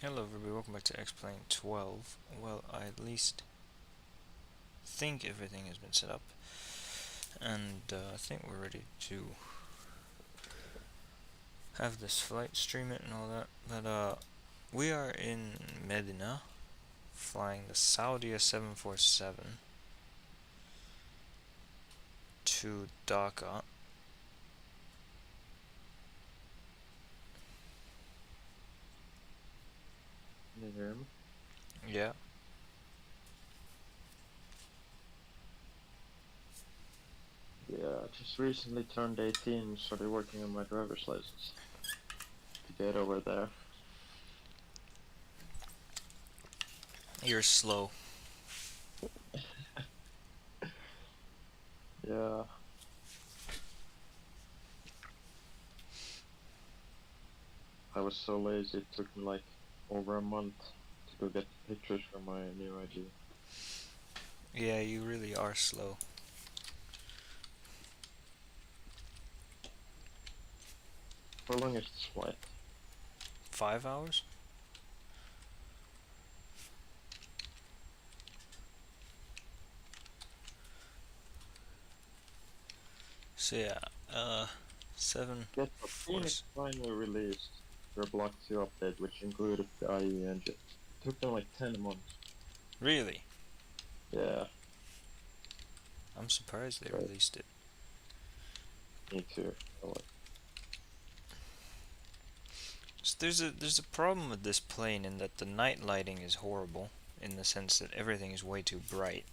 Hello everybody, welcome back to X-Plane 12. Well, I at least think everything has been set up, and I think we're ready to have this flight, stream it and all that. But we are in Medina, flying the Saudia 747 to Dhaka. Can you hear me? Yeah, Yeah, I just recently turned 18 and started working on my driver's license to get over there. you're slow. Yeah, I was so lazy it took me like over a month to go get the pictures for my new ID. Yeah, you really are slow. How long is this flight? 5 hours? So yeah, seven Yes, but four. Phoenix finally released their Block 2 update, which included the IE engine. It took them like 10 months. Really? Yeah, I'm surprised they right. released it. Me too. So there's a problem with this plane in that the night lighting is horrible, in the sense that everything is way too bright.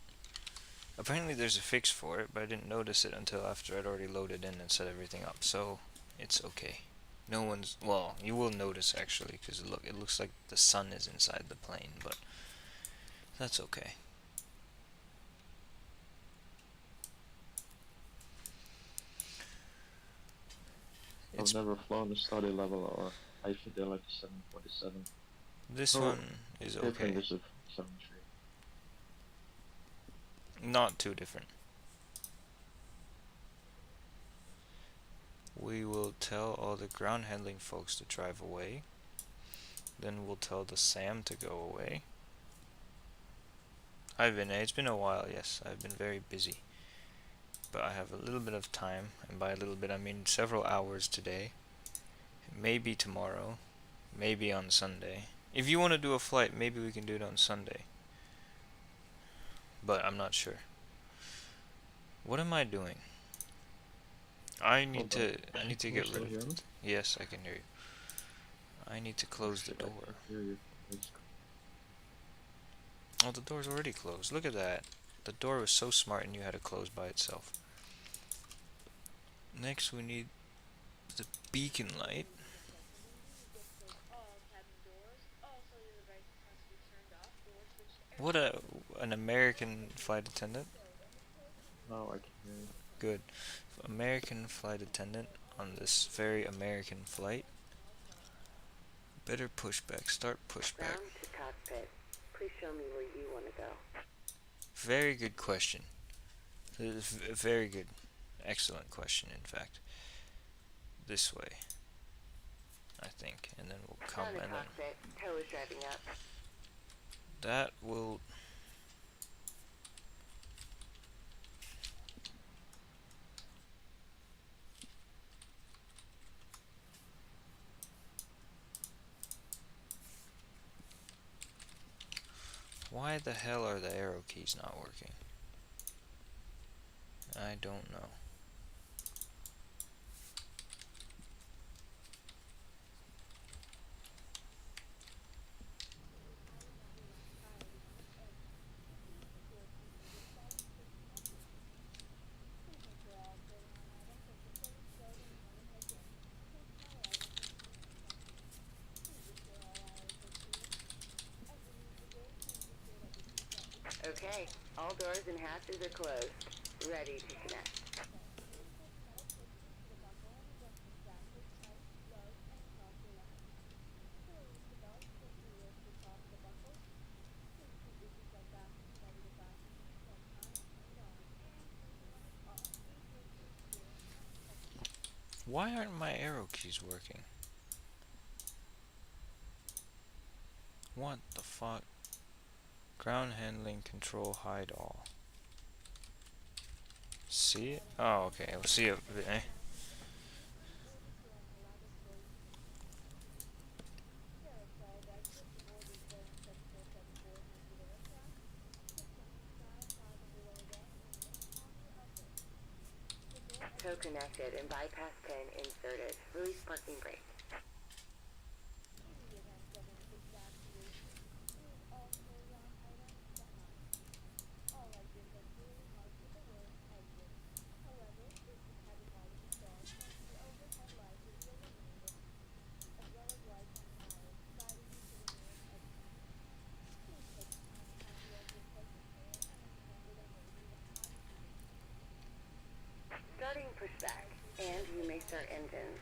Apparently there's a fix for it, but I didn't notice it until after I'd already loaded in and set everything up, so it's okay. No one's, well, you will notice actually, because it looks like the sun is inside the plane, but that's okay. I've It's never flown a study level or high fidelity 747. This How one is different okay. is it from 73? Not too different. We will tell all the ground handling folks to drive away. Then we'll tell the SAM to go away. It's been a while, yes. I've been very busy. But I have a little bit of time, and by a little bit I mean several hours today. Maybe tomorrow. Maybe on Sunday. If you want to do a flight, maybe we can do it on Sunday. But I'm not sure. What am I doing? I need Hold on. to Can you get rid still of hear me? it. Yes, I can hear you. I need to Oh close the shit, I door. can't hear you. Oh, the door's already closed. Look at that. The door was so smart and knew how to close by itself. Next we need the beacon light. What an American flight attendant. Now I can hear you. Good. American flight attendant on this very American flight. Better pushback. Start pushback. Ground to cockpit. Please show me where you want to go. Very good question. Very good. Excellent question, in fact. This way, I think. And then we'll come Ground to and then cockpit. Tow is driving up. that will... Why the hell are the arrow keys not working? I don't know. Okay. All doors and hatches are closed. Ready to connect. Why aren't my arrow keys working? What the fuck? Ground handling control hide all. See it? Oh, okay. We'll see it. Eh? Tow connected and bypass pin inserted. Release parking brake. Starting pushback, and you may start engines.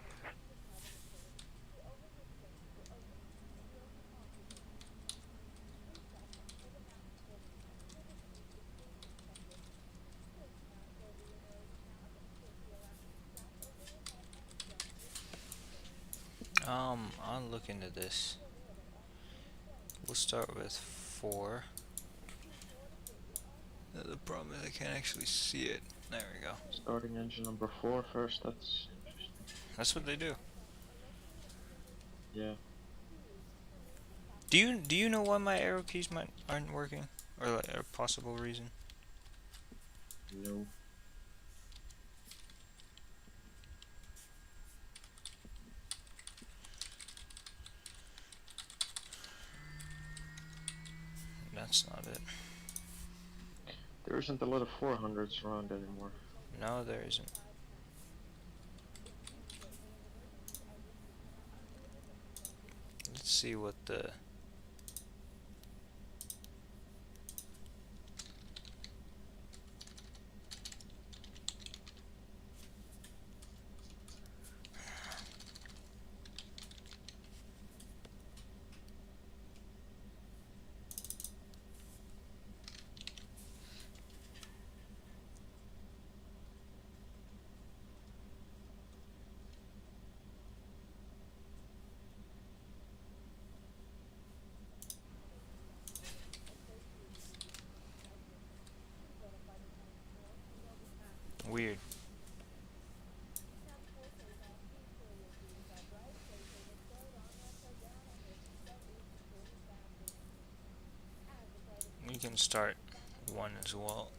I'll look into this. We'll start with 4. The problem is I can't actually see it. There we go. Starting engine number 4 first, that's interesting. That's what they do. Yeah. Do you know why my arrow keys aren't working, or like a possible reason? No. That's not it. There isn't a lot of 400s around anymore. No, there isn't. Let's see what the... Weird. You can start 1 as well.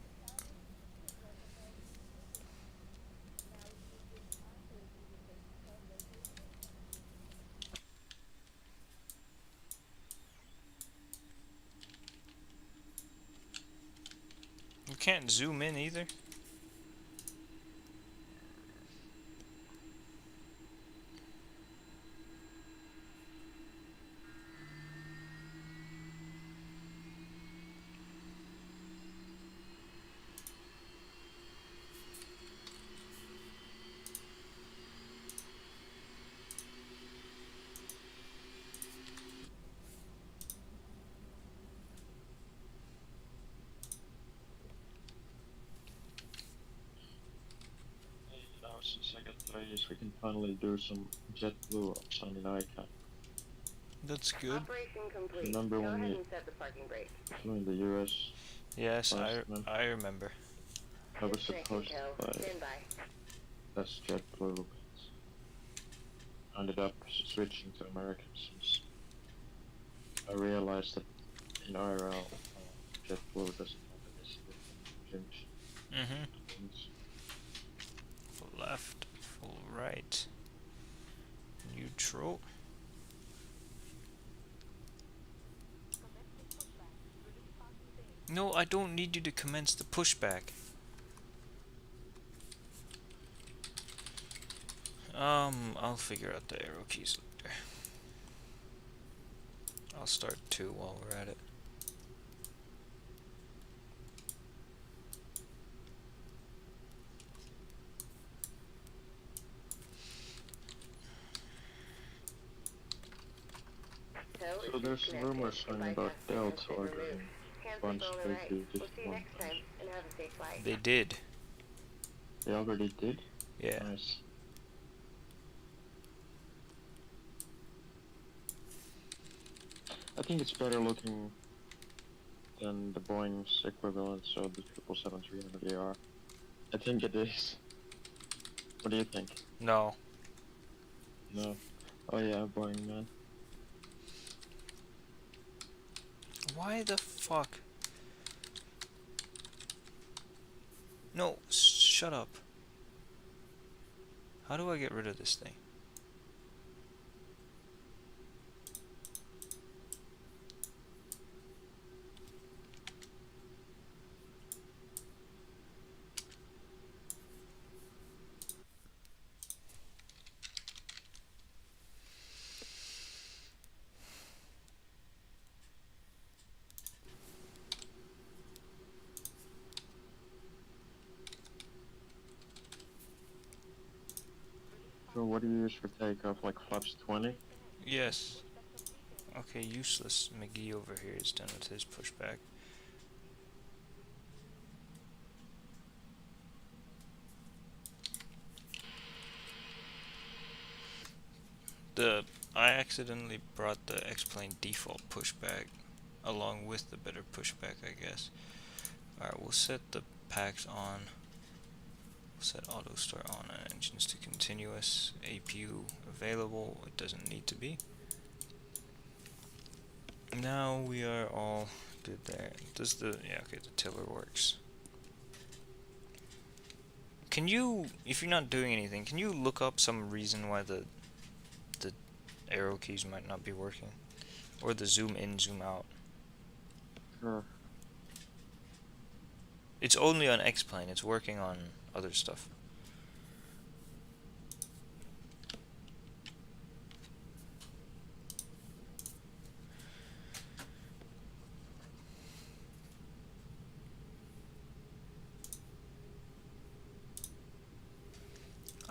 You can't zoom in either. Now since I got Reyes, we can finally do some JetBlue ups on the ICAP. That's good. Operation complete. Remember Go when ahead we and set the parking brake. flew in the US? Yes, Last month. I remember. I was Disconnecting supposed tow. to buy Stand by. that's JetBlue, but ended up switching to American since I realized that in IRL, JetBlue doesn't have any change. Full left, full right. Neutral. No, I don't need you to commence the pushback. I'll figure out the arrow keys later. I'll start 2 while we're at it. So there's rumors going about Delta ordering a bunch of AQ We'll just see you one next time, and have a safe flight. They did. They already did? Yeah. Nice. I think it's better looking than the Boeing's equivalent, so the 777-300ER. I think it is. What do you think? No. No. Oh yeah, Boeing, man. Why the fuck? No, shut up. How do I get rid of this thing? So what do you use for takeoff? Like flaps 20? Yes. Okay, useless McGee over here is done with his pushback. I accidentally brought the X-Plane default pushback along with the better pushback, I guess. Alright, we'll set the packs on. We'll set auto start on and engines to continuous. APU available. It doesn't need to be. Now we are all good there. Does the okay, the tiller works. Can you, if you're not doing anything, can you look up some reason why the arrow keys might not be working? Or the zoom in, zoom out? Sure. It's only on X-Plane, it's working on other stuff.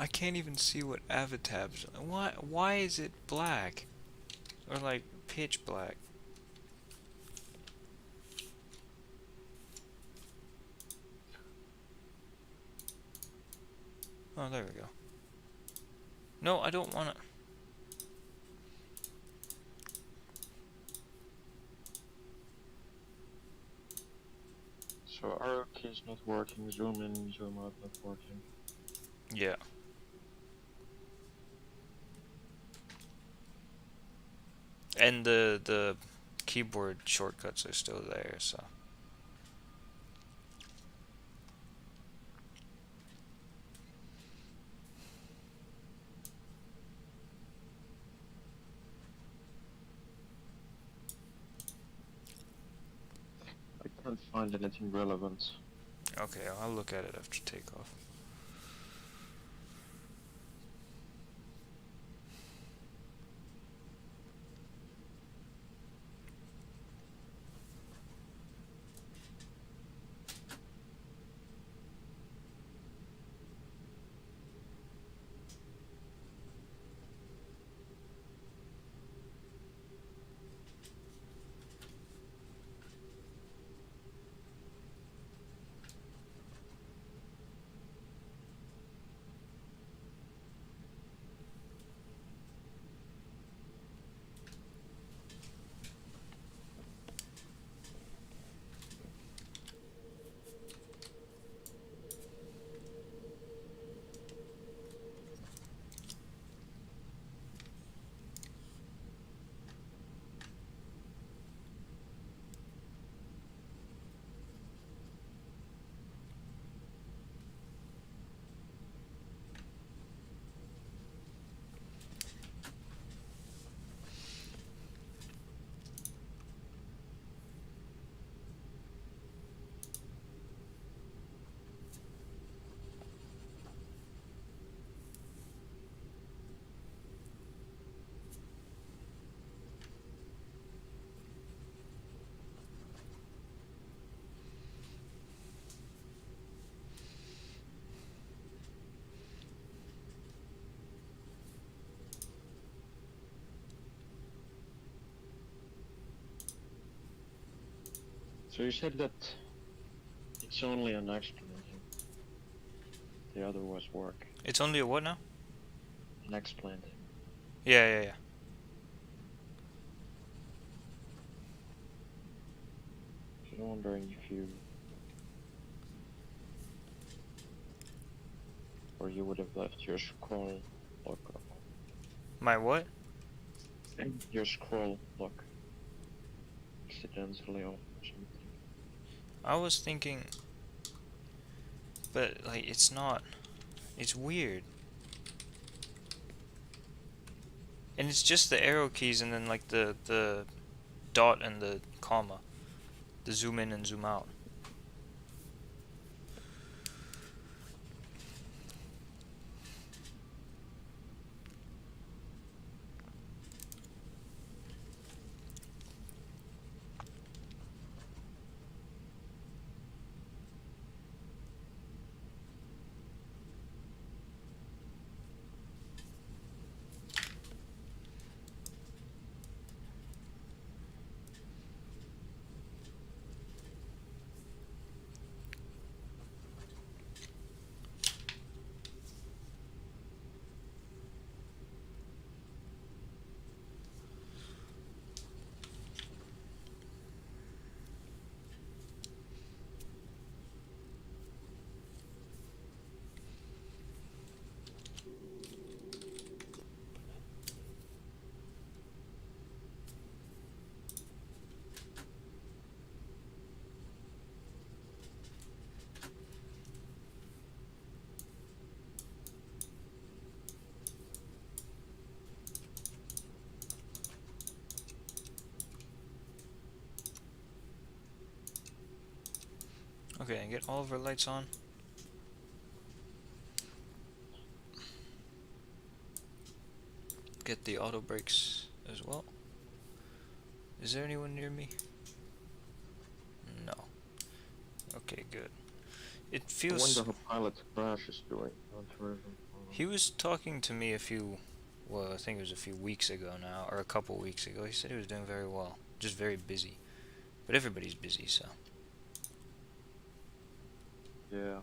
I can't even see what Avitabs. Why is it black? Or like pitch black? Oh, there we go. No, I don't wanna. So arrow keys not working, zoom in, zoom out not working. Yeah. And the keyboard shortcuts are still there, so. I can't find anything relevant. Okay, I'll look at it after takeoff. So you said that it's only an X-Plane. The other was work. It's only a what now? An X-Plane. Yeah. I'm wondering if you... Or you would have left your scroll lock up. My what? Your scroll lock accidentally off or something. I was thinking, but like it's not. It's weird. And it's just the arrow keys and then like the dot and the comma. The zoom in and zoom out. Okay, and get all of our lights on. Get the auto brakes as well. Is there anyone near me? No. Okay, good. It I feels... wonder how Pilot Crash is doing. He was talking to me a few... Well, I think it was a few weeks ago now, or a couple weeks ago. He said he was doing very well. Just very busy. But everybody's busy, so... Yeah.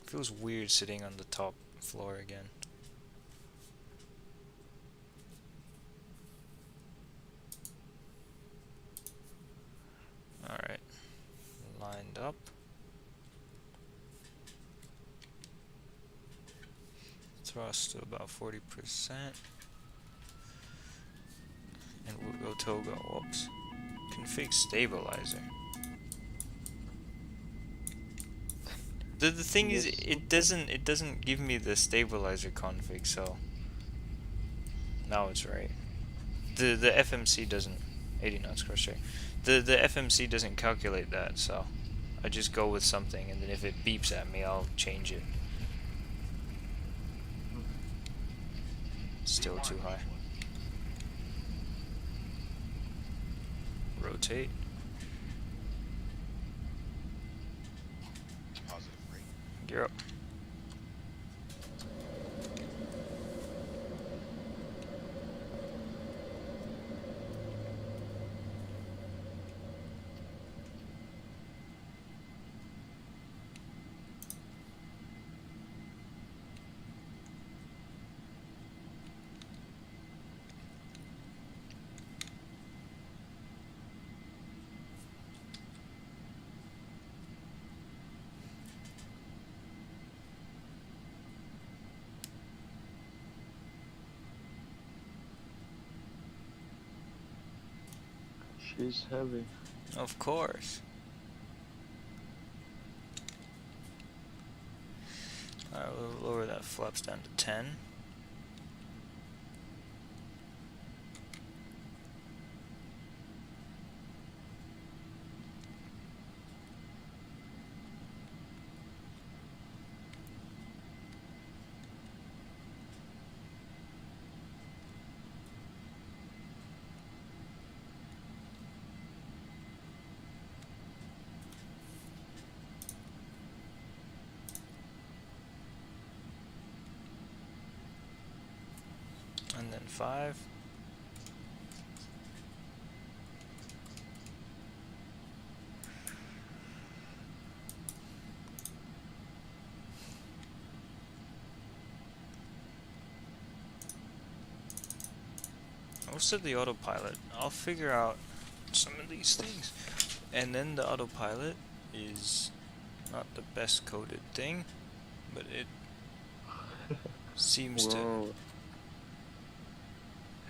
Feels weird sitting on the top floor again. Alright. Lined up. Thrust to about 40%. And we'll go toggle. Whoops. Config stabilizer. The thing is, it doesn't give me the stabilizer config, so now it's right. The FMC doesn't 80 knots crosshair. The FMC doesn't calculate that, so I just go with something, and then if it beeps at me, I'll change it. Still too high. Rotate. Gear up. She's heavy. Of course. Alright, we'll lower that flaps down to 10. And then 5. I'll set the autopilot. I'll figure out some of these things. And then the autopilot is not the best coded thing, but it seems to Whoa.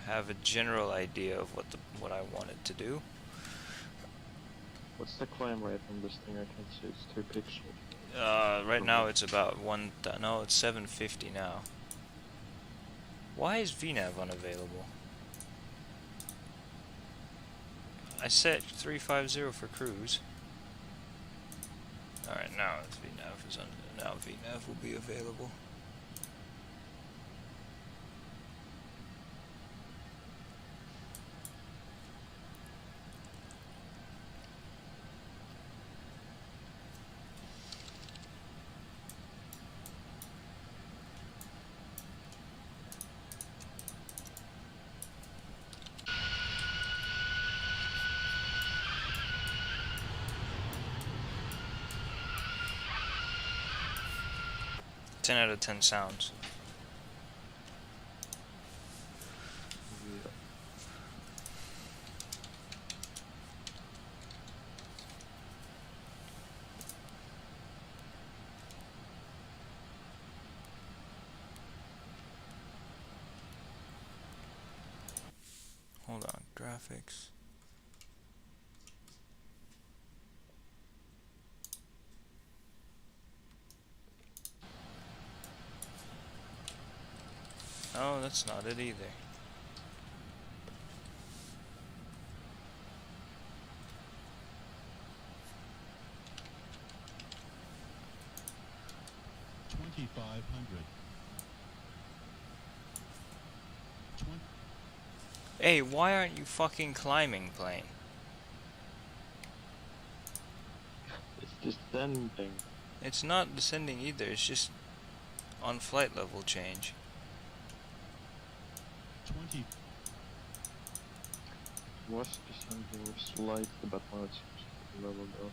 have a general idea of what I want it to do. What's the climb rate on this thing? I can see it's 2 pixels. Right now it's about no, it's 750 now. Why is VNav unavailable? I set 350 for cruise. Alright, now it's VNav is now VNav will be available. Ten out of 10 sounds. Yeah. Hold on, graphics. Oh, that's not it either. Hey, why aren't you fucking climbing, plane? It's descending. It's not descending either, it's just on flight level change. 20. It was descending slightly, but now it's level though.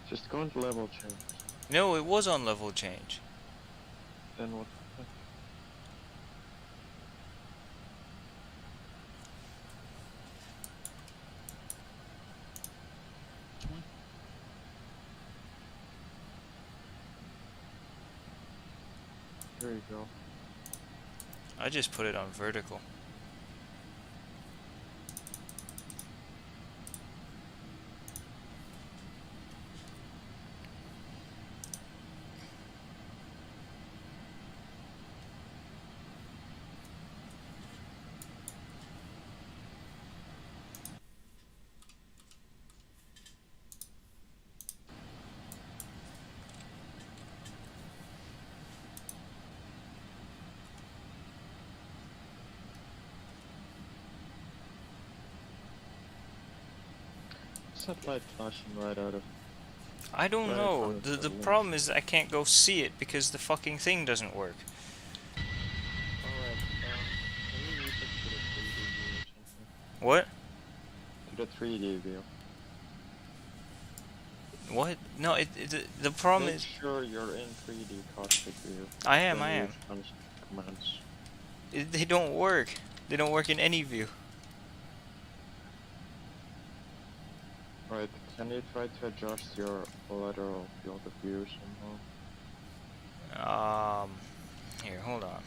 Just go into level change. No, it was on level change. Then what? There you go. I just put it on vertical. What's that light flashing right out of? I don't Right in know. front of The the lens. problem is I can't go see it because the fucking thing doesn't work. Alright, can you use it to the 3D view or something? What? To the 3D view. What? No, the problem Make is sure you're in 3D cockpit view. I am. Then use commands. They don't work. They don't work in any view. Right, can you try to adjust your lateral field of view somehow? Here, hold on.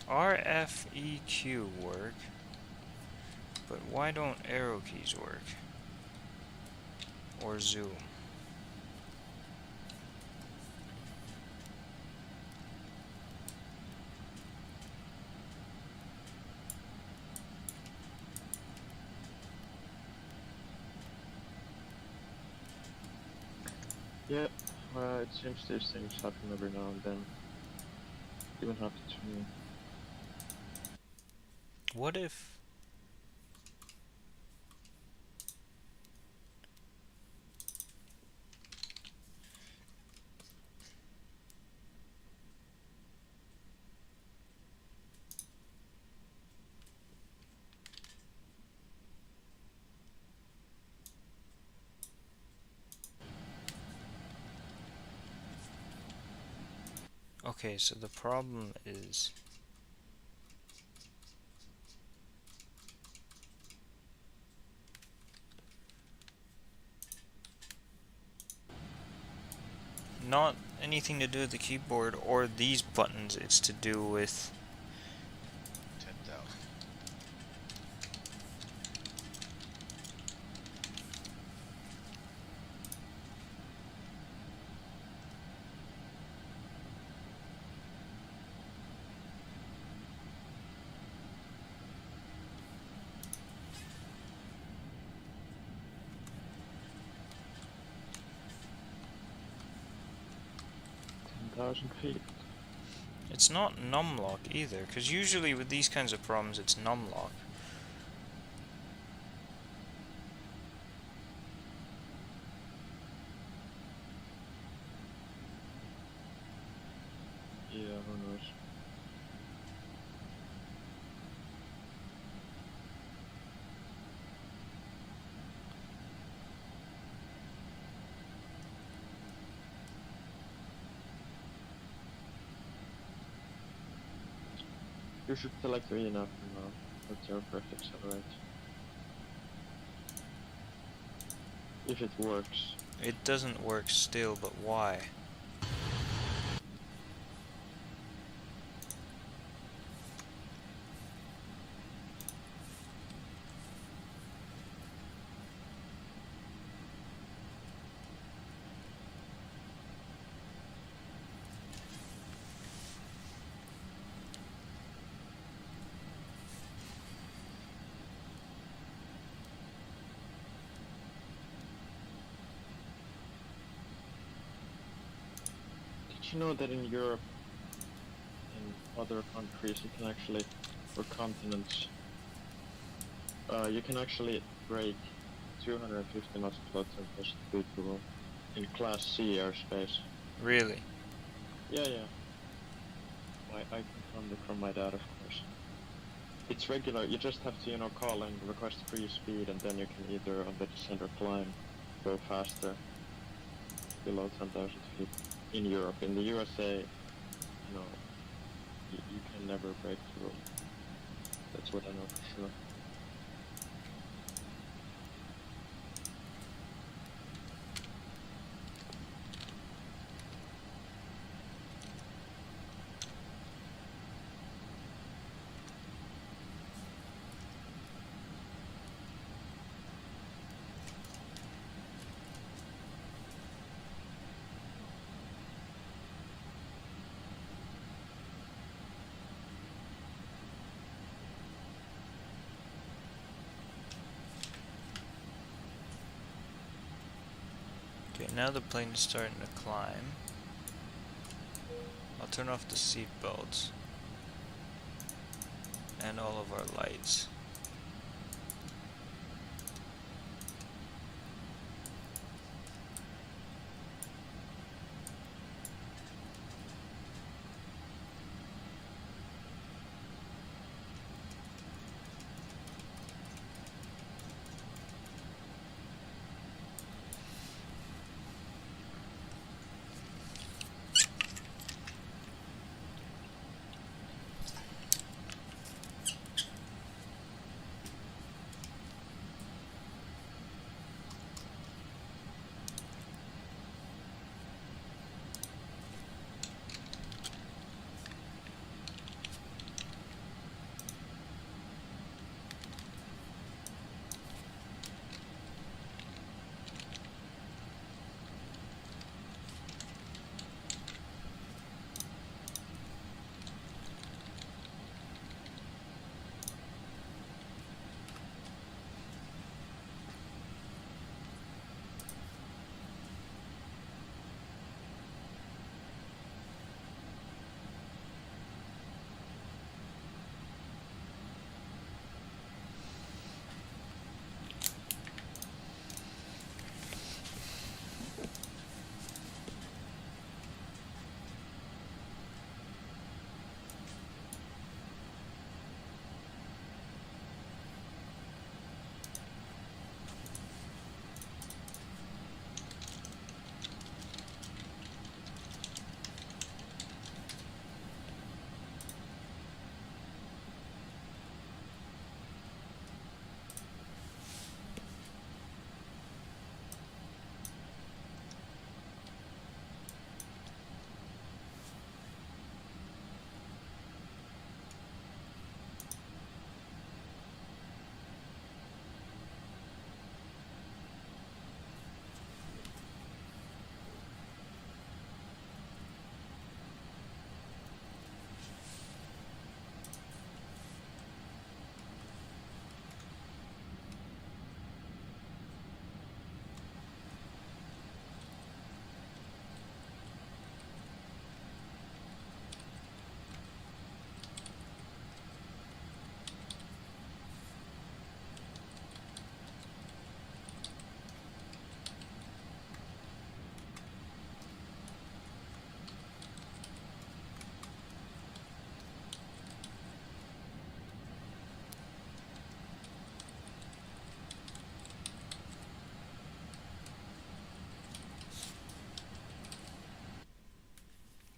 RFEQ work, but why don't arrow keys work? Or zoom? Yeah, it seems these things happen every now and then. You don't have to tune. What if... Okay, so the problem is not anything to do with the keyboard or these buttons, it's to do with 10,000. feet. it's not numlock either, because usually with these kinds of problems it's numlock. Yeah, who knows? You should select E now from now. That's your perfect accelerate. If it works. It doesn't work still, but why? Did you know that in Europe and other countries you can actually, or continents, you can actually break 250 knots below 10,000 feet below in Class C airspace. Really? Yeah. I confirmed it from my dad, of course. It's regular, you just have to, call and request free speed, and then you can either on the descent or climb go faster below 10,000 feet in Europe. In the USA, you can never break the rule. That's what I know for sure. Okay, now the plane is starting to climb. I'll turn off the seat belts and all of our lights.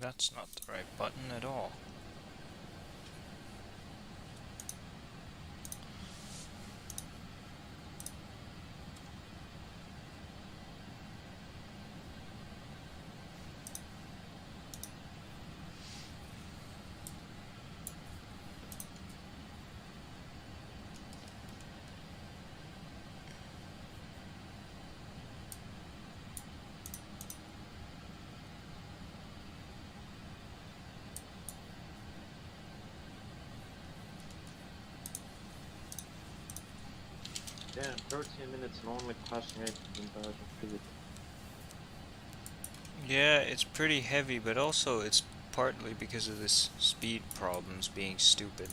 That's not the right button at all. Damn, 13 minutes and only passing 18,000 feet. Yeah, it's pretty heavy, but also it's partly because of this speed problems being stupid.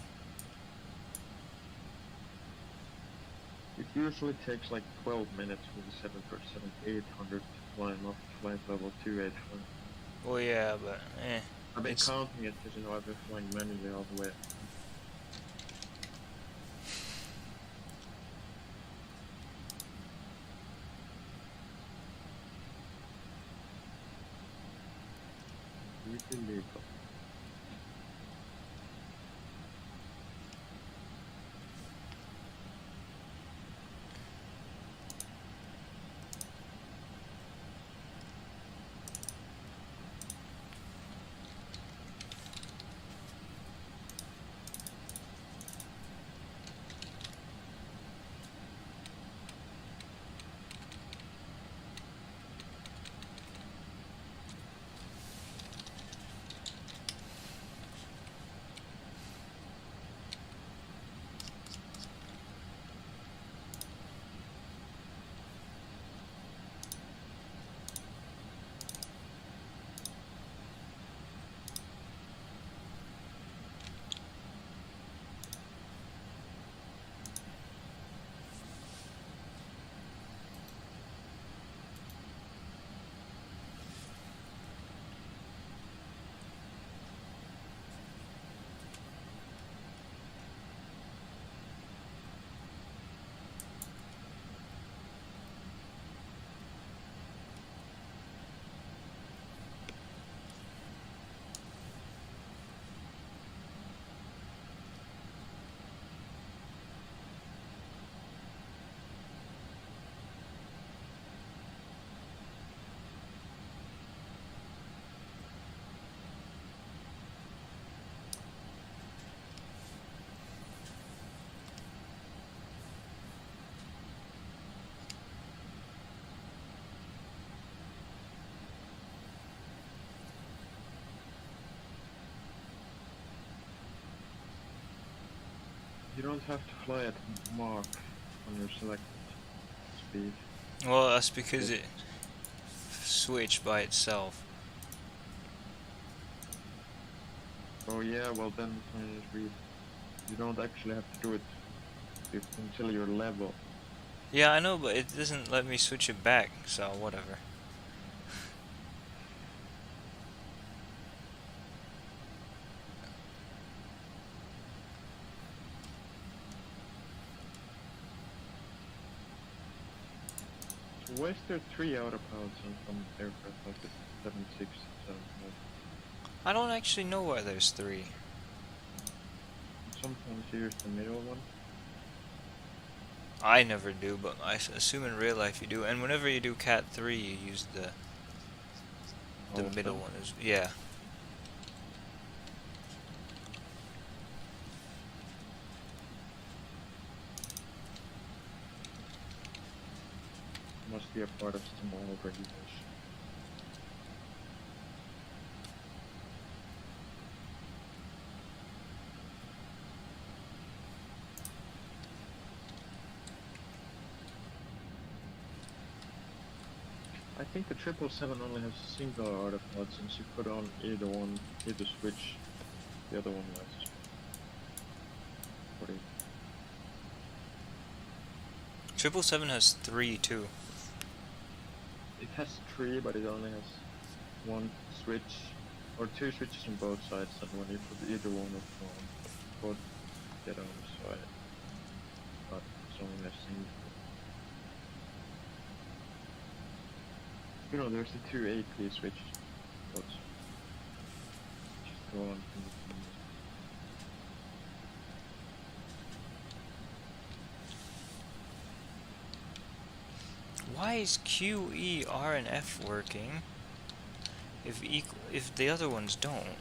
It usually takes like 12 minutes for the 77800 to climb up to flight level 285. Well, yeah, but I've been It's- counting it because, you know, I've been flying manually all the way. Completely legal. You don't have to fly at Mach on your selected speed. well, that's because it switched by itself. Oh yeah, well then read. You don't actually have to do it until you're level. Yeah, I know, but it doesn't let me switch it back, so whatever. So why is there 3 autopilots on some aircraft like the 76, 75? I don't actually know why there's 3. Sometimes you use the middle one. I never do, but I assume in real life you do. And whenever you do Cat 3, you use the Also. middle one. Yeah. Must be a part of small regulation. I think the 777 only has a single autopilot since you put on either switch, the other one lights. What do you- 777 has 3 too. It has 3, but it only has one switch, or 2 switches on both sides, and when you put either one of on, both get on the side. But it's only a single. You know, there's the 2 AP switches. Both. go on from the team. Why is Q, E, R, and F working if the other ones don't?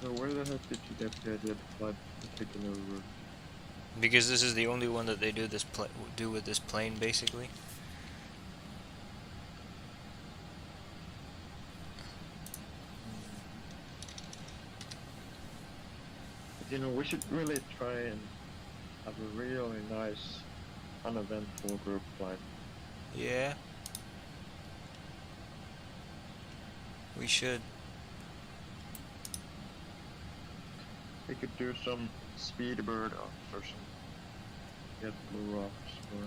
So where the heck did you get the idea to fly this particular route? Because this is the only one that they do with this plane, basically. But, you know, we should really try and have a really nice, uneventful group flight. Yeah. We should. We could do some speedbird ops or some JetBlue ops or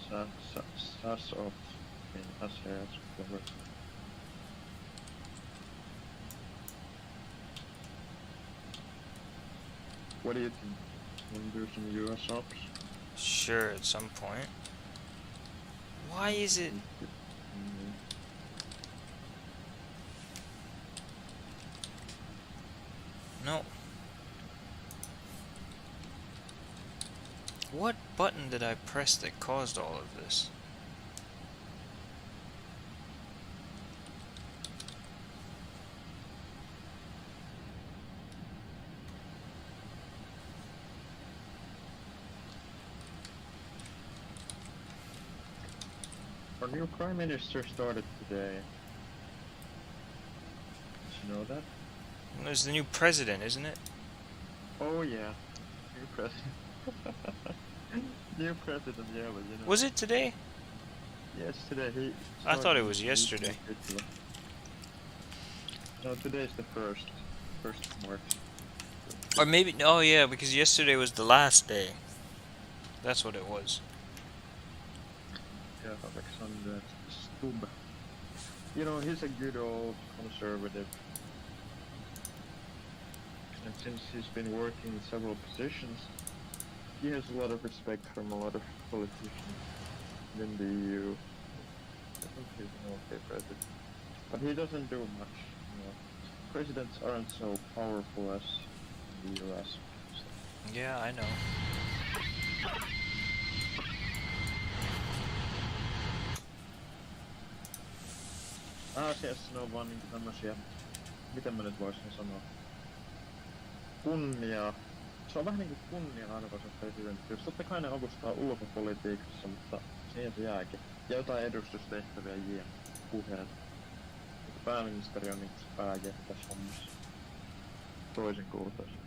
SAS ops in SAS, whatever. What do you think? Want to do some US ops? Sure, at some point. Why is it? No. What button did I press that caused all of this? Our new Prime Minister started today. Did you know that? There's the new president, isn't it? Oh yeah, new president. New president, yeah, but you know. Was it today? Yes, today he. I thought it started was in yesterday. Italy. No, today's the first of March. Or maybe, oh yeah, because yesterday was the last day. That's what it was. Yeah, Alexander Stubb. You know, he's a good old conservative. And since he's been working in several positions, he has a lot of respect from a lot of politicians in the EU. I think he's an okay president. But he doesn't do much, you know. Presidents aren't so powerful as in the US. So. Yeah, I know. Aasiassa ne on vaan niinku tämmösiä, miten mä nyt voisin sanoa, se on vähän niinku kunnia-arvoisa presidentti. Totta kai ne avustaa ulkopolitiikassa, mutta siihen se jääkin. Ja jotain edustustehtäviä puheet. Mutta pääministeri on niinku se pääjä tässä hommassa. Toisin kuin utoisin.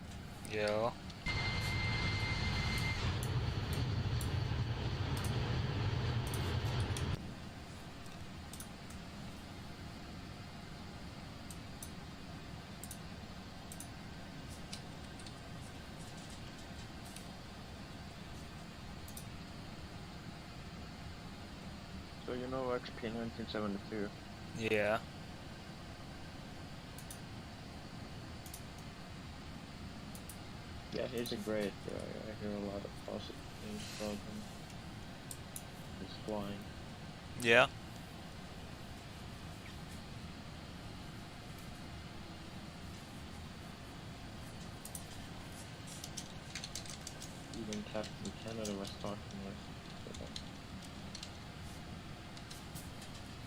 Joo. So you know XP 1972? Yeah. Yeah, he's a great guy. I hear a lot of positive things about him. He's flying. Yeah. Even Captain Canada was talking with.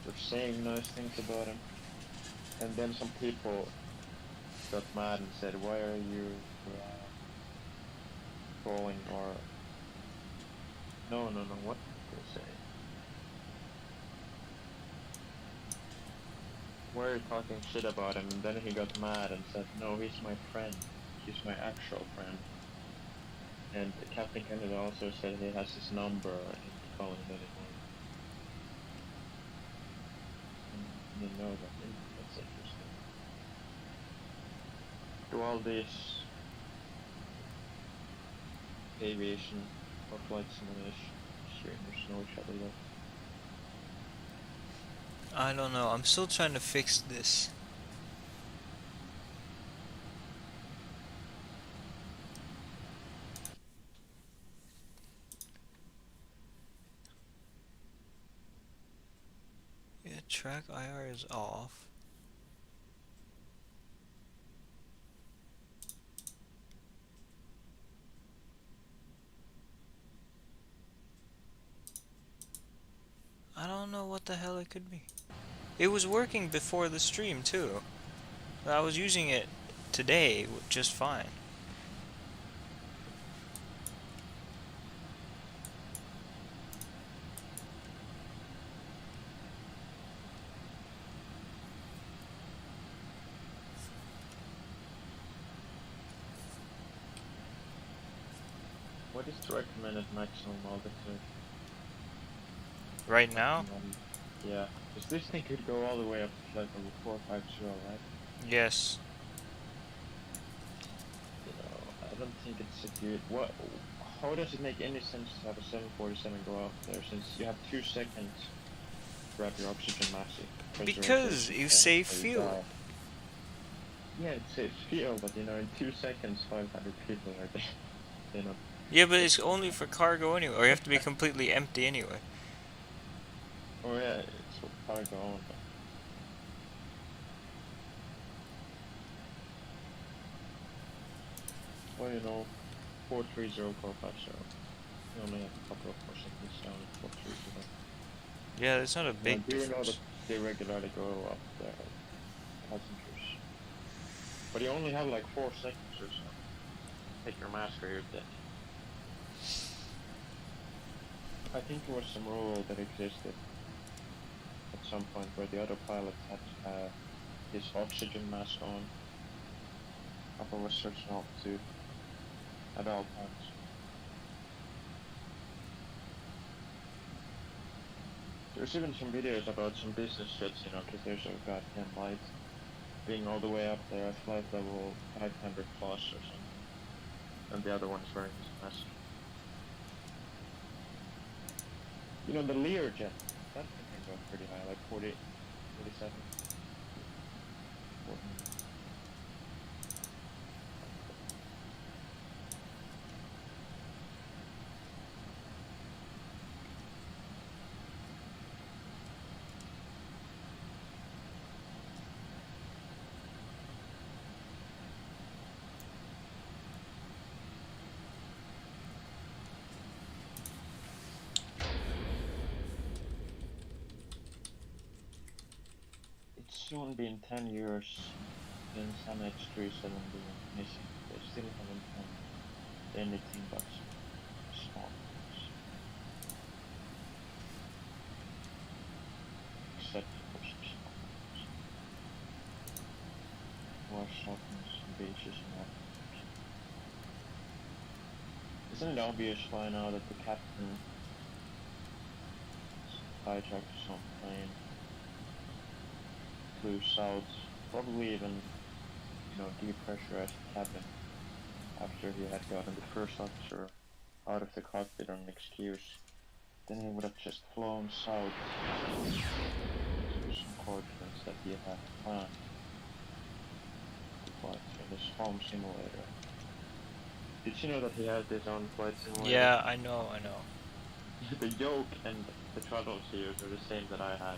So they're saying nice things about him. And then some people got mad and said, why are you trolling or... No, what did they say? Why are you talking shit about him? And then he got mad and said, no, he's my friend. He's my actual friend. And Captain Canada also said he has his number and he's calling it anymore. didn't know that. That's interesting. Do all this aviation or flight simulation streamers know each other though? I don't know. I'm still trying to fix this. Yeah, track IR is off. I don't know what the hell it could be. It was working before the stream too. I was using it today just fine. What is the recommended maximum altitude? Right now? Yeah, because this thing could go all the way up to flight level 450, right? Yes. You know, I don't think it's a good... How does it make any sense to have a 747 go up there, since you have 2 seconds to grab your oxygen mask? Because you save fuel. Yeah, it saves fuel, but you know, in 2 seconds, 500 people are dead. You know. Yeah, but it's only for cargo anyway, or you have to be completely empty anyway. Oh yeah, it's for cargo only. Well, you know, 430, 450. You only have a couple of more seconds down at 430. Yeah, it's not a big do you know difference. that they regularly go up there, passengers? But you only have like 4 seconds or so. Take your mask or you're dead. I think there was some rule that existed at some point where the other pilot had to have his oxygen mask on. Upper was searched not to at all times. There's even some videos about some business jets, you know, because there's a goddamn light being all the way up there at flight level 500 plus or something. And the other one's wearing his mask. You know, the Learjet, that thing can go pretty high, like 40, 47. 40. It's soon been 10 years since MX37 being missing. They still haven't found anything but small things. Except for some small things. Wash up on some beaches and all. Isn't it obvious by now that the captain hijacked some plane, flew south, probably even, you know, depressurized the cabin after he had gotten the first officer out of the cockpit on an excuse? Then he would have just flown south to some coordinates that he had planned to fly to his home simulator. Did you know that he has his own flight simulator? Yeah, I know. The yoke and the throttle seals are the same that I had.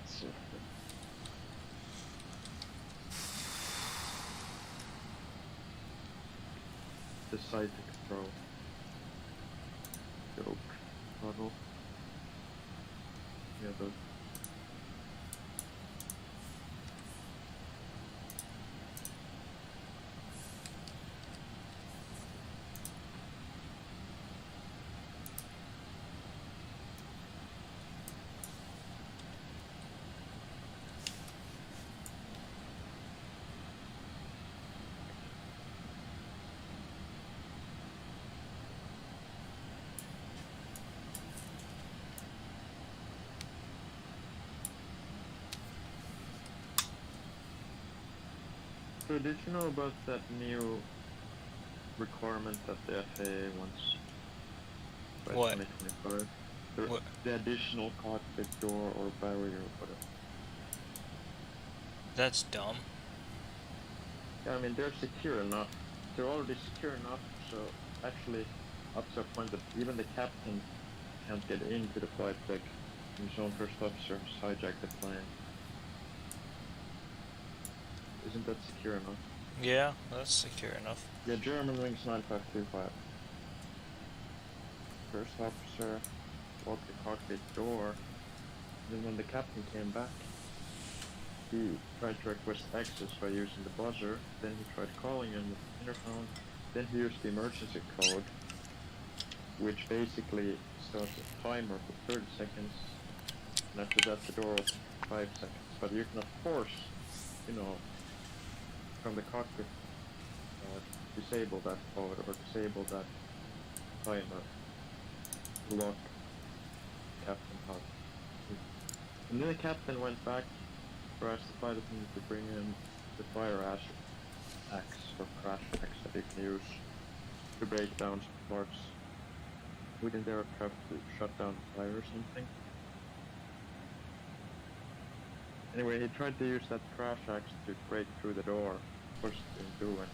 So, the side to control. Yoke, throttle. Yeah, those. So did you know about that new requirement that the FAA wants by What? 2025? What? The additional cockpit door or barrier or whatever. That's dumb. Yeah, I mean, they're secure enough. They're already secure enough, so actually, up to a point that even the captain can't get into the flight deck, and his own first officer has hijacked the plane. Isn't that secure enough? Yeah, that's secure enough. Yeah, German Wings 9525. First officer locked the cockpit door, and then when the captain came back, he tried to request access by using the buzzer, then he tried calling on the interphone, then he used the emergency code, which basically starts a timer for 30 seconds, and after that the door opens for 5 seconds. But you can of course, you know, from the cockpit, disable that code or disable that timer to lock Captain Hub. And then the captain went back or asked the flight attendant to bring in the fire axe or crash axe that you can use to break down some parts within the aircraft to shut down the fire or something. Anyway, he tried to use that crash axe to break through the door. Of course it didn't do it.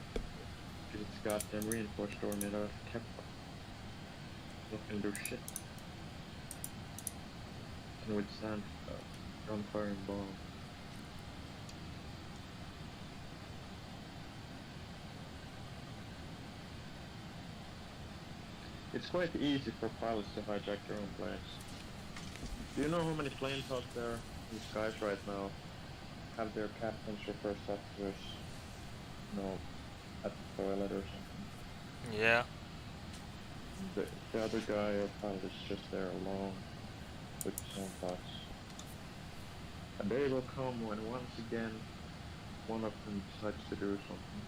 Because it's goddamn reinforced door made out of Takeoff. Not gonna do shit. Can withstand gunfire and bomb. It's quite easy for pilots to hijack their own planes. Do you know how many planes out there in the skies right now have their captains or first officers, you know, at the toilet or something? Yeah. The other guy or pilot is just there alone with his own thoughts. A day will come when once again one of them decides to do something.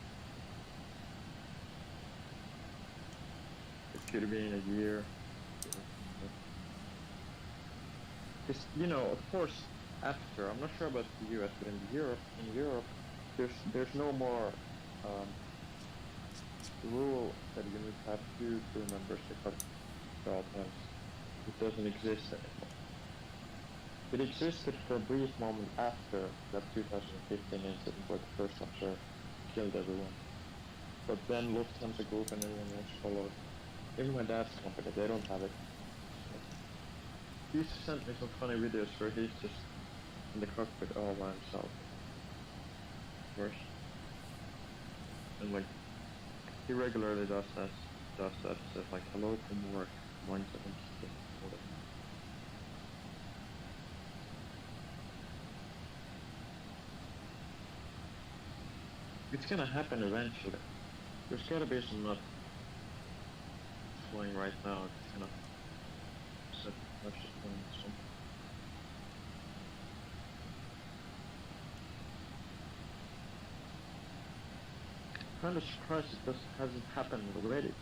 It could be in a year. Because, you know, of course, after, I'm not sure about the US, but in Europe, there's no more rule that you need to have two crew members to cut at all times. It doesn't exist anymore. It existed for a brief moment after that 2015 incident where the first officer killed everyone. But then Lufthansa Group and everyone else followed. Even my dad's company, they don't have it. He sent me some funny videos where he's just in the cockpit all by himself. Worse. And like, he regularly does that, says like, hello from work, 976, whatever. It's gonna happen eventually. There's gotta be some nut flying right now. It's gonna set much point something. Kind of surprised it hasn't happened already.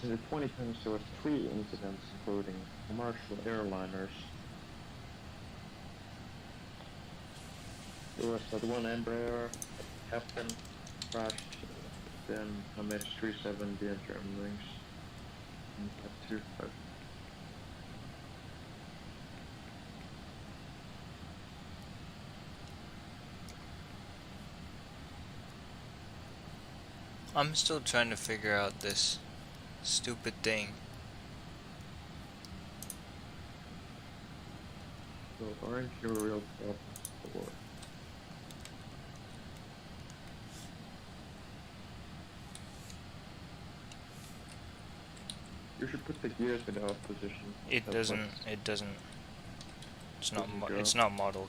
In the 2010s there was 3 incidents including commercial airliners. There was that one Embraer, captain crashed, then a MH370 at German Wings. And that too. I'm still trying to figure out this stupid thing. So aren't you a real problem for? You should put the gears in the off position. It That's doesn't. what- It doesn't. It's not. Doesn't go. It's not modeled.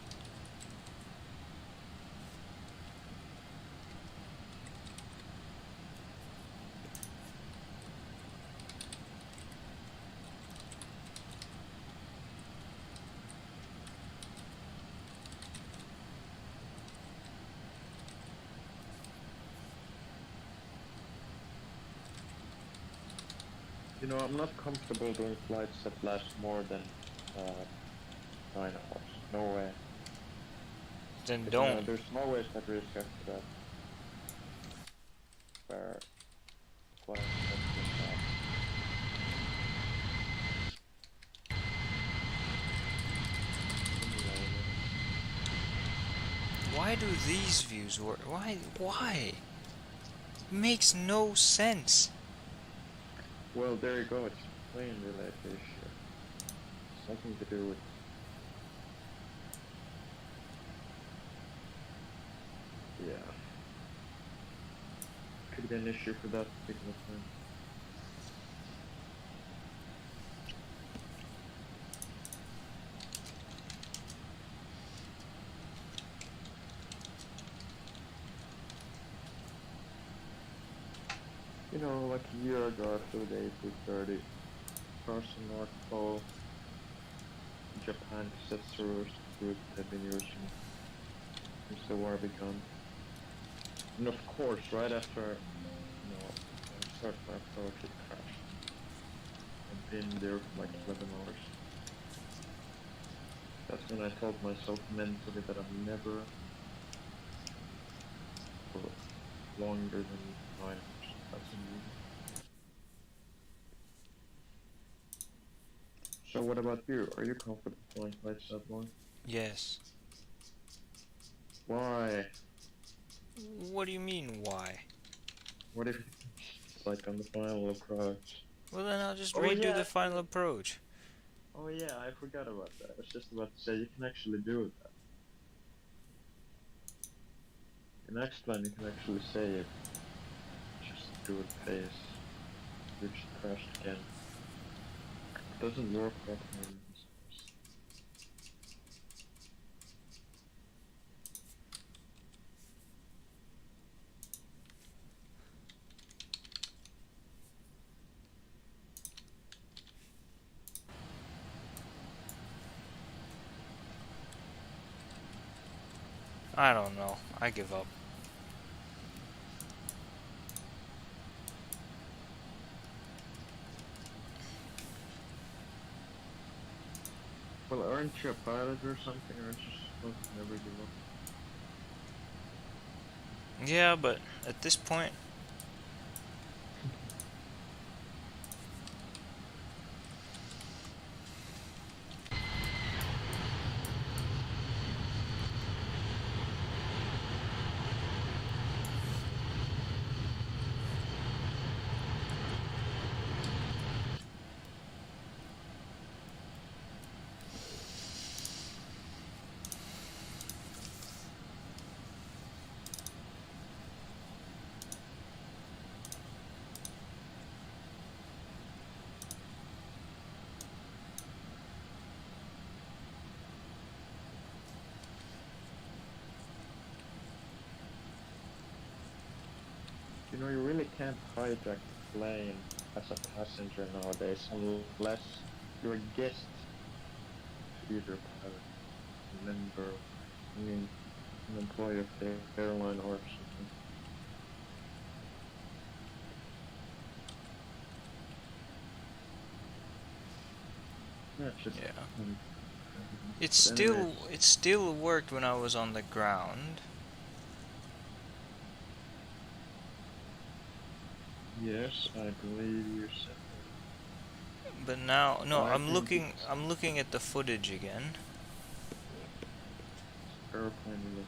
You know, I'm not comfortable doing flights that last more than 9 hours. No way. Then You know, don't. there's always that risk after that. spare flight that. Why do these views work? Why? It makes no sense. Well, there you go. It's a plane related issue. Something to do with. Yeah. Could be an issue for that particular plane. You know, like a year ago, I flew the A330 across the North Pole, Japan, because that's the route they've been using since the war began. And of course, right after, I started my approach, it crashed. I've been there for like 11 hours. That's when I told myself mentally that I'm never for longer than 9 hours. That's amazing. So what about you? Are you comfortable flying flights that long? Yes. Why? What do you mean, why? What if it's like on the final approach? Well, then I'll just Oh, redo yeah. the final approach. Oh yeah, I forgot about that. I was just about to say you can actually do that. In X-Plan you can actually save. Just do it pace. You just crashed again. It doesn't work that way. I don't know. I give up. Well, aren't you a pilot or something? Aren't you supposed to never give up? Yeah, but at this point, You know, you really can't hijack the plane as a passenger nowadays unless you're a guest to either pilot, a member, an employee of the airline or something. Yeah, it's just, yeah. um, It but still anyways, it still worked when I was on the ground. yes, I believe you said But now, no, I think I'm looking at the footage again. airplane related.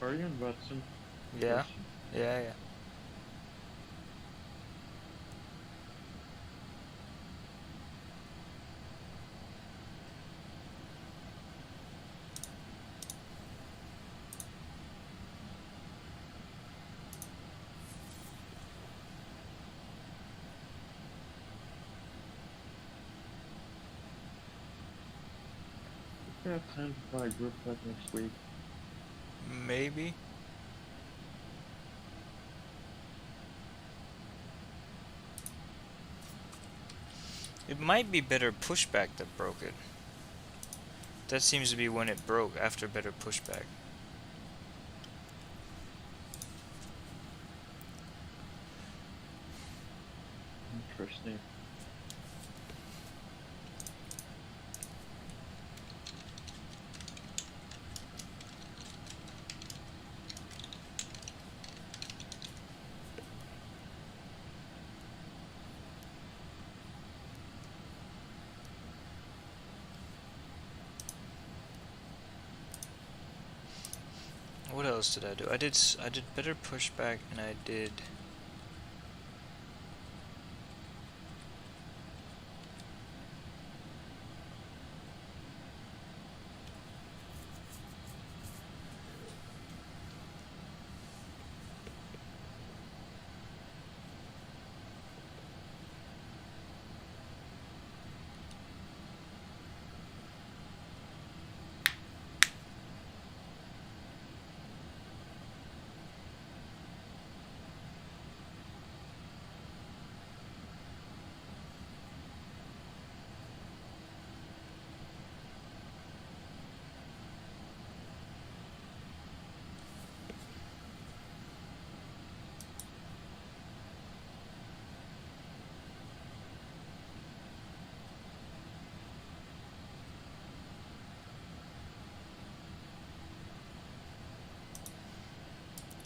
Are you in Watson? Yeah, Watson. yeah, yeah. You have time to fly a group flight next week. Maybe. It might be better pushback that broke it. That seems to be when it broke, after better pushback. Interesting. What else did I do? I did better pushback, and I did.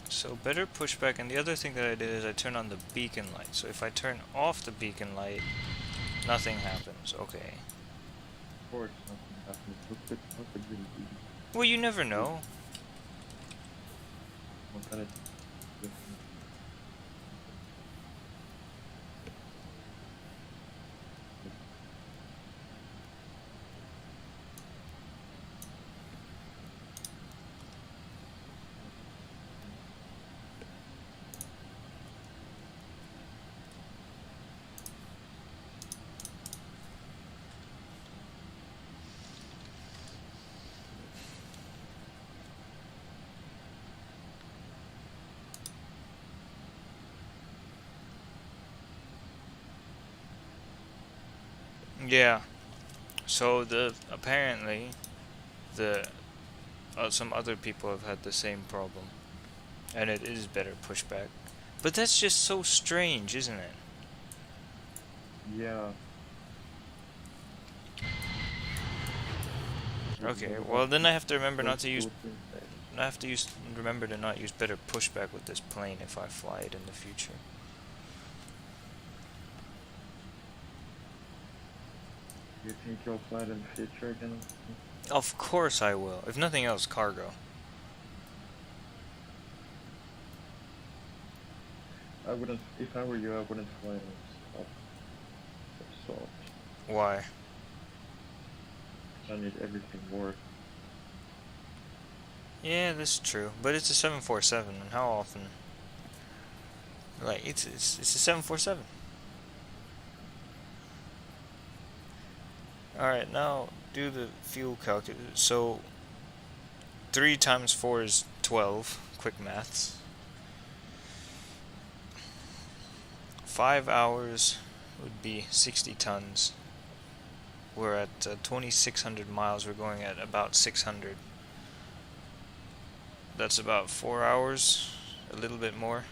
So better pushback, and the other thing that I did is I turned on the beacon light. So if I turn off the beacon light, nothing happens. Okay. Of course, nothing happens. What's a good beat? Well, you never know. What kind of... Yeah. So apparently some other people have had the same problem, and it is better pushback. But that's just so strange, isn't it? Yeah. Okay. Well, then I have to remember not to use. I have to remember to not use better pushback with this plane if I fly it in the future. You think you'll fly it in the future again? Of course I will. If nothing else, cargo. I wouldn't, if I were you, I wouldn't fly it as assault. Why? I need everything work. Yeah, that's true. But it's a 747, and how often? Like, it's a 747. Alright, now do the fuel calculator. So 3 times 4 is 12. Quick maths. 5 hours would be 60 tons. We're at 2,600 miles. We're going at about 600. That's about 4 hours, a little bit more.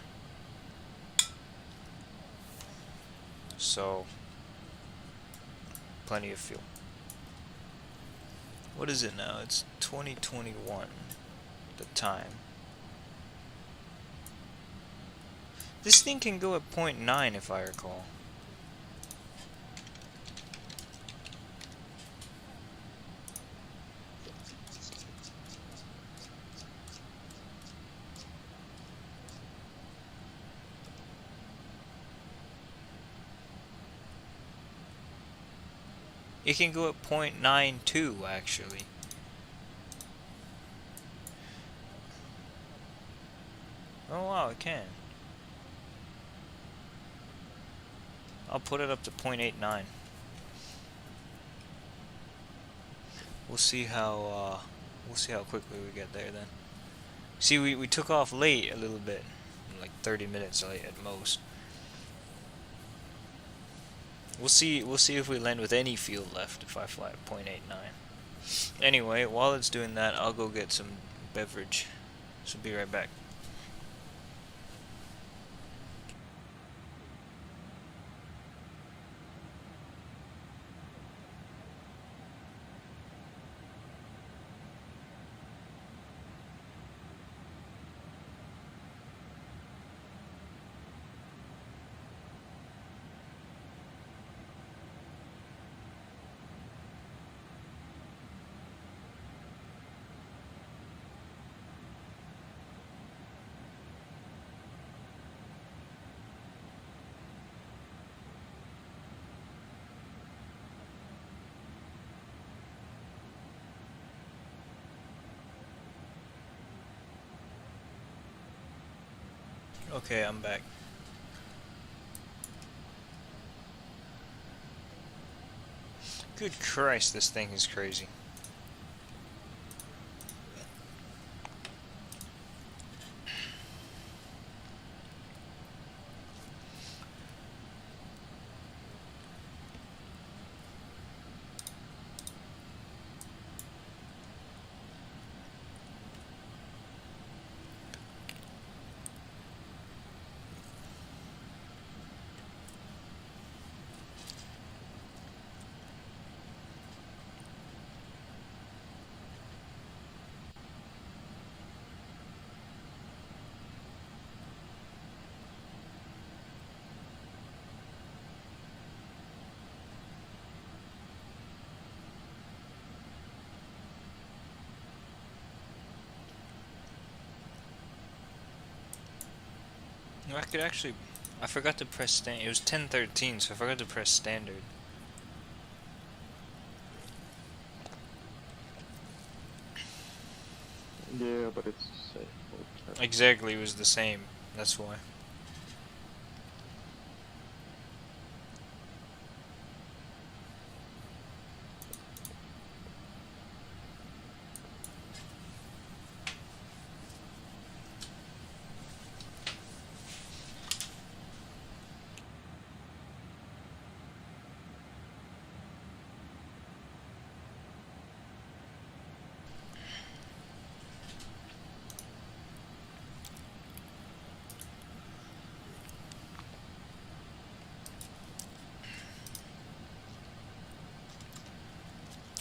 So, plenty of fuel. What is it now? It's 2021, the time. This thing can go at 0.9 if I recall. It can go at 0.92 actually. Oh wow, it can. I'll put it up to 0.89. We'll see how quickly we get there then. See, we took off late a little bit, like 30 minutes late at most. We'll see. We'll see if we land with any fuel left if I fly at 0.89. Anyway, while it's doing that, I'll go get some beverage. So be right back. Okay, I'm back. Good Christ, this thing is crazy. I could actually... I forgot to press standard. It was 10:13, so I forgot to press standard. Yeah, but it's safe. Exactly, it was the same. That's why.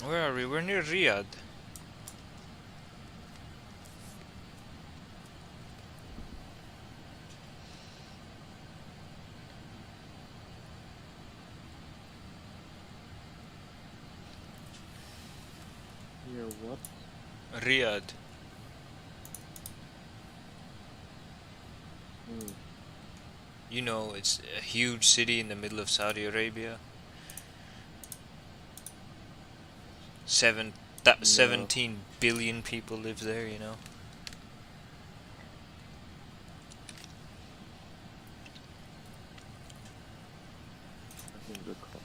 Where are we? We're near Riyadh. Near what? Riyadh. Hmm. You know, it's a huge city in the middle of Saudi Arabia. No. 17 billion people live there, you know. I think recall.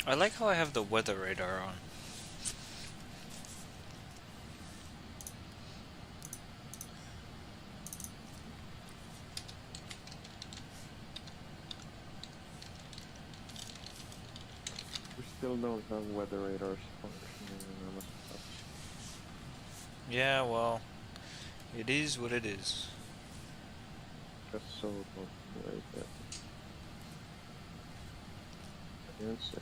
I like how I have the weather radar on. We still don't have weather radars functioning in our stuff. Yeah, well, it is what it is. Just so not right there. Can't say.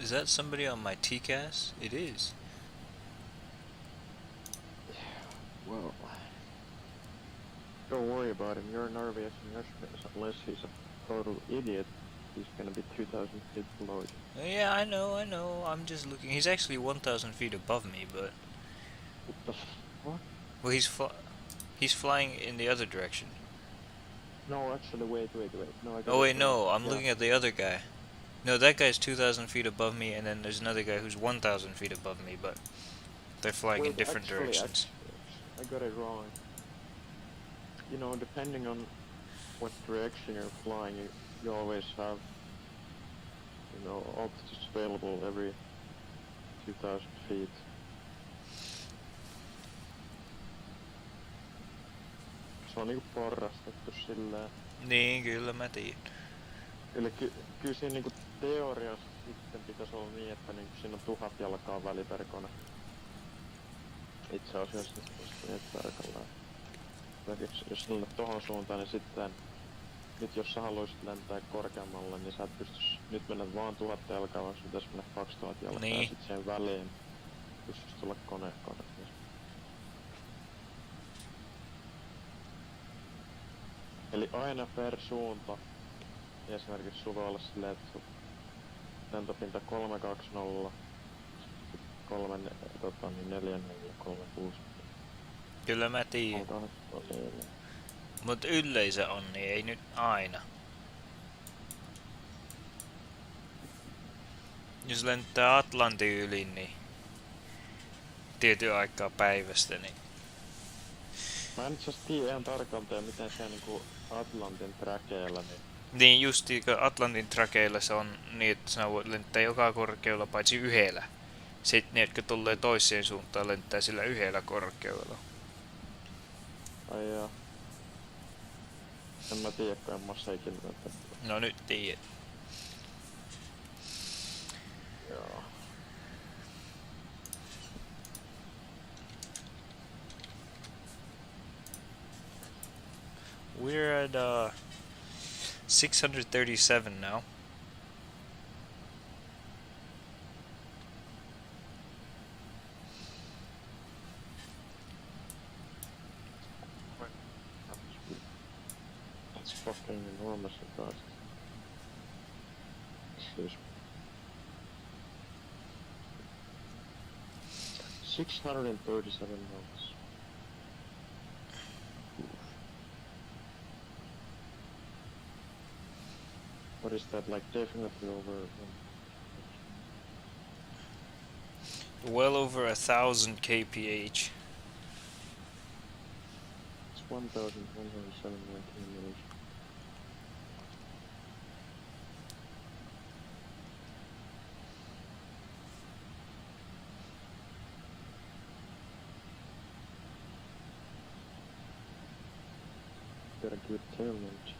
Is that somebody on my TCAS? It is. Well, don't worry about him. You're an aviation airspace. Unless he's a total idiot, he's gonna be 2,000 feet below you. Yeah, I know. I'm just looking. He's actually 1,000 feet above me, but What the fuck? well, he's flying in the other direction. No, actually, wait. No, I got Oh wait, it wrong. no, I'm Yeah. looking at the other guy. No, that guy's 2,000 feet above me, and then there's another guy who's 1,000 feet above me, but they're flying in Wait, different directions. I got it wrong. You know, depending on what direction you're flying, you always have, you know, altitudes available every 2,000 feet. Se on niinku porrastettu silleen. Niin, kyllä mä tiedän. Eli kyllä siinä niinku teoriassa sitten pitäisi olla niin, että niinku siinä on 1000 jalkaa väliverkona. Itse asiassa niin tarkalleen. Jos lennät tohon suuntaan, niin sitten nyt jos sä haluaisit lentää korkeammalle, niin sä et pystys nyt mennä vaan 1000 jalkaa, vaan sun pitäisi mennä 2000 jalkaa Niin. ja sit siihen väliin pystyisi tulla kone. Eli aina per suunta, esimerkiksi sulla voi olla silleen, että sun lentopinta 320, 4036. Kyllä mä tiedän. Mut yleisö on, niin ei nyt aina. Jos lentää Atlantin yli, niin tietyn aikaa päivästä, niin Mä en itse asiassa tiedä ihan tarkalleen, miten se niinku Atlantin trakeilla, niin niin justi Atlantin trakeilla se on niin, että sä voit lentää joka korkeudella paitsi yhdellä. Sitten ne, jotka tulee toiseen suuntaan, lentää sillä yhdellä korkeudella. ai jaa. En mä tiedä, kun en mä se ikinä lentää. No nyt tiedät. Joo. We're at 637 now. That's fucking enormously fast. Excuse me. 637 knots. What is that, like definitely over Well over 1,000 kph. it's 1,179 kilometers. Got a good tailwind.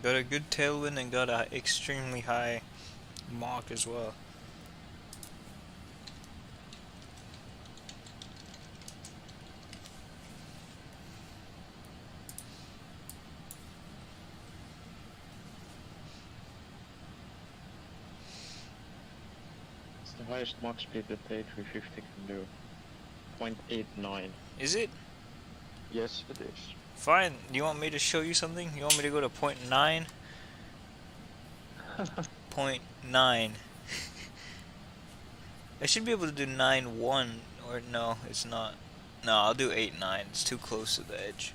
Got a good tailwind and got a extremely high Mach as well. It's the highest Mach speed that the A350 can do. 0.89. Is it? Yes, it is. Fine. You want me to show you something? You want me to go to 0.9? 0.9. I should be able to do 9.1, or no, it's not. No, I'll do 8.9. It's too close to the edge.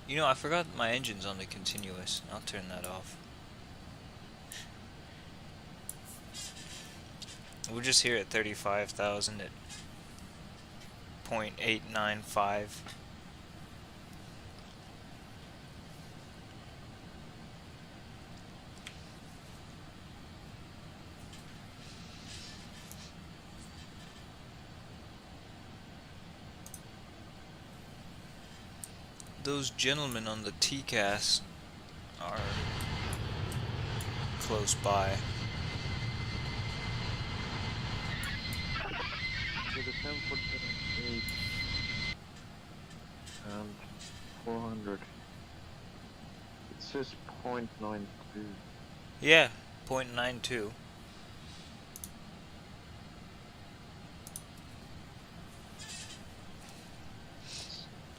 You know, I forgot my engine's on the continuous. I'll turn that off. We're just here at 35,000 at 0.895. those gentlemen on the TCAS are close by. So the 778 and 400. It says 0.92. Yeah, 0.92.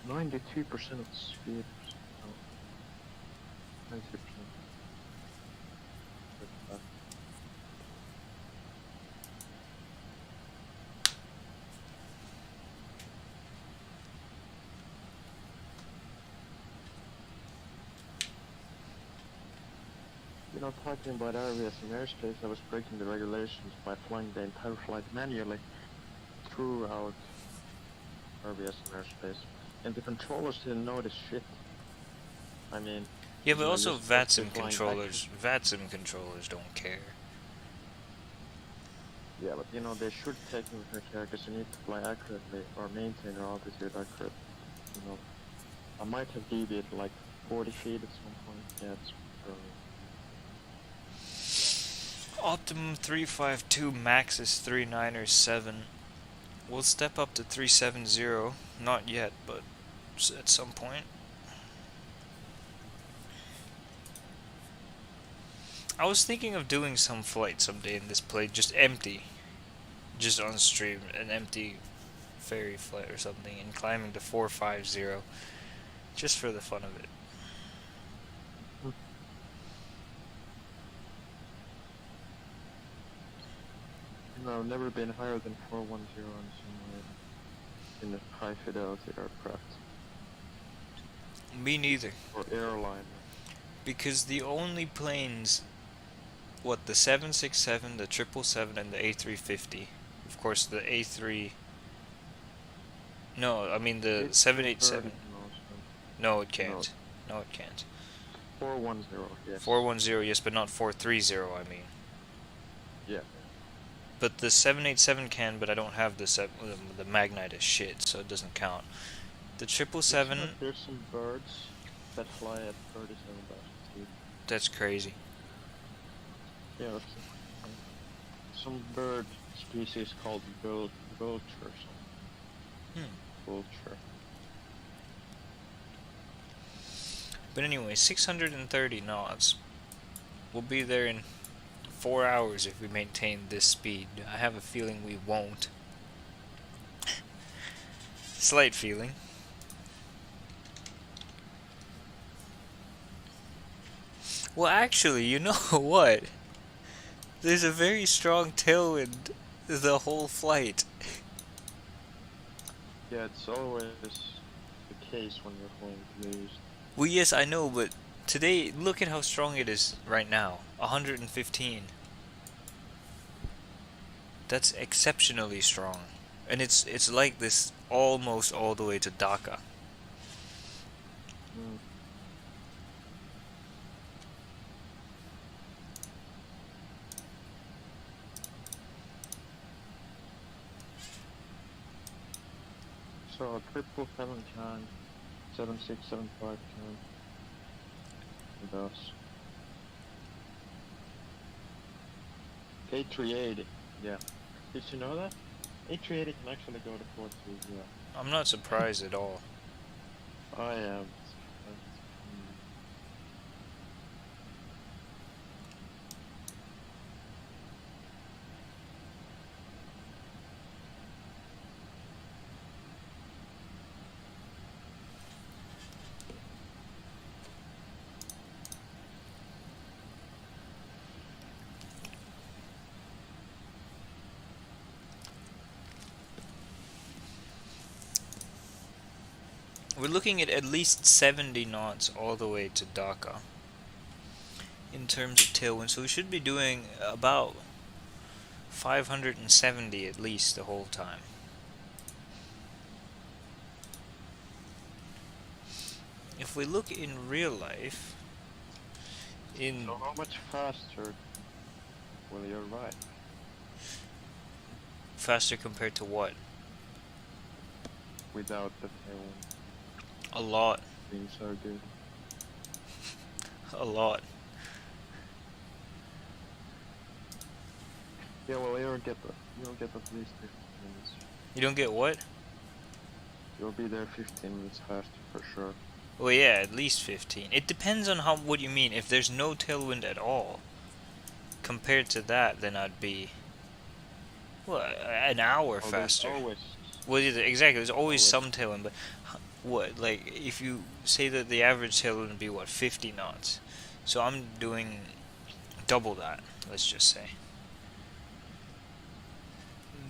92% of the speed. Oh, 90%. You know, talking about areas in airspace, I was breaking the regulations by flying the entire flight manually throughout areas in airspace. And the controllers didn't notice shit. I mean... Yeah, but you know, also you're supposed to be VATSIM flying controllers don't care. Yeah, but you know, they should technically care because you need to fly accurately or maintain your altitude accurate. You know, I might have deviated like 40 feet at some point. Yeah, it's Optimum 352, max is 397. We'll step up to 370, not yet, but at some point. I was thinking of doing some flight someday in this plane, just empty. Just on stream, an empty ferry flight or something, and climbing to 450, just for the fun of it. you know, I've never been higher than 410 in a high fidelity aircraft. Me neither. Or airline. Because the only planes, the 767, the 777, and the A350, of course the A3, no, I mean the 787, no it can't, no it can't. 410, yes. 410, yes, but not 430, I mean. Yeah. But the 787 can, but I don't have the Magnite is shit, so it doesn't count. The 777... There's some birds that fly at 37,000 feet. That's crazy. Yeah, that's some bird species called vulture. Vulture. But anyway, 630 knots. We'll be there in 4 hours if we maintain this speed. I have a feeling we won't. Slight feeling. Well, actually, you know what? There's a very strong tailwind the whole flight. Yeah, it's always the case when you're flying cruise. Well, yes, I know, but today, look at how strong it is right now. 115. That's exceptionally strong. And it's like this almost all the way to Dacca. Mm. So 777 can, 7675 can. It does. A380, yeah. Did you know that? A380 can actually go to 430. I'm not surprised at all. I am. We're looking at least 70 knots all the way to Dacca in terms of tailwind, so we should be doing about 570 at least the whole time. If we look in real life, So how much faster will you ride? faster compared to what? Without the tailwind? A lot. wings are good. A lot. Yeah, well, you'll get at least 15 minutes. You don't get what? You'll be there 15 minutes faster for sure. Well, yeah, at least 15. It depends on what you mean. If there's no tailwind at all, compared to that, then I'd be, well, an hour Oh, faster. there's always... Well, exactly. There's always always. some tailwind, but what? Like, if you say that the average tailwind would be what, 50 knots? So I'm doing double that. Let's just say.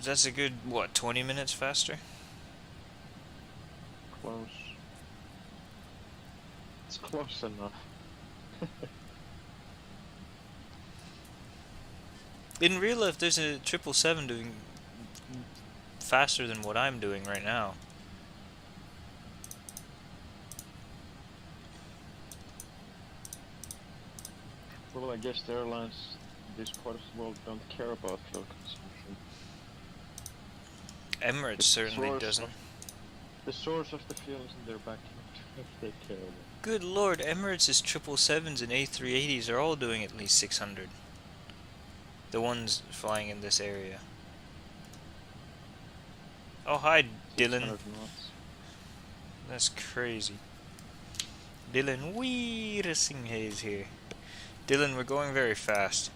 That's a good what, 20 minutes faster? Close. It's close enough. In real life, there's a 777 doing faster than what I'm doing right now. Well, I guess the airlines in this part of the world don't care about fuel consumption. Emirates The certainly source doesn't. of- The source of the fuel is in their backyard. They care of it. Good lord, Emirates' 777s and A380s are all doing at least 600. The ones flying in this area. Oh, hi, Dylan. 600 knots. That's crazy. Dylan Weersinghe is here. Dylan, we're going very fast.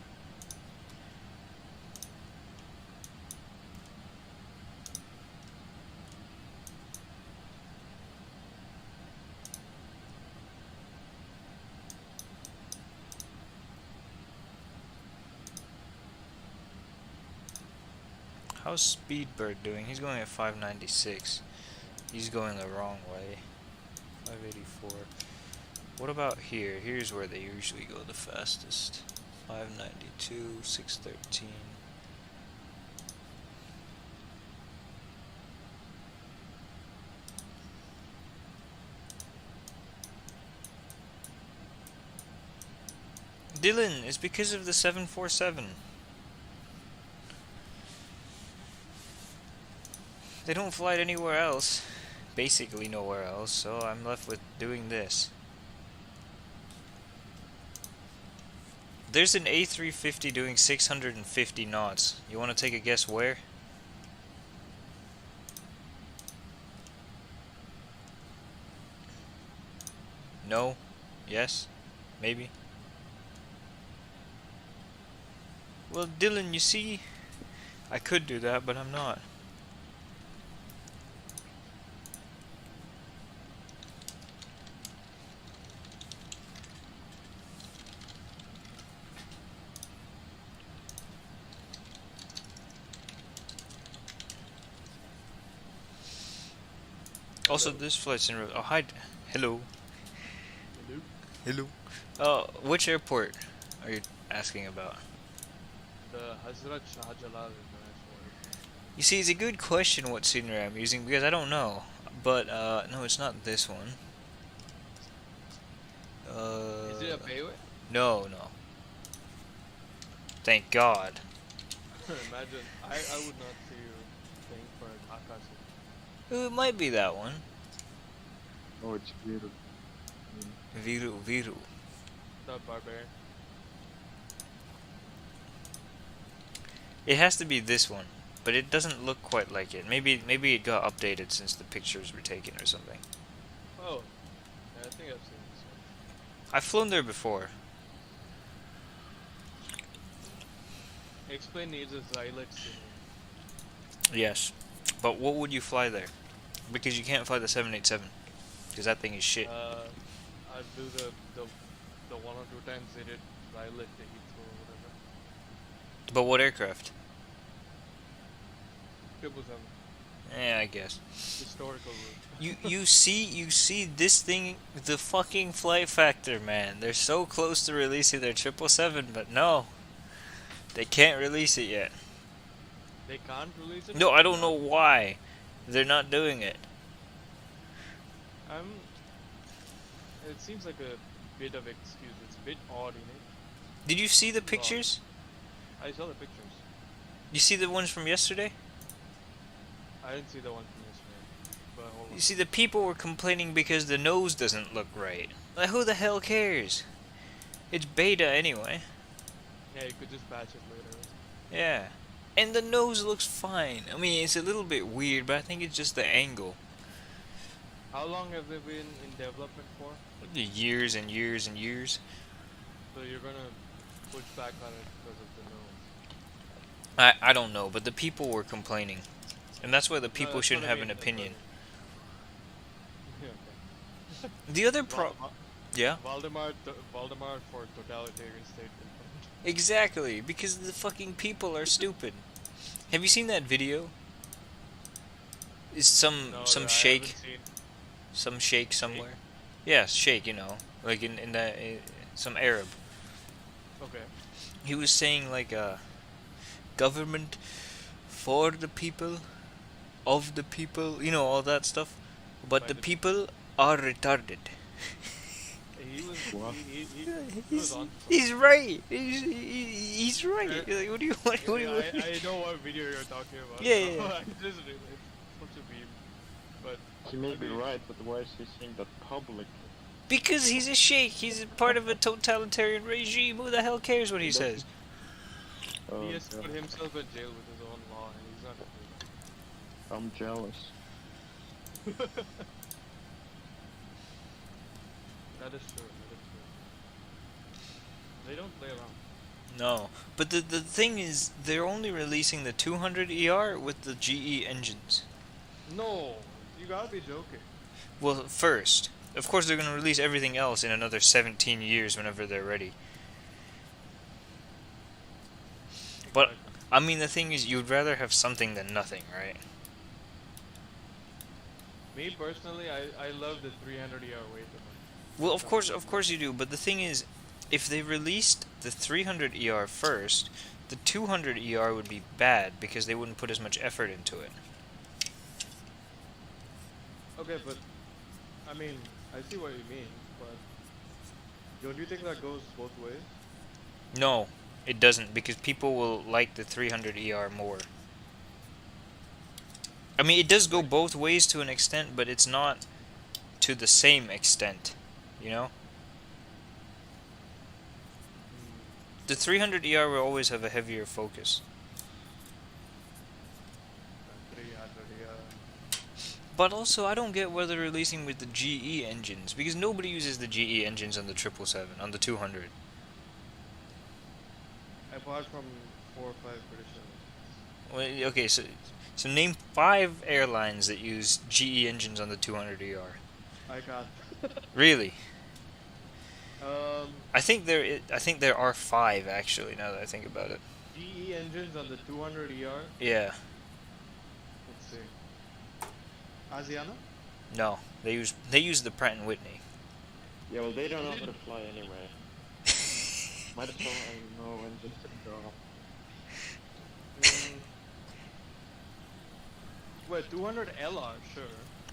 How's Speedbird doing? He's going at 596. He's going the wrong way. 584. What about here? Here's where they usually go the fastest. 592, 613. Dylan, it's because of the 747. They don't fly it anywhere else. Basically nowhere else, so I'm left with doing this. There's an A350 doing 650 knots. You want to take a guess where? No? Yes? Maybe? Well, Dylan, you see, I could do that, but I'm not. Also, this flight's in. Oh, hi. Hello. Hello. Hello. Which airport are you asking about? The Hazrat Shah Jalal International Airport. You see, it's a good question what scenery I'm using because I don't know. But, no, it's not this one. Is it a Bayway? No, no. Thank God. Imagine, I would not see you paying for a Dhaka city. It might be that one. Oh, it's beautiful. Viru, Viru. The Barbarian. It has to be this one, but it doesn't look quite like it. Maybe it got updated since the pictures were taken or something. Oh, yeah, I think I've seen this one. I've flown there before. Explain needs a Xylix city. Yes, but what would you fly there? Because you can't fly the 787, because that thing is shit. I'd do the one or two times they did Xylix to Heathrow or whatever. But what aircraft? 777. Yeah, I guess. Historical route. You see this thing, the fucking flight factor, man. They're so close to releasing their 777, but no, they can't release it yet. They can't release it? No, I don't know why they're not doing it. It seems like a bit of excuse. It's a bit odd, you know. Did you see the pictures? I saw the pictures. You see the ones from yesterday? I didn't see the one from yesterday. hold on. You see, the people were complaining because the nose doesn't look right. Like, who the hell cares? It's beta anyway. Yeah, you could just patch it later. Yeah. And the nose looks fine. I mean, it's a little bit weird, but I think it's just the angle. How long have they been in development for? Years and years and years. So you're gonna push back on it because of the nose. I don't know, but the people were complaining. And that's why the people that's shouldn't what I have mean, an that's what I opinion. Yeah, okay. The other Yeah? Valdemar for totalitarian state confirmed. Exactly, because the fucking people are stupid. Have you seen that video? Is some No, I sheikh haven't seen. some sheikh somewhere? Yeah, sheikh, you know, like in that some Arab. Okay. He was saying like government for the people, of the people, you know, all that stuff. But By the the people are retarded. He was. What? He was on. He's right. He's right. Like, what do you want? What do you want? I know what video you're talking about. Yeah, yeah, yeah. I just it's such a meme. But He may be I mean, right, but why is he saying that publicly? Because he's a sheikh. He's a part of a totalitarian regime. Who the hell cares what he says? Oh, he has to God. put himself in jail with his own law, and he's not gonna I'm jealous. do that. That is true. That is true. They don't play around. No. But the thing is, they're only releasing the 200 ER with the GE engines. No, you gotta be joking. Well, first. Of course, they're going to release everything else in another 17 years whenever they're ready. But, I mean, the thing is, you'd rather have something than nothing, right? Me personally, I love the 300 ER way too much. Well, of course you do. But the thing is, if they released the 300 ER first, the 200 ER would be bad because they wouldn't put as much effort into it. Okay, but I mean, I see what you mean, but don't you think that goes both ways? No, it doesn't, because people will like the 300 ER more. I mean, it does go both ways to an extent, but it's not to the same extent, you know? The 300 ER will always have a heavier focus. 300 ER. But also, I don't get why they're releasing with the GE engines, because nobody uses the GE engines on the 777, on the 200. Apart from 4 or 5 British airlines. Well, okay, so name 5 airlines that use GE engines on the 200 ER. I can't. Really? Um, I think there are 5 actually. Now that I think about it. GE engines on the 200 ER. Yeah. Let's see. Asiana? No, they use the Pratt and Whitney. Yeah, well, they don't know how to fly anyway. Might as well know when just to go. Wait, 200 LR, sure.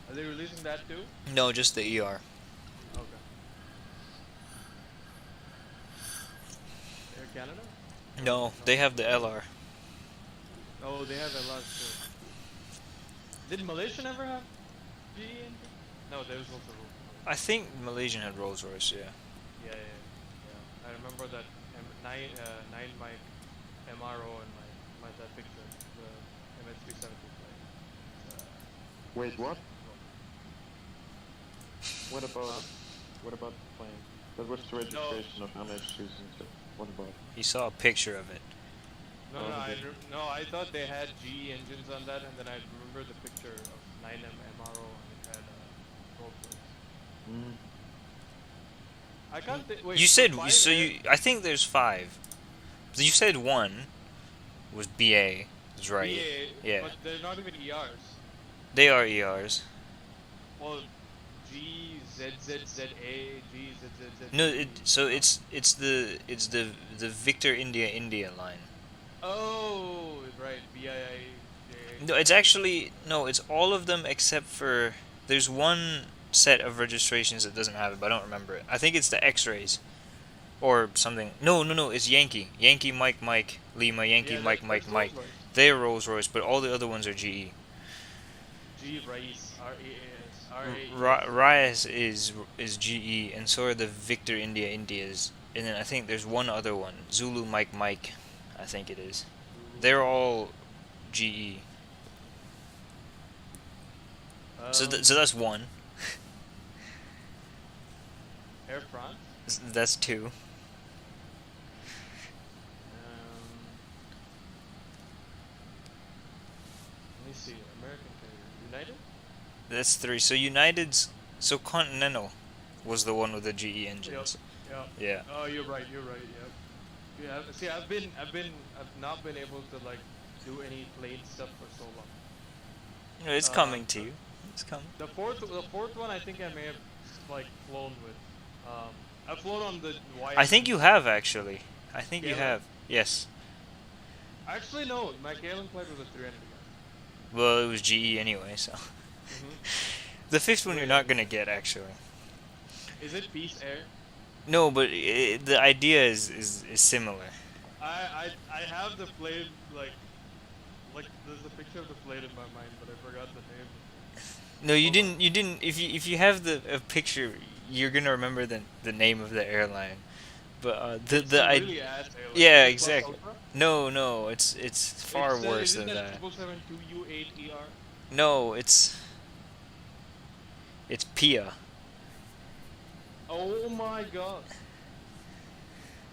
Are they releasing that too? No, just the ER. Okay. Air Canada? No, they have the LR. Oh, they have LR too. Did Malaysian ever have GE engine? No, there was also I think Malaysian had Rolls Royce. Yeah. Yeah. I remember that 9 mic MRO and my that picture, the MS370 flight. Wait, what? What about the plane? That was the registration of MH2. What about? He saw a picture of it. No, I thought they had GE engines on that, and then I remember the picture of 9M MRO and it had Rolls Royce. I can't think. Wait, You said five so. air- I think there's 5. You said 1 was BA. That's right. BA, Yeah. but they're not even ERs. They are ERs. Well, GZZZA, GZZZ. No, it's the Victor India line. Oh, right. BII. No, it's actually no. It's all of them except for there's one set of registrations that doesn't have it, but I don't remember it. I think it's the X-rays or something. No. It's Yankee. Yankee Mike Lima Yankee Yeah, Mike that's Mike. Rolls-Royce. They're Rolls Royce, but all the other ones are GE. G Rice. R-E-A-S. Rias is GE, and so are the Victor India Indias, and then I think there's one other one, Zulu Mike Mike, I think it is. They're all GE. So that's one. Air France. That's two. Let me see. American carrier. United? That's three. So Continental was the one with the GE engines. Yep. Yeah. Oh, you're right. Yep. Yeah. See, I've not been able to like do any plane stuff for so long. No, it's coming to you. It's coming. The fourth one, I think I may have like flown with. I've flown on the Y. I think you have actually. I think you KLM? have. Yes. Actually, no. My KLM flight was a 300. Well, it was GE anyway, so. The fifth one you're not gonna get actually. Is it Peace Air? No, but the idea is similar. I have the plane like there's a picture of the plane in my mind, but I forgot the name. No, you Hold didn't. You didn't. If you have a picture, you're gonna remember the name of the airline. But the idea. Really ass airline. Yeah, Is it exactly. Ultra? No, it's far worse isn't than that. 777-2U8ER? No, it's PIA. Oh my god.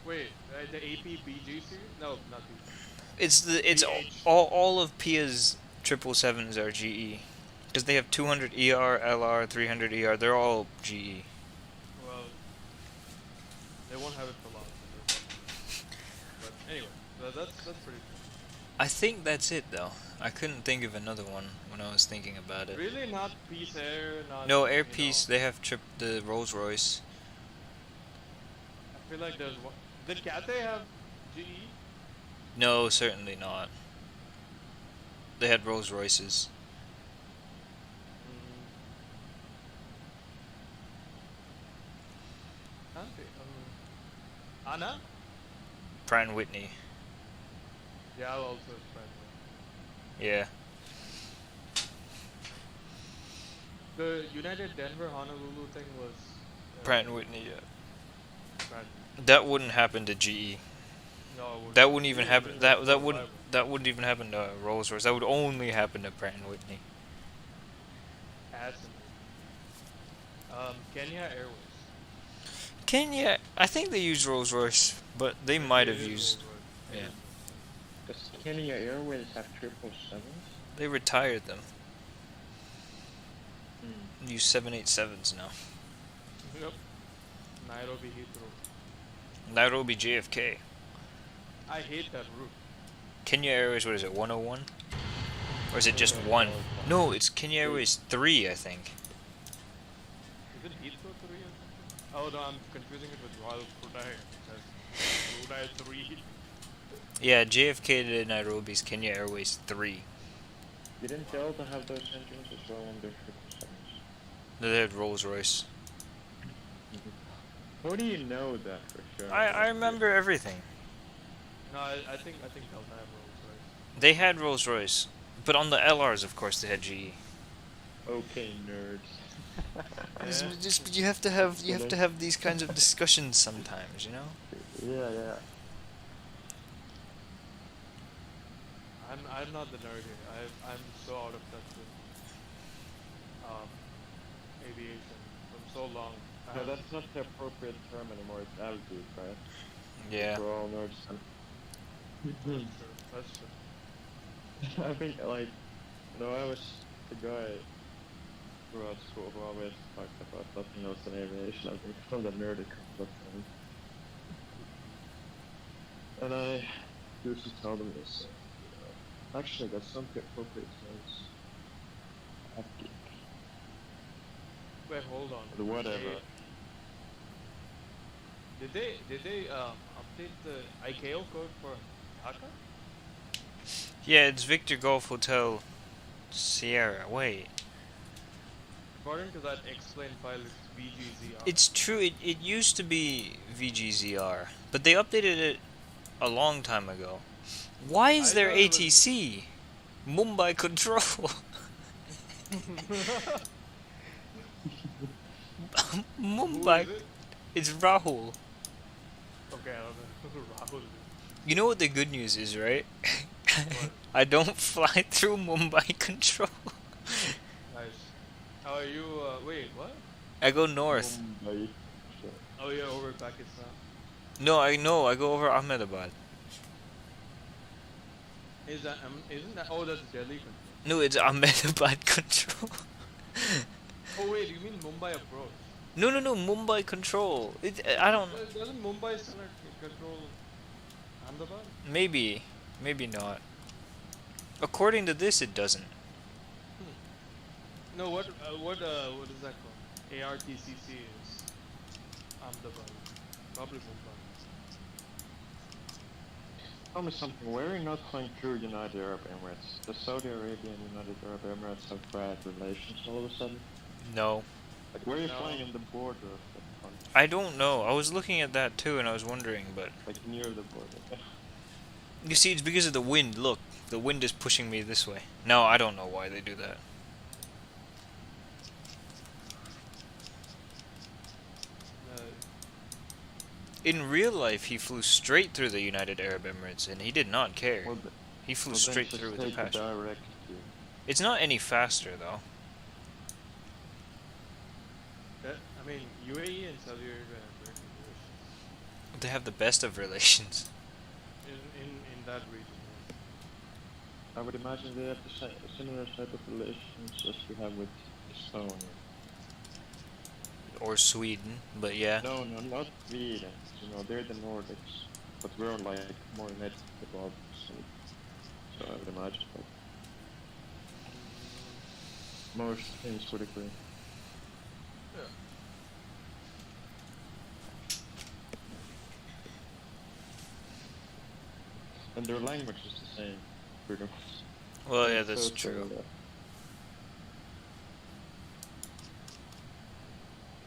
Wait, the APBG series? No, not these. It's PH. all of PIA's 777s are GE. Because they have 200 ER, LR, 300 ER. They're all GE. Well, they won't have it for long. But anyway, that's pretty cool. I think that's it though. I couldn't think of another one when I was thinking about it. Really, not Peace Air, not. No, Air you Peace. know, They have the Rolls Royce. I feel like there's one. Did Cathay have GE? No, certainly not. They had Rolls Royces. Cathay. Anna? Pratt and Whitney. Yeah, I'll also try Yeah. The United Denver Honolulu thing was. Pratt and Whitney. Yeah. Pratt. That wouldn't happen to GE. No, it That wouldn't even it happen. was That survival. wouldn't even happen to Rolls Royce. That would only happen to Pratt and Whitney. Fascinating. Kenya Airways. Kenya, I think they use Rolls Royce, but they might have It is used. Rolls-Royce. Yeah. Does Kenya Airways have 777s? They retired them. Hmm. Use 787s now. Yep. Nairobi Heathrow. Nairobi JFK. I hate that route. Kenya Airways, what is it, 101? Or is it just one? No, it's Kenya Airways 3, I think. Is it Heathrow 3 or something? Oh no, I'm confusing it with Royal Brunei. It says Brunei 3. Yeah, JFK to Nairobi's Kenya Airways 3. Didn't Delta have those engines as well on their 777s? They had Rolls Royce. How do you know that for sure? I remember everything. No, I think Delta have Rolls Royce. They had Rolls Royce, but on the LRs, of course, they had GE. Okay, nerds. Just you have to have these kinds of discussions sometimes, you know. Yeah. I'm not the nerd here. I'm so out of touch with aviation from so long. No, that's not the appropriate term anymore. It's altitude, right? Yeah. We're all nerds. That's true. I think, like, I was the guy throughout school who always talked about nothing else than aviation. I think from the nerd it comes up from. And I used to tell them this. Actually, that's not the appropriate terms. Wait, hold on. But whatever. Did they update the ICAO code for Dhaka? Yeah, it's Victor Golf Hotel Sierra. Wait. According to that explain file, it's VGZR. It's true, it used to be VGZR, but they updated it a long time ago. Why is I there thought it was- ATC? Mumbai Control. Who Mumbai. is it? It's Rahul. Okay, I don't know who Rahul is. You know what the good news is, right? What? I don't fly through Mumbai control. Nice. How are you? Wait, what? I go north. Mumbai. Shit. Oh, yeah, over Pakistan. No, I know. I go over Ahmedabad. Isn't that? Oh, that's Delhi control. No, it's Ahmedabad control. Oh wait, you mean Mumbai approach? No, Mumbai control. I don't. Doesn't Mumbai still control Ahmedabad? Maybe not. According to this, it doesn't. No, what is that called? ARTCC is Ahmedabad. Probably Mumbai. Tell me something, why are you not flying through United Arab Emirates? The Saudi Arabia and United Arab Emirates have bad relations all of a sudden? No. Like, where are you No. flying on the border of the country? I don't know. I was looking at that too, and I was wondering, but Like, near the border. you see, it's because of the wind. Look, the wind is pushing me this way. No, I don't know why they do that. In real life, he flew straight through the United Arab Emirates, and he did not care. Well, He flew well, then straight just through with the take patch. direct to... It's not any faster though. I mean, UAE and Saudi Arabia have very good relations They have the best of relations. in that region. I would imagine they have the similar type of relations as we have with Estonia. Or Sweden, but yeah. No, not Sweden. You know, they're the Nordics. But we're like more net above, so I would imagine that most things would agree. Yeah. And their language is the same, pretty much. Well, yeah, So that's it's, true.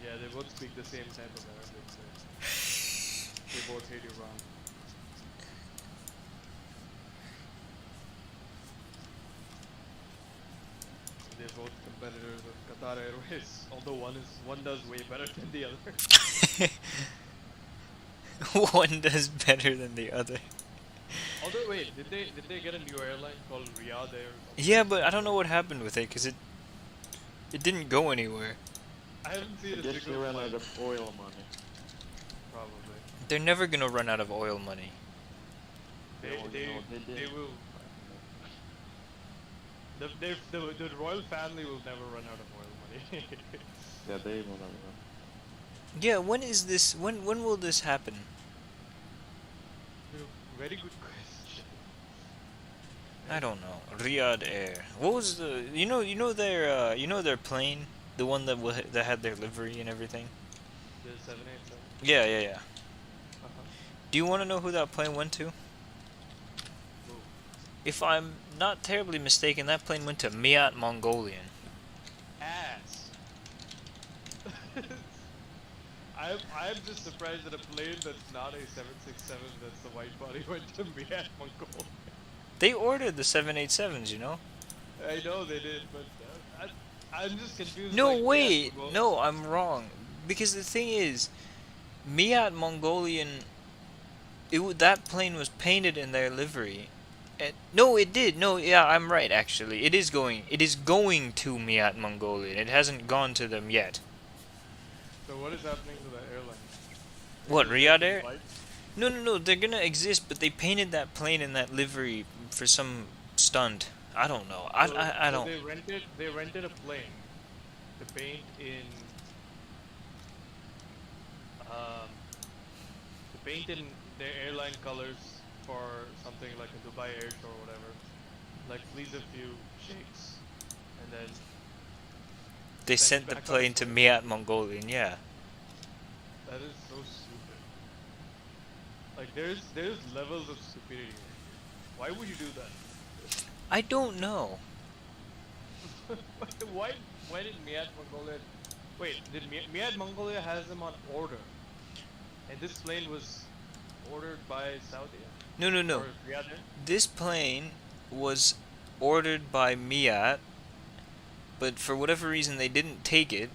Yeah, they both speak the same type of Arabic, so they both hate Iran. They're both competitors of Qatar Airways, although one does way better than the other. One does better than the other. Although wait, did they get a new airline called Riyadh Air? or something? Yeah, but I don't know what happened with it, because it didn't go anywhere. I haven't seen I a guess they single ran flight, out of oil money. probably. They're never gonna run out of oil money. They, Yeah, well, they, you know, they they did. will. The royal family will never run out of oil money. Yeah, they will never run. Yeah, when is this? When will this happen? Very good question. I don't know. Riyadh Air. What was the? You know their plane, the one that had their livery and everything. The 787. Yeah. Uh-huh. Do you want to know who that plane went to? Who? If I'm not terribly mistaken, that plane went to Miat Mongolian. Ass. I'm just surprised that a plane that's not a 767 that's the white body went to Myanmar Mongol. They ordered the 787s, you know. I know they did, but I'm just confused. No, like, wait. Mongol- No, I'm wrong. Because the thing is, Miat Mongolian, that plane was painted in their livery. No, it did. No, yeah, I'm right, actually. It is going to Miat Mongolian. It hasn't gone to them yet. So what is happening to the airline? What, Is it Riyadh taking Air? flights? No, they're gonna exist, but they painted that plane in that livery for some stunt. I don't know. I So don't. They rented a plane to paint in their airline colors for something like a Dubai Air Show or whatever. Like please a few sheikhs, and then They sent sent the back on plane to foot. Miat Mongolian, yeah. that is so stupid. Like there's levels of stupidity. Why would you do that? I don't know. why did Miat Mongolia? Wait, did Miat Mongolia has them on order? And this plane was ordered by Saudia? No. Or Riyadh Air? This plane was ordered by Miat, but for whatever reason they didn't take it,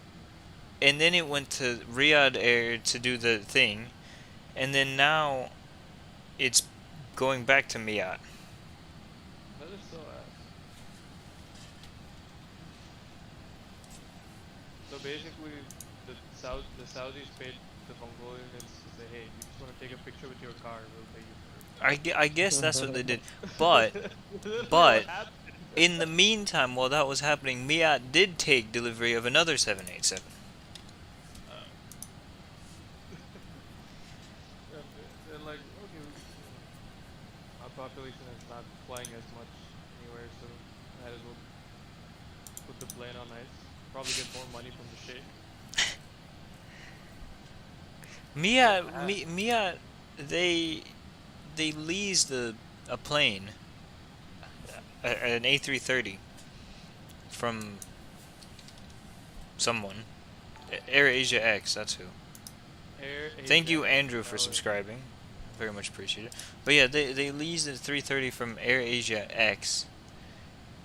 and then it went to Riyadh Air to do the thing, and then now it's going back to Miat. That is so ass. So basically, the Saudis paid the Mongolians to say, hey, you just want to take a picture with your car, we'll pay you for it. I guess that's what they did. But Literally but what happened. in the meantime, while that was happening, Miat did take delivery of another 787. They're like, okay, our population is not flying as much anywhere, so might as well put the plane on ice. Probably get more money from the sheikh. Miat, they leased a plane, an A330, from someone. Air Asia X, that's who. Thank you, Andrew, for subscribing. Very much appreciate it. But yeah, they leased the 330 from Air Asia X.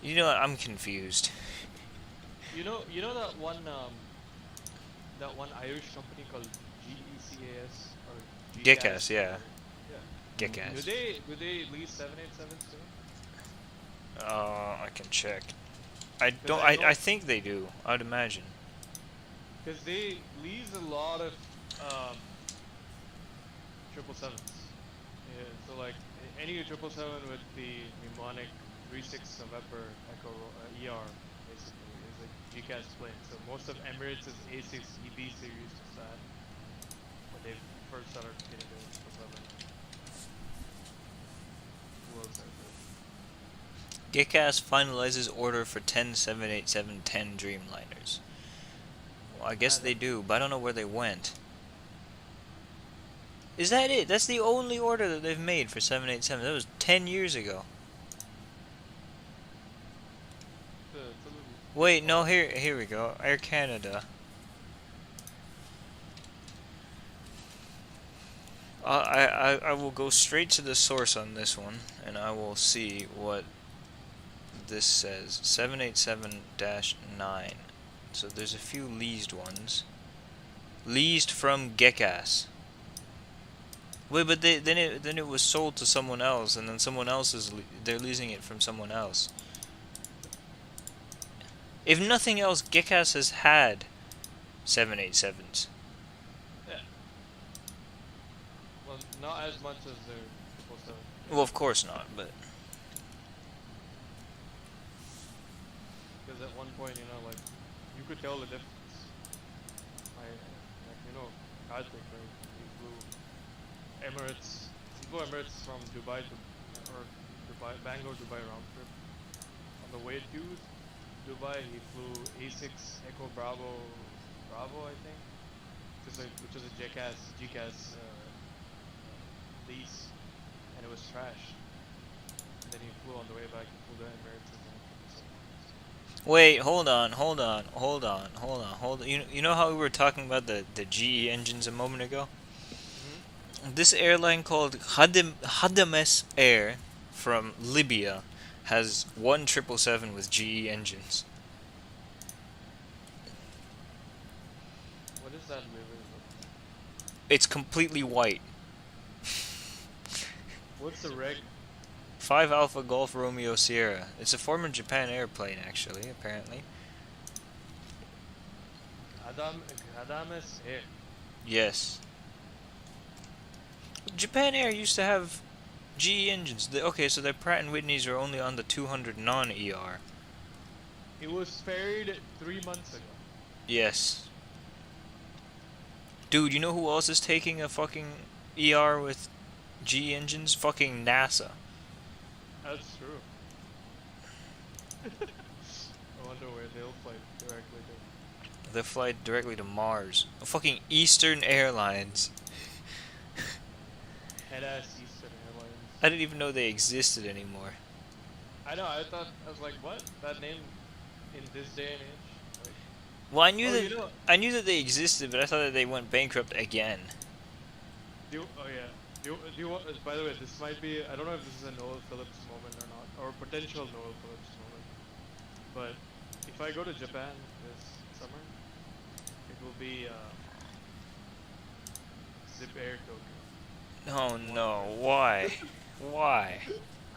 You know what? I'm confused. You know that one Irish company called GECAS or Gekas, yeah. Yeah. Gekas. Do they lease 787s too? I can check. I 'Cause don't. I know- I think they do. I'd imagine. Because they lease a lot of 777s. Yeah, so like any 777 with the mnemonic 36 November Echo ER basically is a GCAS plane. So most of Emirates is A6 EB series is that when they first started getting the 777. Who else has it? Gekas finalizes order for 10 787-10 Dreamliners. Well, I guess they do, but I don't know where they went. Is that it? That's the only order that they've made for 787. That was 10 years ago. It's a little Wait, no, here we go. Air Canada. I will go straight to the source on this one, and I will see what this says. 787-9. So there's a few leased ones. Leased from Gekas. Wait, but then it was sold to someone else, and then someone else they're leasing it from someone else. If nothing else, Gekas has had 787s. yeah. Well, not as much as they're supposed to. Well, of course not, but Because at one point, like you could tell the difference. Karthik, right? He flew Emirates. He flew Emirates from Dubai to Bangalore, Dubai round trip. On the way to Dubai, he flew A6 Echo Bravo, I think, which is a GCAS lease, and it was trash. And then he flew on the way back. He flew the Emirates and then. wait, hold on. You know how we were talking about the GE engines a moment ago? This airline called Hadames Air from Libya has one 777 with GE engines. What is that livery? It's completely white. What's the reg? 5 Alpha Golf Romeo Sierra. It's a former Japan airplane, actually, apparently. Adames Air. Yes. Japan Air used to have GE engines. Okay, so their Pratt & Whitneys are only on the 200 non-ER. It was ferried 3 months ago. Yes. Dude, you know who else is taking a fucking ER with GE engines? Fucking NASA. That's true. I wonder where they'll fly directly to. They fly directly to Mars. Fucking Eastern Airlines. Head-ass Eastern Airlines. I didn't even know they existed anymore. I know, I was like, what? That name in this day and age? Like, Well, I knew oh, that you know, I knew that they existed, but I thought that they went bankrupt again. oh yeah. Do you want, by the way, this might be, I don't know if this is a Noel Phillips moment or not, or a potential Noel Phillips moment, but If I go to Japan this summer, it will be Zip Air Tokyo. Oh no, why? Why?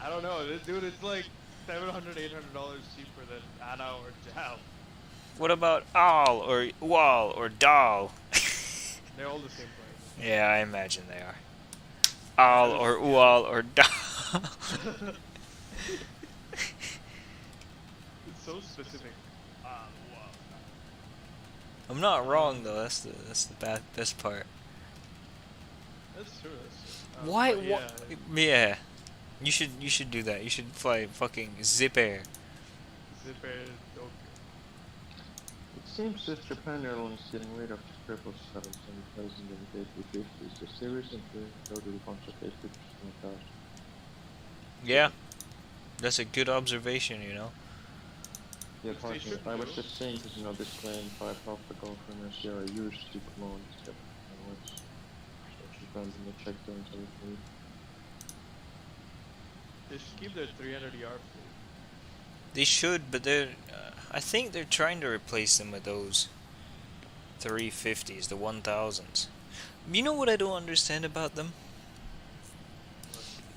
I don't know, dude. It's like $700, $800 cheaper than Anna or JAL. What about Al or Wal or Dal? They're all the same price. Yeah, I imagine they are. Al or Ual or Dal. It's so specific. Wow. I'm not wrong though. That's the best part. That's true. That's true. Why? But What? Yeah. You should do that. You should fly fucking Zip Air. Zip Air Tokyo. It seems that Japan Airlines is getting rid of 777s and replacing them with A350s. Just they recently ordered a bunch of A350s like that. Yeah. That's a good observation, you know. Yeah, They parking. should I was do. just saying because this plane 5 Alpha Golf runners here are used to clone Japan Airlines. So she's done the checkdowns and everything. They should keep their 300 yard fleet. They should, but they're. I think they're trying to replace them with those 350s, the 1000s. You know what I don't understand about them?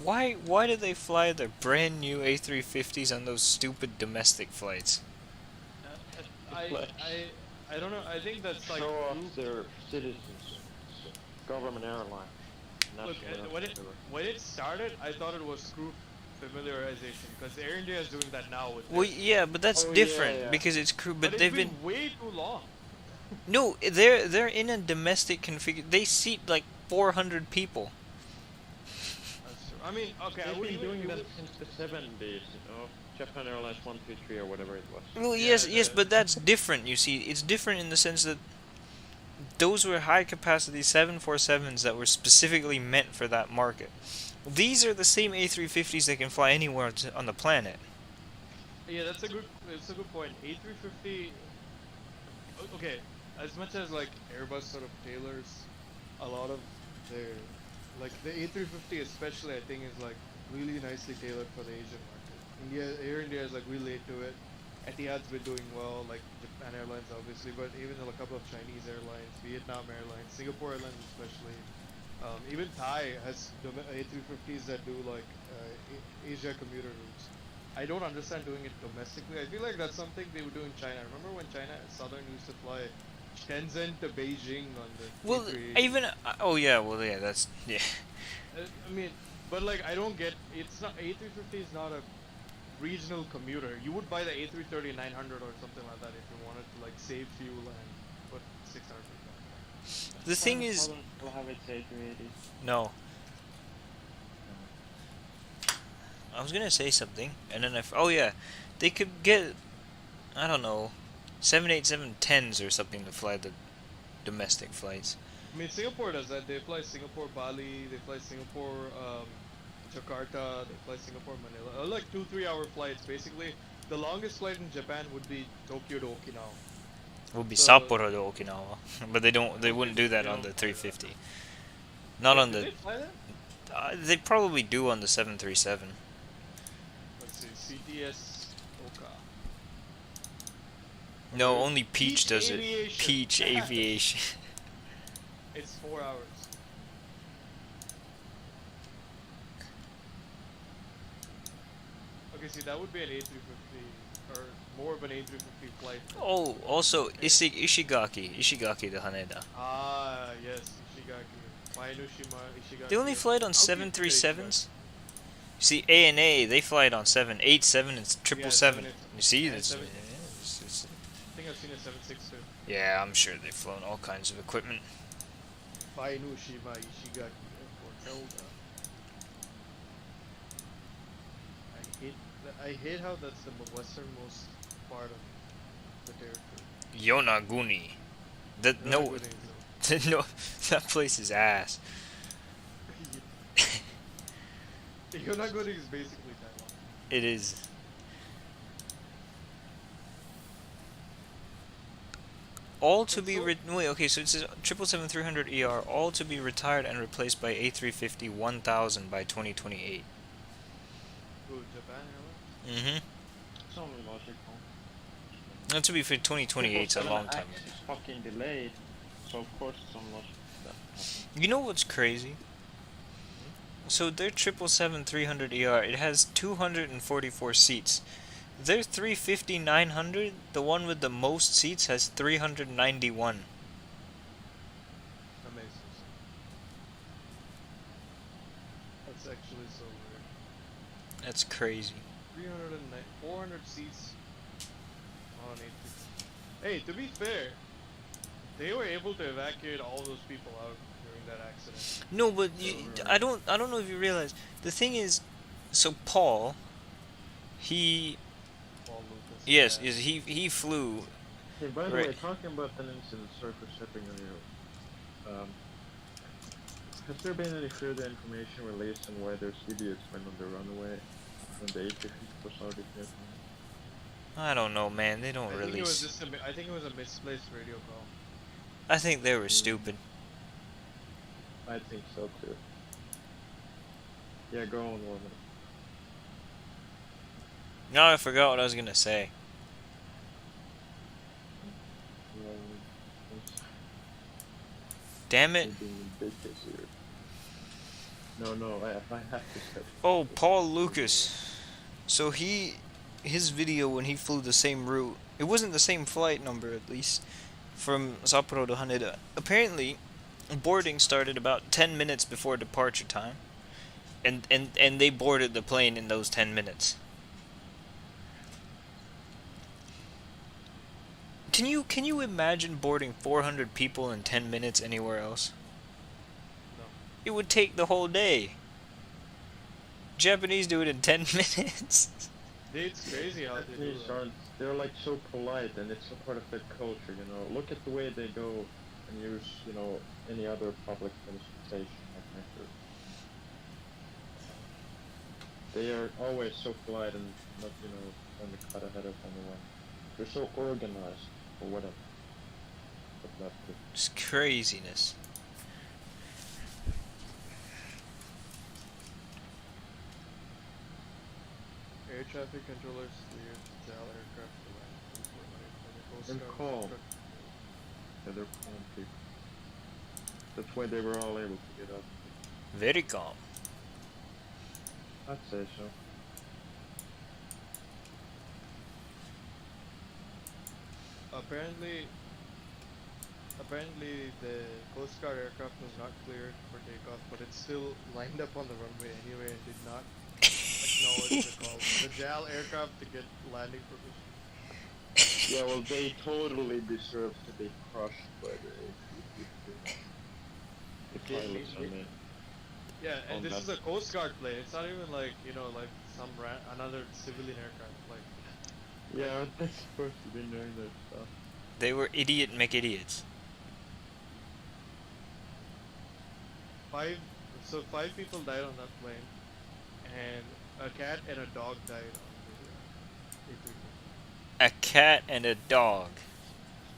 Why do they fly their brand new A350s on those stupid domestic flights? I don't know. I think that's like Show off group- their citizens. Government airline. Look, National when it started, I thought it was crew familiarization because Air India is doing that now with. Well, their- yeah, but that's Oh, yeah, different yeah. because it's crew. But it's they've been been way too long. no, they're in a domestic config. They seat like 400 people. That's true. I mean, okay, I They've would been even doing that use- since the 70s, Japan Airlines 123 or whatever it was. Well, Yeah, yes, the- but that's different. You see, it's different in the sense that those were high capacity 747s that were specifically meant for that market. These are the same A350s that can fly anywhere on the planet. Yeah, that's a good point. A350. Okay, as much as like Airbus sort of tailors a lot of their, like the A350 especially, I think is like really nicely tailored for the Asian market. Air India is like really into it. Etihad's been doing well, like Japan Airlines obviously, but even a couple of Chinese airlines, Vietnam Airlines, Singapore Airlines especially. Even Thai has A350s that do like Asia commuter routes. I don't understand doing it domestically. I feel like that's something they would do in China. Remember when China Southern used to fly Shenzhen to Beijing on the Well, A380? even oh yeah, well yeah, that's yeah. I mean, but like I don't get. It's not A350 is not a regional commuter. You would buy the A330 900 or something like that if you wanted to like save fuel and put 600 people. The thing is, will have its A380s. no. I was gonna say something, and then oh yeah, they could get, I don't know, 787-10s or something to fly the domestic flights. I mean, Singapore does that. They fly Singapore Bali. They fly Singapore Jakarta. They fly Singapore Manila. Like 2-3 hour flights. Basically, the longest flight in Japan would be Tokyo to Okinawa. Would be So- Sapporo to Okinawa, but they don't. They wouldn't do that on the 350. Not on Did the. they fly that? They probably do on the 737. Let's see. CTS Oka. No, only Peach Peach does Aviation. it. Peach Aviation. It's 4 hours. Okay, see, that would be an A350 or more of an A350 flight. Oh, also Ishigaki to Haneda. Ah, yes, Ishigaki. Maenushima, Ishigaki. They only flight on How big do they 737s. You see, A&A, they flight on 787 and 777. Yeah, You see, and this. seven- I think I've seen a 762. Yeah, I'm sure they've flown all kinds of equipment. Maenushima, Ishigaki Airport, Elda. I hate how that's the westernmost part of the territory. Yonaguni. That Not no, good angle. no, that place is ass. Yonaguni is basically Taiwan. It is. All to It's be so- wait, okay, so it says 777-300ER, all to be retired and replaced by A350-1000 by 2028. Ooh, Japan Airlines? Mm-hmm. It's only logical. Now, to be fair, 2028 is a long time. It's fucking delayed, so of course it's almost that happened. You know what's crazy? So their 777-300ER, it has 244 seats. Their 350-900, the one with the most seats, has 391. Amazing. That's actually so weird. That's crazy. 400 seats on 850. Hey, to be fair, they were able to evacuate all those people out during that accident. No, but I don't know if you realize. The thing is, so Paul, Paul Lucas. yes, yeah. he flew. Hey, by the Right. way, talking about an incident, sorry for stepping on you. Has there been any further information released on why there's idiots went on the runaway when the 850 for Saudi Arabia? I don't know, man. They don't I think it was release. just I think it was a misplaced radio call. I think they were stupid. I think so too. Yeah, go on, Warman. Now I forgot what I was gonna say. Damn it. No, I have to step. Oh, Paul Lucas. So his video when he flew the same route, it wasn't the same flight number at least, from Sapporo to Haneda. Apparently, boarding started about 10 minutes before departure time, and they boarded the plane in those 10 minutes. Can you imagine boarding 400 people in 10 minutes anywhere else? No. It would take the whole day. Japanese do it in 10 minutes. It's crazy how they do Japanese that. they're like so polite and it's a part of their culture, you know. Look at the way they go and use, you know, any other public transportation like metro. They are always so polite and not, you know, on the cut ahead of anyone. They're so organized or whatever. But not good. It's craziness. Air traffic controllers cleared JAL aircraft to land before night when the Coast And Guard calm. struck- Yeah, they're calm people. That's why they were all able to get up. Very calm. I'd say so. Apparently the Coast Guard aircraft was not cleared for takeoff, but it still lined up on the runway anyway and did not acknowledge the call. The JAL aircraft to get landing permission. Yeah, well, they totally deserve to be crushed by the pilots, I mean. Yeah, and On this that- is a Coast Guard plane. It's not even like, you know, like some another civilian aircraft. Like, Yeah, they're supposed to be doing that stuff. They were idiot McIdiots. five people died on that plane, and a cat and a dog died on the A350. A cat and a dog.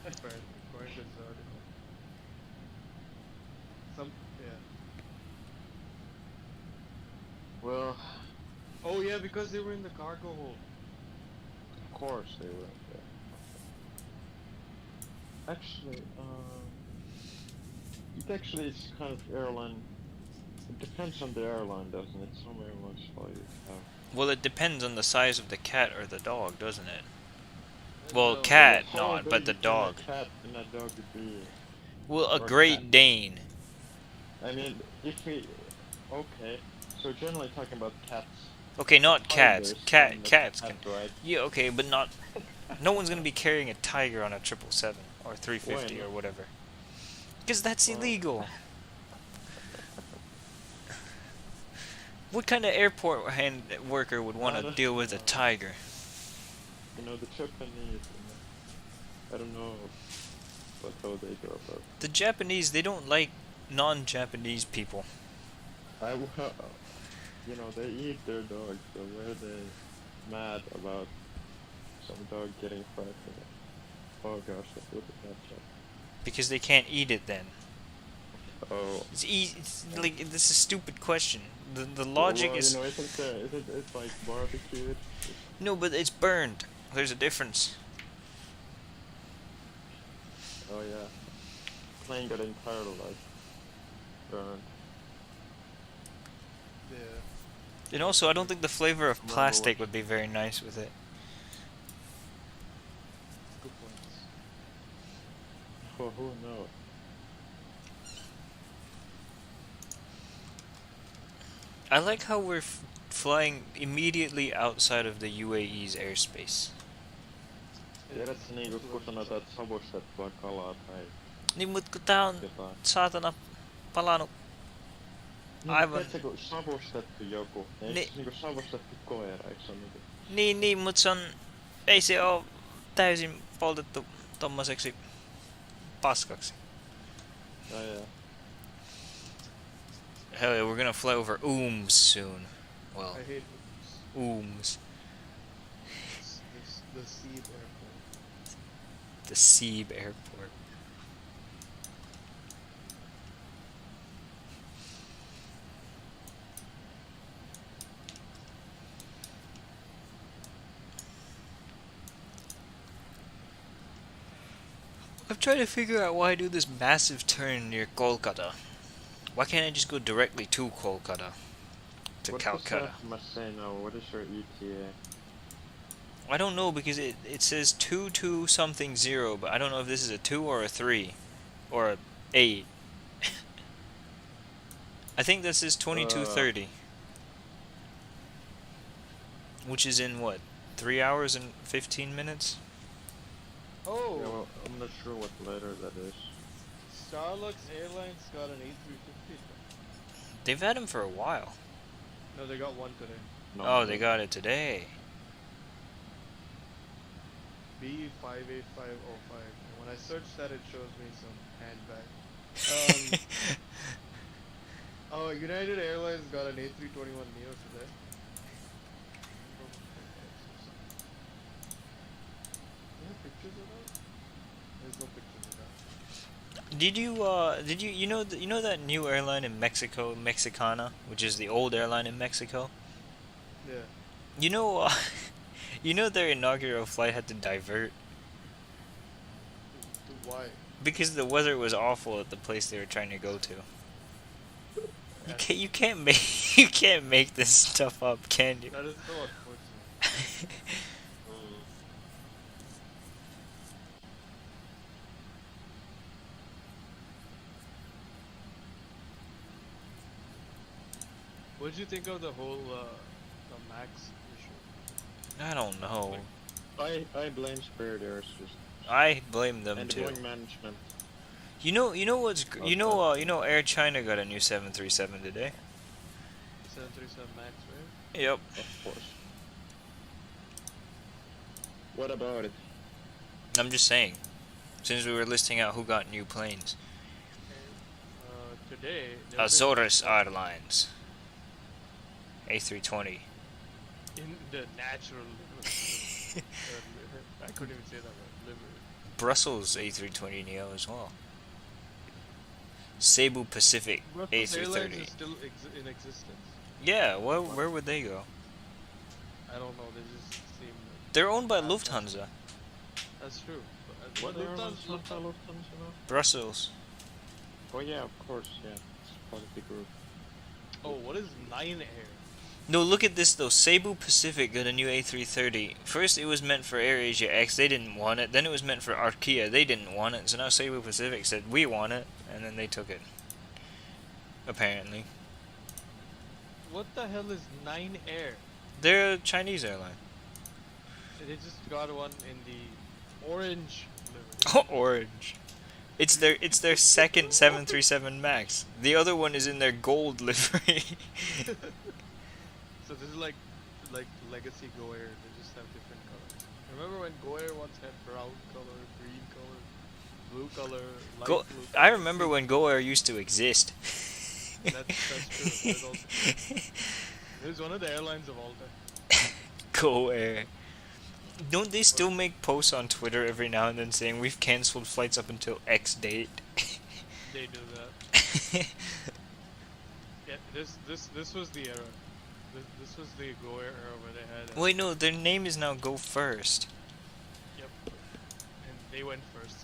Apparently, according to this article. Yeah. Well, Oh yeah, because they were in the cargo hold. of course they were. Yeah. Actually, it actually is kind of airline. It depends on the airline, doesn't it? Some airlines fly you have. Well, it depends on the size of the cat or the dog, doesn't it? And Well, the- cat How not, big but the can dog. A cat and a dog would be. Well, a or Great cat. Dane. I mean, if we. Okay, so generally talking about cats. Okay, not cats. tigers and the Cats cat, can. right? Yeah, okay, but not. No one's gonna be carrying a tiger on a 777 or 350 Why or not? whatever. Because that's Well- illegal. What kind of airport hand worker would want I to don't deal with a know. tiger? You know, the Japanese, you know, I don't know how they go about. The Japanese, they don't like non-Japanese people. You know, they eat their dogs, so why are they mad about some dog getting fried for them? Oh gosh, look at that shot. Because they can't eat it then. Oh. It's easy. It's like, this is a stupid question. The logic well, is... you know, it's like barbecued. No, but it's burned. There's a difference. Oh yeah. Plane got entirely like burned. Yeah. And also, I don't think the flavor of Remember plastic what- would be very nice with it. Good points. Oh, who knows? I like how we're flying immediately outside of the UAE's airspace. Tiedätkö niinku kun sanotaan, että savustettua kalaa tai Niin, mut kun tää on jotain? saatana palanut aivan... Tiedätkö kun savustettu joku, niin Niin. se niinku savustettu koira, eikö se on niinku... Niin, mut se on... Ei se oo täysin poltettu tommoseksi paskaksi. Yeah. Hell yeah, we're gonna fly over soon. Well, I hate Ooms. the Seed Airport. The Seeb Airport. I'm trying to figure out why I do this massive turn near Kolkata. Why can't I just go directly to Kolkata? To What Calcutta. must say now? What is your ETA? I don't know because it says 22 something 0, but I don't know if this is a 2 or a 3 or a 8. I think this is 22:30. Which is in what? 3 hours and 15 minutes? Oh, Yeah, well, I'm not sure what letter that is. Starlux Airlines got an A350. They've had them for a while. No, they got one today. No, Oh, they got it today. B58505. And when I search that, it shows me some handbag. Oh, United Airlines got an A321neo today. You have pictures of that? There's no pictures of that. Did you know that new airline in Mexico, Mexicana, which is the old airline in Mexico? Yeah. You know, you know their inaugural flight had to divert Why? because the weather was awful at the place they were trying to go to. You can't make you can't make this stuff up, can you? That is so unfortunate. What did you think of the whole the Max issue? I don't know. I blame Spirit Airlines I blame them and too. Boeing management. You know what's you know Air China got a new 737 today. 737 Max, right? Yep. Of course. What about it? I'm just saying. Since we were listing out who got new planes. Today. Azores Airlines. A320. In the natural liver. I couldn't even say that word. Liver. Brussels A320 Neo as well. Cebu Pacific Brussels Airlines A330. is still in existence. Yeah, where would they go? I don't know. They just seem. Like They're owned by Lufthansa. that's true. But What airlines Lufthansa. Lufthansa now? Brussels. Oh yeah, of course, yeah. It's part of the group. Oh, what is 9 Air? No, look at this though. Cebu Pacific got a new A330. First it was meant for AirAsia X, they didn't want it. Then it was meant for Arkia, they didn't want it. So now Cebu Pacific said, we want it. And then they took it. Apparently. What the hell is 9 Air? They're a Chinese airline. They just got one in the orange livery. Oh, orange. It's their second 737 Max. The other one is in their gold livery. So this is like legacy Go Air. They just have different colors. Remember when Go Air once had brown color, green color, blue color, light Go, blue? I remember when Go Air used to exist. That's true. There's also, it was one of the airlines of all time. Go Air. Don't they still make posts on Twitter every now and then saying we've cancelled flights up until X date? They do that. Yeah, this was the era. This was the Go Air era where they had. Wait, no, their name is now Go First. Yep. And they went first.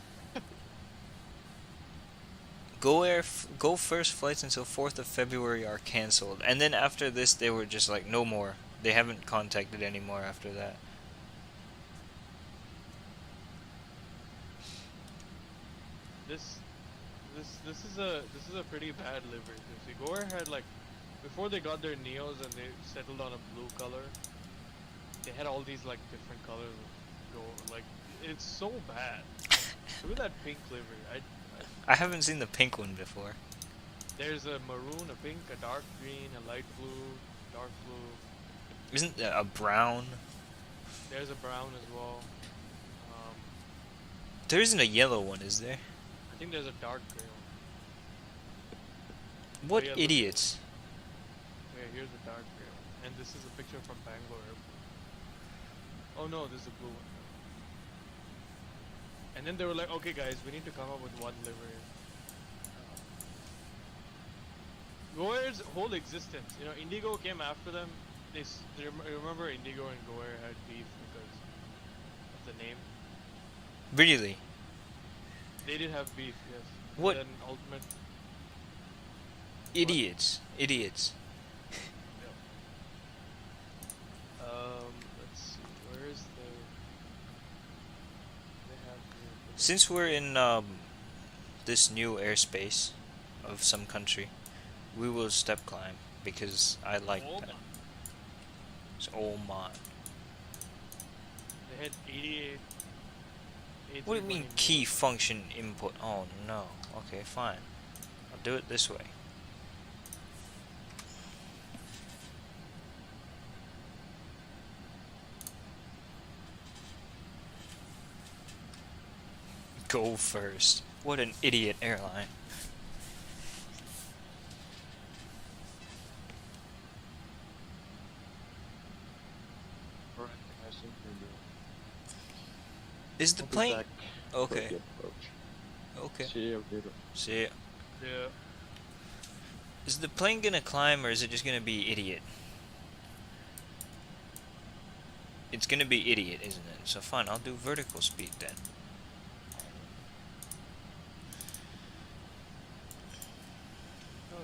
Go first flights until 4th of February are cancelled. And then after this, they were just like, no more. They haven't contacted anymore after that. This is a pretty bad livery. You see, Go Air had like, before they got their Neos and they settled on a blue color, they had all these like different colors of Go. Like, it's so bad. Look at that pink livery. I haven't seen the pink one before. There's a maroon, a pink, a dark green, a light blue, dark blue. Isn't there a brown? There's a brown as well. There isn't a yellow one, is there? I think there's a dark gray one. What yeah, look. idiots. Yeah, here's a dark gray one. And this is a picture from Bangalore Airport. Oh no, this is a blue one. And then they were like, okay guys, we need to come up with one livery. Go Air's whole existence, you know, Indigo came after them. Remember Indigo and Go Air had beef because of the name? Really? They did have beef, yes. What? And then Ultimate. Idiots. Idiots. Let's see, where is the... They have the... Since we're in this new airspace of some country, we will step climb because I like that. It's Oman. They had 88. What do you mean key function input? Oh no. Okay, fine. I'll do it this way. Go first. What an idiot airline. Is the plane okay? Okay. See you later. See ya. Yeah. Is the plane gonna climb or is it just gonna be idiot? It's gonna be idiot, isn't it? So fine, I'll do vertical speed then. Oh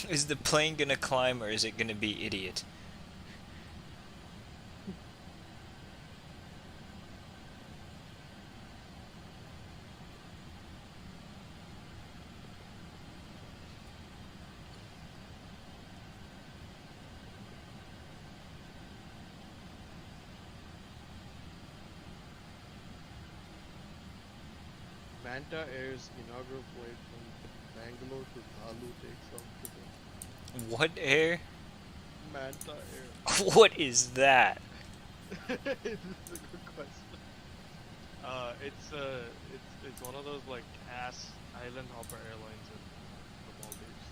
yeah. Is the plane gonna climb or is it gonna be idiot? Manta Air's inaugural flight from Bangalore to Palu takes off today. What air? Manta Air. What is that? This is a good question. It's one of those like ass island hopper airlines in the Maldives.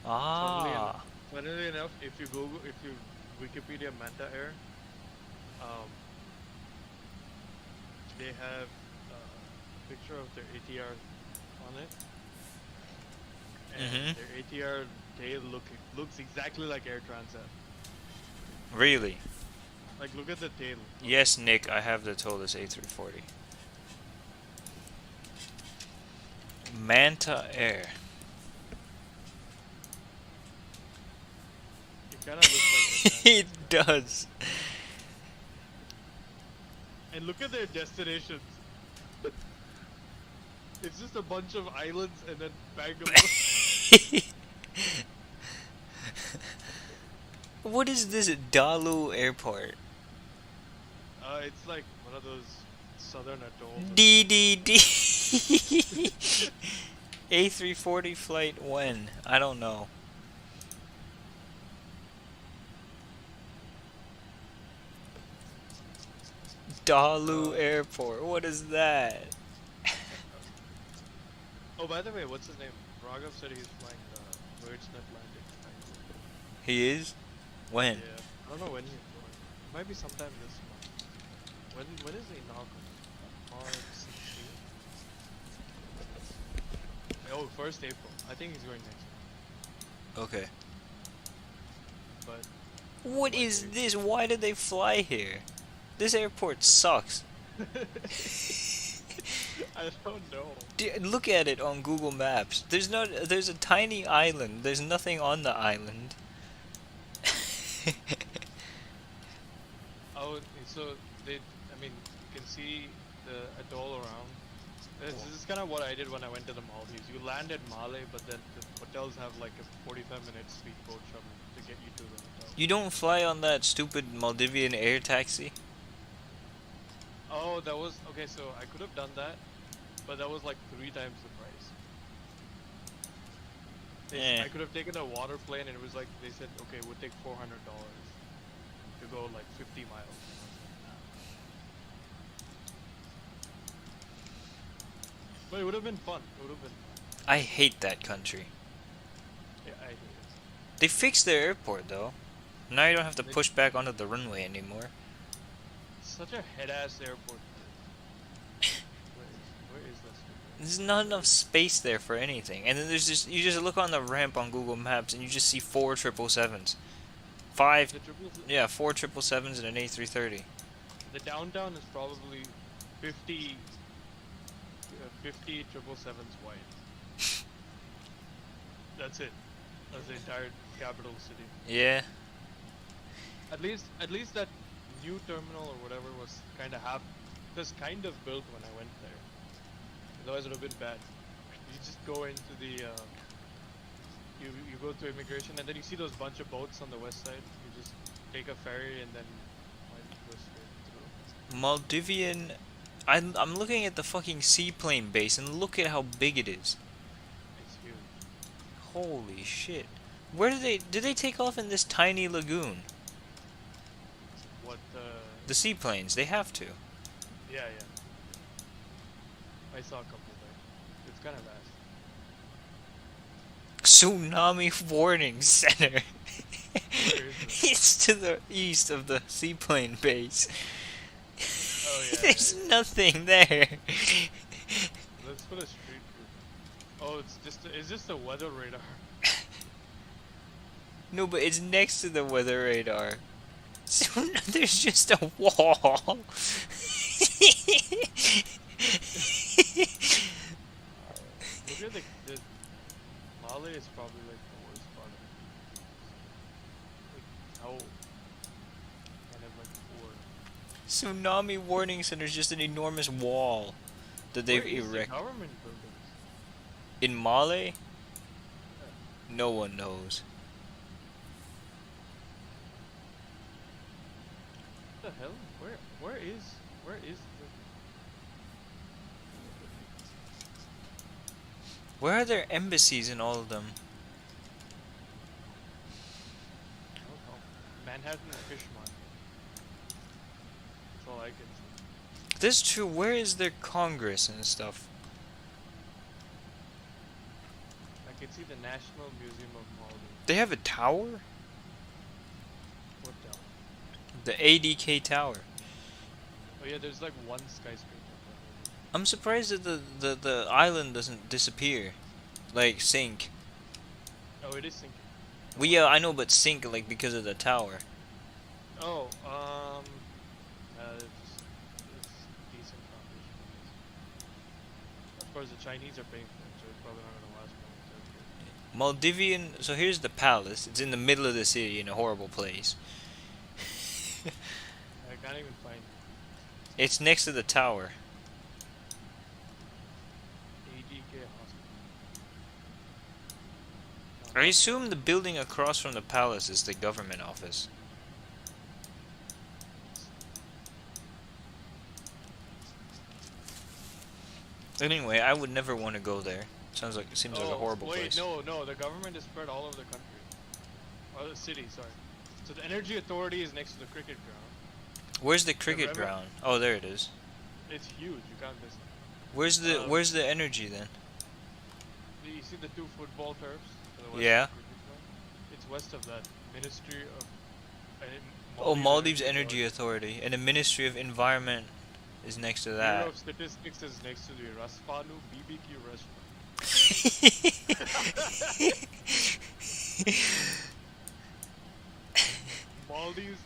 Ah. Funnily enough, if you Wikipedia Manta Air, they have a picture of their ATR on it, and their ATR tail looks exactly like Air Transat. Really? Like, look at the tail. Yes, Nick, I have the TOLUS A340. Manta Air. It kind of looks like Air Transat. It does. And look at their destinations. It's just a bunch of islands and then Bangalore. What is this Dalu Airport? It's like one of those southern atolls. DDD. A340 flight when? I don't know. Dalu Airport. What is that? Oh, by the way, what's his name? Raghav said he's flying Virgin Atlantic. He is? When? Yeah. I don't know when he's going. It might be sometime this month. When is the inaugural? March 16th? Oh, 1st April. I think he's going next month. Okay. But What is this? Why did they fly here? This airport sucks. I don't know. Look at it on Google Maps. There's a tiny island. There's nothing on the island. Oh, so I mean, you can see the atoll around. This is kind of what I did when I went to the Maldives. You land at Male, but then the hotels have like a 45-minute speedboat shuttle to get you to the hotel. You don't fly on that stupid Maldivian air taxi? Oh, that was okay. So I could have done that, but that was like 3 times the price. I could have taken a water plane, and it was like they said, okay, it would take $400 to go like 50 miles. But it would have been fun. It would have been. I hate that country. Yeah, I hate it. They fixed their airport though. Now you don't have to push back onto the runway anymore. Such a head-ass airport. Where is this? There's not enough space there for anything. And then you just look on the ramp on Google Maps and you just see 4 777s. 5, yeah, 4 777s and an A330. The downtown is probably 50 777s wide. That's it. That's the entire capital city. Yeah. At least that new terminal or whatever was kind of built when I went there. Otherwise it would have been bad. You just go into the you go to immigration and then you see those bunch of boats on the west side. You just take a ferry and then go straight through. Maldivian. I'm looking at the fucking seaplane base and look at how big it is. It's huge. Holy shit. Where did they take off in this tiny lagoon? What The seaplanes, they have to. Yeah. I saw a couple there. It's kind of vast. Tsunami warning center. Where is It's to the east of the seaplane base. Oh yeah. There's nothing there. Let's put a street view. Oh, it's just a weather radar. No, but it's next to the weather radar. So there's just a wall. Look at the Male is probably like the worst part of it. Like how kind of like poor. Tsunami warning center is just an enormous wall that they've Where is the erected. government buildings? In Male? No one knows. What the hell? Where is the Where are there embassies in all of them? I don't know. Manhattan Fish Market. That's all I can see. That's true. Where is their Congress and stuff? I can see the National Museum of Maldives. They have a tower? What town? The ADK tower. Oh yeah, there's like one skyscraper. I'm surprised that the island doesn't disappear. Like, sink. Oh, it is sinking. Well, yeah, I know, but sink, like, because of the tower. Oh, it's decent foundation. Of course, the Chinese are paying for it, so it's probably not gonna last long. Maldivian, so here's the palace. It's in the middle of the city in a horrible place. I can't even find it. It's next to the tower. ADK Hospital. I assume the building across from the palace is the government office. Anyway, I would never want to go there. Seems like a horrible wait, place. no, the government is spread all over the country. Or the city, sorry. So the Energy Authority is next to the cricket ground. Where's the cricket river? ground? Oh, there it is. It's huge, you can't miss it. Where's the energy then? You see the 2 football turfs? To the west Yeah. of the cricket ground? It's west of that. Ministry of... Oh, Maldives Energy Authority, and the Ministry of Environment is next to that. Bureau of Statistics is next to the Raspanu BBQ restaurant. Maldives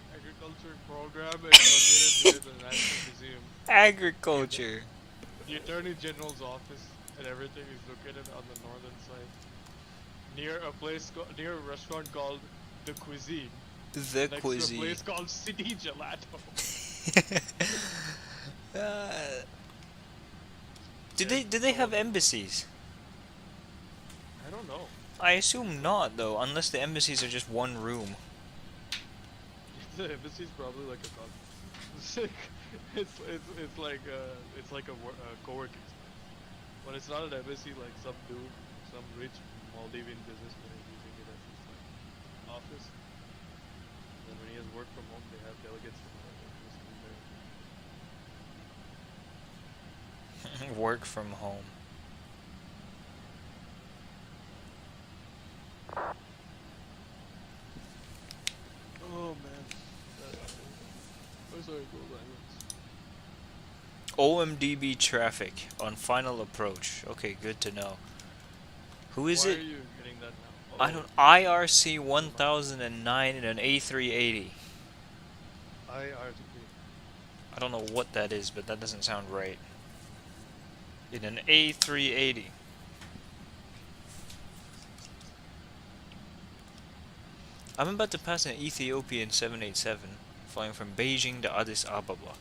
agriculture program is located near the National Museum. Agriculture. The Attorney General's office and everything is located on the northern side, near a restaurant called The Cuisine. The Next cuisine. to a place called City Gelato. Do they have embassies? I don't know. I assume not though, unless the embassies are just one room. The embassy's probably like a it's like a co-working space, but it's not an embassy. Like some dude, some rich Maldivian businessman is using it as his like office. And when he has work from home, they have delegates from other countries there. Work from home. Oh man. Sorry, Gold Islands. OMDB traffic on final approach. Okay, good to know. Who is Why it? are you getting that now? I don't. IRC 1009 in an A380. IRTP. I don't know what that is, but that doesn't sound right. In an A380. I'm about to pass an Ethiopian 787 flying from Beijing to Addis Ababa.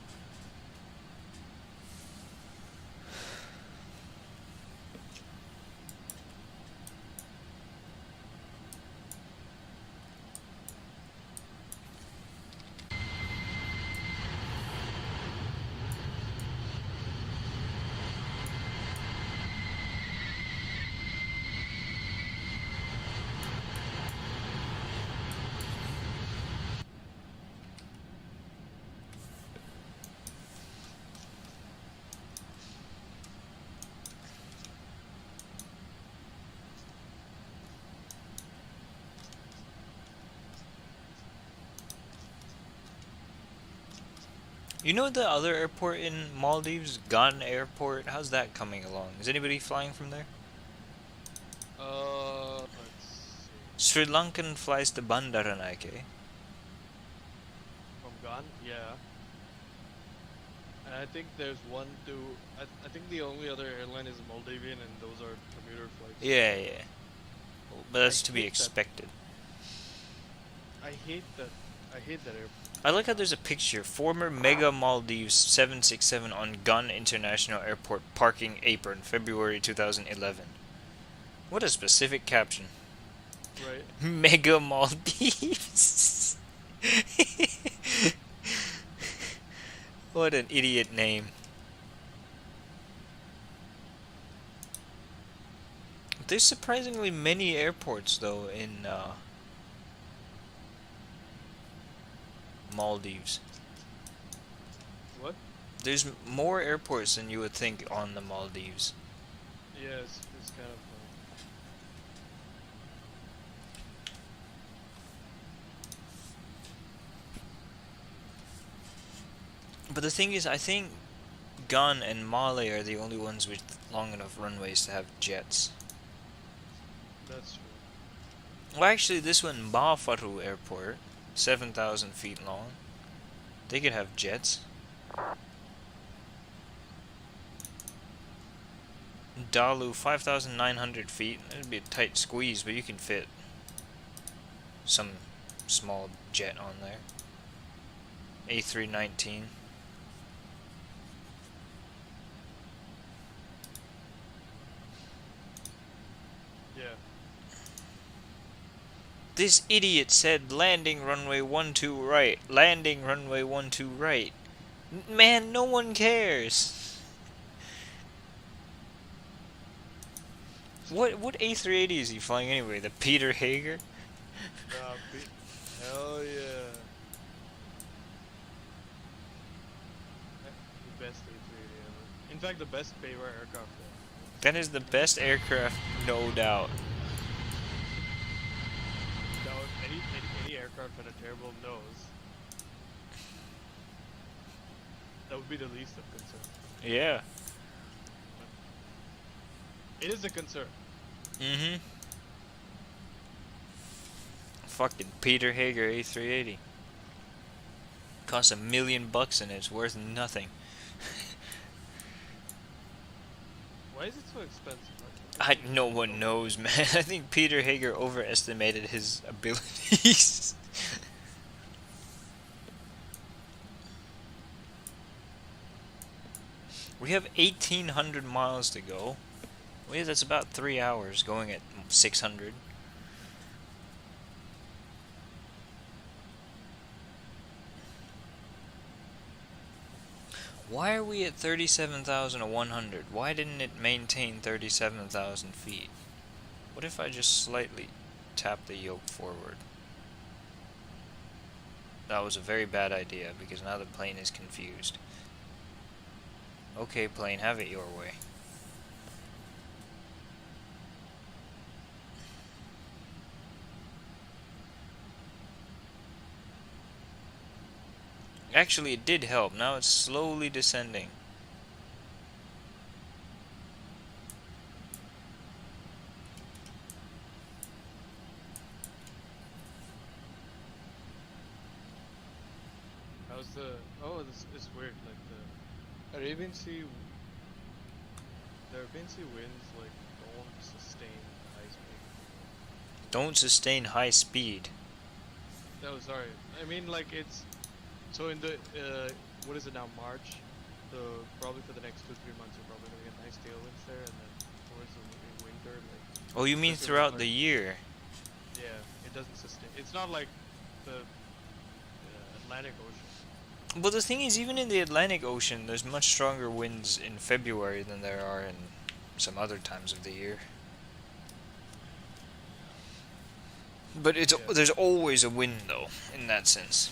You know the other airport in Maldives, Gan Airport? How's that coming along? Is anybody flying from there? Let's see. Sri Lankan flies to Bandaranaike. From Gan? Yeah. And I think there's one to... I think the only other airline is Maldivian, and those are commuter flights. Yeah, yeah. But that's I to be hate that. expected. I hate that airport. I like how there's a picture. Former Mega Maldives 767 on Gun International Airport parking apron, February 2011. What a specific caption. Right. Mega Maldives. What an idiot name. There's surprisingly many airports though in Maldives. What? There's more airports than you would think on the Maldives. Yeah, it's kind of... But the thing is, I think Gun and Male are the only ones with long enough runways to have jets. That's true. Well, actually, this one, Bafaru Airport, 7,000 feet long. They could have jets. Dalu, 5,900 feet. It'd be a tight squeeze, but you can fit some small jet on there. A319. Yeah. This idiot said landing runway 12 right. Landing runway 12 right. Man, no one cares. What A380 is he flying anyway? The Peter Hager? Hell yeah. The best A380 ever. In fact, the best Baybar aircraft ever. That is the best aircraft, no doubt. Now, if any aircraft had a terrible nose, that would be the least of concern. Yeah. It is a concern. Mm-hmm. Fucking Peter Hager A380. costs $1 million and it's worth nothing. Why is it so expensive? No one knows, man. I think Peter Hager overestimated his abilities. We have 1,800 miles to go. Well, that's about 3 hours going at 600. Why are we at 37,100? Why didn't it maintain 37,000 feet? What if I just slightly tap the yoke forward? That was a very bad idea because now the plane is confused. Okay, plane, have it your way. Actually, it did help. Now it's slowly descending. How's the... Oh, this is weird. Like the Arabian Sea... The Arabian Sea winds like don't sustain high speed. Don't sustain high speed. No, sorry. I mean like it's... So in the... what is it now? March? So probably for the next 2-3 months you're probably gonna get nice tailwinds there, and then towards the winter, like... Oh, you mean especially throughout like- the year? Yeah, it doesn't sustain. It's not like the Atlantic Ocean. Well, the thing is, even in the Atlantic Ocean, there's much stronger winds in February than there are in some other times of the year. But it's Yeah. there's always a wind, though, in that sense.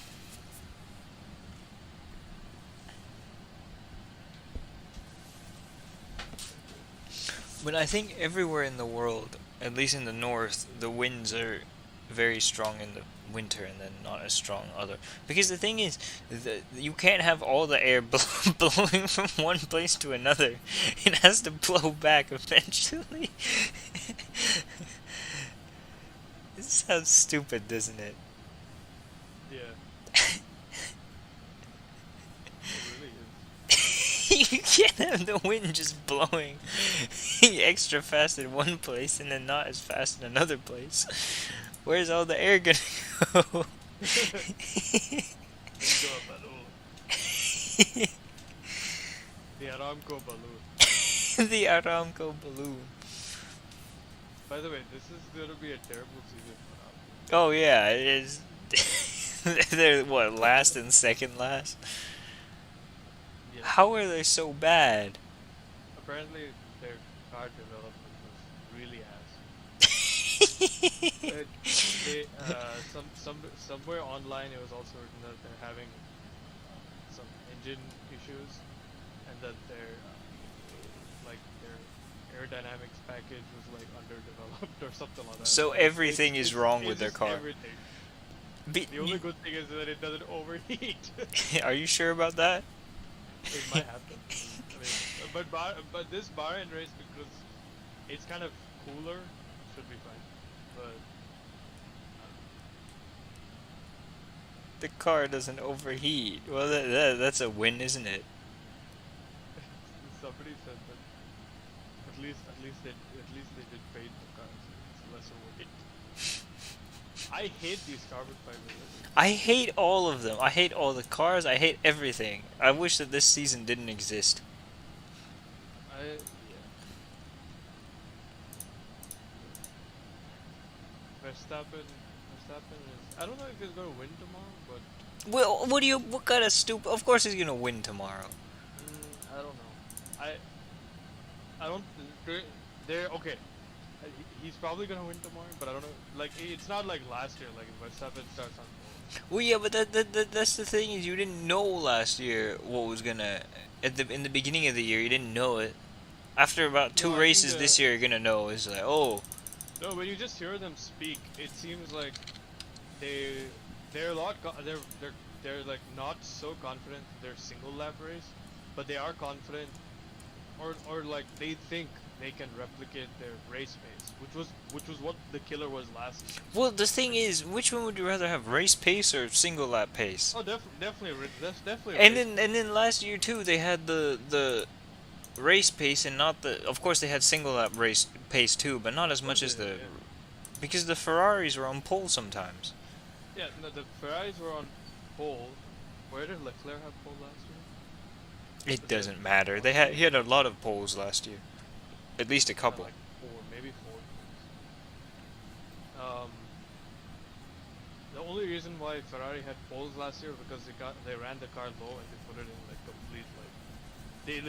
But I think everywhere in the world, at least in the north, the winds are very strong in the winter and then not as strong other. Because the thing is, you can't have all the air blowing from one place to another. It has to blow back eventually. This sounds stupid, doesn't it? Yeah. It really is. You can't have the wind just blowing extra fast in one place and then not as fast in another place. Where's all the air gonna go? The Aramco balloon. The Aramco balloon. By the way, this is gonna be a terrible season for Aramco. Oh yeah, it is. They're what, last and second last? Yes. How are they so bad? Apparently, their car development was really ass. Somewhere online it was also written that they're having some engine issues, and that their aerodynamics package was like underdeveloped or something like that. So everything is wrong with their it's car. Everything. Be- The only good thing is that it doesn't overheat. Are you sure about that? It might happen. I mean, but this Bahrain race, because it's kind of cooler, should be fine. But The car doesn't overheat. Well, that's a win, isn't it? somebody said that at least they did paint the car, so it's lesser weight. I hate these carbon fiber racing. I hate all of them. I hate all the cars. I hate everything. I wish that this season didn't exist. Yeah. Verstappen is. I don't know if he's gonna win tomorrow, but Well, what kind of stupid? Of course he's gonna win tomorrow. I don't know. I don't. They're okay. He's probably gonna win tomorrow, but I don't know. Like it's not like last year. Like if Verstappen starts on pole. Well, yeah, but that's the thing is you didn't know last year what was gonna in the beginning of the year you didn't know it. After about two No, I think races this year, you're gonna know. It's like, oh, No, when you just hear them speak, it seems like they're a lot. They're like not so confident their single lap race, but they are confident, or like they think they can replicate their race pace, which was what the killer was last year. Well, the thing is, which one would you rather have, race pace or single lap pace? Oh, definitely, that's definitely. And then last year too, they had the race pace and not the. Of course, they had single lap race pace too, but not as much as the. Because the Ferraris were on pole sometimes. Yeah, no, the Ferraris were on pole. Where did Leclerc have pole last year? It doesn't matter. He had a lot of poles last year, at least a couple. Like 4, maybe 4. The only reason why Ferrari had poles last year because they ran the car low and they put it in like complete like they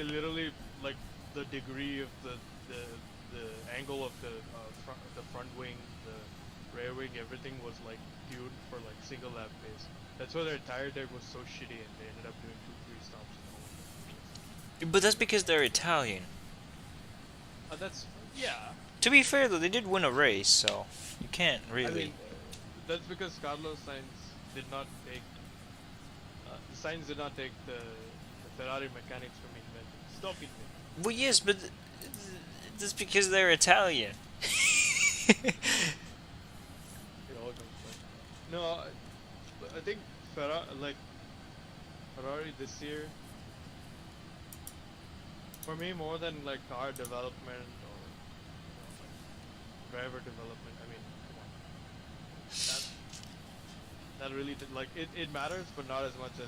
literally like the degree of the angle of the front wing, the rear wing, everything was like tuned for like single lap pace. That's why their tire deck was so shitty and they ended up doing 2-3 stops. But that's because they're Italian. That's yeah. To be fair though, they did win a race, so you can't really. I mean, that's because Carlos Sainz did not take. Sainz did not take the Ferrari mechanics from inventing. Stop it. Well, yes, but that's because they're Italian. It all comes back. No, I think Ferrari this year. For me, more than like car development or like driver development. I mean, come on. That really like it matters, but not as much as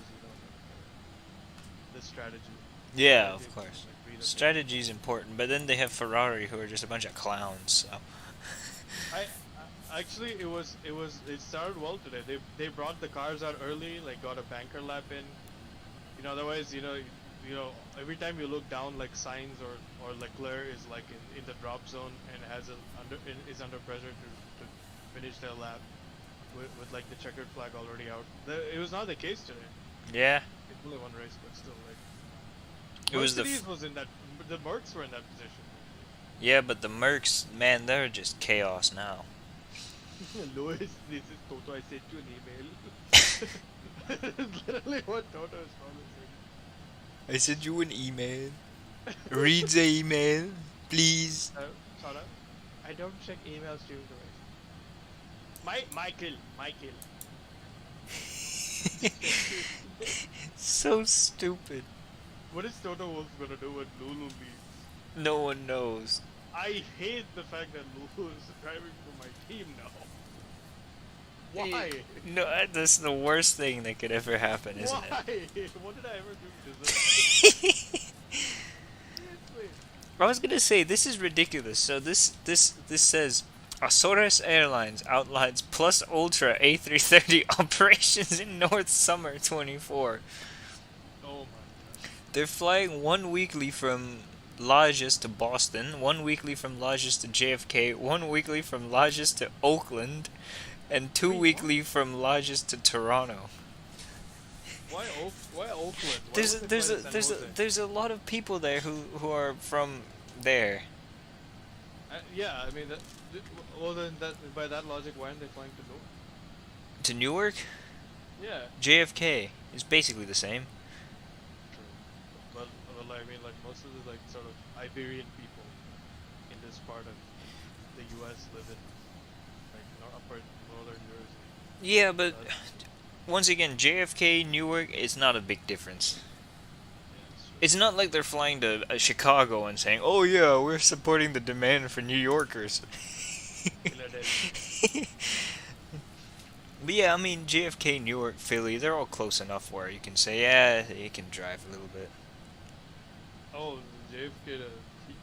the strategy. Yeah, of course. Strategy is important, but then they have Ferrari, who are just a bunch of clowns. So. I actually it started well today. They brought the cars out early, like got a banker lap in. Otherwise, every time you look down, like Sainz or Leclerc is like in the drop zone and is under pressure to finish their lap with like the checkered flag already out. It was not the case today. Yeah. It's only one race, but still like. It was Mercedes was in that. The Mercs were in that position. Yeah, but the Mercs, man, they're just chaos now. Louis, this is Toto. I sent you an email. It's literally what Toto is probably saying. I sent you an email. Read the email, please. Sora, I don't check emails during the race. Michael. So stupid. What is Toto Wolff gonna do when Lulu leaves? No one knows. I hate the fact that Lulu is driving for my team now. Why? No, that's the worst thing that could ever happen, isn't Why? it? What did I ever do to deserve it? I was gonna say, this is ridiculous. So this says, Azores Airlines outlines Plus Ultra A330 operations in North Summer 24. Oh my god. They're flying one weekly from Lajes to Boston, one weekly from Lajes to JFK, one weekly from Lajes to Oakland, and two weekly from Lajes to Toronto. Why Oakland? There's a lot of people there who are from there. Yeah, I mean well then by that logic, why aren't they flying to Newark? To Newark? Yeah. JFK is basically the same. True. Well, I mean, like most of the like sort of Iberian people in this part of the U.S. live in like upper northern Jersey. Yeah, but once again, JFK, Newark, it's not a big difference. It's not like they're flying to Chicago and saying, "Oh yeah, we're supporting the demand for New Yorkers." But yeah, I mean, JFK, Newark, Philly, they're all close enough where you can say, yeah, you can drive a little bit. Oh, JFK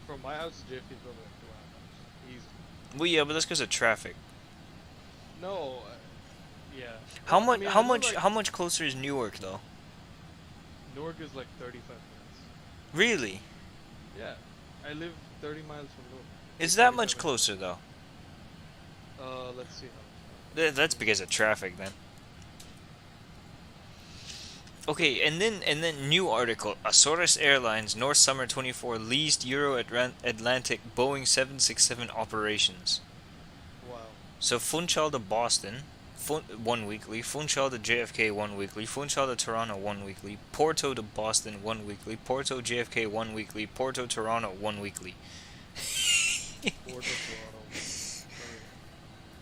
from my house to JFK is probably like 2 hours. Easy. Well, yeah, but that's because of traffic. No, yeah. How much closer is Newark though? Newark is like 35 minutes. Really? Yeah, I live 30 miles from Newark. Is that much closer though? Let's see. That's because of traffic then. Okay, and then new article. Azores Airlines North Summer 24 leased Euro Atlantic Boeing 767 operations. Wow. So Funchal to Boston, 1 weekly, Funchal to JFK 1 weekly, Funchal to Toronto 1 weekly, Porto to Boston 1 weekly, Porto JFK 1 weekly, Porto Toronto 1 weekly. Porto, Toronto.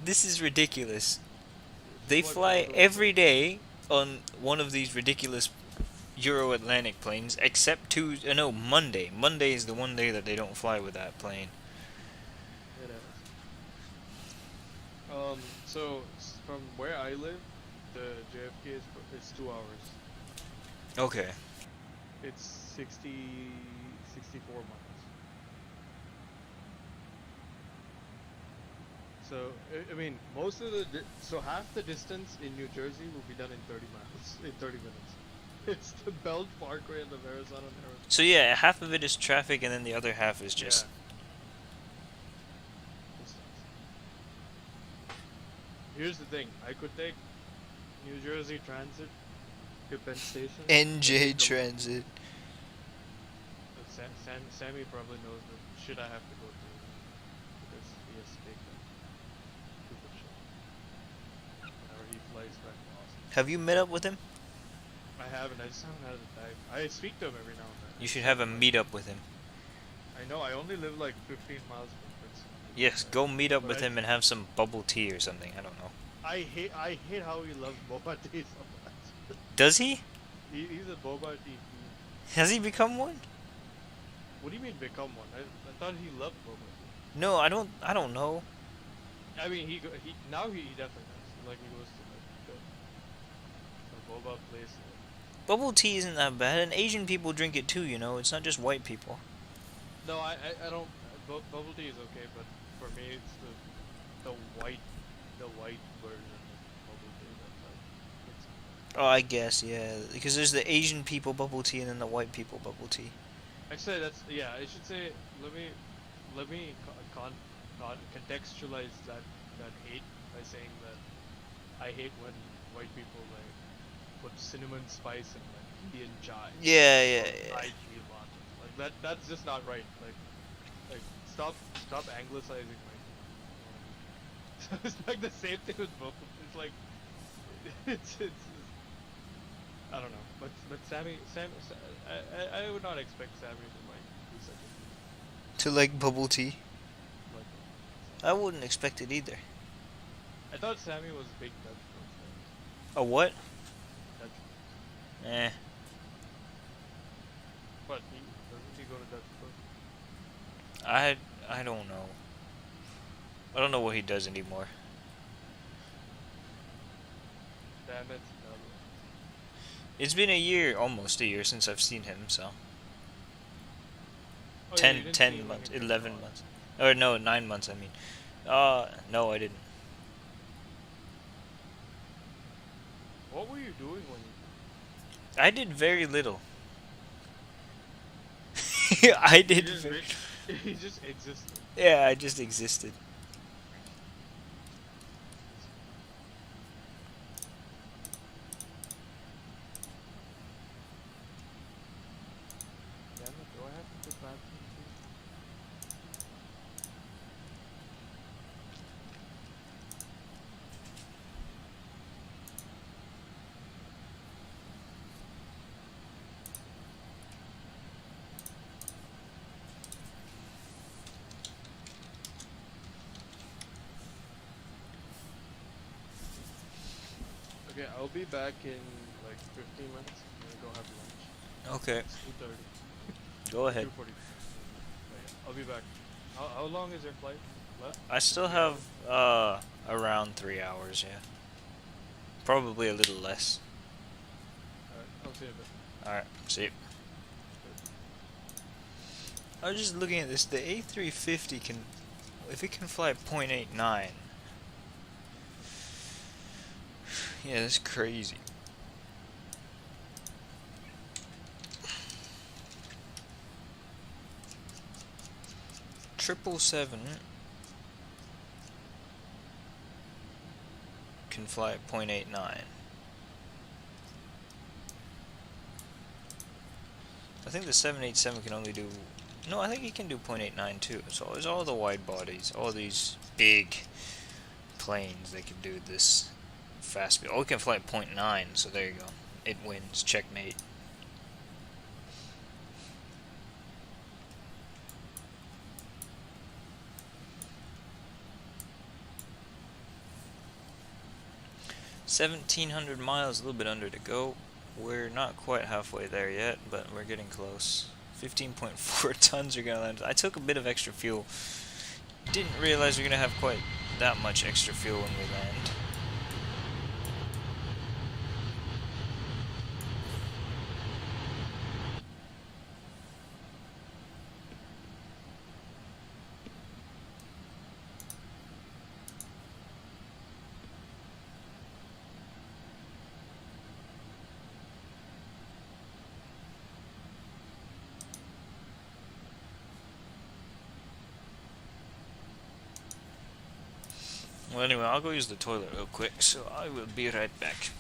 This is ridiculous. Just They fly fly Porto, every day on one of these ridiculous Euro-Atlantic planes, except no, Monday. Monday is the one day that they don't fly with that plane. It is. So from where I live, the JFK is 2 hours. Okay. It's 64 miles. So I mean, most of the so half the distance in New Jersey will be done in 30 miles in 30 minutes. It's the Belt Parkway and the Verrazano Narrows. So yeah, half of it is traffic, and then the other half is just. Yeah. Here's the thing: I could take New Jersey Transit to Penn Station. NJ Transit. Sammy probably knows the shit I have to go through because he has to take that stupid shit whenever he flies back to Austin. Have you met up with him? I haven't. I just haven't had the time. I speak to him every now and then. You should have a meet up with him. I know. I only live like 15 miles from Princeton. Yes, go meet up But with him and have some bubble tea or something. I don't know. I hate how he loves boba tea so much. Does he? He's a boba tea fiend. Has he become one? What do you mean become one? I thought he loved boba tea. No, I don't know. I mean, he now he definitely does. Like he goes to the boba place. Bubble tea isn't that bad, and Asian people drink it too, you know. It's not just white people. No, I don't. Bubble tea is okay, but for me it's the white version of bubble tea. That's like it's. Oh, I guess, yeah. Because there's the Asian people bubble tea and then the white people bubble tea. Actually, that's yeah. I should say. Let me contextualize that hate by saying that I hate when white people like put cinnamon spice in like Indian chai. Yeah. Thai ghee lattes. Like that's just not right. Like stop anglicizing my. So it's like the same thing with both. It's like it's I don't know. But Sam, I would not expect Sammy to like do such a thing. To like bubble tea? Like, I wouldn't expect it either. I thought Sammy was a big Dutch Bros A what? Dutch. Eh. But doesn't he go to Dutch Bros? I don't know. I don't know what he does anymore. Damn it. No. It's been almost a year since I've seen him, so. Oh, yeah, you 10 didn't see him when months, he came 11 to months. Or no, 9 months, I mean. No, I didn't. What were you doing when you... I did very little. I did. He just existed. Yeah, I just existed. Damn it, do I have to put that in too? Okay, I'll be back in like 15 minutes. I'm gonna go have lunch. Okay, It's 2:30. go ahead. 2:40. I'll be back. How long is your flight left? I still have around 3 hours, yeah. Probably a little less. Alright, I'll see you in a bit. Alright, see you. I was just looking at this, the A350 can, if it can fly 0.89, yeah, that's crazy. Triple seven can fly at 0.89. I think the 787 can only do... No, I think it can do 0.89 too. So it's all the wide bodies, all these big planes that can do this. fast speed. Oh, we can fly at 0.9, so there you go. It wins. Checkmate. $1,700 miles, a little bit under to go. We're not quite halfway there yet, but we're getting close. 15.4 tons are gonna land. I took a bit of extra fuel. Didn't realize we are gonna have quite that much extra fuel when we land. Well, anyway, I'll go use the toilet real quick, so I will be right back.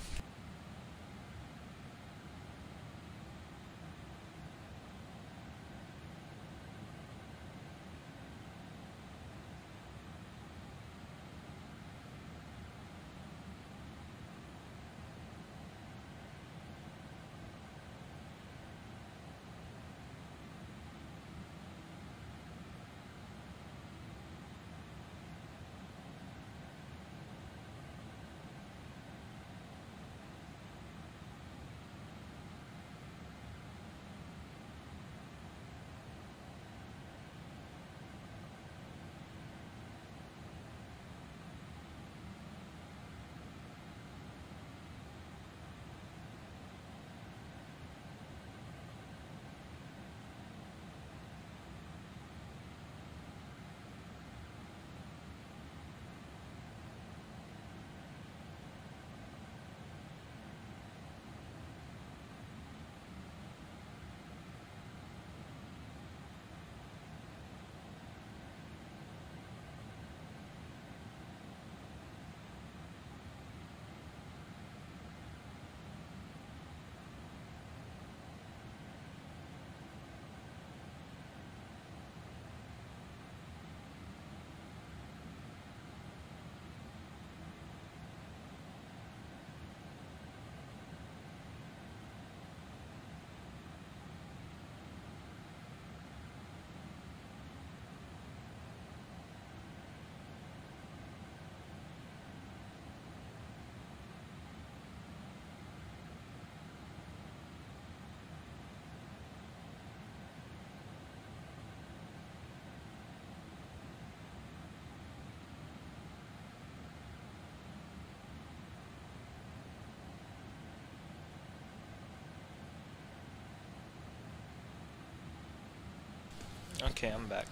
Okay, I'm back.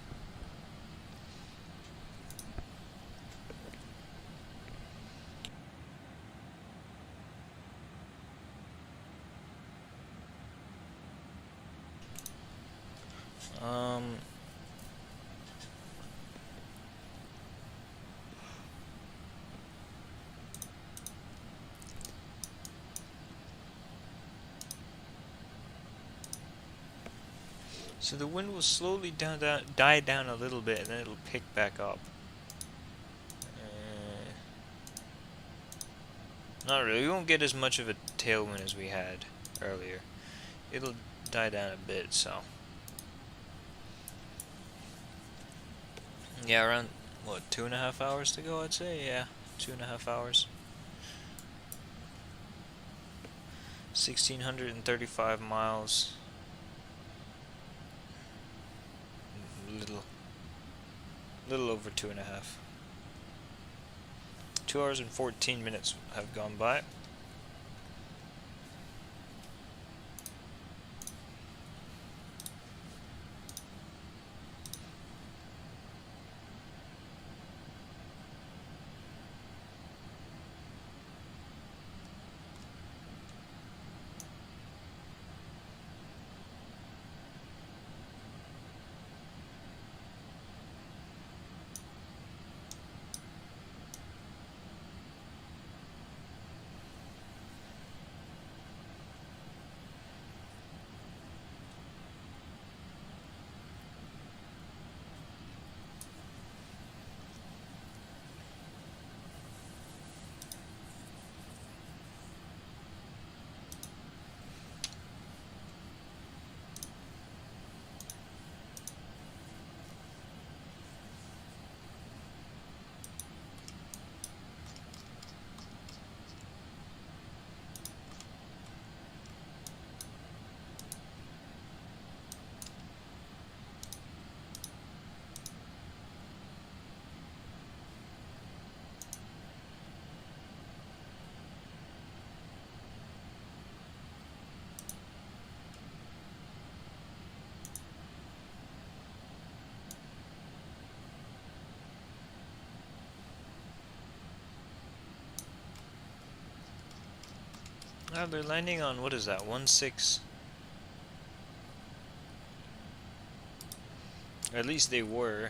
Um... So the wind will slowly die down a little bit, and then it'll pick back up. Not really. We won't get as much of a tailwind as we had earlier. It'll die down a bit, so. Yeah, around, what, 2.5 hours to go, I'd say? Yeah, 2.5 hours. 1,635 miles. Little over 2.5. 2 hours and 14 minutes have gone by. Ah, they're landing on, what is that, 1-6? At least they were.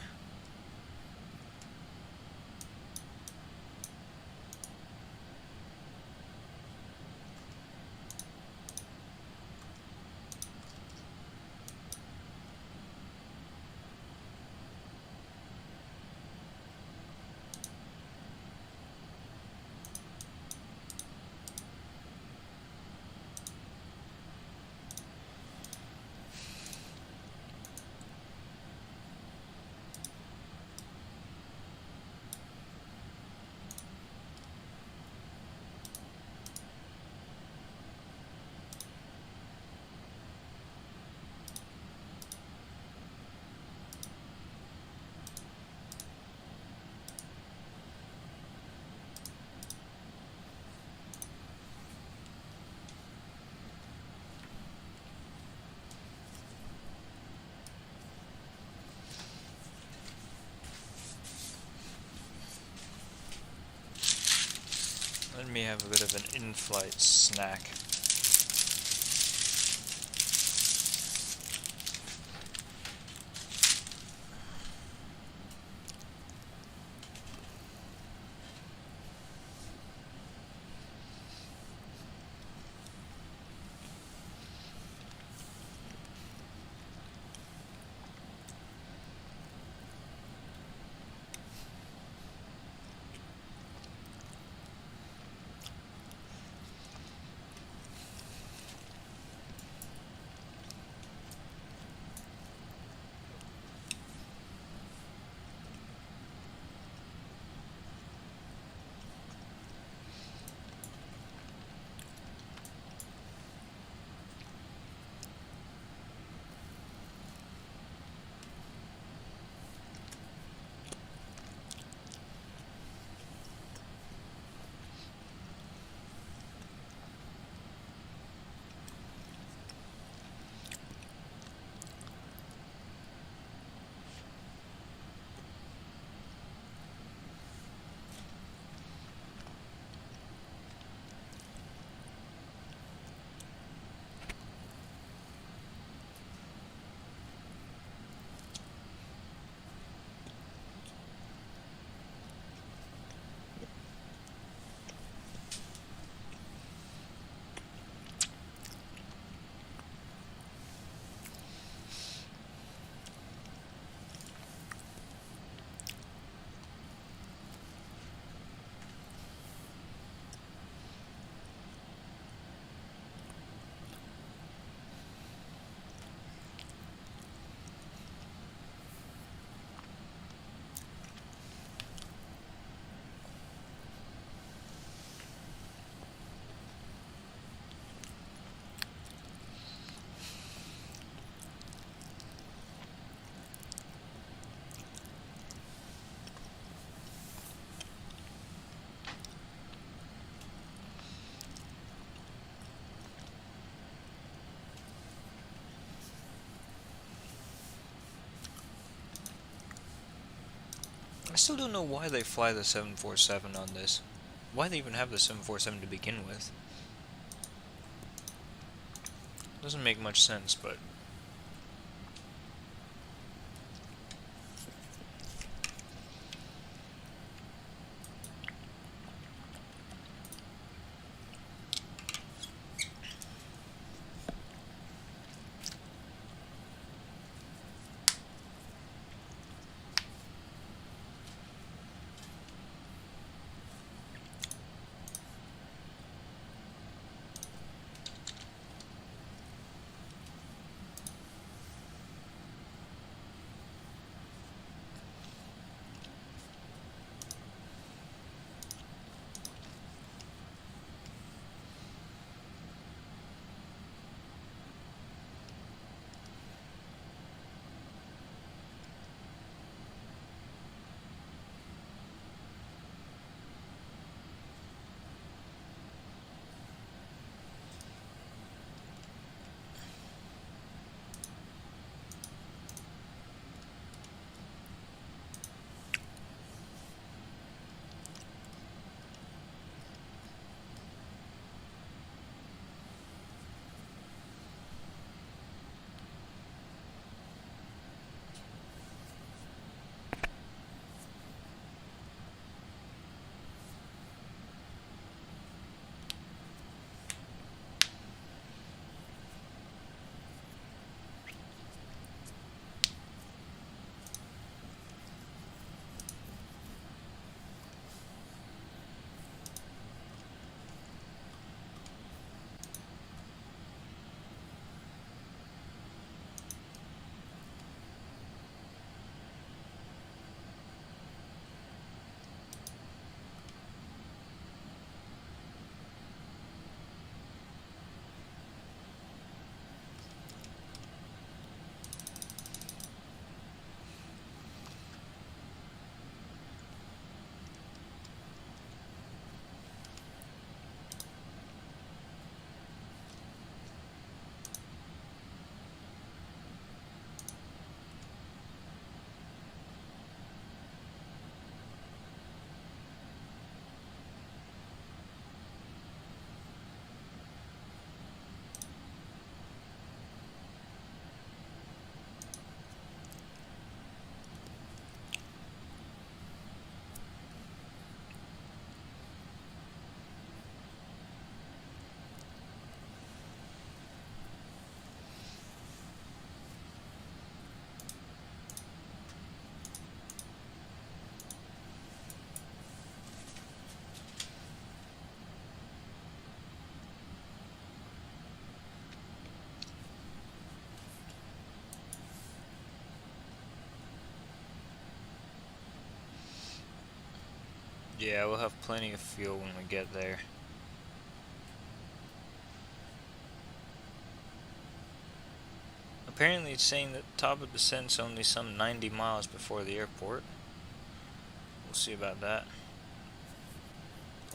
Let me have a bit of an in-flight snack. I still don't know why they fly the 747 on this. Why they even have the 747 to begin with. Doesn't make much sense, but... Yeah, we'll have plenty of fuel when we get there. Apparently it's saying that top of descent's only some 90 miles before the airport. We'll see about that.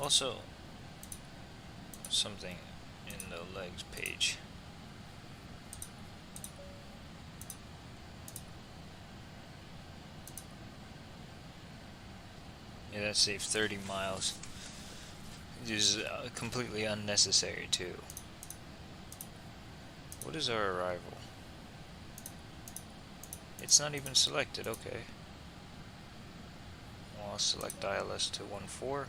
Also, something in the legs page. Yeah, that saved 30 miles. It is completely unnecessary too. What is our arrival? It's not even selected, okay. Well, I'll select ILS to 14.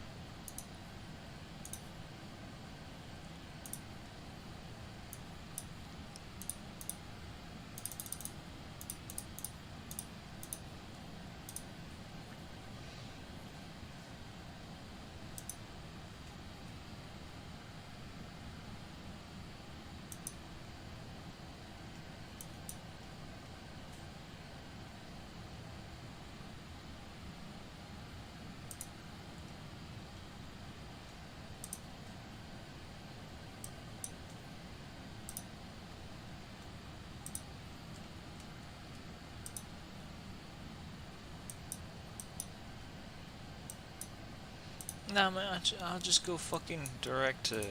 Nah, man, I'll just go fucking direct to...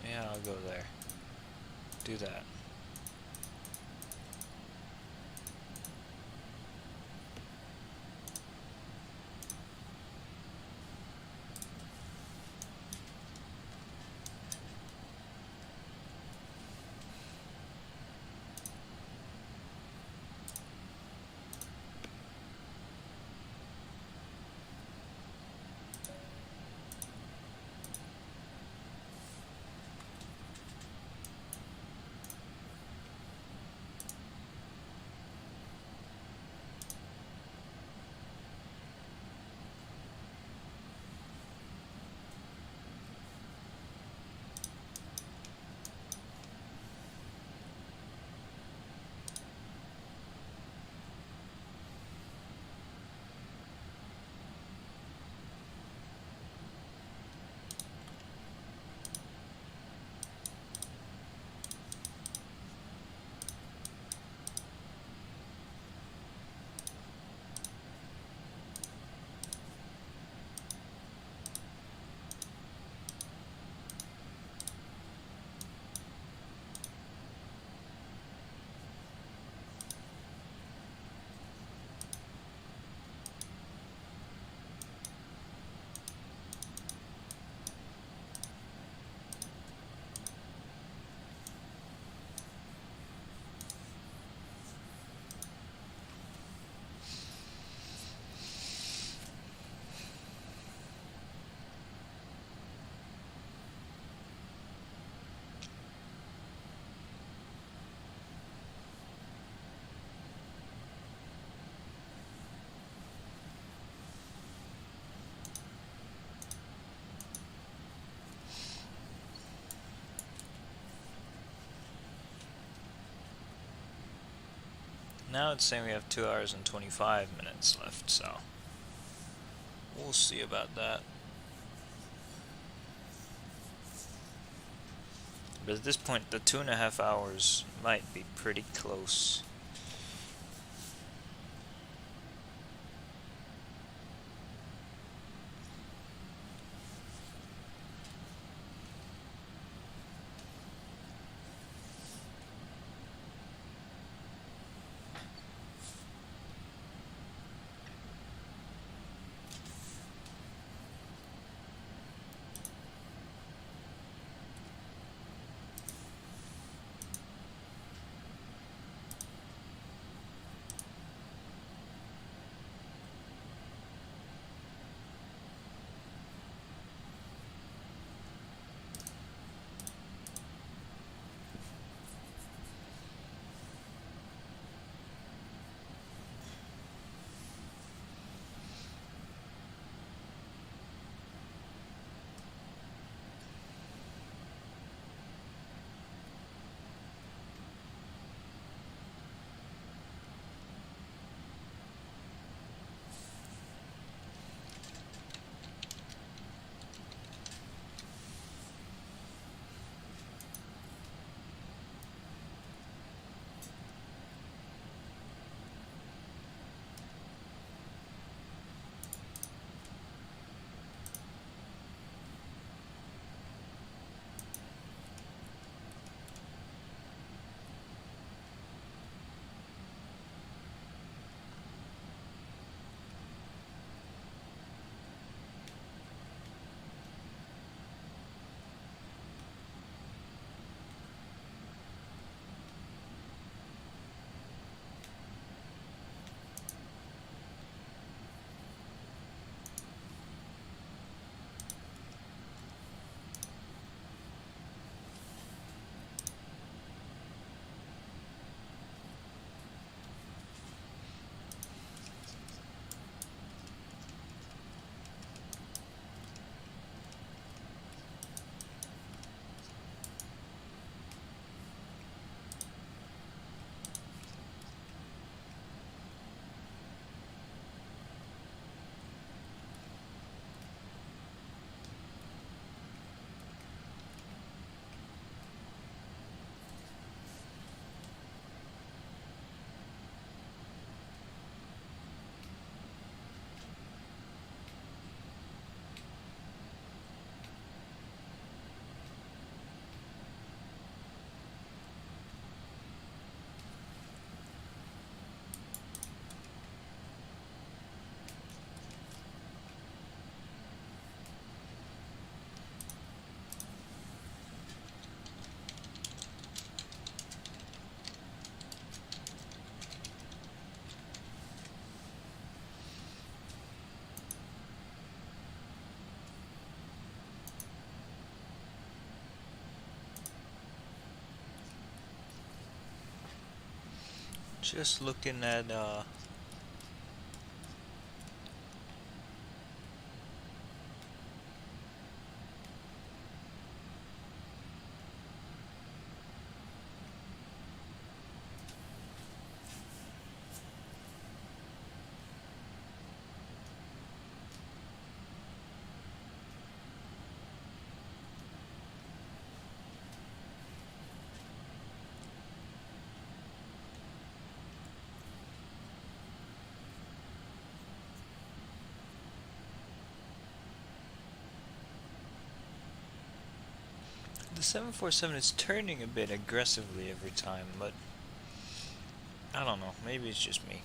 Yeah, I'll go there. Do that. Now it's saying we have 2 hours and 25 minutes left, so we'll see about that. But at this point, the 2.5 hours might be pretty close. Just looking at the 747 is turning a bit aggressively every time, but I don't know, maybe it's just me.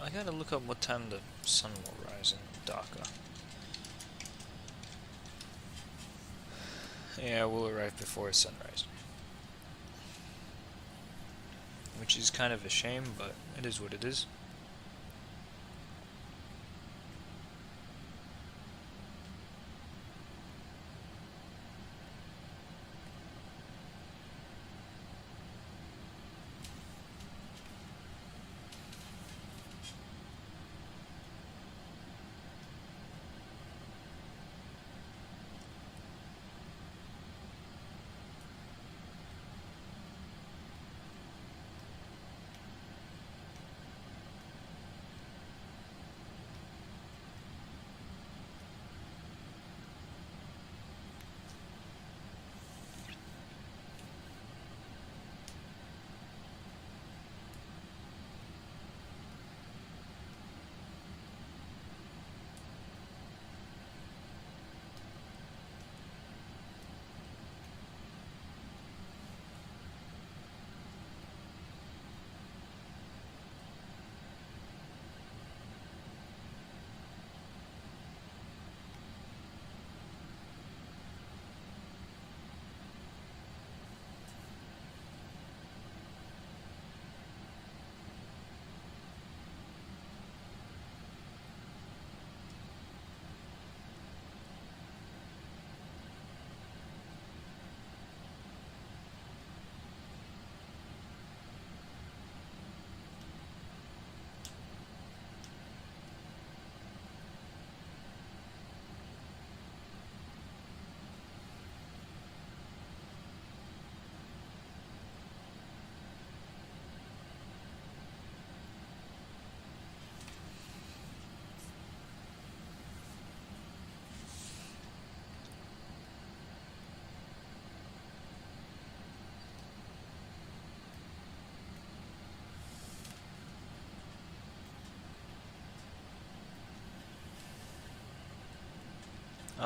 I gotta look up what time the sun will rise in Dhaka. Yeah, we'll arrive before sunrise. Which is kind of a shame, but it is what it is.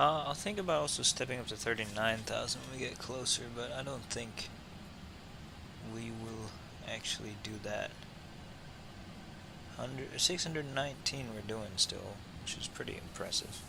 I'll think about also stepping up to 39,000 when we get closer, but I don't think we will actually do that. 619 we're doing still, which is pretty impressive.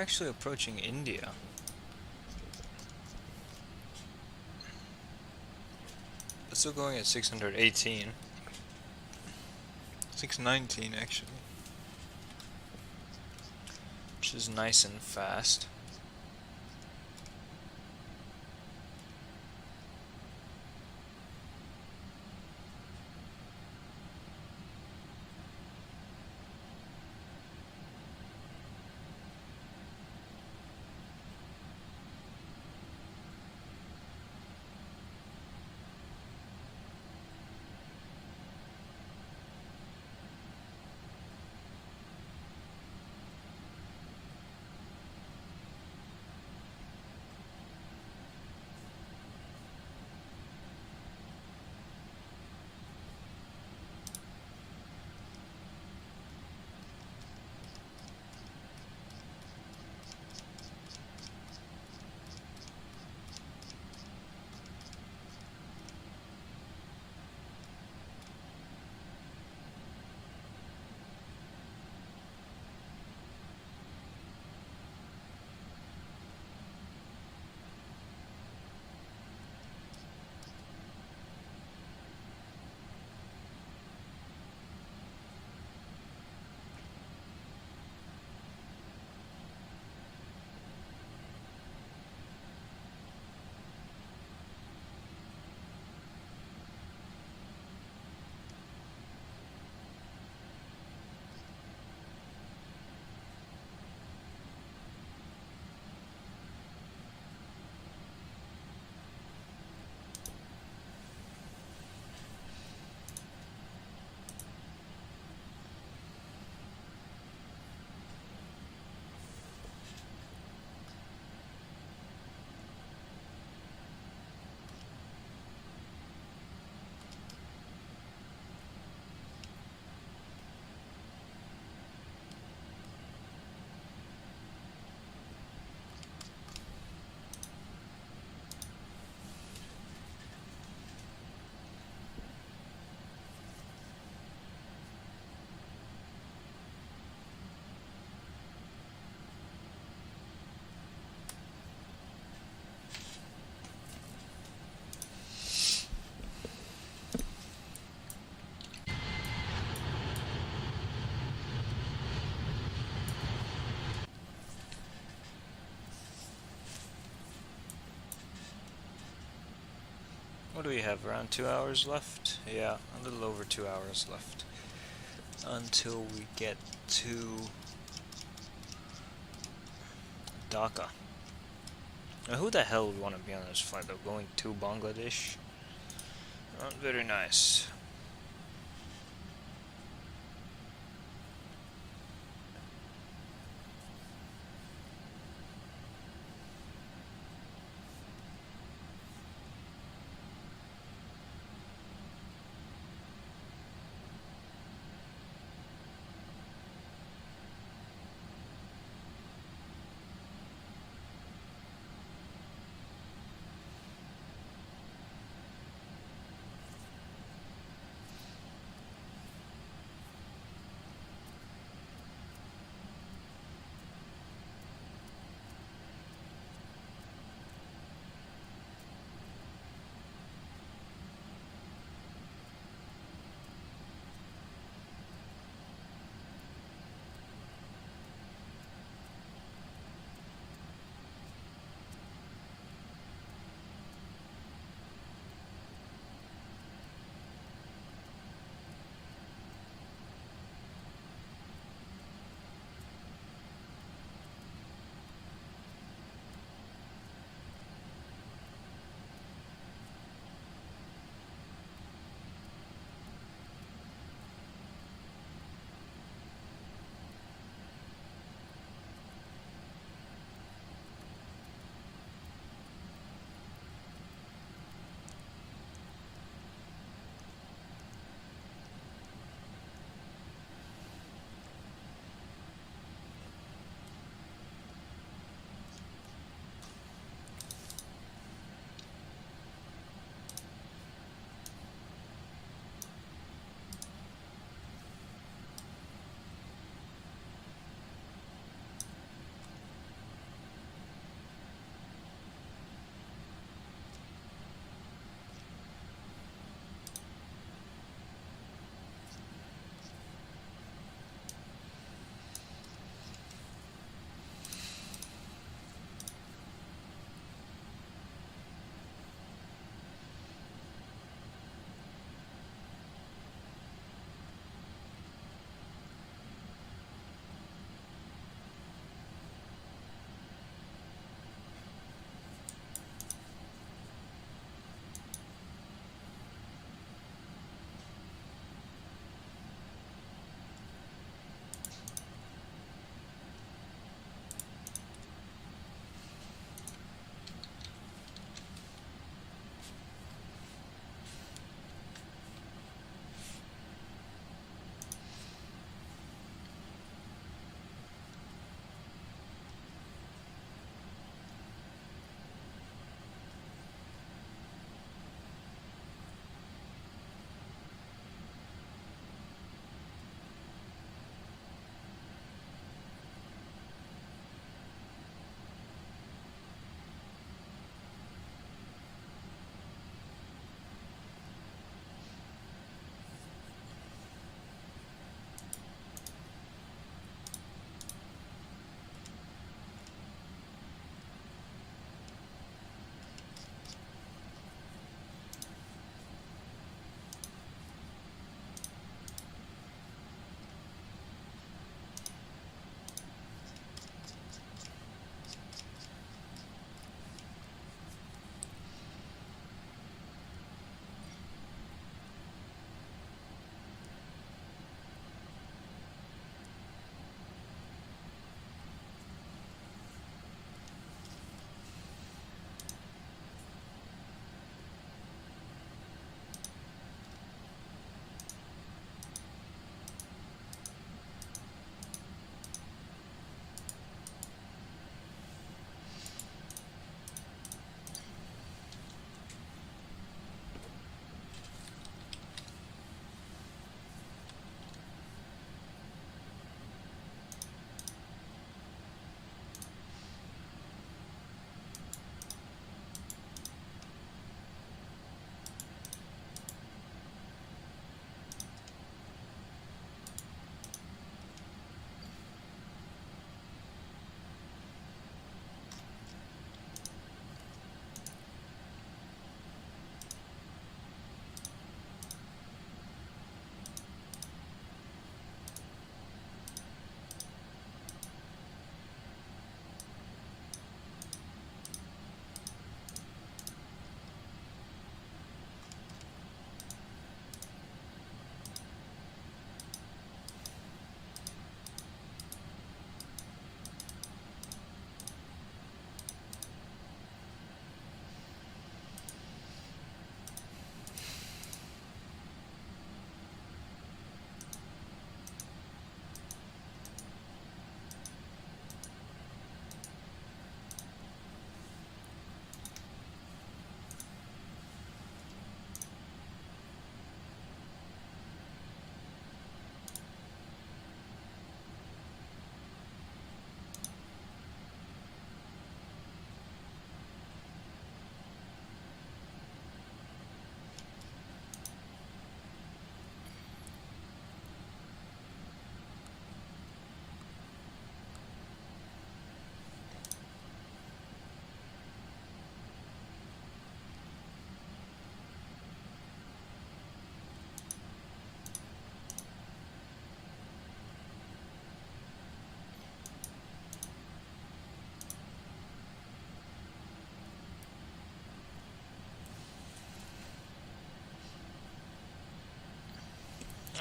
actually approaching India. It's still going at 618. 619 actually. Which is nice and fast. What do we have, around 2 hours left? Yeah, a little over 2 hours left. Until we get to Dhaka. Now, who the hell would want to be on this flight though? Going to Bangladesh? Not very nice.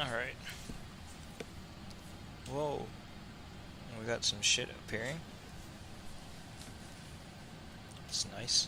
Alright. Whoa. We got some shit appearing. It's nice.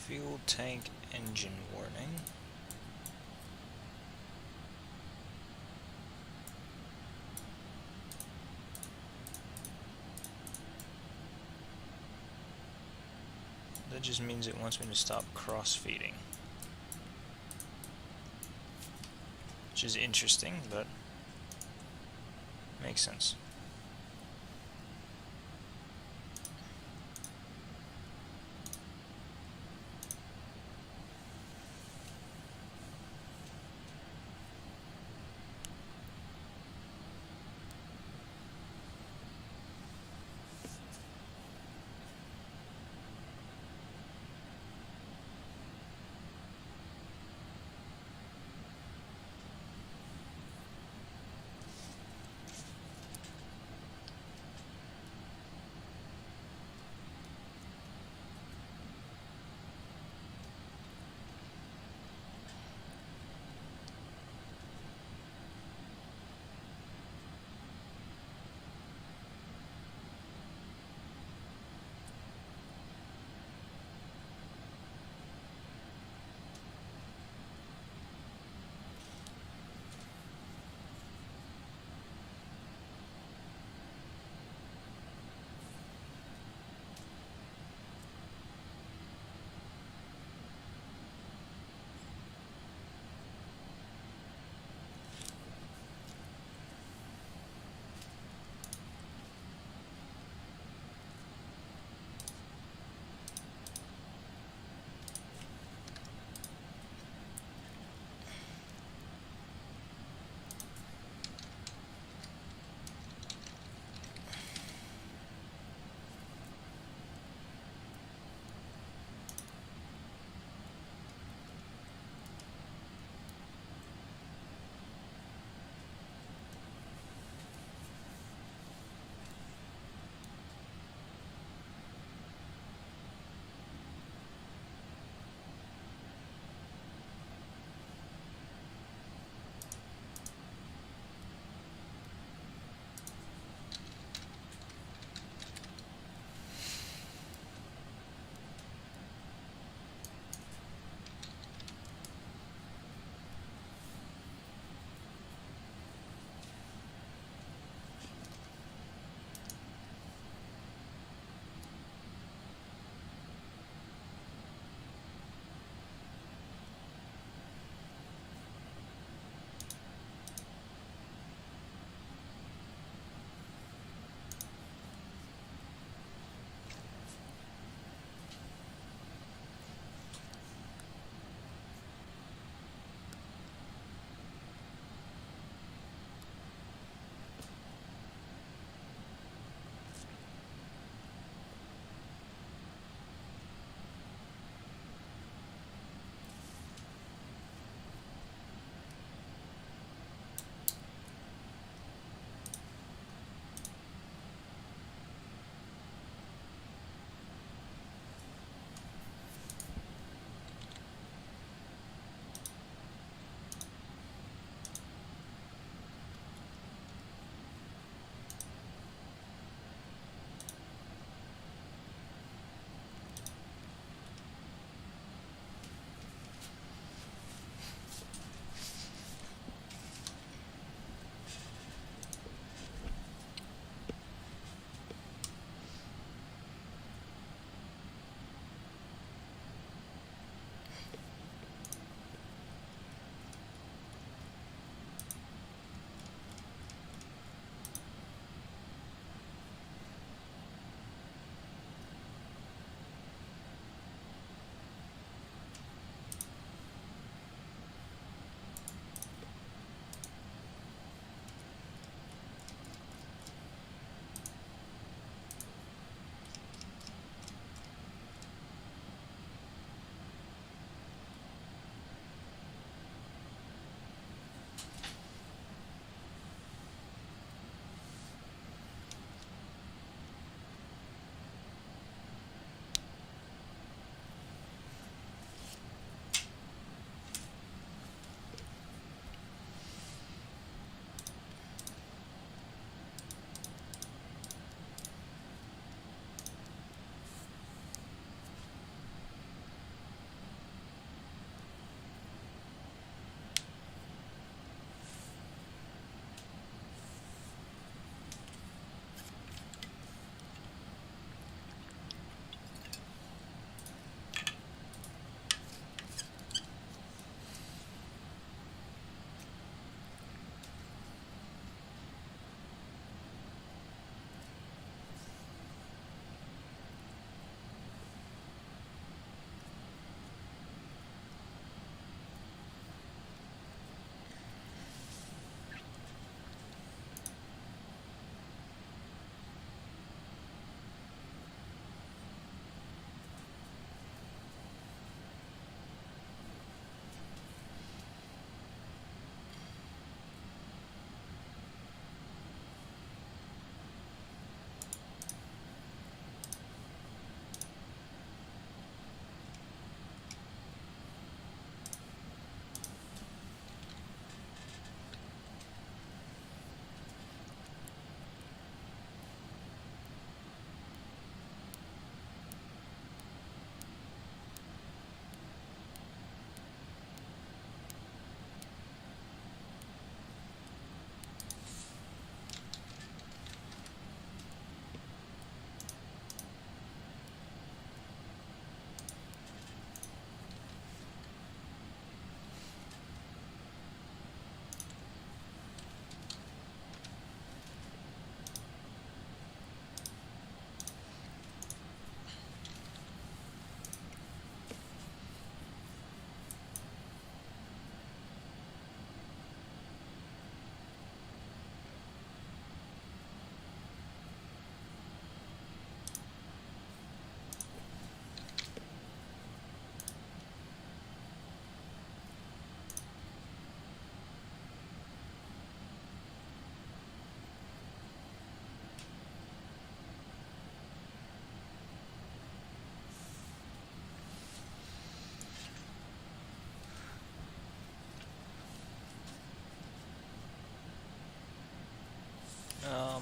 Fuel tank engine warning. That just means it wants me to stop cross-feeding. Which is interesting, but makes sense.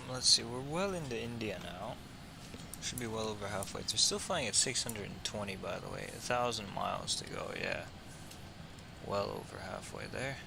Let's see, we're well into India now. Should be well over halfway. They're still flying at 620, by the way. 1,000 miles to go, yeah. Well over halfway there.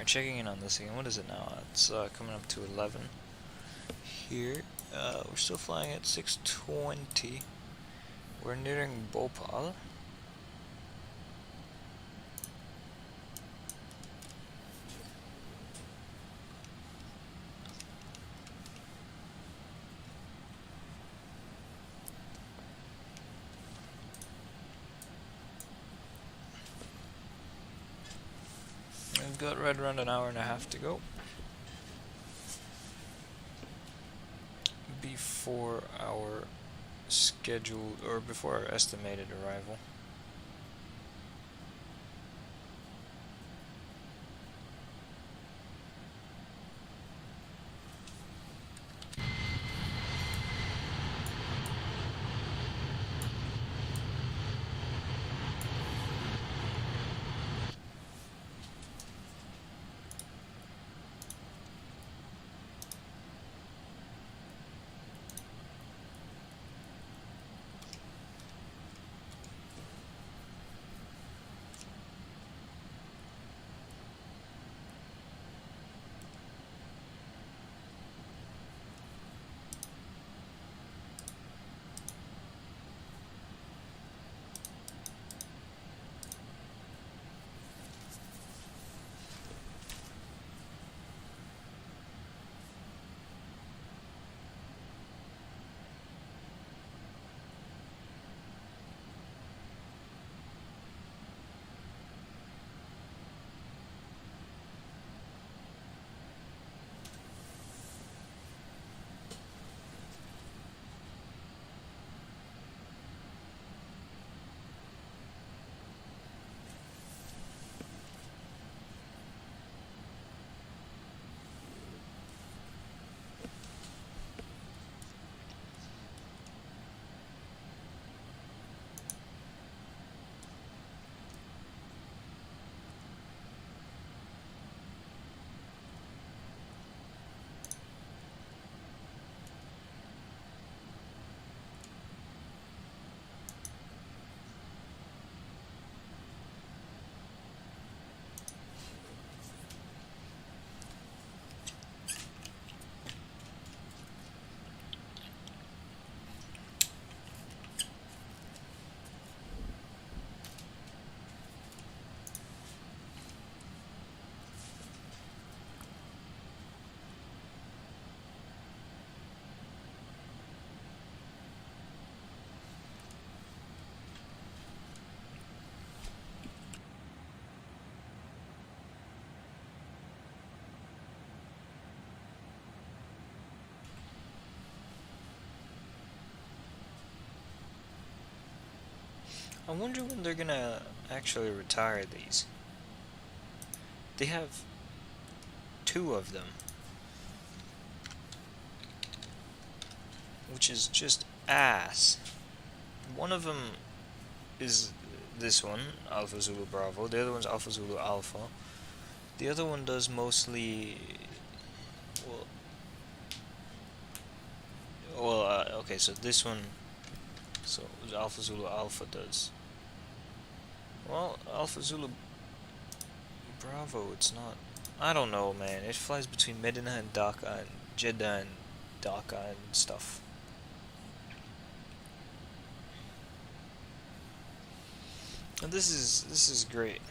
Alright, checking in on this again. What is it now? It's coming up to 11 here. We're still flying at 620. We're nearing Bhopal. We've got right around an hour and a half to go before our scheduled, or before our estimated arrival. I wonder when they're gonna actually retire these. They have 2 of them, which is just ass. One of them is this one, Alpha Zulu Bravo. The other one's Alpha Zulu Alpha. The other one does mostly, okay, so this one, so Alpha Zulu Alpha does, well, Alpha Zulu Bravo, it's not, I don't know, man. It flies between Medina and Dacca and Jeddah and Dacca and stuff. And this is great.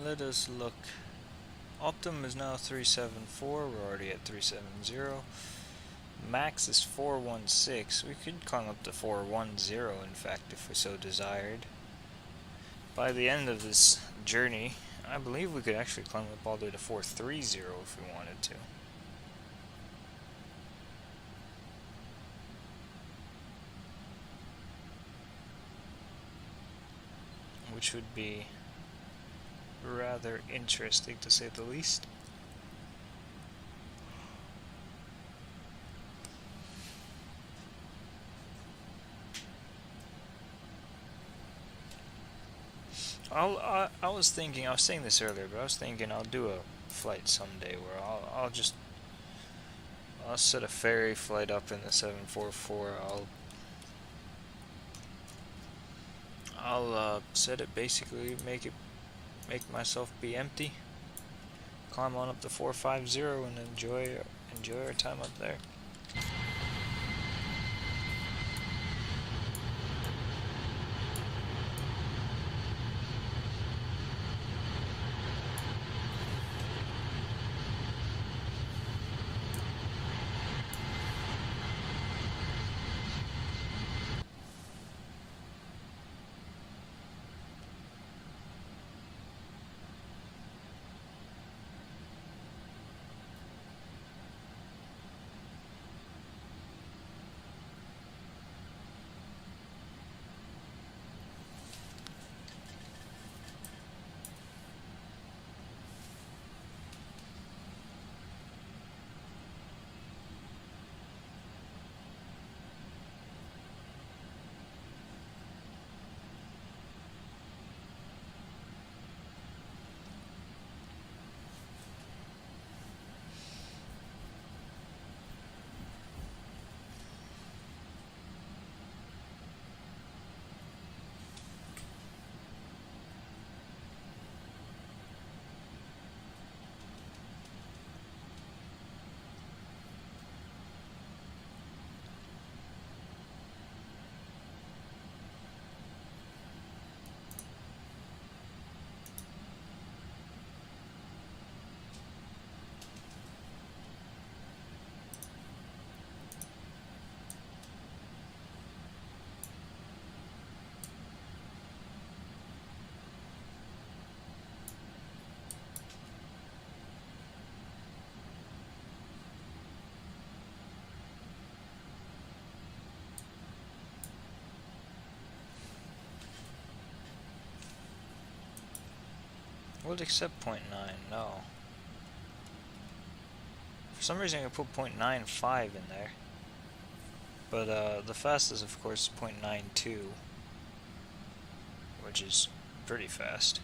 let us look. Optimum is now 374. We're already at 370. Max is 416. We could climb up to 410, in fact, if we so desired. By the end of this journey, I believe we could actually climb up all the way to 430 if we wanted to. Which would be rather interesting, to say the least. I was thinking, I was saying this earlier, but I was thinking I'll do a flight someday where I'll set a ferry flight up in the 744. I'll set it, basically make myself be empty, climb on up to 450 and enjoy our time up there. Would accept 0.9, no. For some reason I put 0.95 in there. But the fastest, of course, is 0.92, which is pretty fast.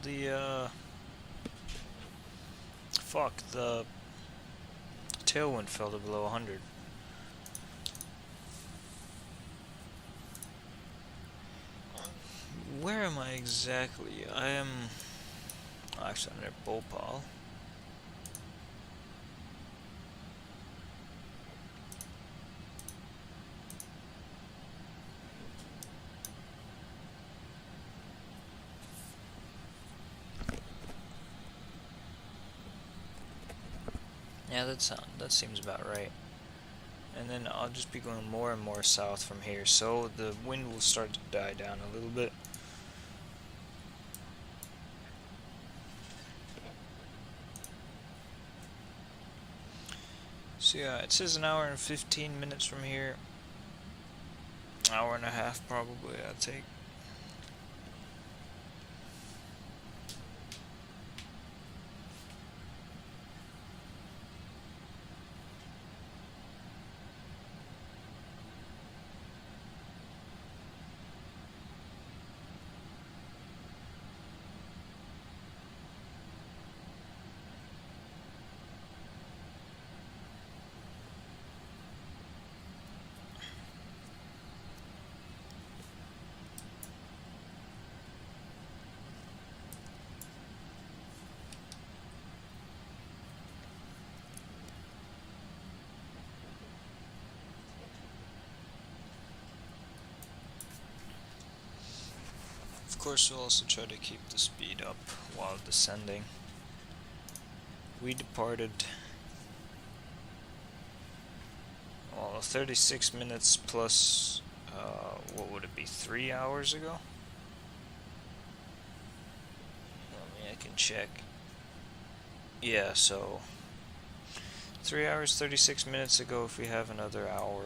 Yeah, fuck, the tailwind fell to below 100. Where am I exactly? I am actually under Bhopal. Yeah, that seems about right. And then I'll just be going more and more south from here, so the wind will start to die down a little bit. So yeah, it says an hour and 15 minutes from here. Hour and a half probably I'd take. Of course, we'll also try to keep the speed up while descending. We departed, well, 36 minutes plus, what would it be, 3 hours ago? I can check. Yeah, so 3 hours, 36 minutes ago. If we have another hour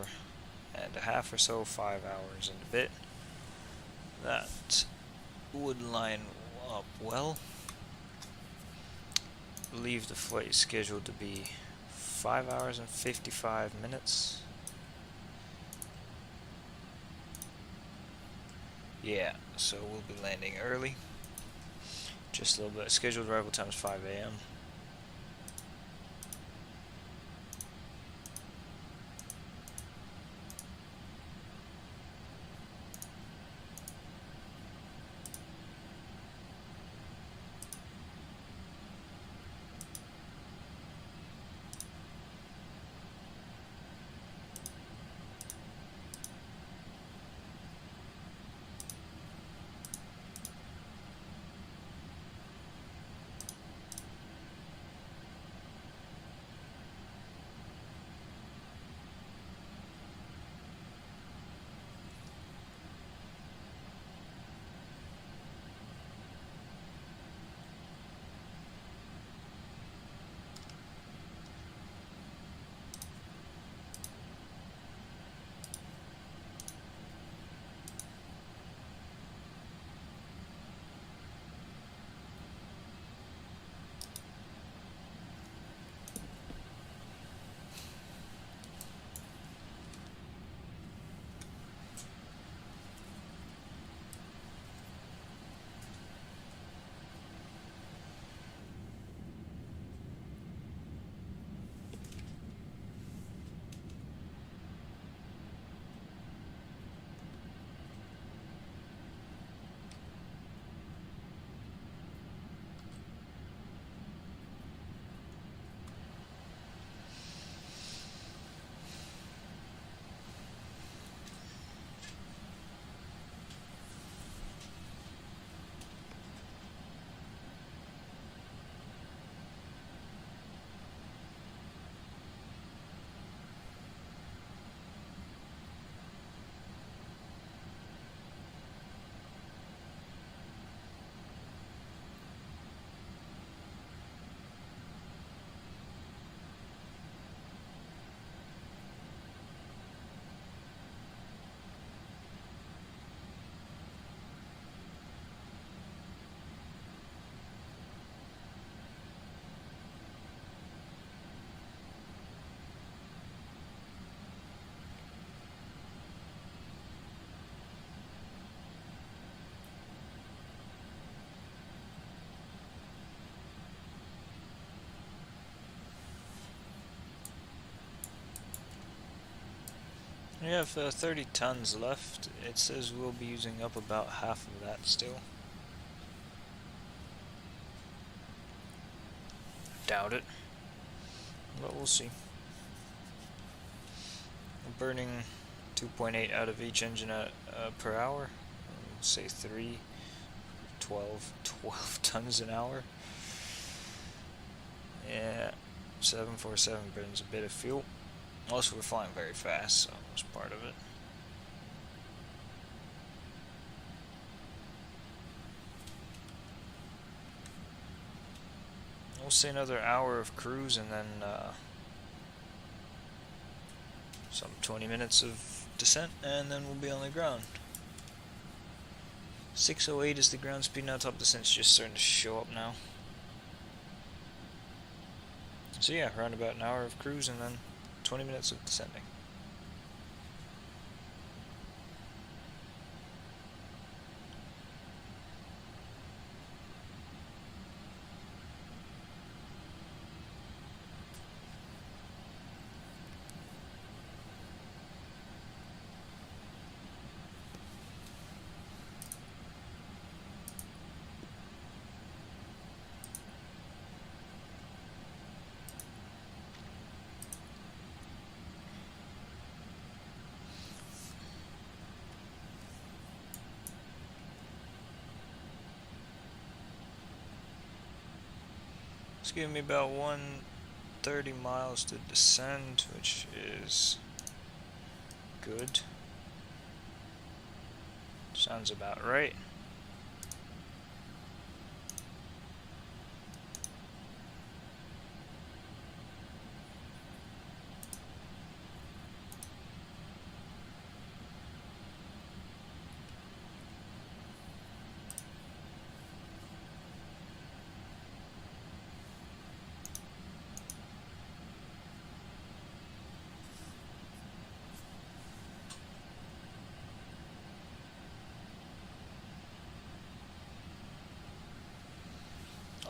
and a half or so, 5 hours and a bit, that would line up well. I believe the flight is scheduled to be 5 hours and 55 minutes. Yeah, so we'll be landing early. Just a little bit. Scheduled arrival time is 5 a.m. We have 30 tons left. It says we'll be using up about half of that still. Doubt it, but we'll see. I'm burning 2.8 out of each engine per hour. Say 12 tons an hour. Yeah, 747 burns a bit of fuel. Also, we're flying very fast, so that's part of it. We'll say another hour of cruise and then some 20 minutes of descent, and then we'll be on the ground. 608 is the ground speed now. Top descent's just starting to show up now. So yeah, around about an hour of cruise and then 20 minutes of descending. It's giving me about 130 miles to descend, which is good. Sounds about right.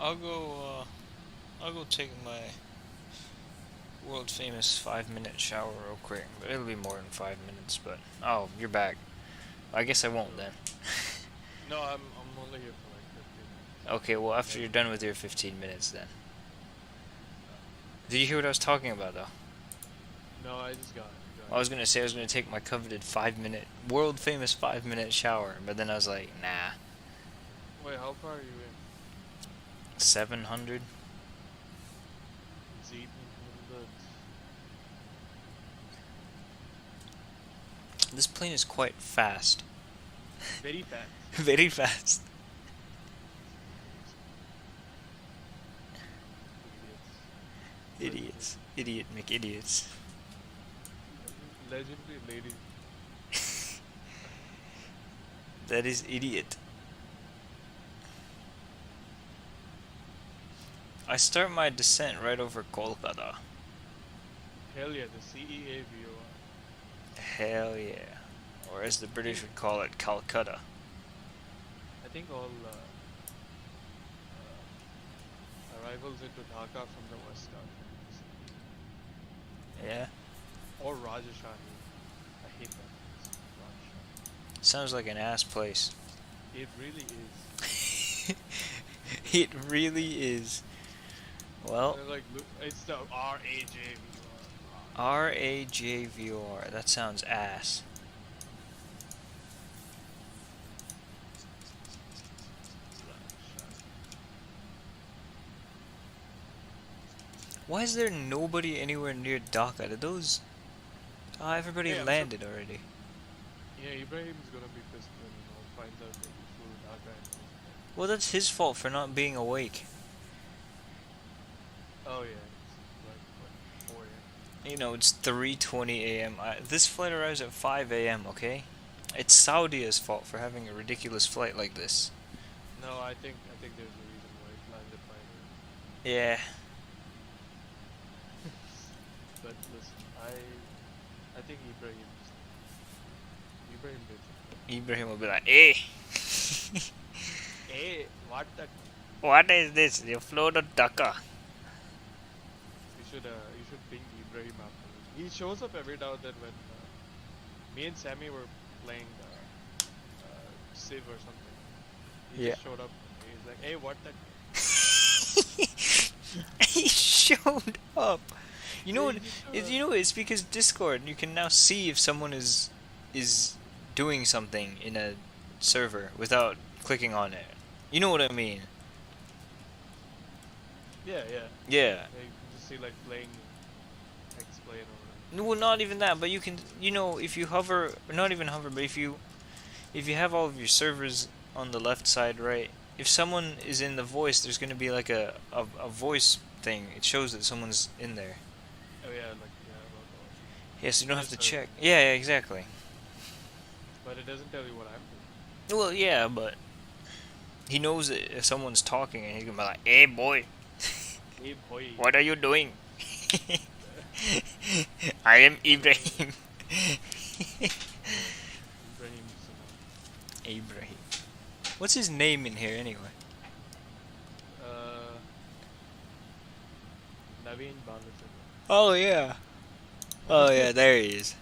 I'll go take my world famous 5-minute shower real quick, but it'll be more than 5 minutes. But oh, you're back. I guess I won't then. No, I'm only here for like 15 minutes. Okay, well after you're done with your 15 minutes then. Did you hear what I was talking about though? No, I just got it. I was gonna say I was gonna take my coveted 5-minute, world famous 5-minute shower, but then I was like, nah. Wait, how far are you in? 700. It's eating a little bit. This plane is quite fast. Very fast. Very fast. Idiots. Idiots. Idiot McIdiots. Legendary lady. That is idiot. I start my descent right over Kolkata. Hell yeah, the CEA VOR. Hell yeah. Or as the British would call it, Calcutta. I think all arrivals into Dhaka from the west are Yeah. or Rajasthani. I hate that place. Rajasthani. Sounds like an ass place. It really is. It really is. Well, They're like, look, it's the RAJ VOR. RAJVOR. That sounds ass. Why is there nobody anywhere near Dacca? Did those... Oh, everybody Yeah, I'm landed already. Yeah, Ibrahim's gonna be pissed when finds out that he flew Dhaka and Well, that's his fault for not being awake. oh yeah, it's like what, 4 a.m. You know, it's 3:20 a.m. This flight arrives at 5 a.m., okay? It's Saudia's fault for having a ridiculous flight like this. No, I think there's a reason why it landed 5 a.m. Yeah. But listen, I think Ibrahim did. Ibrahim will be like, hey! Hey, what the? What is this? You flew to Dacca. You should ping Ibrahim afterwards. He shows up every now and then when Me and Sammy were playing Civ or something. He Yeah. just showed up. He's like, "Hey, what the?" He showed up. You know Yeah, what? he just showed up. You know it's because Discord. You can now see if someone is doing something in a server without clicking on it. You know what I mean? Yeah, yeah. Yeah. Yeah, you can just see like playing X-Plane or whatever. No, well, not even that, but you can. You know, if you hover, or not even hover, but if you have all of your servers on the left side, right? If someone is in the voice, there's going to be like a voice thing. It shows that someone's in there. Oh yeah, like yeah, about Yes, you don't have to Yes, sir. check. Yeah, yeah, exactly. but it doesn't tell you what I'm doing. Well, yeah, but he knows that if someone's talking, and he can be like, "Hey, boy, Hey boy. what are you doing?" I am Ibrahim. Ibrahim Salam. Ibrahim. What's his name in here anyway? Naveen Balachander. Oh yeah. Oh yeah, there he is.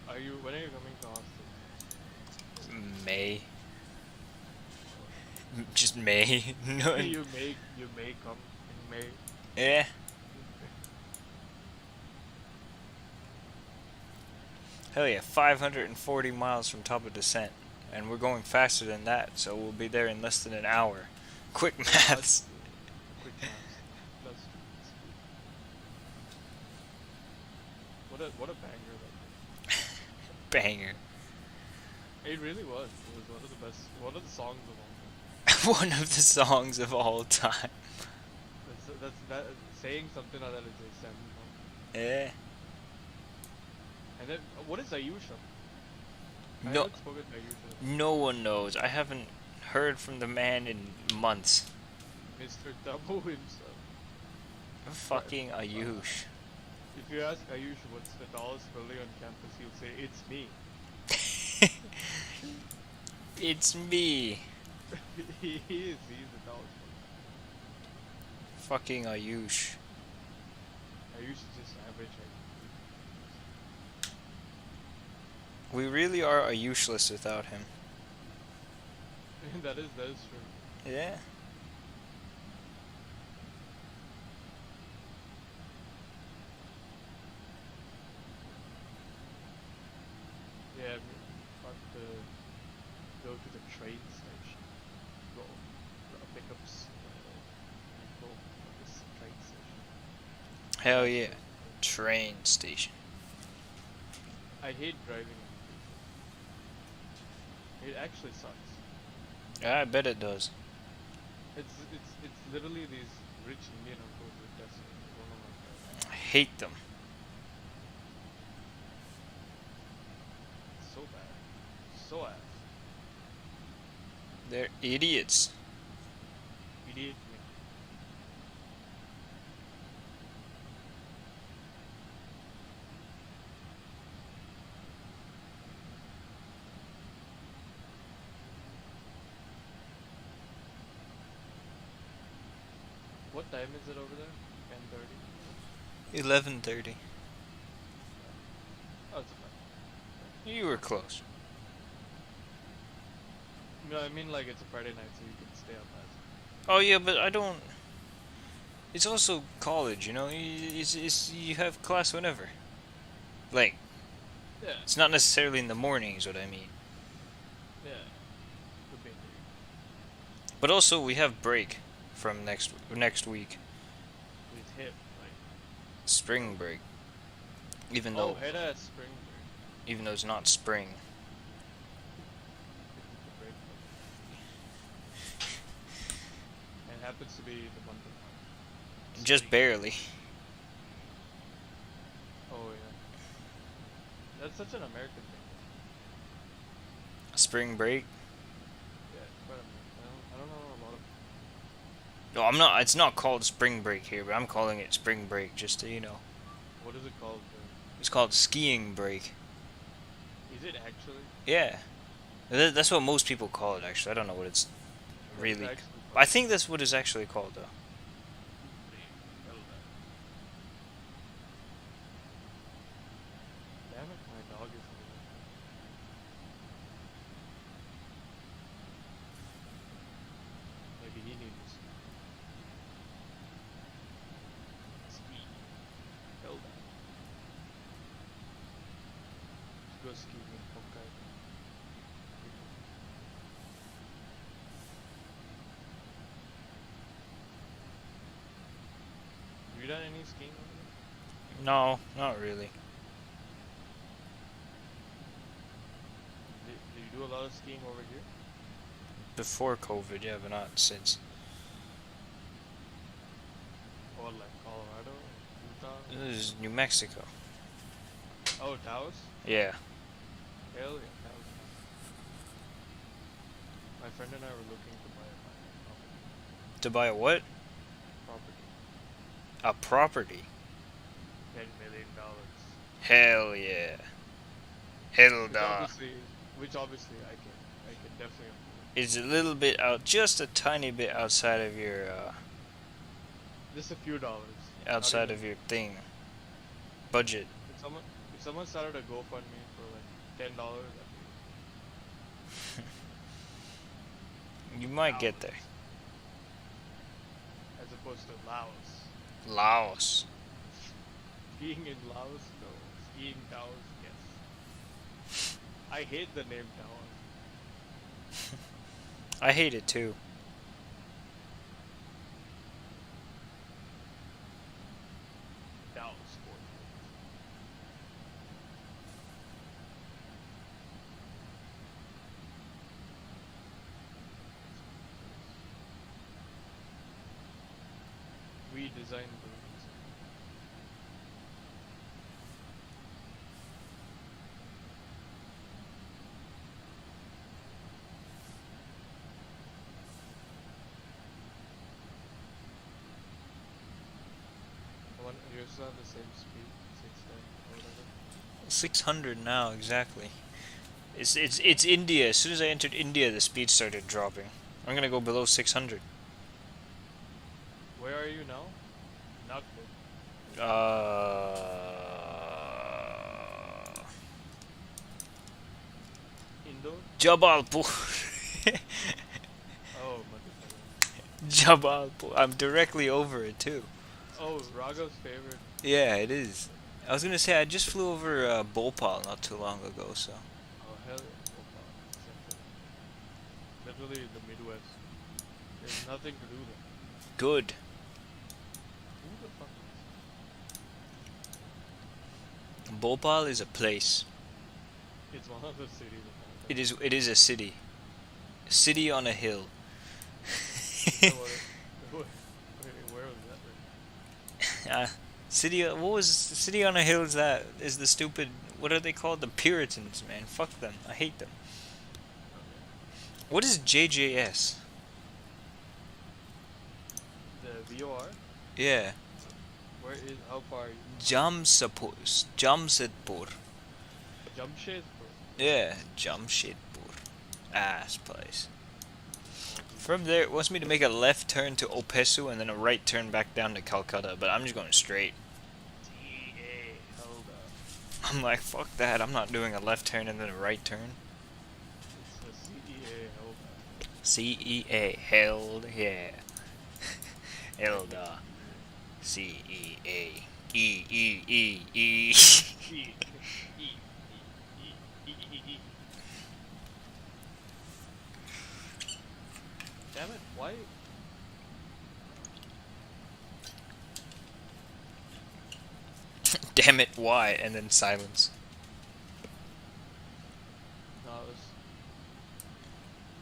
When are you coming to Austin? May. Just May. No. you may come in May. Yeah. Hell yeah, 540 miles from top of descent. And we're going faster than that, so we'll be there in less than an hour. Quick maths. Quick maths. That's what a banger that was. Banger. It really was. It was one of the best, one of the songs of all time. One of the songs of all time. That saying something like that is a salmon song. Yeah. And then what is Ayusha? I No, haven't spoken to Ayusha. no one knows. I haven't heard from the man in months. Mr. Tabu himself. Fucking Ayush. If you ask Ayush what's the tallest building on campus, he'll say it's me. It's me. He's the tallest one. Fucking Ayush. Ayush is just average height. We really are Ayushless without him. that is true. Yeah. Yeah, but go to the train station. Go pick up people at this train station. Hell yeah. Train station. I hate driving. It actually sucks. I bet it does. It's literally these rich Indian uncles with Tesla. I don't know what I hate them. it's so bad. So ass. They're idiots. Idiot me. What time is it over there? 10:30. 11:30. Oh, it's fine. You were close. No, I mean like it's a Friday night, so you can stay up as. Oh yeah, but I don't. It's also college, you know. You have class whenever. Like, Yeah. it's not necessarily in the morning, is what I mean. Yeah. Could be. But also we have break from next week, It's hip, like. spring break. Even Oh, though head ass spring break. it's not spring. It's a break. And it happens to be the month of March. Just Spring. barely. Oh yeah. That's such an American thing. Spring break. Yeah, it's quite American. I don't know a lot of. No, I'm not. It's not called spring break here, but I'm calling it spring break just to What is it called? It's called skiing break. Is it actually? Yeah. That's what most people call it, actually. I don't know what it's really. It's actually I think that's what it's actually called, though. go skiing in Hokkaido. Have you done any skiing over there? No, not really. Do you do a lot of skiing over here? Before COVID, yeah, but not since. Or like Colorado, Utah? This is New Mexico. Oh, Taos? Yeah. Hell yeah, Taos. My friend and I were looking to buy a To buy a what? property. A property. $10 million. Hell yeah. Hell Which nah. obviously I can definitely afford. It's a little bit out, just a tiny bit outside of your, Just a few dollars. outside Not of your thing. Budget. even- If someone started a GoFundMe for like $10, You might get there. as opposed to Laos. Laos. Skiing in Laos? No. Skiing Taos? Yes. I hate the name Taos. I hate it too. Taos sport. We design balloons. You still have the same speed, 610 or whatever. 600 now, exactly. It's India. As soon as I entered India, the speed started dropping. I'm gonna go below 600. Where are you now? Nagpur. Indore? Jabalpur. Oh, Madhya Jabalpur. I'm directly over it too. Oh, Raghav's favorite. Yeah, it is. I was gonna say I just flew over Bhopal not too long ago, so. Oh, hell yeah. Bhopal. Central. Literally the Midwest. There's nothing to do there. Good. Who the fuck is Bhopal is a place. It's one of the cities of It is a city. A city on a hill. Where was that? City. What was city on a hill? Is the stupid? What are they called? The Puritans, man. Fuck them. I hate them. What is JJS? The VOR? Yeah. Where is, how far are you? Jamshedpur. Jamshedpur. Yeah, Jamshedpur. Ass place. From there, it wants me to make a left turn to Opesu and then a right turn back down to Calcutta, but I'm just going straight. DA, hold up. I'm like, fuck that. I'm not doing a left turn and then a right turn. It's the CEA, hold up. CEA, hell yeah. Elda. CEA. E. Damn it, why? Damn it, why? And then silence. No, it was,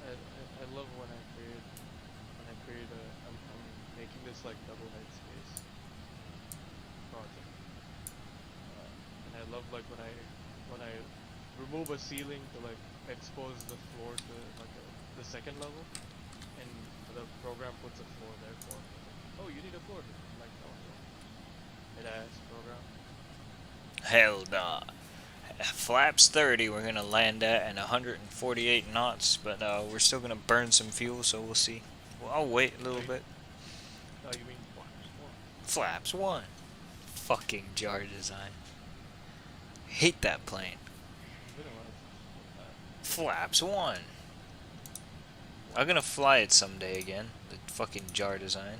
I love when I create I'm making this like double head space project. And I love like when I remove a ceiling to like expose the floor to like the second level, and the program puts a floor there for me. Like, oh, you need a floor here. I'm like, no, no. It ass program. Hell nah. Flaps 30 we're gonna land at and 148 knots, but we're still gonna burn some fuel, so we'll see. Well, I'll wait a little bit. Oh, you mean Flaps 1. Fucking jar design. Hate that plane. Flaps 1. I'm gonna fly it someday again. The fucking jar design.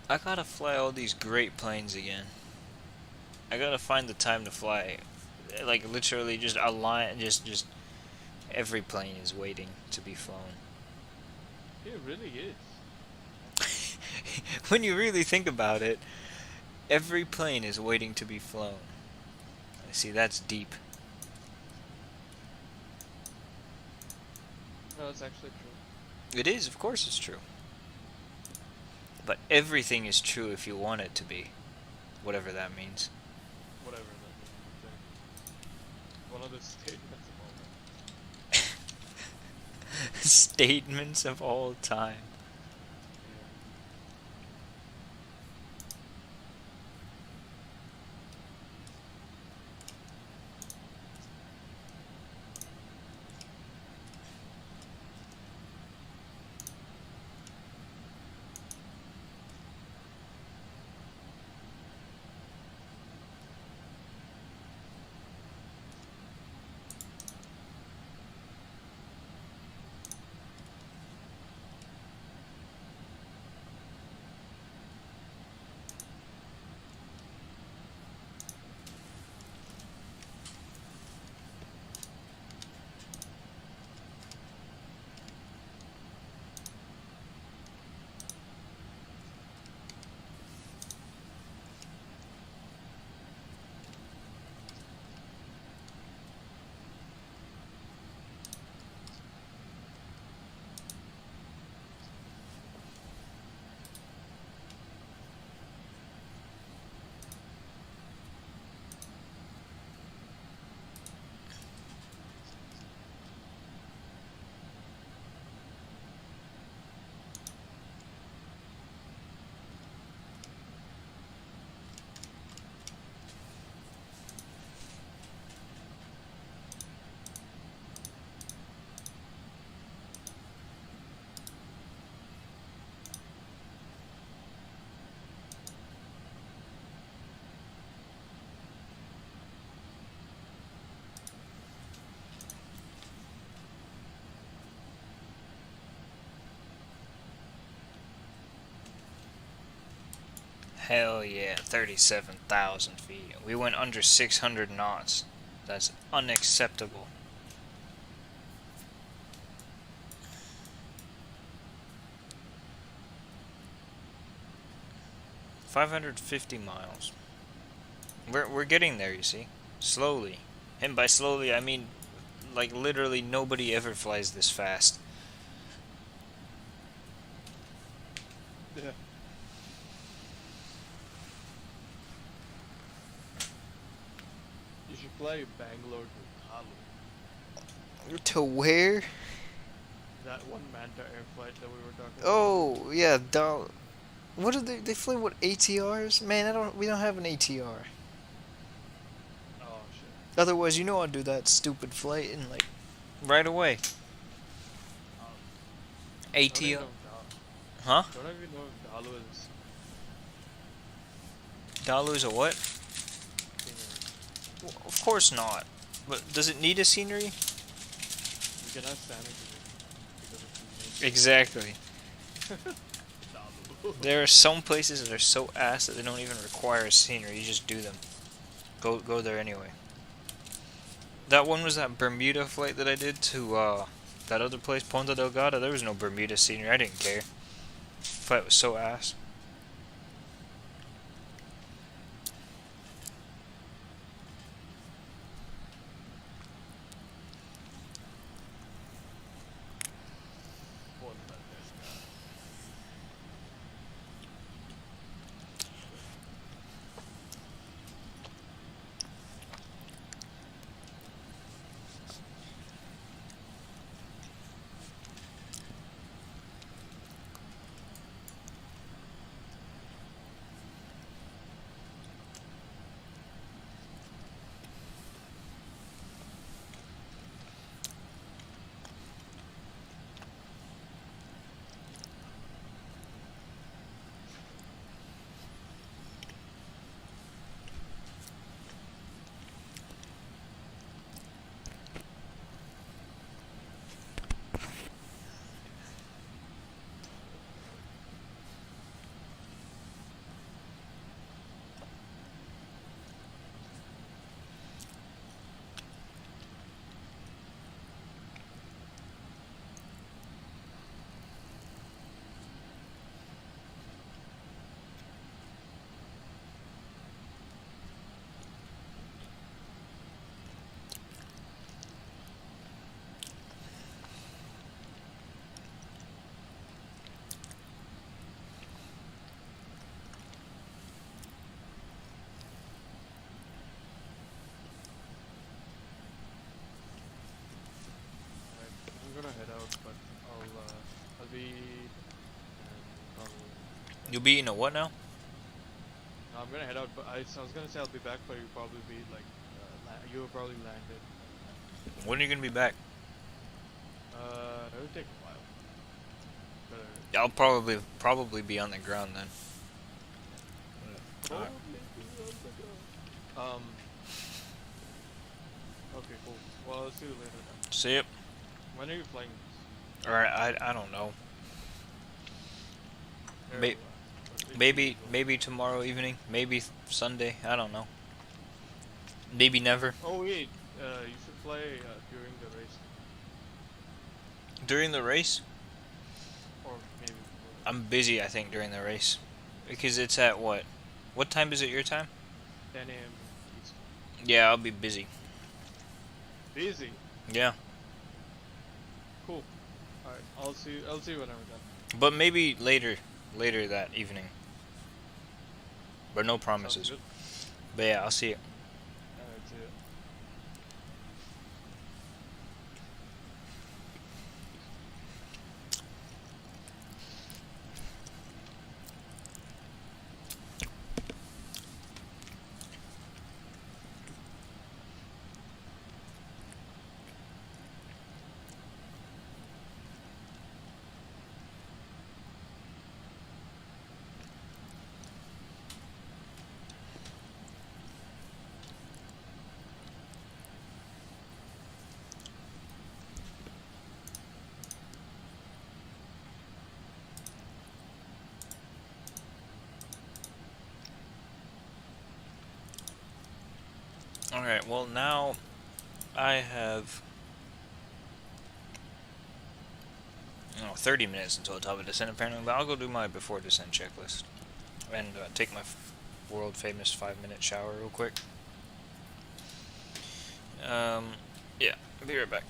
I gotta fly all these great planes again. I gotta find the time to fly. Like literally just a line, just every plane is waiting to be flown. It really is. When you really think about it, every plane is waiting to be flown. See, that's deep. No, it's actually true. It is, of course it's true. But everything is true if you want it to be. Whatever that means. Whatever that means. One of the statements of all time. Statements of all time. Hell yeah, 37,000 feet. We went under 600 knots. That's unacceptable. $550 miles. We're getting there, you see. Slowly. And by slowly, I mean, like, literally nobody ever flies this fast. Yeah. You should fly Bangalore to Kalu. To where? That one Manta air flight that we were talking about. Oh, yeah, what do they fly, what, ATRs? Man, we don't have an ATR. Oh shit. Otherwise, you know I'd do that stupid flight and, like, right away. Don't even ATR. know Huh? Don't even know if Dalu is Dalu's a what? scenery. Well, of course not. But does it need a scenery? You can ask Sammy because it's Exactly. Dalu. There are some places that are so ass that they don't even require a scenery. You just do them. Go there anyway. That one was that Bermuda flight that I did to that other place, Ponta Delgada. There was no Bermuda scenery. I didn't care. Flight was so ass. speed, and probably. You'll be eating a what now? No, I'm gonna head out, but I was gonna say I'll be back, but you'll probably be like, you'll probably landed. When are you gonna be back? It'll take a while. I'll probably be on the ground then. Probably be on the ground. Okay, cool. Well, I'll see you later then. See ya. When are you flying? Alright, I don't know. Very Maybe tomorrow evening. Maybe Sunday. I don't know. Maybe never. Oh wait, you should fly during the race, During the race? or maybe before. I'm busy, I think, during the race. Because it's at what? What time is it your time? 10 a.m. East. Yeah, I'll be busy. Busy. Yeah. Cool. All right. I'll see you when I'm done. But maybe later that evening. But no Sounds promises. good. But yeah, I'll see you. All right. See ya. Alright, well now I have 30 minutes until the top of descent apparently, but I'll go do my before descent checklist and take my world famous 5-minute shower real quick. Yeah, I'll be right back.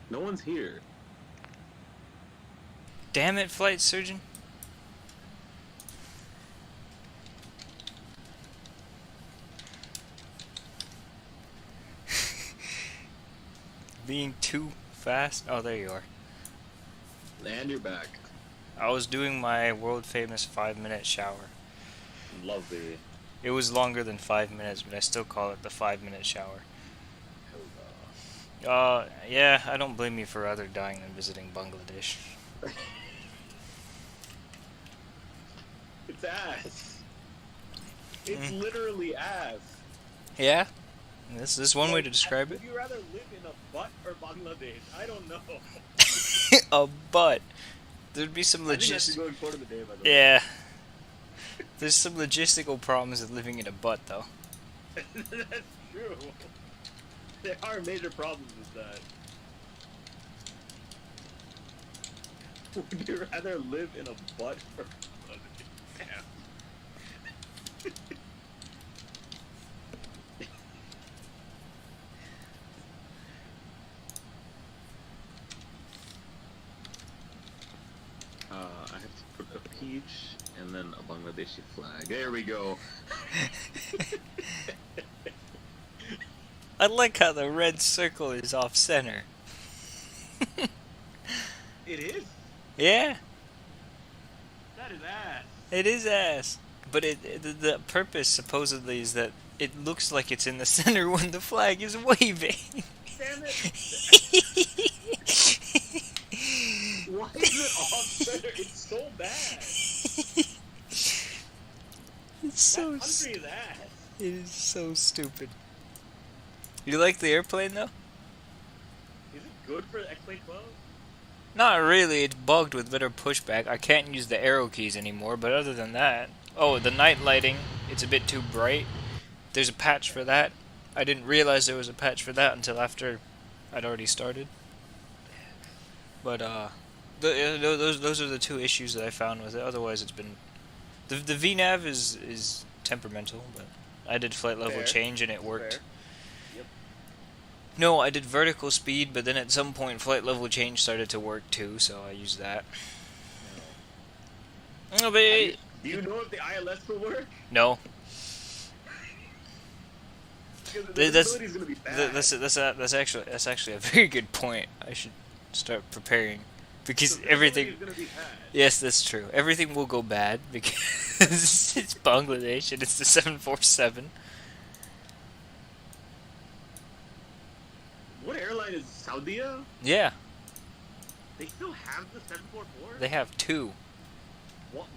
No one's here. Damn it, flight surgeon. Being too fast. Oh, there you are. And you're back. I was doing my world famous 5-minute shower. Lovely. It was longer than 5 minutes, but I still call it the 5-minute shower. Yeah, I don't blame you for rather dying than visiting Bangladesh. It's ass. It's literally ass. Yeah? This is one way to describe it. Would you rather live in a butt or Bangladesh? I don't know. A butt. There'd be some I think that's logistical. going quote of the day, by the way. Yeah. There's some logistical problems with living in a butt, though. That's true. There are major problems with that. Would you rather live in a butt or Damn. I have to put a peach and then a Bangladeshi flag. There we go. I like how the red circle is off center. It is? Yeah, That is ass. it is ass. But the purpose supposedly is that it looks like it's in the center when the flag is waving. Damn it. Why is it off center? It's so bad. It's so That country is ass. it is so stupid. You like the airplane though? Is it good for X-Plane 12? Not really. It's bugged with better pushback. I can't use the arrow keys anymore. But other than that, oh, the night lighting. It's a bit too bright. There's a patch for that. I didn't realize there was a patch for that until after I'd already started. But those are the two issues that I found with it. Otherwise, it's been the VNav is temperamental, but I did flight level Fair. change and it worked. Fair. Yep. No, I did vertical speed, but then at some point flight level change started to work too, so I used that. No, but Do you know if the ILS will work? no. Because the That's visibility's gonna be bad. that's actually a very good point. I should start preparing because The everything. visibility's gonna be bad. Yes, that's true. Everything will go bad because it's Bangladesh and it's the 747. What airline is Saudia? Yeah, They still have the 744? they have two,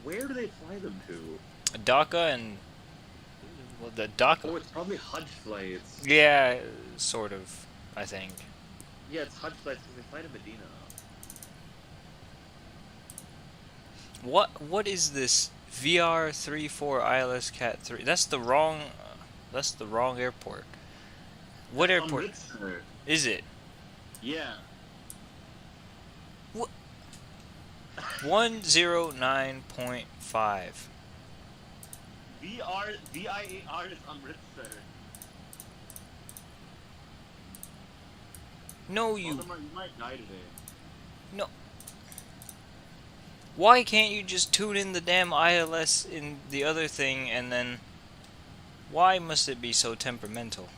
Where do they fly them to? Dacca and well, the Dacca. Oh, it's probably Hajj flights. Yeah, sort of. I think. Yeah, it's Hajj flights because they fly to Medina. What is this VR34 ILS Cat 3? That's the wrong airport. What airport Amritsar. is it? Yeah. 109.5. VIAR is Amritsar. No, you. Valdemar, you might die today. No. Why can't you just tune in the damn ILS in the other thing and then? Why must it be so temperamental?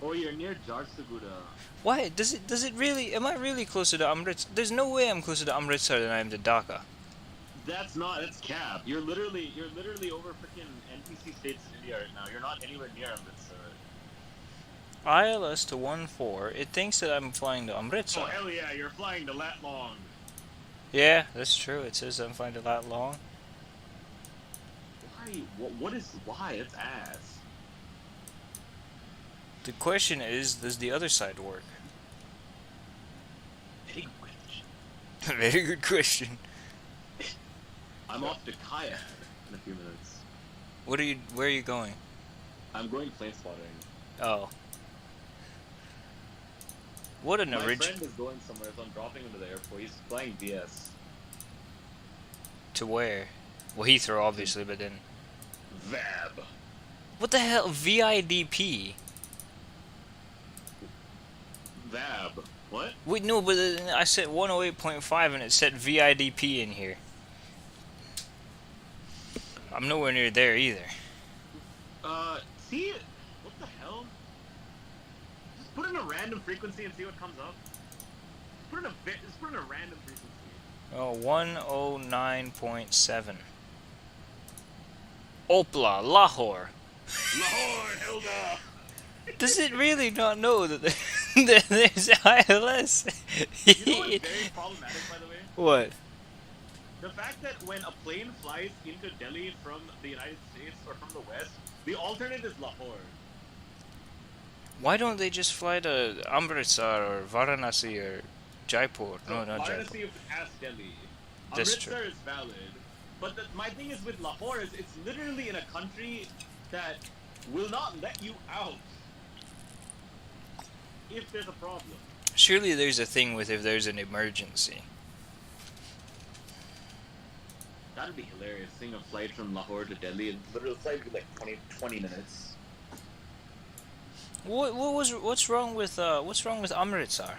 Oh, you're near Jharsuguda. Why does it really? Am I really closer to Amritsar? There's no way I'm closer to Amritsar than I am to Dhaka. That's cap. You're literally over freaking NPC states in India right now. You're not anywhere near Amritsar. ILS to 14. It thinks that I'm flying to Oh Amritsar. hell yeah, you're flying to Latlong. Yeah, that's true. It says I'm flying to that long. Why? Why? It's ass. The question is, does the other side work? Big witch. Very good question. I'm off to Kaya in a few minutes. Where are you going? I'm going plane spotting. Oh. What an My original. friend is going somewhere, so I'm dropping him to the airport. He's flying BS. To where? Well, Heathrow, obviously, but then. Vab. What the hell? VIDP? Vab. What? Wait, no, but I said 108.5 and it said VIDP in here. I'm nowhere near there either. See? What the hell? Just put in a random frequency and see what comes up. Just put in a random frequency. Oh, 109.7. Opla, Lahore. Lahore, Hilda! Does it really not know that there's ILS? You know what's very problematic, by the way? What? The fact that when a plane flies into Delhi from the United States or from the West, the alternate is Lahore. Why don't they just fly to Amritsar or Varanasi or Jaipur? So No, not Varanasi Jaipur. you have to pass Delhi. That's Amritsar true. is valid. But my thing is with Lahore is it's literally in a country that will not let you out if there's a problem. Surely there's a thing with if there's an emergency. That'd be hilarious, seeing a flight from Lahore to Delhi. And literally, the flight would be like 20 minutes. What's wrong with Amritsar?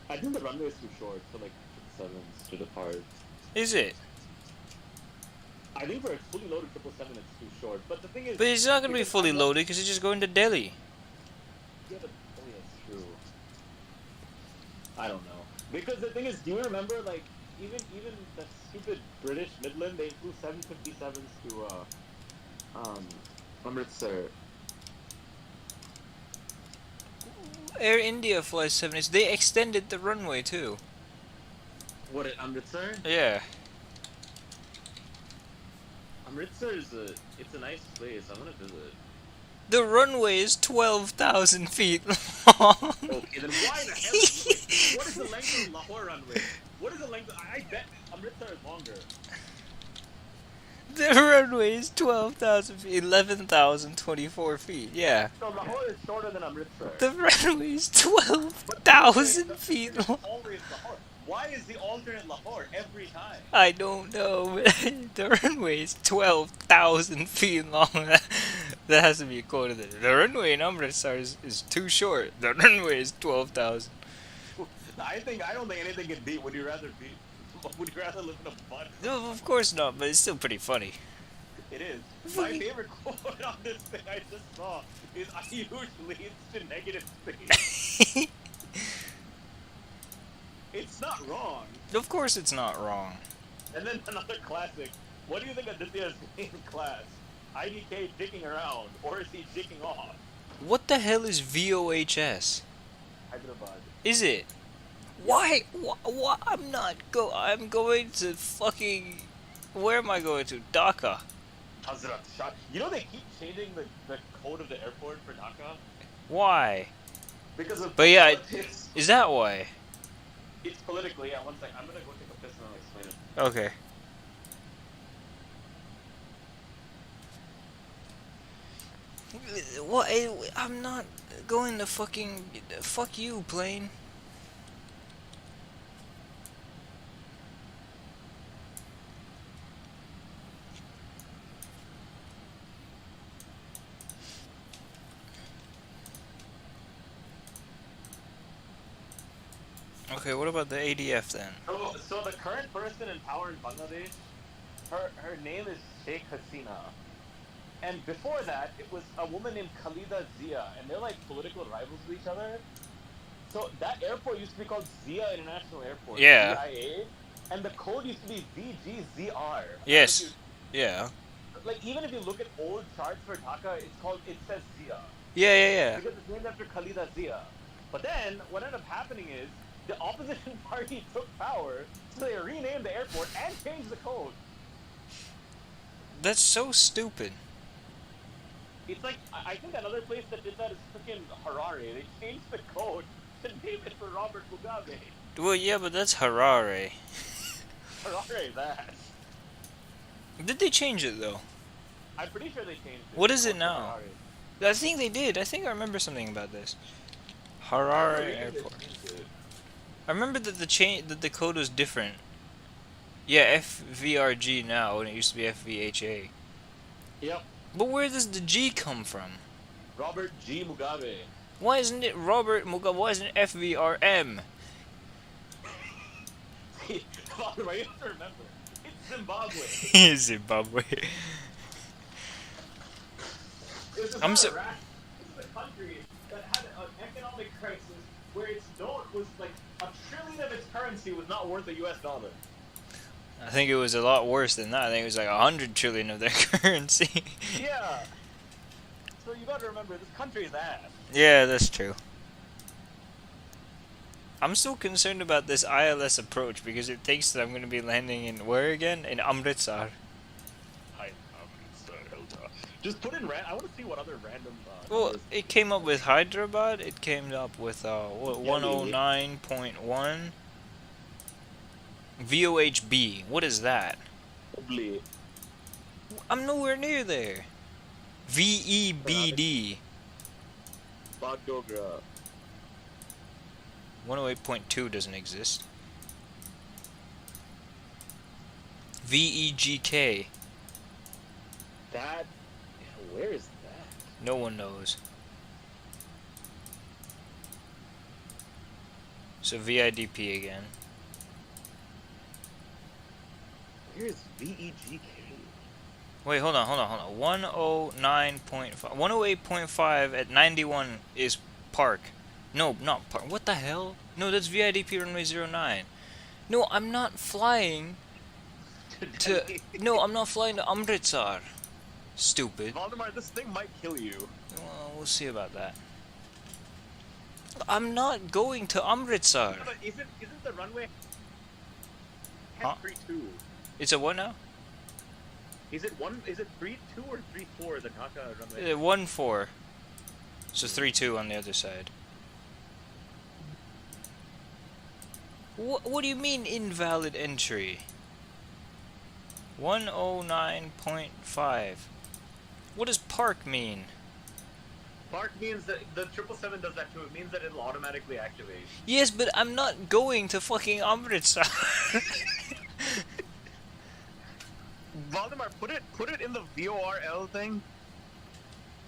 I think the runway is too short for like 777s to depart. Is it? I think for a fully loaded 777 it's too short. But the thing is... But it's not gonna be because fully unless- loaded because it's just going to Delhi. Yeah, but oh yeah, it's true. I don't know. Because the thing is, do you remember like even the stupid British Midland, they flew 757s to Amritsar. Air India flies 70s. They extended the runway too. What, at Amritsar? Yeah. Amritsar is it's a nice place. I want to visit. The runway is 12,000 feet long. Okay, then why the hell? Wait, what is the length of Lahore runway? What is the length? I bet Amritsar is longer. The runway is 12,000 feet, 11,024 feet. Yeah. So Lahore is shorter than Amritsar. The runway is 12,000 feet long. Always Lahore. Why is the alternate Lahore every time? I don't know. The runway is 12,000 feet long. That has to be a quote there. The runway in Amritsar is too short. The runway is 12,000. I don't think anything can beat. Would you rather live in a mud? No, of course not, but it's still pretty funny. It is. My favorite quote on this thing I just saw is Ayush leads to negative space. It's not wrong. Of course it's not wrong. And then another classic. What do you think Aditya's in class? IDK dicking around, or is he dicking off? What the hell is VOHS? Hyderabad. Is it? Why? Why? I'm going to fucking... Where am I going to? Dhaka. Hazrat Shah. You know they keep changing the code of the airport for Dhaka? Why? Because of But yeah, politics. is that why? It's politically, yeah, one second. I'm gonna go take a piss and I'll explain it. Okay. What? I'm not going to fucking... Fuck you, plane. Okay, what about the ADF then? So the current person in power in Bangladesh, her name is Sheikh Hasina. And before that, it was a woman named Khalida Zia, and they're like political rivals with each other. So that airport used to be called Zia International Airport, Yeah. ZIA, and the code used to be VGZR. Yes. Yeah. Like even if you look at old charts for Dhaka, it says Zia. Yeah. Because it's named after Khalida Zia. But then, what ended up happening is, the opposition party took power, so they renamed the airport and changed the code. That's so stupid. It's like, I think another place that did that is freaking Harare. They changed the code to name it for Robert Mugabe. Well, yeah, but that's Harare. Harare, that. Did they change it though? I'm pretty sure they changed it. What is it to now? Harare. I think they did. I think I remember something about this. Harare They Airport. changed it. I remember that the code was different. Yeah, FVRG now, and it used to be FVHA. Yep. But where does the G come from? Robert G. Mugabe. Why isn't it Robert Mugabe? Why isn't it FVRM? Valdemar, you have to remember, it's Zimbabwe. Zimbabwe. This is I'm not so- Iraq. This is a country that had an economic crisis where its note was like $1 trillion of its currency was not worth a US dollar. I think it was a lot worse than that. I think it was like 100 trillion of their currency. Yeah. So you gotta remember, this country is ass. Yeah, that's true. I'm still concerned about this ILS approach because it thinks that I'm going to be landing in where again? In Amritsar. Just put in I want to see what other random. Well, numbers- it came up with Hyderabad. It came up with 109.1. VOHB. What is that? Probably. I'm nowhere near there. VEBD. Bagdogra. 108.2 doesn't exist. VEGK. That. Yeah, where is that? No one knows. So VIDP again. Where is VEGK? Wait, hold on. 109.5. 108.5 at 91 is Park. No, not Park. What the hell? No, that's VIDP runway 09. No, I'm not flying to... No, I'm not flying to Amritsar. Stupid. Valdemar, this thing might kill you. Well, we'll see about that. I'm not going to Amritsar. But isn't the runway... Huh? 3-2. It's a what now? Is it 3-2 or 3-4, the Dhaka runway? 1-4. So 3-2 on the other side. What do you mean invalid entry? 109.5. What does park mean? Park means that the 777 does that too. It means that it'll automatically activate. Yes, but I'm not going to fucking Amritsar. Valdemar, put it in the VORL thing.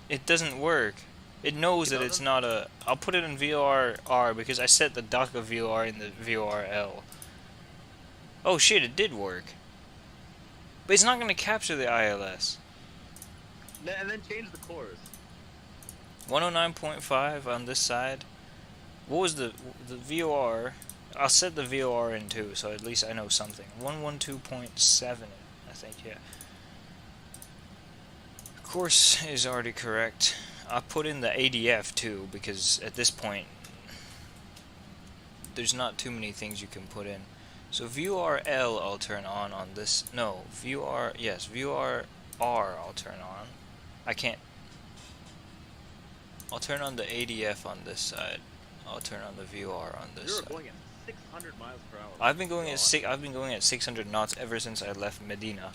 It doesn't work. It knows that it's not a... I'll put it in VOR because I set the Dacca VOR in the VORL. Oh shit, it did work. But it's not going to capture the ILS. And then change the course. 109.5 on this side. What was the VOR? I'll set the VOR in too, so at least I know something. 112.7, I think, yeah. Course is already correct. I put in the ADF too, because at this point, there's not too many things you can put in. So VORL I'll turn on this. No, VOR I'll turn on. I can't. I'll turn on the ADF on this side. I'll turn on the VOR on this You're side. going at 600 miles per hour. I've been going at 600 knots ever since I left Medina.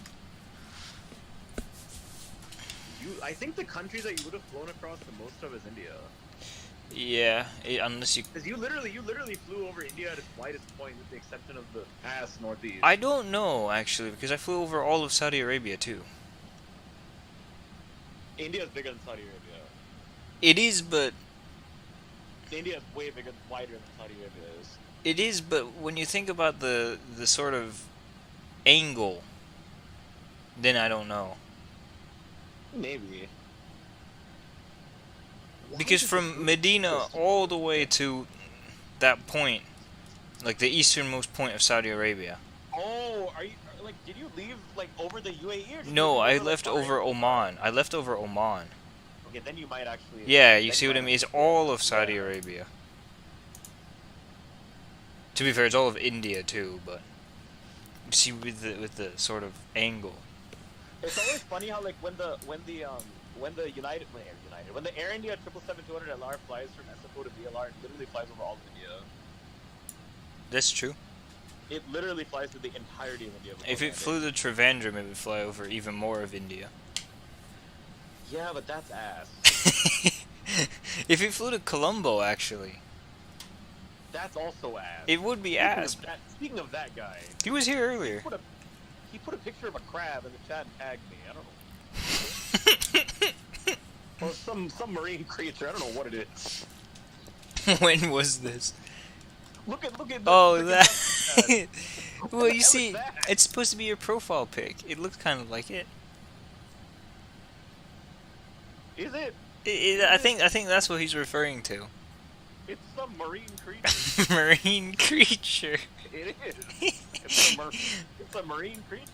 I think the country that you would have flown across the most of is India. Yeah, unless you... Because you literally flew over India at its widest point, with the exception of the ass northeast. I don't know, actually, because I flew over all of Saudi Arabia, too. India's bigger than Saudi Arabia. It is, but... India's way bigger, wider than Saudi Arabia is. It is, but when you think about the sort of angle, then I don't know. Maybe. Because from Medina all the way to that point, like the easternmost point of Saudi Arabia. Oh, did you leave, over the UAE or did No, you I leave left over Oman. I left over Oman. Okay, then you might actually... Yeah, you see what I mean? It's all of Saudi Arabia. To be fair, it's all of India too, but... You see with the sort of angle. It's always funny how, when the Air India 777-200 LR flies from SFO to VLR, it literally flies over all of India. That's true. It literally flies through the entirety of India. If it flew to Trivandrum, it would fly over even more of India. Yeah, but that's ass. If it flew to Colombo, actually. That's also ass. It would be ass. Speaking of that guy, He was here earlier. he put a picture of a crab in the chat and tagged me. I don't know. Or some marine creature. I don't know what it is. When was this? Look at the Oh, freaking that. fucking What Well, the you hell is see, that? it's supposed to be your profile pic. It looks kind of like it. Is it? I think that's what he's referring to. It's some marine creature. Marine creature. It is. It's a marine creature.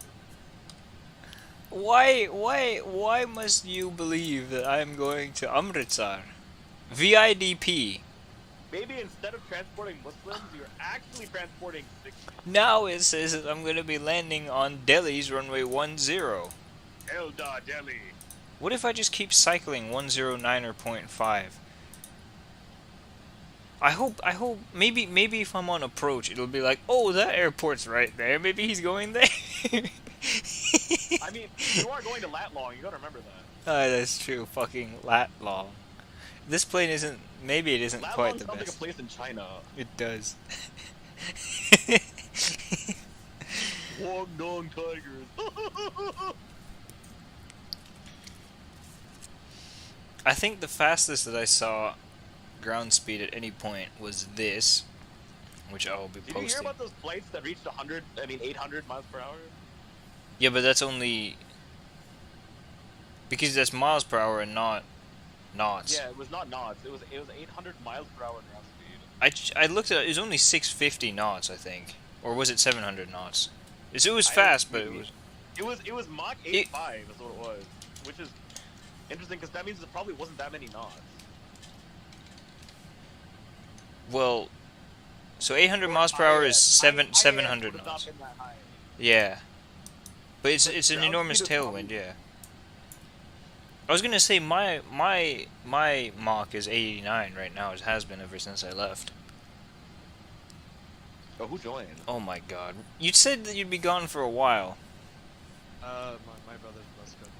Why must you believe that I'm going to Amritsar? VIDP. Maybe instead of transporting Muslims, you're actually transporting 60. Now it says that I'm going to be landing on Delhi's runway 10. Eldar Delhi. What if I just keep cycling 109.5? I hope maybe if I'm on approach it'll be like, oh, that airport's right there. Maybe he's going there. I mean, you are going to Latlong, you gotta remember that. Ah, that's true. Fucking Latlong. This plane isn't. Maybe it isn't quite Latlong the sounds like a best. place in China. It does. Guangdong Tigers. I think the fastest that I saw ground speed at any point was this, which I will be Did you hear posting. about those flights that reached 800 miles per hour? Yeah, but that's only because that's miles per hour and not knots. Yeah, it was not knots. It was 800 miles per hour ground speed. I looked at it. It was only 650 knots, I think, or was it 700 knots? It was I fast, don't- but it was. It was Mach 85 is what it was, which is interesting because that means there probably wasn't that many knots. Well, so 800 Or miles per hour is IAS 700 would have knots. not been that high. Yeah, but it's But an ground enormous speed is tailwind. probably- Yeah. I was gonna say my Mach is 89 right now. It has been ever since I left. Oh, who joined? Oh my god! You said that you'd be gone for a while. My brother's bus got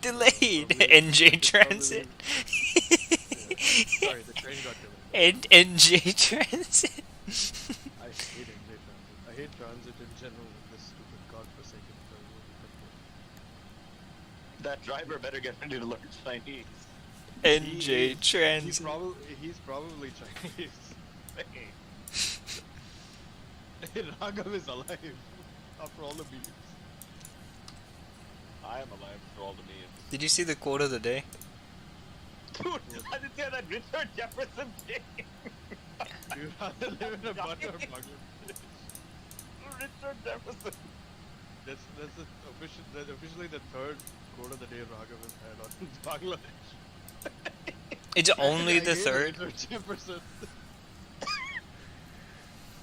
delayed. Delayed. Probably- NJ it's Transit. Sorry, the train got delayed. NJ Transit. I hate NJ Transit. I hate transit in general with this stupid godforsaken railroad. That driver better get ready to learn Chinese. NJ He's Transit. probably Chinese. Raghav is alive after all the memes. I am alive for all the memes. Did you see the quote of the day? Dude, I didn't hear that Richard Jefferson thing. You'd rather live in a butter bugger. Richard Jefferson. That's officially the third quote of the day Raghav has had on Bangladesh. It's only I the hate third. Richard Jefferson.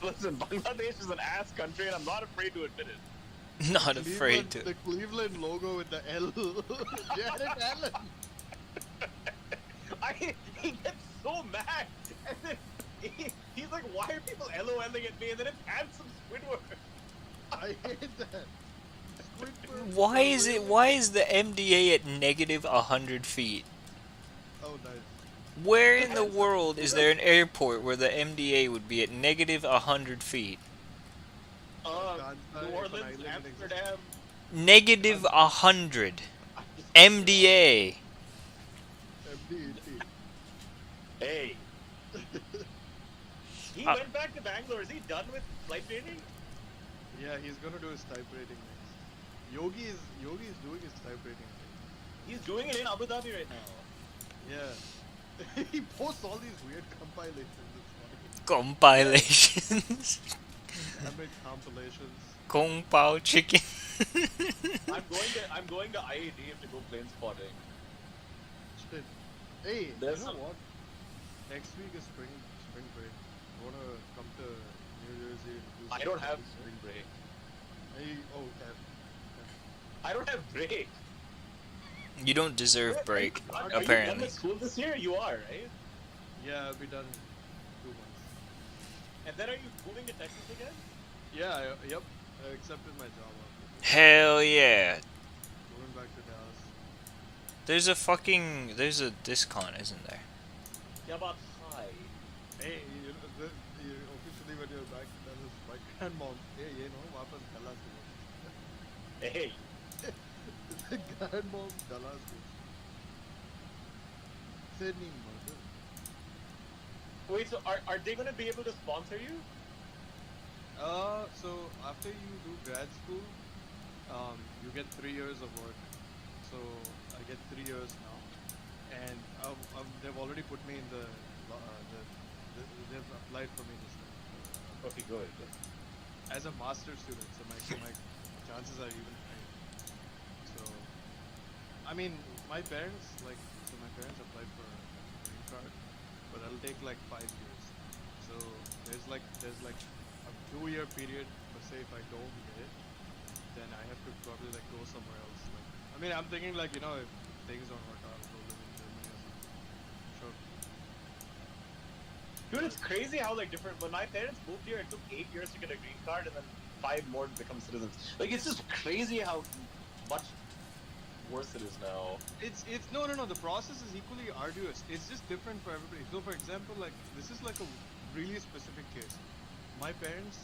Listen, Bangladesh is an ass country, and I'm not afraid to admit it. Not afraid to. The Cleveland logo with the L. Janet Allen. He gets so mad, and then he's like, "Why are people LOLing at me?" And then it's handsome Squidward. I hate that. Squidward. Why is the MDA at negative 100 feet? Oh, nice. Where in the world is there an airport where the MDA would be at negative 100 feet? New Kansai, Orleans, an island in Amsterdam. Negative 100. MDA. MD-18. Hey. He went back to Bangalore. Is he done with flight training? Yeah, he's gonna do his type rating next. Yogi is doing his type rating thing. He's doing it in Abu Dhabi right now. Yeah. He posts all these weird compilations. It's Compilations. funny. Epic compilations. Kung Pao chicken. I'm going to IAD to go plane spotting. Shit. Hey, There's you know some- what? Next week is spring break. You wanna come to New Jersey and do I don't some have spring spring break. Hey, oh, I don't have break. You don't deserve break, Are you done apparently. with school this year? You are, right? yeah, I'll be done 2 months. And then are you moving to Texas again? Yeah, yep. I accepted my job offer. Hell yeah. Going back to Dallas. There's a discon, isn't there? Yeah, but hi. Hey, officially when you're back to Dallas, my grandmom, hey, वापस Dallas गए. Hey. Grandmom Dallas गए. Sydney, mother. Wait, so are they gonna be able to sponsor you? So after you do grad school, you get 3 years of work. So I get 3 years now, and they've already put me in they've applied for me this time. Okay, good. As a master's student, so my chances are even higher. So, I mean, my parents applied for a green card, but it'll take like 5 years. So there's like a 2-year period. For say if I don't get it, then I have to probably like go somewhere else. Like, I mean, I'm thinking like, you know, if things don't work out, I'll go live in Germany or something. Sure. Dude, it's crazy how like different. When my parents moved here, it took 8 years to get a green card, and then 5 more to become citizens. Like, it's just crazy how much worse it is now. It's no. The process is equally arduous. It's just different for everybody. So, for example, like this is like a really specific case. My parents.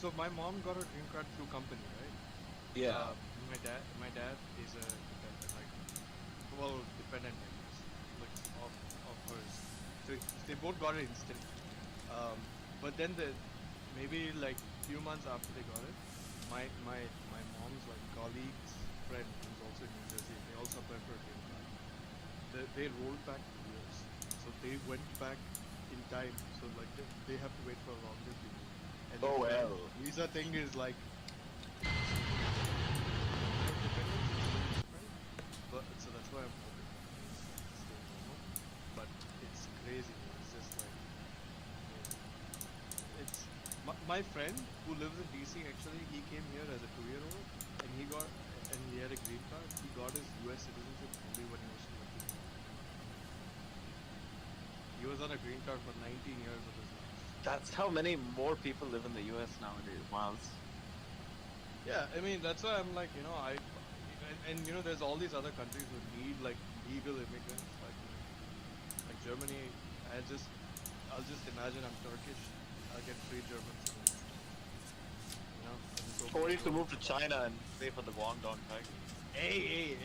So my mom got her green card through company, right? Yeah. My dad is a dependent, dependent, I guess, like of hers. So they both got it instantly. But then maybe like few months after they got it, my mom's like colleague's friend who's also in New Jersey, they also applied for a green card. They rolled back years, so they went back in time. So like they have to wait for a longer period. And Oh the well. visa thing is like. But so that's why I'm hoping it's still normal. But it's crazy. It's just like it's my friend who lives in DC. Actually, he came here as a 2-year-old, and he had a green card. He got his U.S. citizenship only when he was 20. He was on a green card for 19 years of his life. That's how many more people live in the U.S. nowadays. Wow. Yeah, I mean that's why I'm like, you know, and you know, there's all these other countries who need like legal immigrants, like Germany. I'll just imagine I'm Turkish. I'll get free German citizens. You know. Or you to move to China and stay for the Guangdong Tiger. Hey!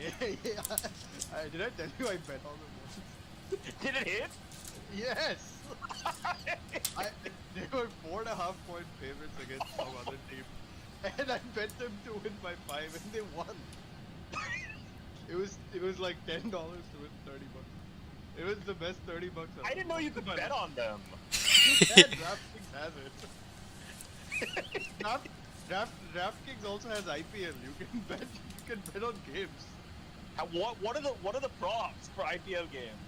Did I tell you I bet on them once? Did it hit? Yes. They were 4.5-point favorites against some other team, and I bet them to win by 5, and they won. It was like $10 to win $30. It was the best $30 ever. I didn't know you could bet on them. DraftKings has it. DraftKings also has IPL. You can bet on games. What are the props for IPL games?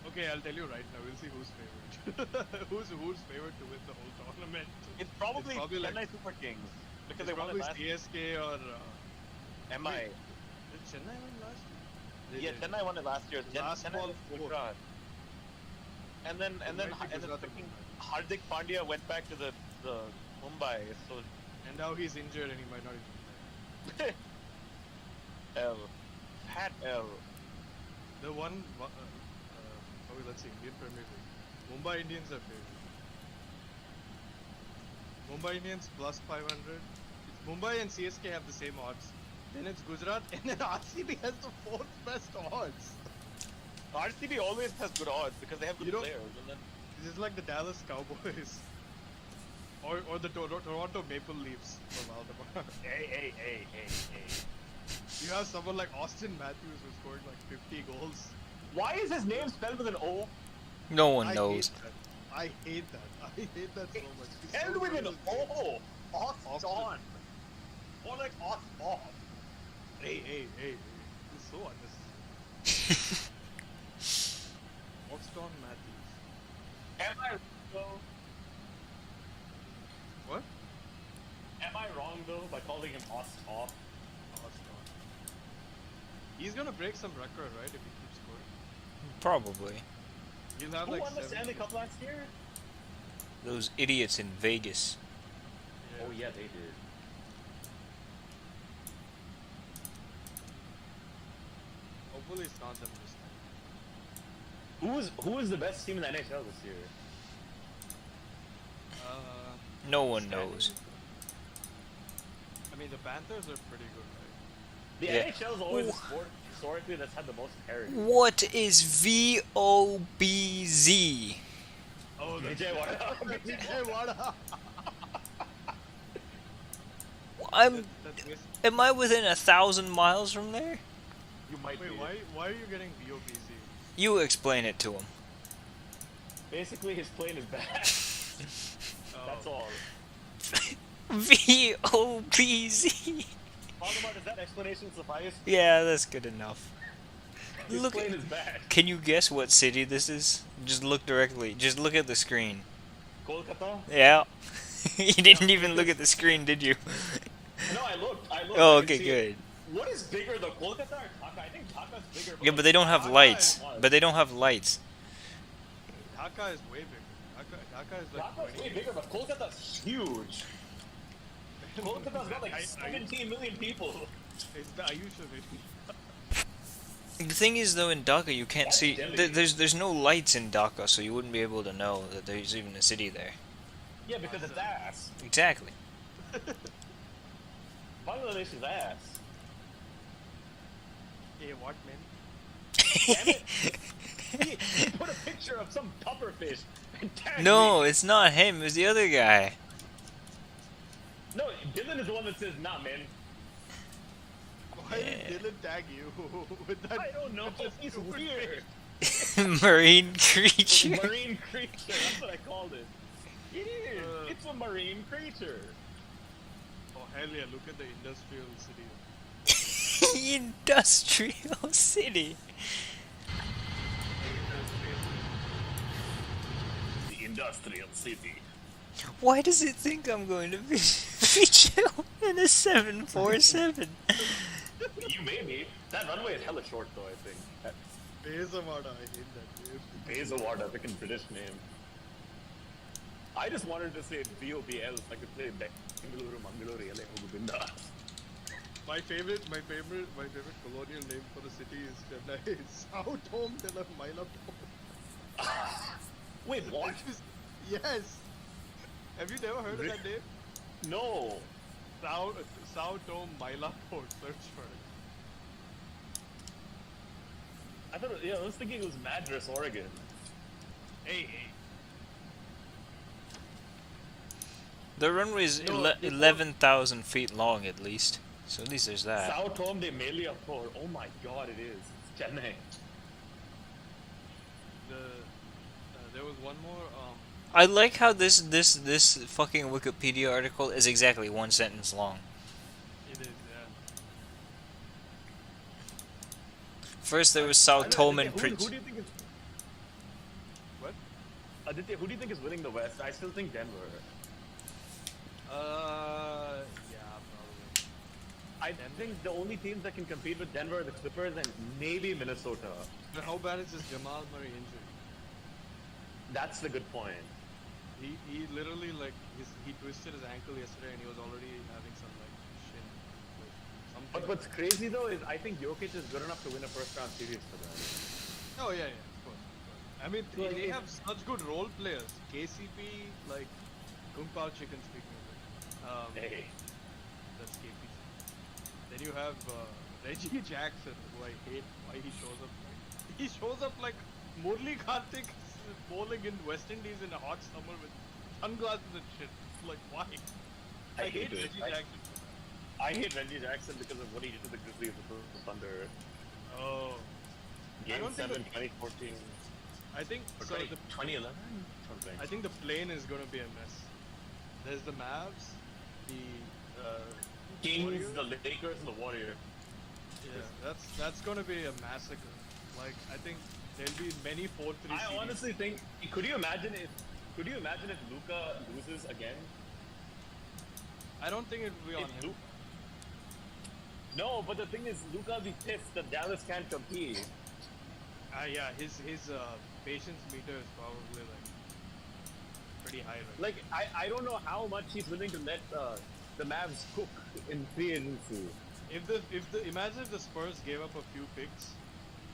Okay, I'll tell you right now. We'll see who's favorite. who's favored to win the whole tournament? It's probably like Chennai Super Kings because it's they won it probably last year. CSK or MI. Did Chennai win last year? Yeah, Chennai won it last year. Last Chennai ball was fourth. Gujarat. And then freaking Hardik Pandya went back to the Mumbai. So And now he's injured and he might not even play. L, fat L. The one. Okay, let's see. Indian Premier League. Mumbai Indians are favored. Mumbai Indians plus 500. It's Mumbai and CSK have the same odds. Then it's Gujarat, and then RCB has the 4th best odds. RCB always has good odds because they have good players. And then This is like the Dallas Cowboys. Or the Toronto Maple Leafs from Valdemar. hey. You have someone like Austin Matthews who scored like 50 goals. Why is his name spelled with an O? No one knows. I hate that. I hate that so much. He's Spelled so with an good. O. Austin. Or like Austin. Hey. He's so unnecessary. Austin Matthews. Am I though? What? Am I wrong though by calling him Austin? Austin. He's gonna break some record, right, if he keeps scoring? Probably. He'll have Who like won the 70. Stanley Cup last year? Those idiots in Vegas. Oh yeah, they did. Hopefully it's not them this time. Who is the best team in the NHL this year? No one knows. I mean, the Panthers are pretty good, right? The Yeah. NHL is always a sport historically that's had the most parity. What is VOBZ? Oh, that's Vijayawada. Vijayawada. I'm. That's Am I within 1,000 miles from there? You might Wait, be. why are you getting VOBZ? You explain it to him. Basically, his plane is bad. Oh. That's all. VOBZ. Valdemar, does that explanation suffice? Yeah, that's good enough. His Look. plane is bad. Can you guess what city this is? Just look directly. Just look at the screen. Kolkata? Yeah. You didn't even look at the screen, did you? No, I looked. Oh, I could okay, see good. it. What is bigger, though, Kolkata or Dhaka? I think Dhaka's bigger. Yeah, but they don't have Dhaka lights. is But they don't have lights. Dhaka is way bigger. Dhaka is like Dhaka's 20. way bigger, but Kolkata's huge. Kolkata's got like 17 million people. It's the Ayusha baby. The thing is, though, in Dhaka, you can't That's see. Delhi. There's no lights in Dhaka, so you wouldn't be able to know that there's even a city there. Yeah, because it's ass. Exactly. Bangladesh is ass. Hey, what, man? Damn it! He put a picture of some pufferfish and tagged No, me. it's not him. It was the other guy. No, Dylan is the one that says, nah, man. Why did Dylan tag you with that? I don't know. He's stupid weird. Marine creature. Marine creature. That's what I called it. It is. It's a marine creature. Oh hell yeah! Look at the industrial city. Industrial city. The industrial city. Why does it think I'm going to be chill in a 747? You may be. That runway is hella short, though, I think. Bezawada, I hate that name. Bezawada, freaking British name. I just wanted to say VOBL so I could play Bengaluru, Mangaluru, LA, Hogubinda. My favorite colonial name for the city is Chennai. South Home de la Mylapore. Wait, what? Yes. Have you never heard of that name? No. Sao Tome Mylapore. Search for it. I thought, I was thinking it was Madras, Oregon. Hey. The runway is No, 11,000 feet long at least. So at least there's that. Sao Tome de Meliapore. Oh my god, it is. It's Chennai. There was one more. I like how this fucking Wikipedia article is exactly one sentence long. It is, yeah. First there was Sao Tome and Who Prince. do you think is... What? Aditya, who do you think is winning the West? I still think Denver. Yeah, probably. I think the only teams that can compete with Denver are the Clippers and maybe Minnesota. But how bad is this Jamal Murray injury? That's the good point. He literally he twisted his ankle yesterday and he was already having some shin. Something. But what's crazy though is I think Jokic is good enough to win a first round series for them. Oh yeah, of course. I mean, they have such good role players. KCP, like Kung Pao Chicken speaking of it. Hey. That's KP. Then you have Reggie Jackson, who I hate why he shows up. He shows up like Murli Karthik bowling in West Indies in a hot summer with sunglasses and shit. Like, why? I hate it. Reggie Jackson for that. I hate Reggie Jackson because of what he did to the Grizzlies with the Thunder. Oh. I Game don't think 7, 2014. I think Or so. 2011? Something. I think the plane is gonna be a mess. There's the Mavs, the Kings, Warriors? the Lakers, and the Warriors. Yeah, that's gonna be a massacre. Like, I think there'll be many 4-3 I series. honestly think. Could you imagine if Luka loses again? I don't think it will be on If him. Lu- No, but the thing is, Luka will be pissed that Dallas can't compete. Yeah, his patience meter is probably pretty high right Like, I don't know how much he's willing to let the Mavs cook in free agency. Imagine if the Spurs gave up a few picks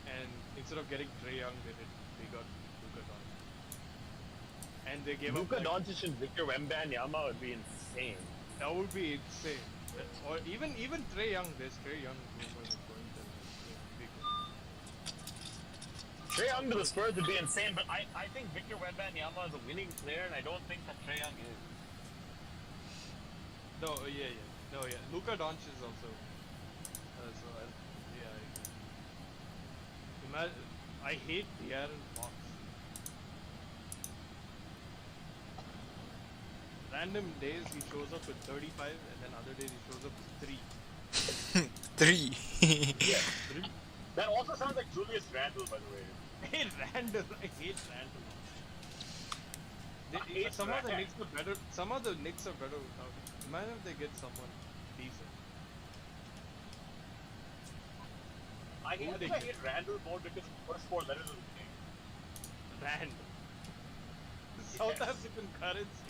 and instead of getting Trae Young they got Luka Doncic. And they gave Luka up Doncic and Victor Wembanyama would be insane. that would be insane. Or even Trey Young, there's Trey Young rumors of going to big. Trae Young to the Spurs would be insane, but I think Victor Wembanyama is a winning player, and I don't think that Trae Young is. No, yeah. No, yeah. Luka Doncic is also. I hate the Aaron Fox. Random days he shows up with 35, and then other days he shows up with 3. 3. Yeah. 3. That also sounds like Julius Randle, by the way. Hey, Randall. I hate Randall. Some of the Knicks are better. Some of the Knicks are better without him. Imagine if they get someone decent. I hate Randall more because the first 4 letters of his name. Rand. The South African currency.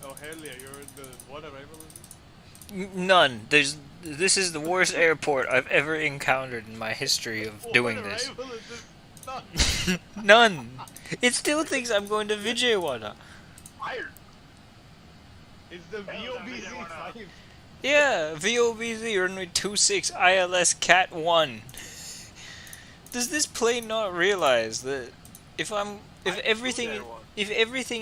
Oh hell yeah, you're in the what arrival is this? None. This is the worst airport I've ever encountered in my history of doing this. What arrival is this? None. It still thinks I'm going to Vijayawada. Fired. It's the VOBZ 5. Yeah, VOBZ runway 26 ILS Cat 1. Does this plane not realize that if everything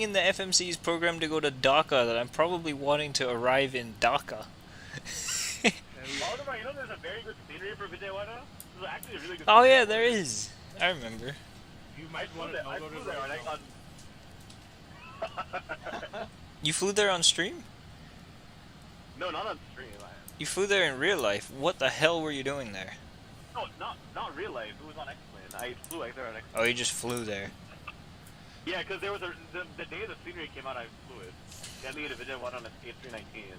in the FMC is programmed to go to Dhaka, that I'm probably wanting to arrive in Dacca? You know there's a very good scenery for Vijayawada? This is actually a really good Oh scenery. yeah, there is. I remember. You might want to I download flew it there, right on... You flew there on stream? No, not on stream. You flew there in real life. What the hell were you doing there? No, not real life. It was on X-Plane. I flew there on X-Plane. Oh, you just flew there. Yeah, because there was the day the scenery came out, I flew it. Delhi to Vijayawada on an A319.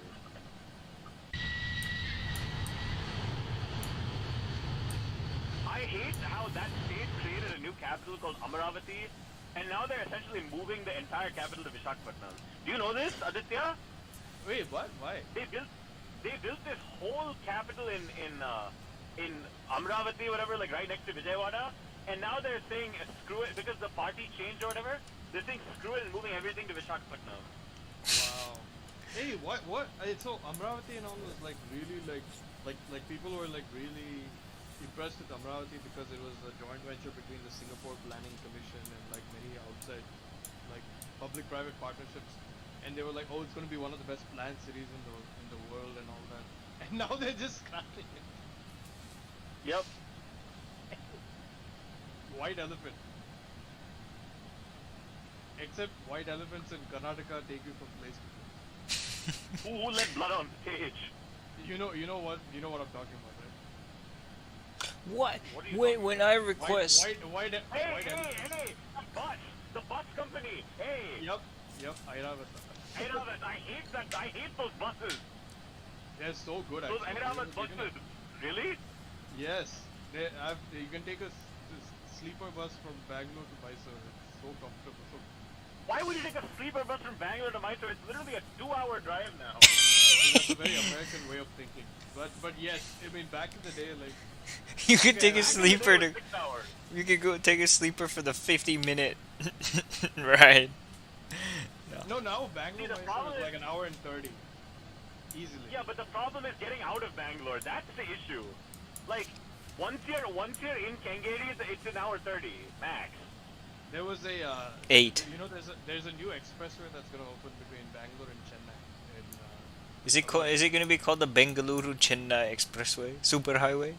I hate how that state created a new capital called Amaravati, and now they're essentially moving the entire capital to Visakhapatnam. Do you know this, Aditya? Wait, what? Why? They built this whole capital in Amravati, whatever, like right next to Vijayawada, and now they're saying screw it because the party changed or whatever. They're saying screw it and moving everything to Visakhapatnam. Wow. Hey, what? So Amravati and all was like really like people were like really impressed with Amravati because it was a joint venture between the Singapore Planning Commission and like many outside like public-private partnerships, and they were like, oh, it's going to be one of the best planned cities in the world and all that, and now they're just scrapping it. Yep. White elephant. Except white elephants in Karnataka take you from place to place. Who let blood on stage? You know what I'm talking about, right? What? What are you Wait, talking when I request... White Hey, elephant. the bus company. Hey. Yep, Airavat. I hate those buses. They're so good. Those Actually. Airavat buses. Really? Yes, you can take a sleeper bus from Bangalore to Mysore. It's so comfortable. So Why would you take a sleeper bus from Bangalore to Mysore? It's literally a 2-hour drive now. that's a very American way of thinking. But yes, I mean back in the day, like You could take a Back in the sleeper day, to... it was 6 hours. You could go take a sleeper for the 50-minute ride. no, now Bangalore the Mysore problem is is- like an hour and 30, easily. Yeah, but the problem is getting out of Bangalore. That's the issue. Like, once you're in Kangeri, it's an hour 30 max. There was a 8. You know, there's a new expressway that's gonna open between Bangalore and Chennai. Is it going to be called the Bengaluru Chennai Expressway Superhighway?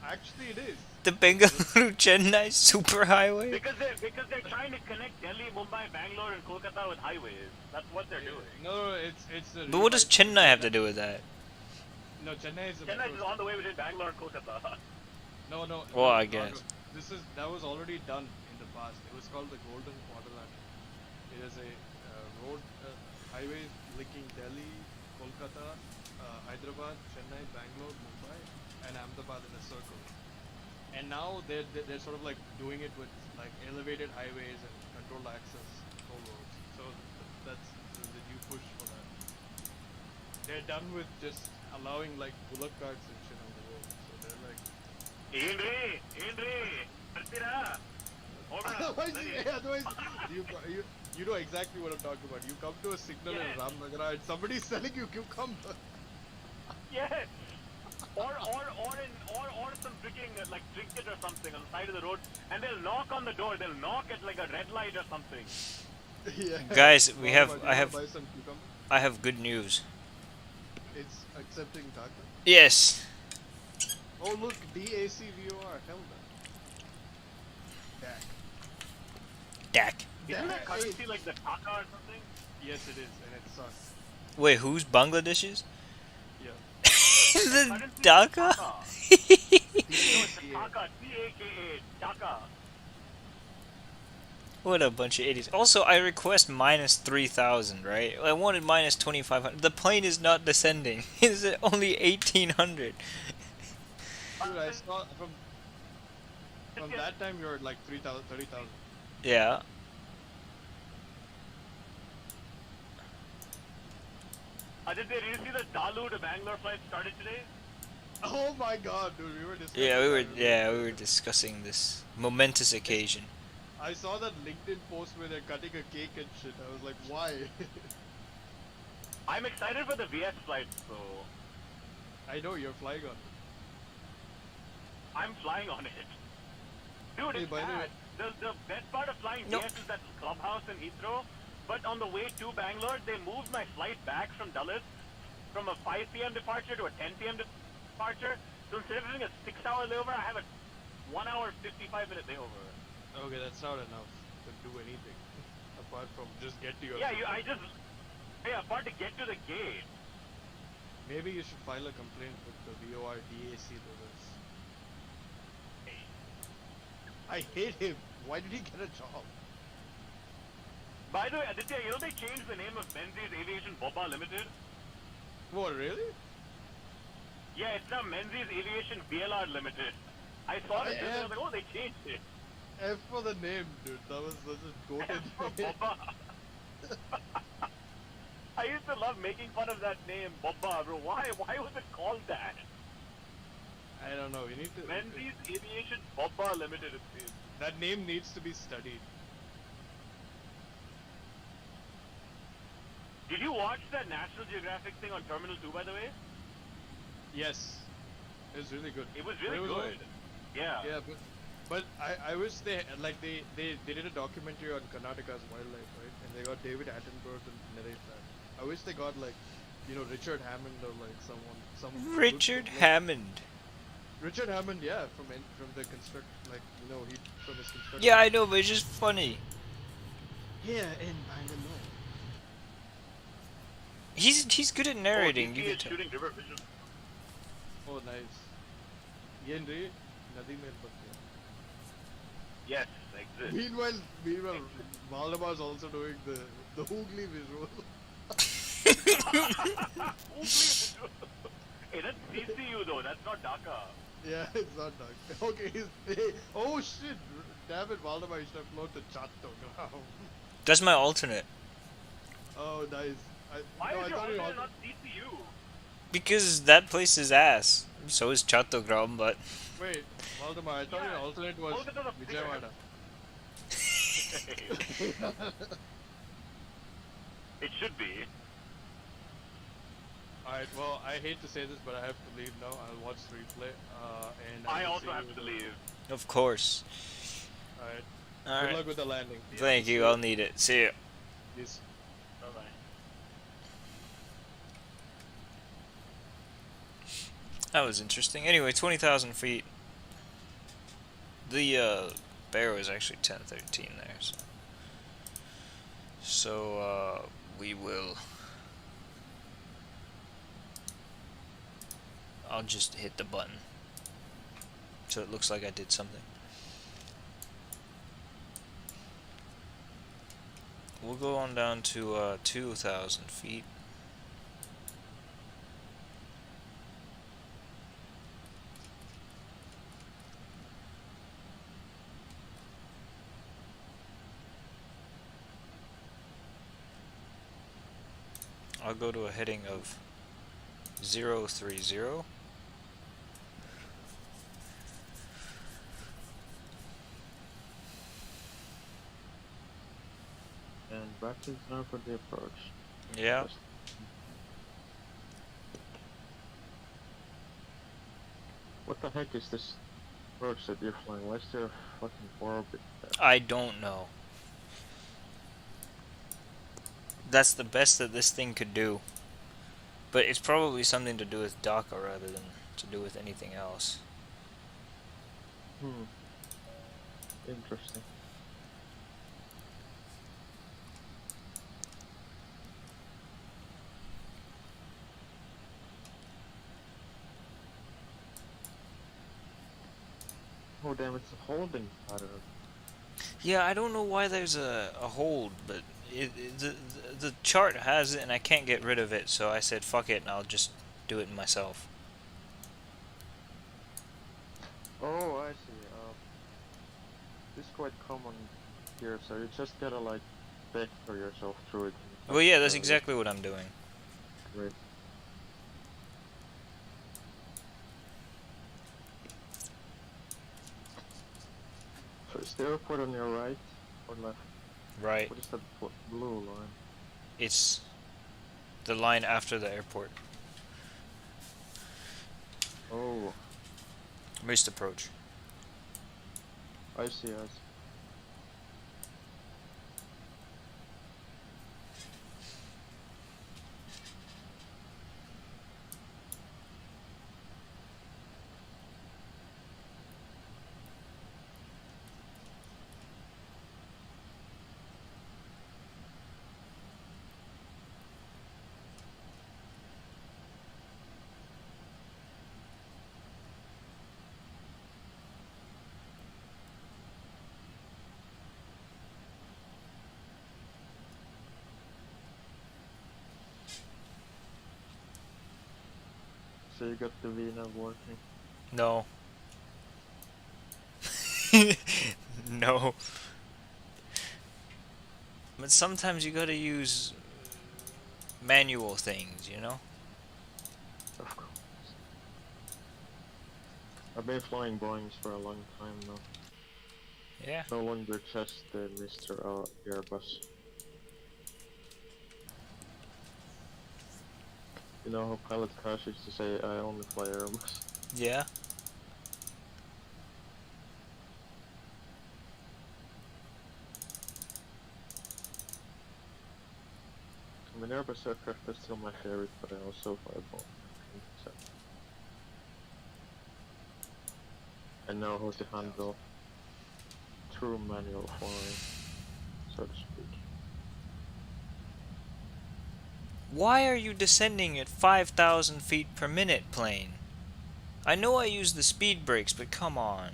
Actually, it is. The Bengaluru Chennai Superhighway? Because they're trying to connect Delhi, Mumbai, Bangalore, and Kolkata with highways. That's what they're doing. No, it's the. But what does Chennai have to do with that? No, Chennai is. Chennai is on the way between Bangalore and Kolkata. No. Well, no, I guess. That was already done in the past. It was called the Golden Quadrilateral. It is a road highway linking Delhi, Kolkata, Hyderabad, Chennai, Bangalore, Mumbai, and Ahmedabad in a circle. And now they're sort of like doing it with like elevated highways and controlled access toll roads. So that's the new push for that. They're done with just allowing like bullock carts and shit on the road. So they're like. Indri, Artira. Otherwise, You know exactly what I'm talking about. You come to a signal in Yeah. Ramnagara and somebody's selling you cucumber. Yes. Or some freaking like trinket or something on the side of the road, and they'll knock on the door. They'll knock at like a red light or something. Yeah. Guys, What about, you wanna buy some cucumber? I have good news. It's accepting Dhaka. Yes. Oh look, DAC VOR. Hell no. Dak. Isn't that Hey. currency like the Dacca or something? Yes, it is, and it sucks. Wait, who's Bangladesh's? Yeah. The Currency Dhaka? No, it's the Dacca. D-A-K-A. Dacca. What a bunch of idiots. Also, I request minus 3,000, right? I wanted minus 2,500. The plane is not descending. It's at only 1,800. Dude, I saw from that time you're at like 3,000, 30,000. Yeah. Did you see the Dalu to Bangalore flight started today? Oh my god, dude, we were discussing We were discussing this momentous occasion. I saw that LinkedIn post where they're cutting a cake and shit. I was like, why? I'm excited for the VS flight, so I know you're flying on it. I'm flying on it. Dude, Hey, it's by the way- bad. The best part of flying No. VS is that clubhouse in Heathrow, but on the way to Bangalore, they moved my flight back from Dulles from a 5 p.m. departure to a 10 p.m. departure. So instead of having a 6-hour layover, I have a 1 hour 55-minute layover. Okay, that's not enough to do anything apart from just get to your. Yeah, apart to get to the gate. Maybe you should file a complaint with the VOR DAC to this. I hate him. Why did he get a job? By the way, Aditya, you know they changed the name of Menzies Aviation Boba Limited? What, really? Yeah, it's now Menzies Aviation VLR Limited. I saw it and I was like, oh, they changed it. F for the name, dude. That was such a goated name. Boba. I used to love making fun of that name, Boba, bro. Why was it called that? I don't know. You need to. Menzies Aviation Boba Limited, it seems. That name needs to be studied. Did you watch that National Geographic thing on Terminal 2, by the way? Yes, it was really good. It was really But good. Yeah. Yeah, but I wish they did a documentary on Karnataka's wildlife, right? And they got David Attenborough to narrate that. I wish they got like, Richard Hammond or like some. Richard Hammond. Richard Hammond, yeah, from the construct, like he from his construction. Yeah, I know, but it's just funny. Yeah, in Bangalore. He's good at narrating. He You is can tell. shooting river vision. Oh, nice. Yenri, Nadi mein bakya. Yes, exists. Meanwhile, Maldamar's also doing the Hoogly visual. Hey, that's CCU though, that's not Dhaka. Yeah, it's not dark. Okay, oh shit! Damn it, Valdemar, you should have flown to Chattogram. That's my alternate. Oh, nice. Why I is your thought you alternate were not CCU? Because that place is ass. So is Chattogram, but... Wait, Valdemar, I thought your alternate was Both of them are Vijayawada. It should be. Alright, well, I hate to say this, but I have to leave now. I'll watch the replay. And I will also see have you to later. leave. Of course. Alright. Good Alright. luck with the landing. Thank you, I'll need it. See you. Peace. Bye bye. That was interesting. Anyway, 20,000 feet. The Barrow is actually 1013 there, so we will... I'll just hit the button. So it looks like I did something. We'll go on down to 2,000 feet. I'll go to a heading of 030. And Practice now for the approach. Yeah. Just- What the heck is this approach that you're flying? Why is there a fucking orbit there? I don't know. That's the best that this thing could do. But it's probably something to do with Dacca rather than to do with anything else. Interesting. Oh damn, it's a holding pattern. Yeah, I don't know why there's a hold, but the chart has it and I can't get rid of it, so I said fuck it and I'll just do it myself. Oh, I see. This is quite common here, so you just gotta like vector yourself through it. Well, yeah, that's exactly what I'm doing. Great. So is the airport on your right or left? Right. What is that blue line? It's the line after the airport. Oh, Missed approach. I see, I see. So you got the VNAV working? No. No. But sometimes you gotta use manual things, you know? Of course. I've been flying Boeings for a long time now. Yeah. No longer just the Mr. Airbus. You know how Pilot Crash used to say, I only fly Airbus? Yeah. I mean, Airbus aircraft is still my favorite, but I also fly Boeing. So I know how to handle true manual flying, so to speak. Why are you descending at 5,000 feet per minute, plane? I know I use the speed brakes, but come on.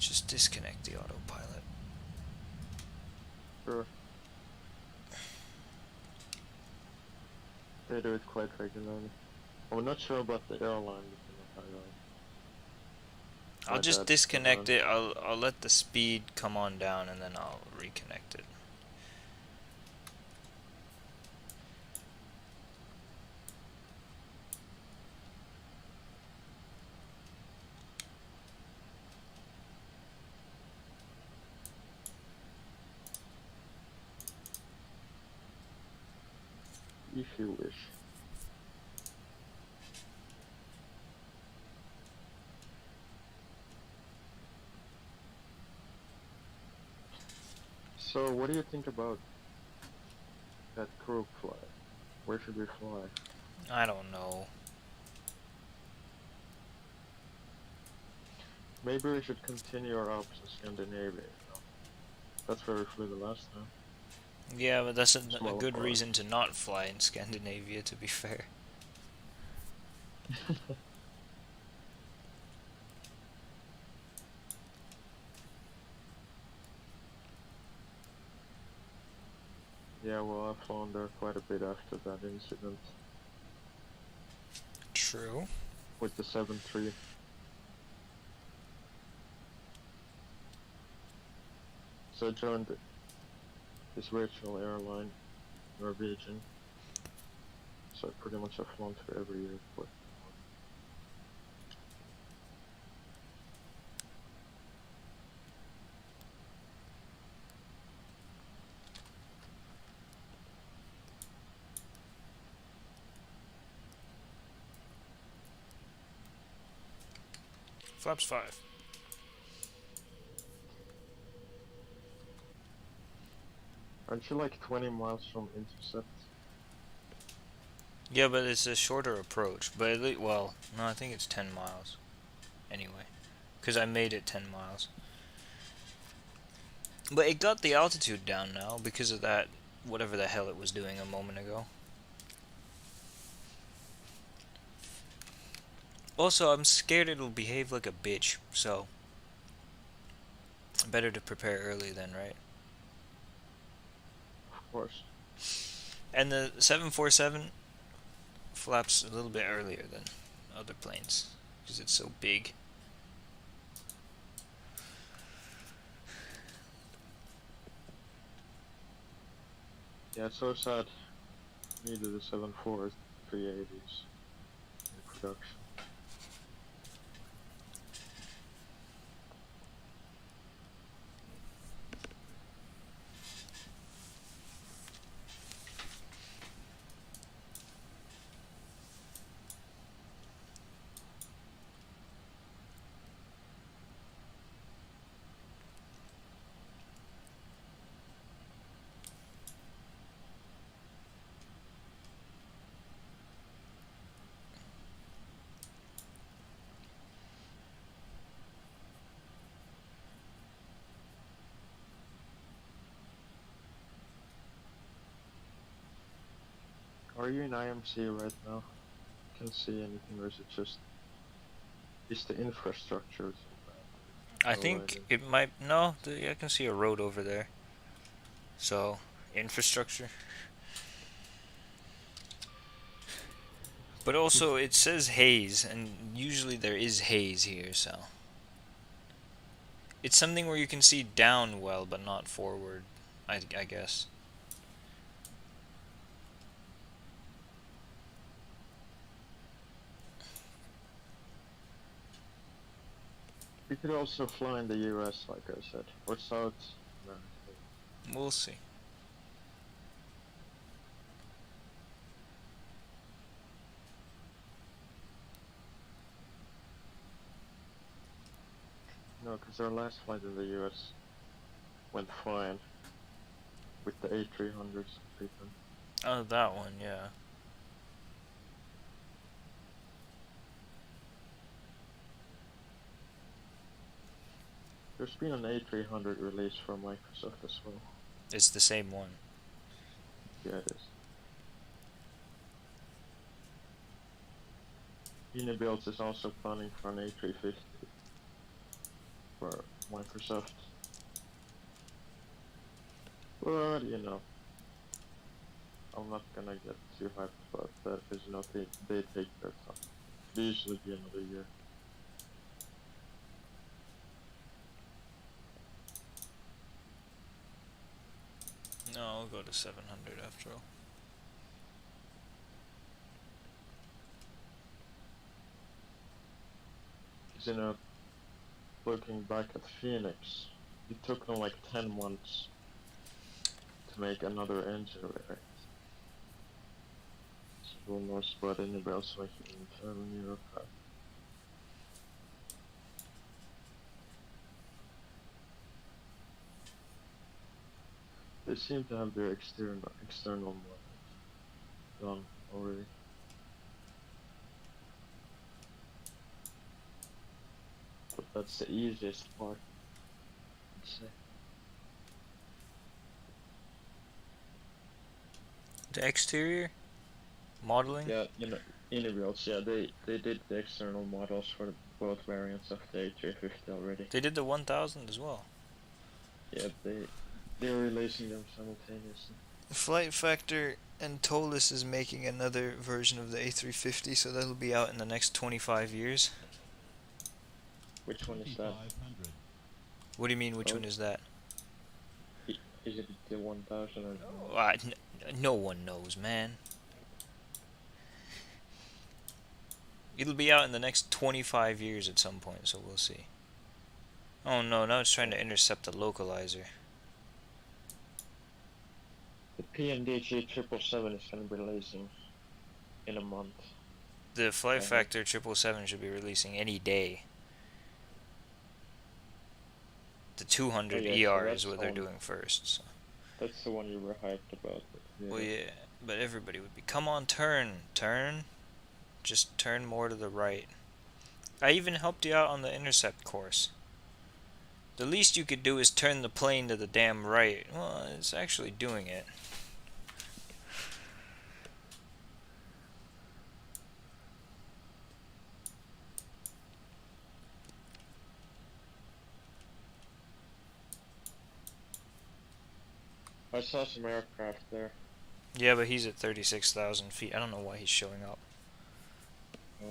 Just disconnect the autopilot. Sure. They do it quite regularly. I'm not sure about the airline. I'll My just dad's disconnect it. I'll let the speed come on down and then I'll reconnect it. If you wish. So, what do you think about that crook fly? Where should we fly? I don't know. Maybe we should continue our ops in Scandinavia. You know? That's where we flew the last time. Yeah, but that's a Small good part. reason to not fly in Scandinavia, to be fair. Yeah, well, I've flown there quite a bit after that incident True. with the 7-3. So I joined this virtual airline, Norwegian. So I pretty much have flown to every airport. Flaps 5. Aren't you like 20 miles from intercept? Yeah, but it's a shorter approach. But at least, well, no, I think it's 10 miles. Anyway, because I made it 10 miles. But it got the altitude down now because of that, whatever the hell it was doing a moment ago. Also, I'm scared it'll behave like a bitch, so better to prepare early then, right? Of course. And the 747 flaps a little bit earlier than other planes because it's so big. Yeah, it's so sad. Neither the 74 or 380s in production. Are you in IMC right now? Can see anything, or is it just the infrastructure? I think it might, no, I can see a road over there. So, infrastructure. But also, it says haze, and usually there is haze here, so. It's something where you can see down well, but not forward, I guess. We could also fly in the US, like I said, or South America. We'll see. No, because our last flight in the US went fine with the A300s. Oh, that one, yeah. There's been an A300 release from Microsoft as well. It's the same one. Yeah, it is. Unibuild is also planning for an A350 for Microsoft. But, you know, I'm not gonna get too hyped about that because, you know, they take their time. They usually be another year. No, I'll go to 700 after all. Because, you know, looking back at Phoenix, it took them like 10 months to make another engine right? So who knows about anybody else making in 7 Europe. They seem to have their external models done already. But that's the easiest part, I'd say. The exterior modeling? Yeah, you know, Unibuilds, yeah, they did the external models for both variants of the A350 already. They did the 1000 as well. Yeah, they're releasing them simultaneously. Flight Factor and Tolis is making another version of the A350, so that'll be out in the next 25 years. Which one is that? What do you mean, which Oh. one is that? Is it the 1000 or Oh, no one knows, man. It'll be out in the next 25 years at some point, so we'll see. Oh no, now it's trying to intercept the localizer. the PNDG 777 is going to be releasing in a month. The Flight Uh-huh. Factor 777 should be releasing any day. The 200 Oh, yeah, so ER is that's what they're on. doing first. So. That's the one you were hyped about. Well, yeah, but everybody would be, come on, turn, just turn more to the right. I even helped you out on the intercept course. The least you could do is turn the plane to the damn right. Well, it's actually doing it. I saw some aircraft there. Yeah, but he's at 36,000 feet. I don't know why he's showing up. Oh.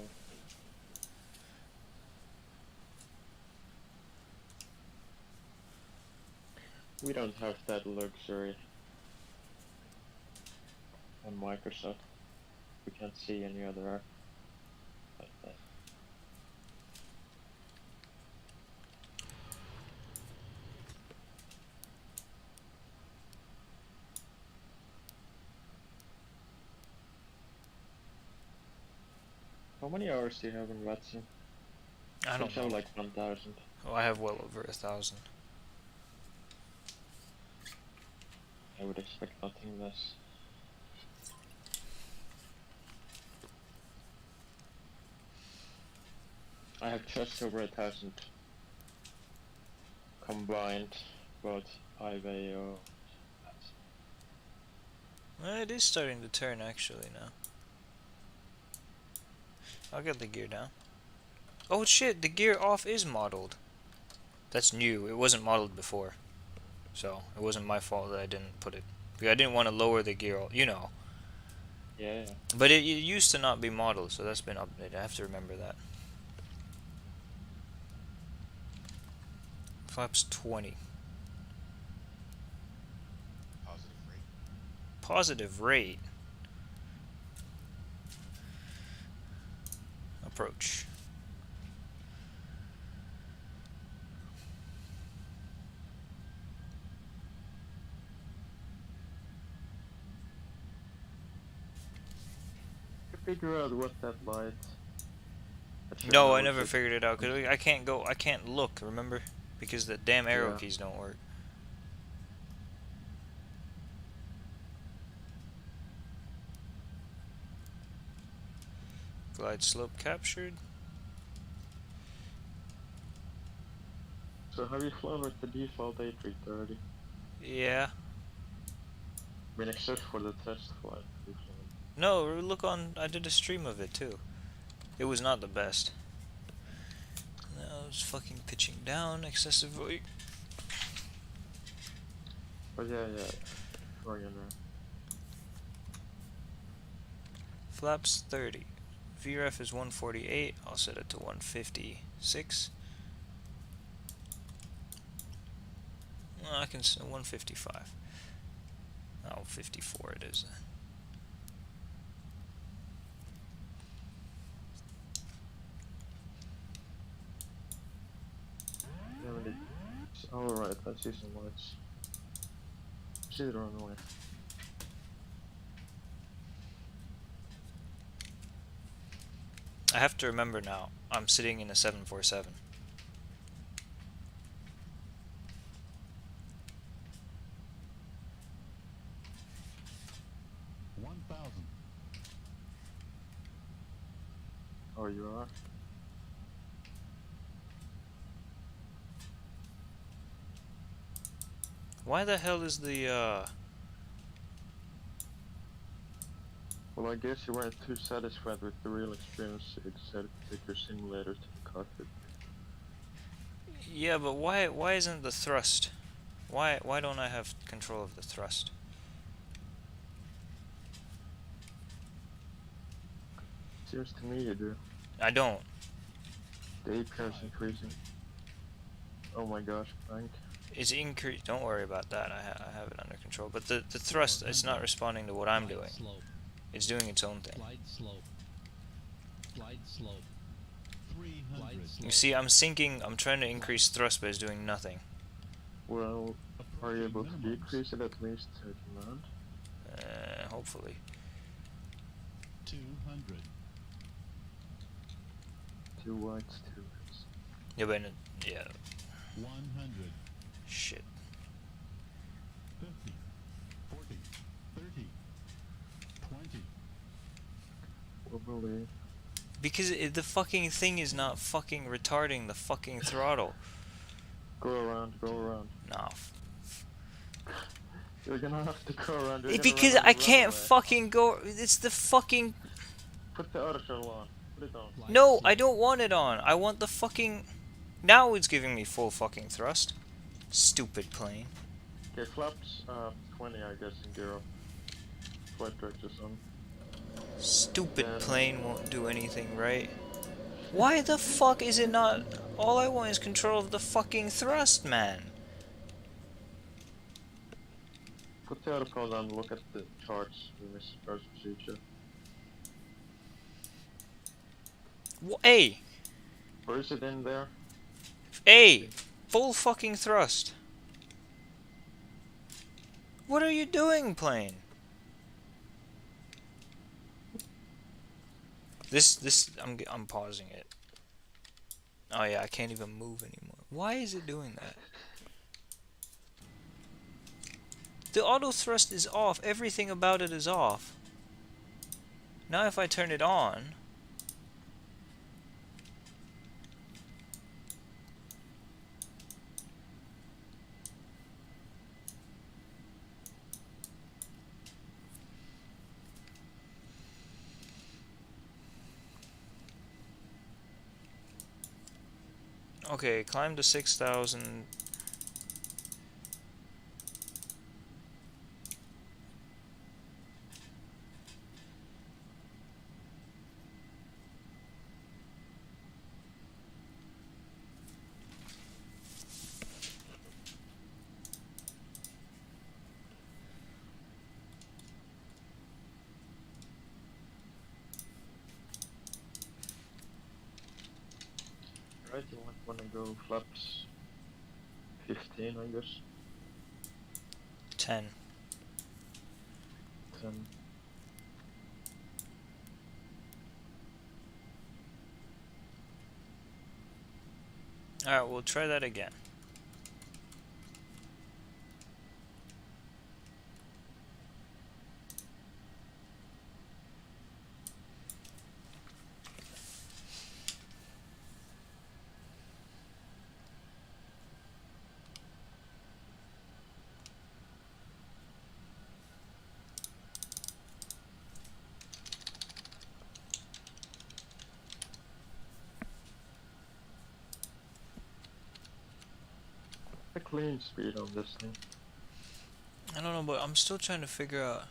We don't have that luxury on Microsoft. We can't see any other air like that. How many hours do you have in Watson? I don't know. Like 1,000. Oh, I have well over 1,000. I would expect nothing less. I have just over 1,000 combined, both IVAO. Well, it is starting to turn actually now. I'll get the gear down. Oh shit, the gear off is modeled. That's new. It wasn't modeled before. So, it wasn't my fault that I didn't put it. Because I didn't want to lower the gear, you know. Yeah. But it used to not be modeled, so that's been updated. I have to remember that. Flaps 20. Positive rate. Positive rate. Approach. Figure out what that light. No, I never figured it out, because I can't look, remember? Because the damn arrow Yeah. keys don't work. Glide slope captured. So have you flown with the default A330? Yeah. I mean, except for the test flight. You've flown. No, look on, I did a stream of it too. It was not the best. Now it's fucking pitching down excessively. But yeah. Sure, you know. Flaps 30. VREF is 148. I'll set it to 156. I can say 155. Oh, 54 it is. Alright, I see some lights. See the wrong way. I have to remember now, I'm sitting in a 747. Oh, you are? Why the hell is the, Well, I guess you weren't too satisfied with the real experience, so you decided to take your simulator to the cockpit. Yeah, but why isn't the thrust? Why don't I have control of the thrust? Seems to me you do. I don't. The APR is increasing. Oh my gosh, Frank. It's increased. Don't worry about that. I have it under control. But the thrust, it's not responding to what I'm doing. It's doing its own thing. Glide slope. Glide slope. 300. You see, I'm sinking. I'm trying to increase thrust, but it's doing nothing. Well, are you able to decrease it at least to command? Hopefully. 200. 2 whites, 2 reds. Yeah, but yeah. 100. Shit. 50, 40, 30, 20. Probably. Because the fucking thing is not fucking retarding the fucking throttle. Go around, go around. Nah. You're gonna have to go around. You're gonna Because run on I the can't runway. fucking go. It's the fucking. Put the auto shuttle on. Put it on. Flight No, slow. I don't want it on. I want the fucking. Now it's giving me full fucking thrust. Stupid plane. Okay, flaps 20 I guess in gear up. Flight director's on. Stupid Then- plane won't do anything right. Why the fuck is it not? All I want is control of the fucking thrust, man. Put the auto call on, look at the charts, the mSparks procedure. Hey, Or is it in there? hey, full fucking thrust. What are you doing, plane? I'm pausing it. Oh yeah, I can't even move anymore. Why is it doing that? The auto thrust is off. Everything about it is off. Now if I turn it on, okay, climb to 6,000. Right, you might wanna go flaps 15 I guess. 10. 10. Alright, we'll try that again. The clean speed on this thing. I don't know, but I'm still trying to figure out.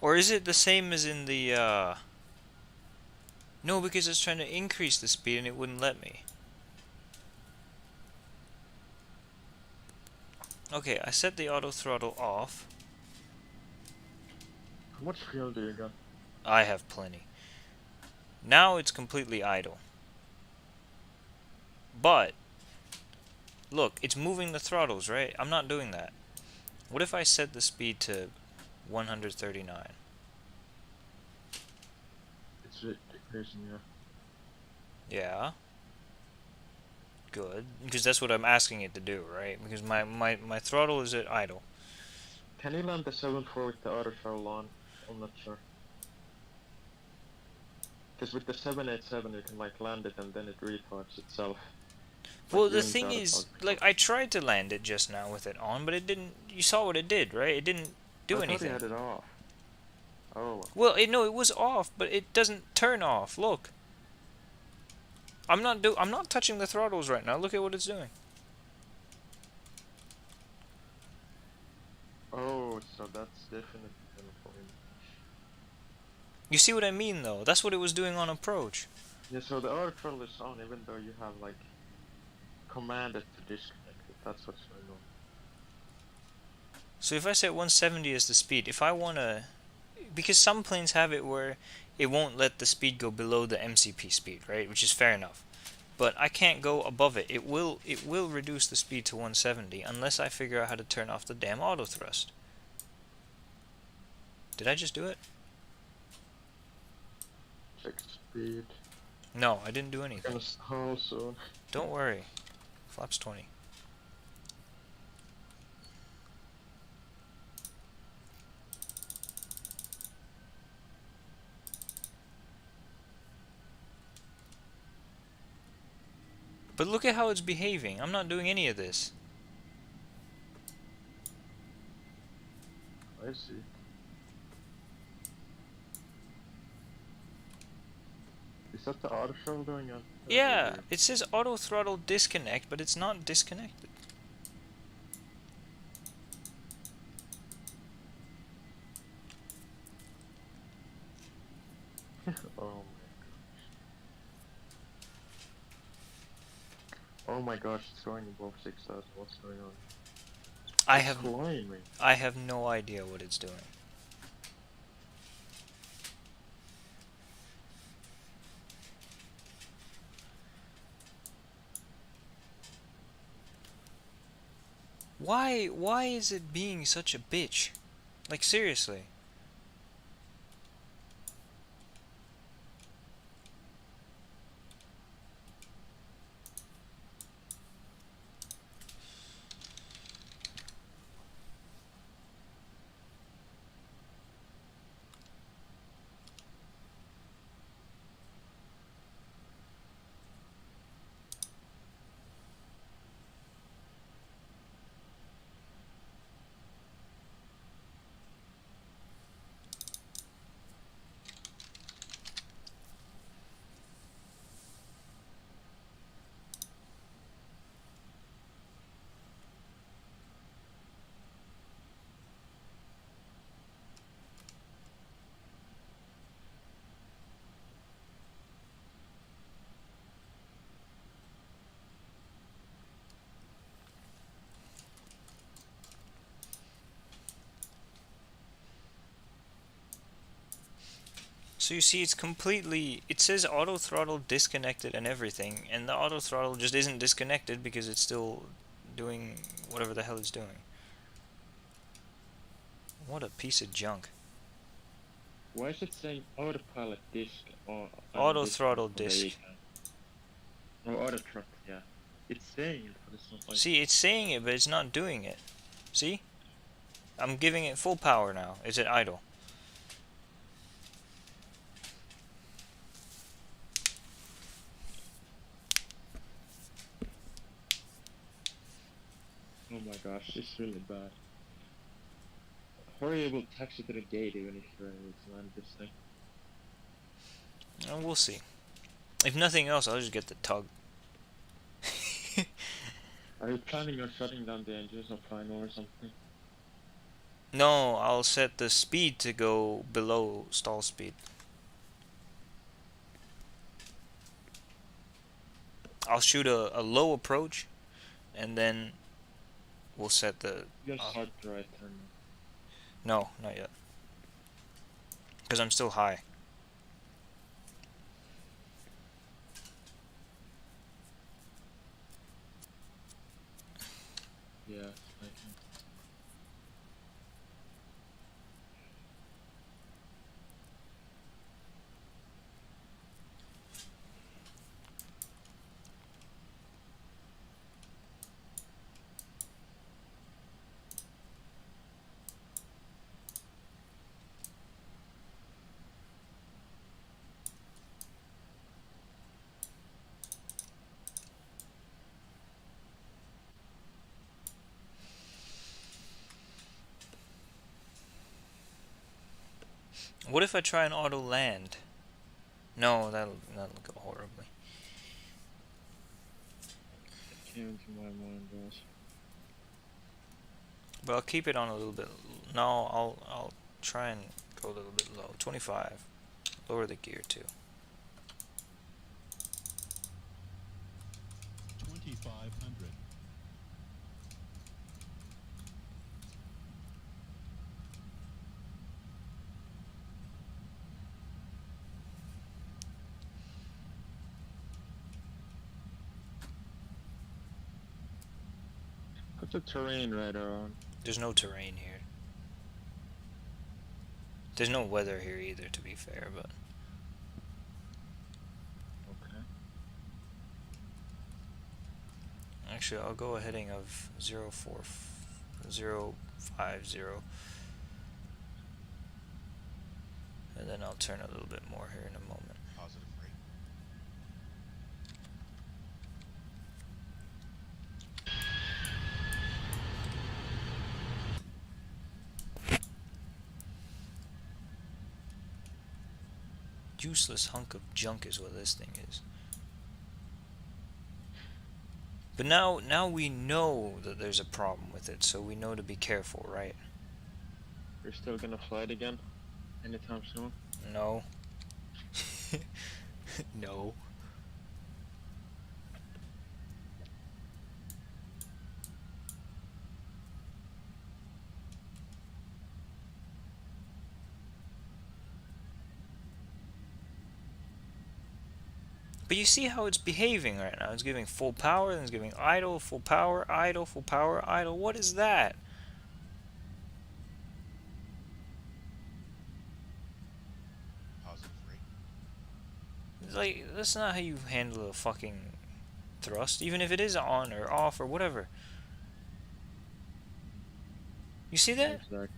Or is it the same as in the, No, because it's trying to increase the speed and it wouldn't let me. Okay, I set the auto throttle off. How much fuel do you got? I have plenty. Now it's completely idle. But, look, it's moving the throttles, right? I'm not doing that. What if I set the speed to 139? It's decreasing, yeah. Yeah. Good. Because that's what I'm asking it to do, right? Because my throttle is at idle. Can you land the 7-4 with the auto shuttle on? I'm not sure. Because with the 787 you can like land it and then it retards itself. Well, Like the doing thing the is, autopilot. like, I tried to land it just now with it on, but it didn't. You saw what it did, right? It didn't do I thought anything. you had it off. Oh. Well, no, it was off, but it doesn't turn off. Look. I'm not touching the throttles right now. Look at what it's doing. Oh, so that's definitely gonna point. You see what I mean, though? That's what it was doing on approach. Yeah, so the auto throttle is on even though you have like commanded to disconnect it. That's what's going on. So if I set 170 as the speed, if I want to... Because some planes have it where it won't let the speed go below the MCP speed, right? Which is fair enough. But I can't go above it. It will reduce the speed to 170 unless I figure out how to turn off the damn auto thrust. Did I just do it? Check speed. No, I didn't do I'm anything. gonna stall soon. Don't worry. Flaps 20. But look at how it's behaving. I'm not doing any of this. I see. Is that the auto throttle going on? Yeah, it says auto throttle disconnect, but it's not disconnected. Oh my gosh, it's going above 6,000. What's going on? I It's have climbing. I have no idea what it's doing. Why is it being such a bitch? Like seriously. So you see, it's completely, it says auto throttle disconnected and everything, and the auto throttle just isn't disconnected because it's still doing whatever the hell it's doing. What a piece of junk. Why is it saying autopilot disc or Auto throttle disc. Or auto truck, yeah. It's saying it, but it's not like. See, it's saying it, but it's not doing it. See? I'm giving it full power now. Is it idle? Oh my gosh, it's really bad. How are you able to taxi to the gate even if you're able to land this thing? We'll see. If nothing else, I'll just get the tug. Are you planning on shutting down the engines or final or something? No, I'll set the speed to go below stall speed. I'll shoot a low approach, and then we'll set the... Just hard to right turn. No, not yet. Because I'm still high. Yeah, I can. What if I try an auto land? No, that'll go horribly. It came into my mind, guys. But I'll keep it on a little bit. No, I'll try and go a little bit low. 25. Lower the gear too. 2,500. Put the terrain radar on. There's no terrain here. There's no weather here either, to be fair, but... Okay. Actually, I'll go a heading of 04050. And then I'll turn a little bit more here in a moment. Positive rate. Useless hunk of junk is what this thing is. But now we know that there's a problem with it, so we know to be careful, right? You're still gonna fly it again? Anytime soon? No. No. But you see how it's behaving right now. It's giving full power, then it's giving idle, full power, idle, full power, idle. What is that? Positive rate. It's like, that's not how you handle a fucking thrust, even if it is on or off or whatever. You see that? Exactly.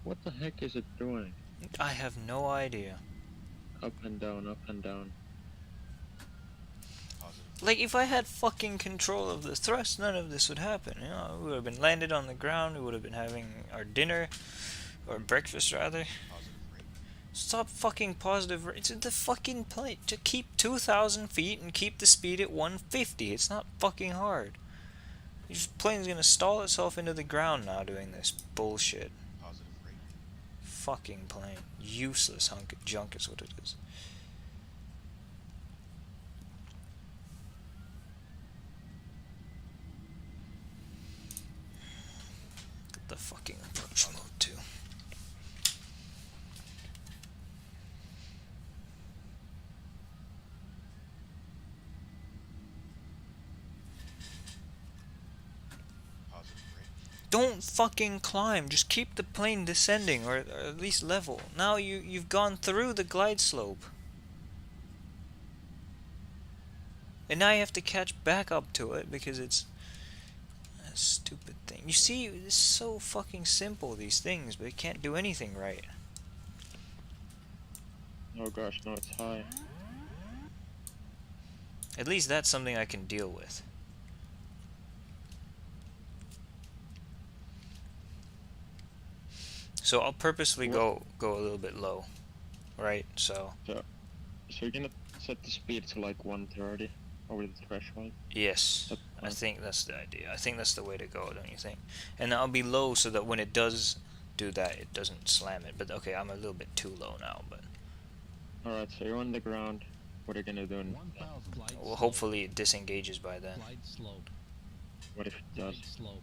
What the heck is it doing? I have no idea. Up and down, up and down. Positive. Like, if I had fucking control of the thrust, none of this would happen. You know, we would have been landed on the ground, we would have been having our dinner, or breakfast rather. Positive rate. Stop fucking positive. It's the fucking plane. To keep 2,000 feet and keep the speed at 150. It's not fucking hard. This plane's gonna stall itself into the ground now doing this bullshit. Positive rate. Fucking plane. Useless hunk of junk is what it is. Get the fucking approach mode too. Positive rate. Don't fucking climb. Just keep the plane descending, or at least level. Now you've gone through the glide slope. And now you have to catch back up to it because it's a stupid thing. You see, it's so fucking simple, these things, but it can't do anything right. Oh gosh, no, it's high. At least that's something I can deal with. So I'll purposely go a little bit low, right? So So you're gonna set the speed to like 130 over the threshold? yes, That's I fine. think that's the idea. I think that's the way to go, don't you think? And I'll be low so that when it does do that, it doesn't slam it. But okay, I'm a little bit too low now. But Alright, so you're on the ground. What are you gonna do? 1,000. well, hopefully it disengages by then. Glide slope. What if it does? Glide slope.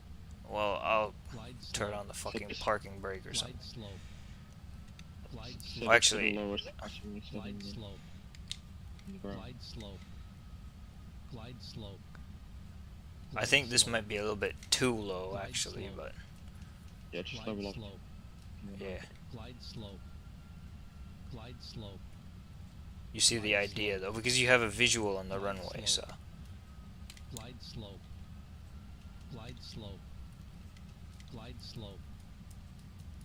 Well, I'll Glide turn slope. on the fucking Six. parking brake or Glide something. slope. Glide Set slope. Well, it actually- to the lowest possible setting Glide on slope. the ground. Glide slope. Glide slope. I think this might be a little bit too low, Glide actually, slope. but Yeah, just Glide level up. slope. yeah. Glide slope. Glide slope. You see the Glide idea, slope. though, because you have a visual on the Glide runway, slope. so... Glide slope. Glide slope. Glide slope.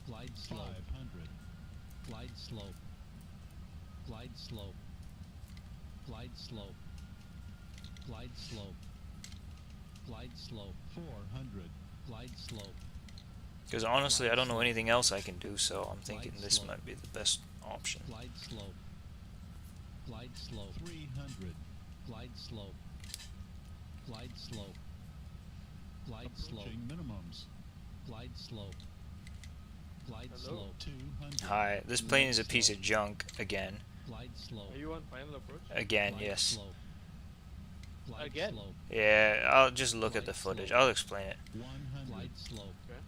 Glide slope. 500. Glide slope. Glide slope. Glide slope. Glide slope. Glide slope. 400. Glide slope. Because honestly, I don't know anything else I can do, so I'm thinking Glide this slope. might be the best option. Glide slope. Glide slope. 300. Glide slope. Glide slope. Glide slope. Approaching minimums. Glide slope. Glide Hello? slope. 200. Hi, this plane is a piece of junk, again. Glide slope. Are you on final approach? Again, Glide yes. slope. Glide Again? slope. Yeah, I'll just look at the Glide footage. slope. I'll explain it. 100. Glide slope. Okay.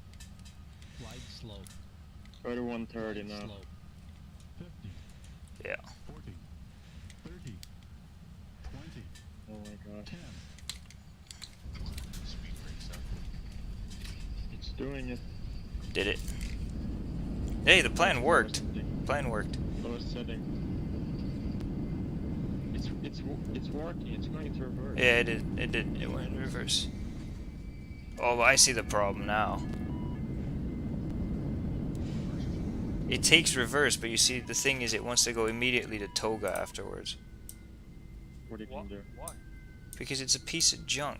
Glide slope. Go to 130 Glide now. slope. 50. Yeah. 40. 30. 10. Speed breaks up. It's doing it. Did it? Hey, the plan worked. Plan worked. Lowest setting. It's working. It's going to reverse. Yeah, it did. It did. It went in reverse. Oh, I see the problem now. It takes reverse, but you see, the thing is, it wants to go immediately to toga afterwards. What you can do? Why? Because it's a piece of junk.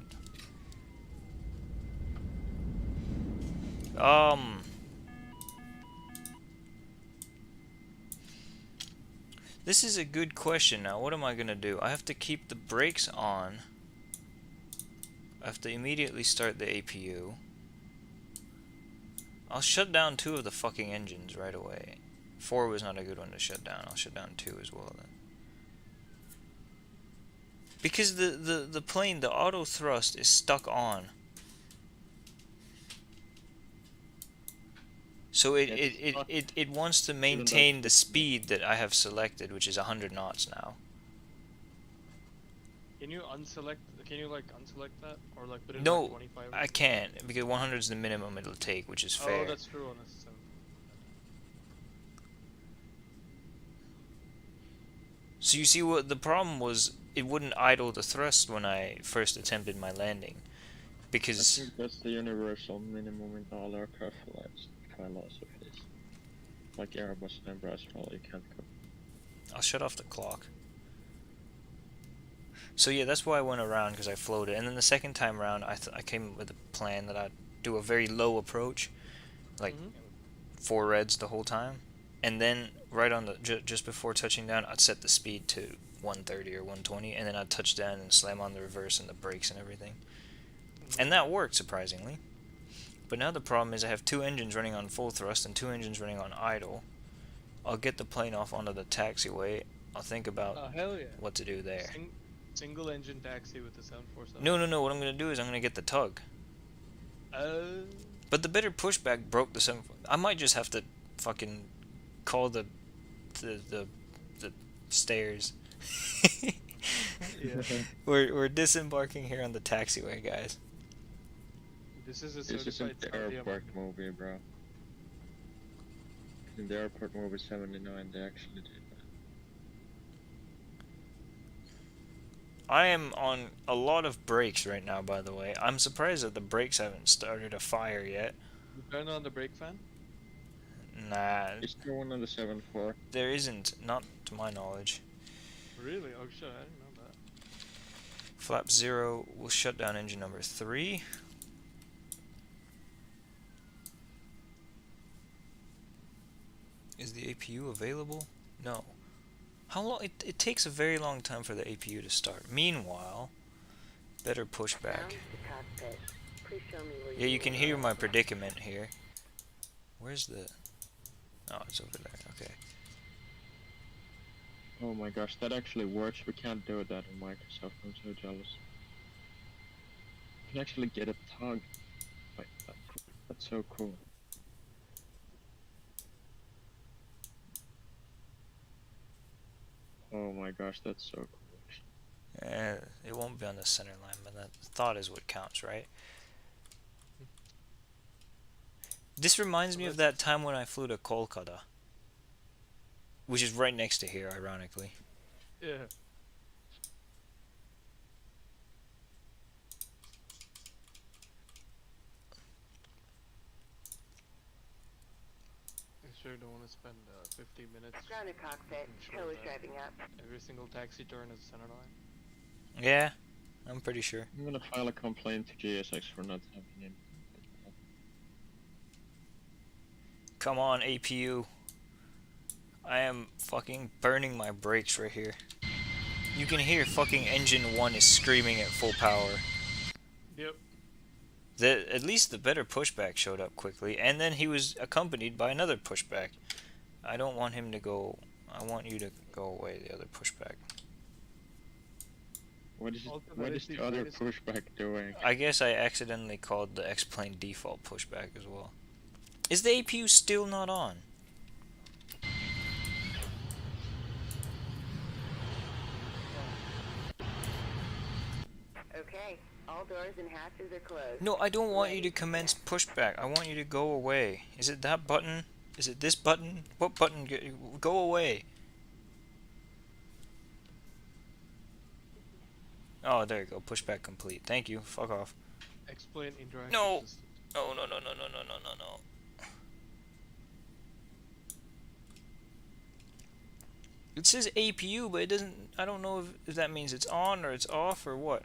This is a good question now. What am I gonna do? I have to keep the brakes on. I have to immediately start the APU. I'll shut down 2 of the fucking engines right away. 4 was not a good one to shut down. I'll shut down 2 as well then. Because the plane, the auto thrust is stuck on. So it wants to maintain the speed that I have selected, which is 100 knots now. Can you unselect? Can you like unselect that or like put it No, like 25? I can't, because 100 is the minimum it'll take, which is fair. Oh, that's true on this. So you see, what the problem was, it wouldn't idle the thrust when I first attempted my landing, I because think that's the universal minimum in all aircraft philosophies. Like Airbus and Embraer, you can't go. I'll shut off the clock. So yeah, that's why I went around, because I floated, and then the second time around, I came up with a plan that I'd do a very low approach, like 4 reds the whole time, and then right on the just before touching down, I'd set the speed to 130 or 120, and then I'd touch down and slam on the reverse and the brakes and everything, and that worked surprisingly. But now the problem is I have 2 engines running on full thrust and 2 engines running on idle. I'll get the plane off onto the taxiway. I'll think about Hell yeah. what to do there. Single engine taxi with the 747. No. What I'm gonna do is I'm gonna get the tug. But the better pushback broke the 7. I might just have to fucking call the stairs. Yeah. We're disembarking here on the taxiway, guys. This is a This isn't certified the Saudia airport movie, bro. In the airport movie 79, they actually did that. I am on a lot of brakes right now, by the way. I'm surprised that the brakes haven't started a fire yet. You turn on the brake fan? Nah, Is there one on the 7.4? there isn't, not to my knowledge. Really? Oh shit, I didn't know that. Flap 0 will shut down engine number 3. Is the APU available? No. How long? It takes a very long time for the APU to start. Meanwhile, better pushback. Sounds the cockpit. Please show me where Yeah, you can are. hear my predicament here. Where's the... Oh, it's over there. Okay. Oh my gosh, that actually works. We can't do that in Microsoft. I'm so jealous. You can actually get a tug like that. That's so cool. Oh my gosh, that's so cool. It won't be on the center line, but that thought is what counts, right? This reminds me of that time when I flew to Kolkata, which is right next to here, ironically. Yeah. I sure don't want to spend 50 minutes. Grounded cockpit. making sure Tow is that driving up. every single taxi turn is center line. Yeah, I'm pretty sure. I'm gonna file a complaint to GSX for not having it. Come on, APU. I am fucking burning my brakes right here. You can hear fucking engine 1 is screaming at full power. Yep. At least the better pushback showed up quickly, and then he was accompanied by another pushback. I don't want him to go... I want you to go away, the other pushback. What is Also, what that is is the the other greatest- pushback doing? I guess I accidentally called the X-Plane default pushback as well. Is the APU still not on? Okay, all doors and hatches are closed. No, I don't want you Ready to commence pushback. I want you to go away. Is it that button? Is it this button? What button? Go away. Oh, there you go. Pushback complete. Thank you. Fuck off. Explain interactive No. system. No, no, no, no, no, no, no, no, no. It says APU, but it doesn't. I don't know if that means it's on or it's off or what.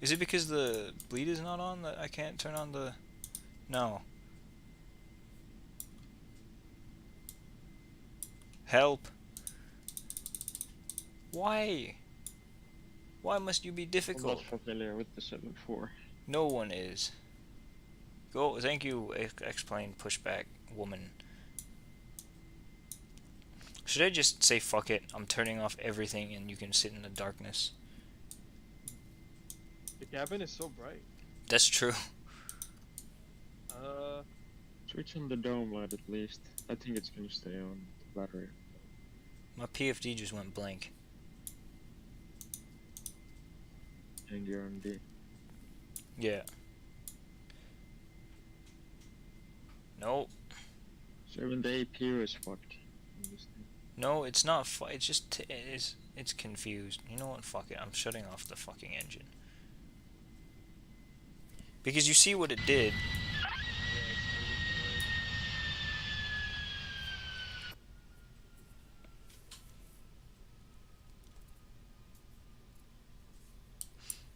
Is it because the bleed is not on that I can't turn on the... No. Help. Why? Why must you be I'm difficult? not familiar with the 7.4. No one is. Go. Thank you, explain pushback woman. Should I just say fuck it? I'm turning off everything and you can sit in the darkness. The cabin is so bright. That's true. Switch on the dome light at least. I think it's gonna stay on the battery. My PFD just went blank. And you're on D. Yeah. Nope. So even the APU is fucked. on this thing. No, it's not. It's just. It's confused. You know what? Fuck it. I'm shutting off the fucking engine. Because you see what it did.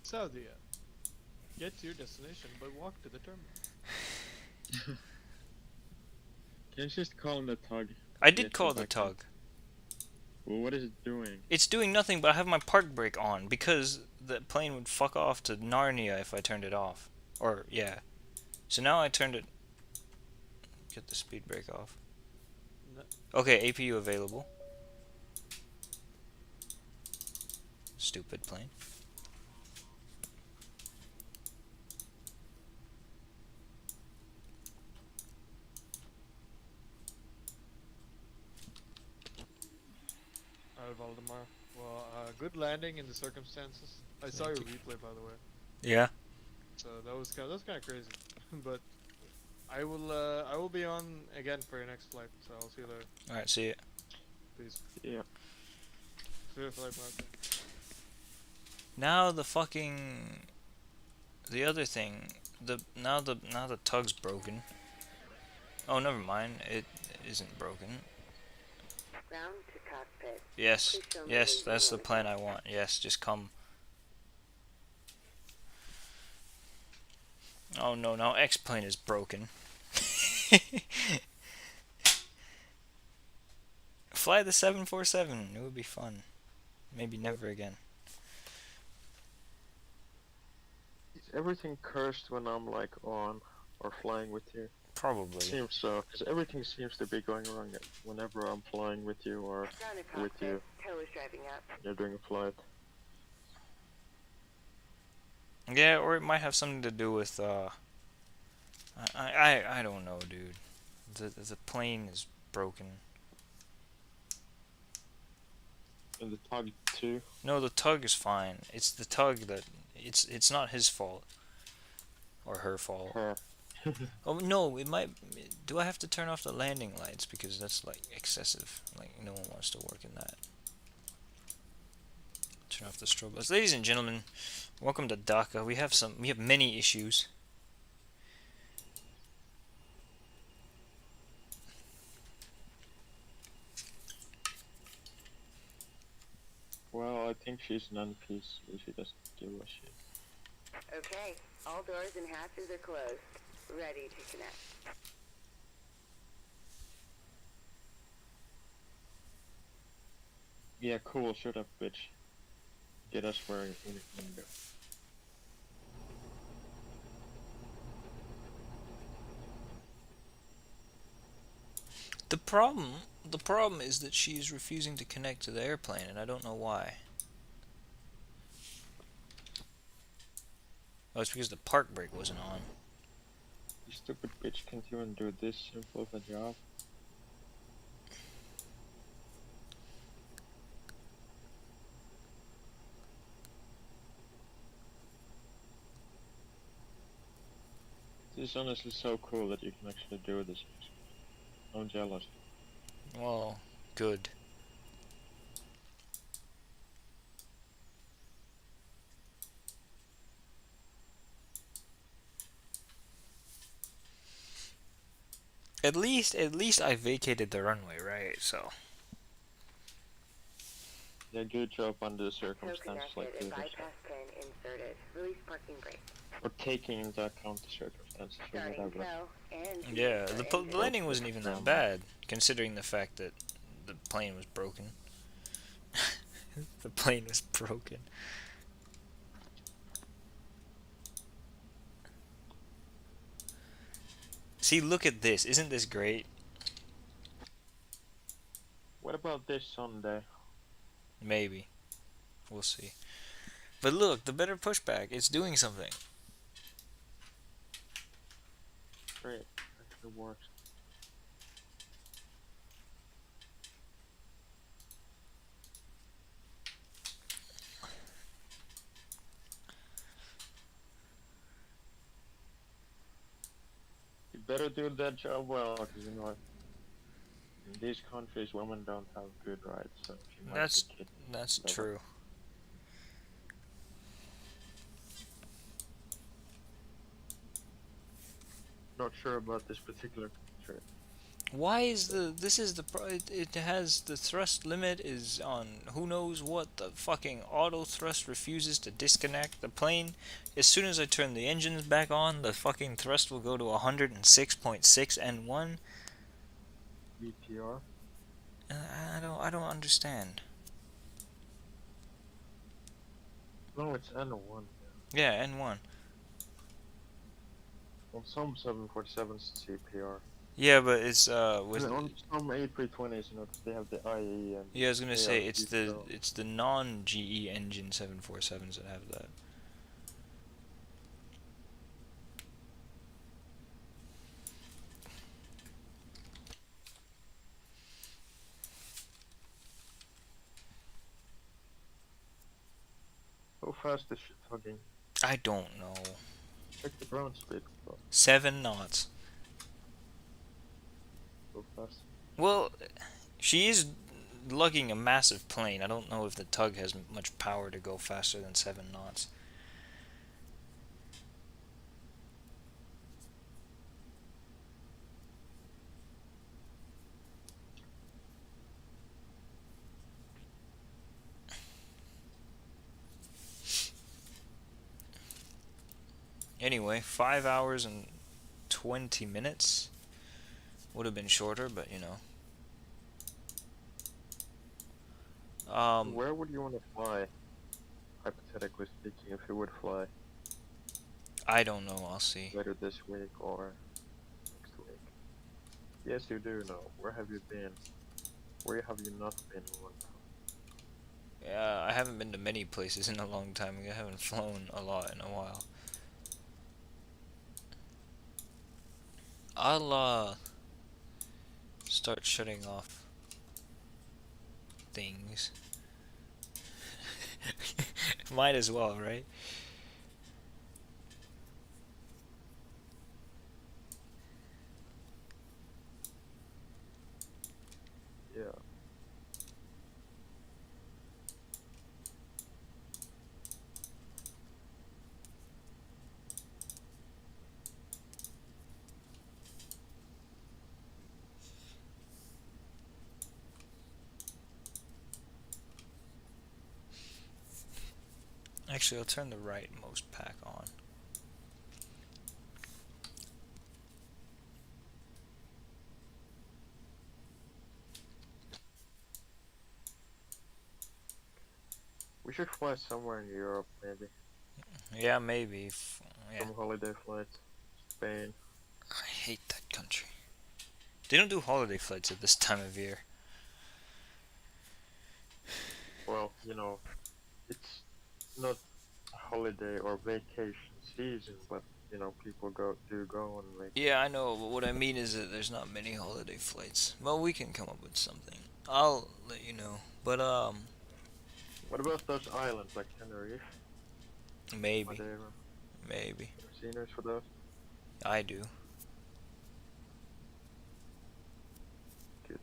Saudia. Get to your destination, but walk to the terminal. Can you just call in the tug? I did Get call you the back in. tug. Well, what is it doing? It's doing nothing, but I have my park brake on because the plane would fuck off to Narnia if I turned it off. Or, yeah. So now I turned it... Get the speed brake off. No. Okay, APU available. Stupid plane. Alright, Valdemar. Well, good landing in the circumstances. I saw your replay, by the way. Yeah. So that was kind of crazy. But I will be on again for your next flight. So I'll see you later. Alright, see ya. Yeah. Peace. See you flight, Martin. Now the fucking... The other thing... Now the tug's broken. Oh, never mind. It isn't broken. Ground to cockpit. Yes. Please show me Yes, where that's you the are. plan I want. Yes, just come. Oh no, now X-plane is broken. Fly the 747. It would be fun. Maybe never again. Is everything cursed when I'm like on or flying with you? Probably. Seems so, because everything seems to be going wrong whenever I'm flying with you or Ground to with you. cockpit. Tow is driving up. You're doing a flight. Yeah, or it might have something to do with I don't know, dude. The plane is broken. And the tug too. No, the tug is fine. It's the tug that it's not his fault or her fault. Her. Oh no, it might. Do I have to turn off the landing lights because that's like excessive? Like no one wants to work in that. Turn off the strobe lights. Ladies and gentlemen, welcome to Dacca. We have many issues. Well, I think she's an NPC. She doesn't give a shit. Okay, all doors and hatches are closed. Ready to connect. Yeah, cool. Shut up, bitch. Get us where we need to go. The problem is that she is refusing to connect to the airplane, and I don't know why. Oh, it's because the park brake wasn't on. You stupid bitch can't even do this simple of a job. is honestly so cool that you can actually do this. I'm jealous. Well, good. At least I vacated the runway, right? So. Yeah, good job under the So circumstances connected like and this. bypass pin inserted. Release parking brake. Or taking into account the circumstances or Starting whatever. tow and Yeah, for the engine. landing wasn't even that bad, considering the fact that the plane was broken. The plane was broken. See, look at this. Isn't this great? What about this Sunday? Maybe. We'll see. But look, the better pushback. It's doing something. Great. Actually works. You better do that job well, because you know, in these countries, women don't have good rights, so she might That's be kidnapped. that's Whatever. true. Not sure about this particular country. Why is this is the it has the thrust limit is on who knows what. The fucking auto thrust refuses to disconnect the plane. As soon as I turn the engines back on, the fucking thrust will go to 106.6 N1. BTR? I don't understand. No, it's N1. Yeah, N1. On some 747s, CPR. Yeah, but it's with And on some A320s, you know, 'cause they have the IE and yeah, I was gonna they say have BTR. it's the non-GE engine 747s that have that. How fast is she tugging? I don't know. Check the ground speed. Bro. 7 knots. So fast. Well, she is lugging a massive plane. I don't know if the tug has much power to go faster than 7 knots. Anyway, 5 hours and 20 minutes. Would have been shorter, but you know. Where would you want to fly? Hypothetically speaking, if you would fly I don't know. I'll see. later this week or next week. Yes, you do know. Where have you been? Where have you not been one time? Yeah, I haven't been to many places in a long time. I haven't flown a lot in a while. I'll start shutting off things. Might as well, right? Yeah. Actually, I'll turn the rightmost pack on. We should fly somewhere in Europe, maybe. Yeah, maybe. Yeah. Some holiday flights. Spain. I hate that country. They don't do holiday flights at this time of year. Well, you know, it's not a holiday or vacation season, but you know, people do go on vacation. Yeah, I know, but what I mean is that there's not many holiday flights. Well, we can come up with something. I'll let you know. But What about those islands like Tenerife, maybe, Madeira? maybe. Sceneries for those? I do. Good.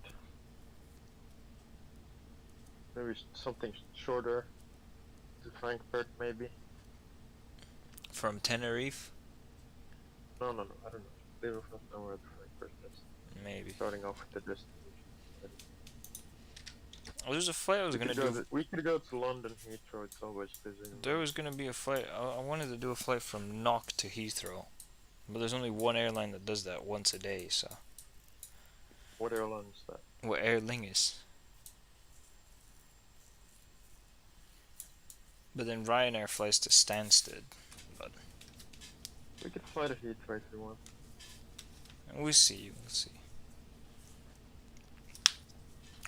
Maybe something shorter to Frankfurt, maybe. From Tenerife? No, I don't know. They don't know where the Frankfurt is. Maybe. Starting off with the destination. Oh, there's a flight I was gonna do. We could go to London Heathrow. It's always busy. There was gonna be a flight. I wanted to do a flight from Knock to Heathrow, but there's only one airline that does that once a day. So. What airline is that? What Aer Lingus? But then Ryanair flies to Stansted. But We could fly to Heathrow if you want. we'll see. We'll see.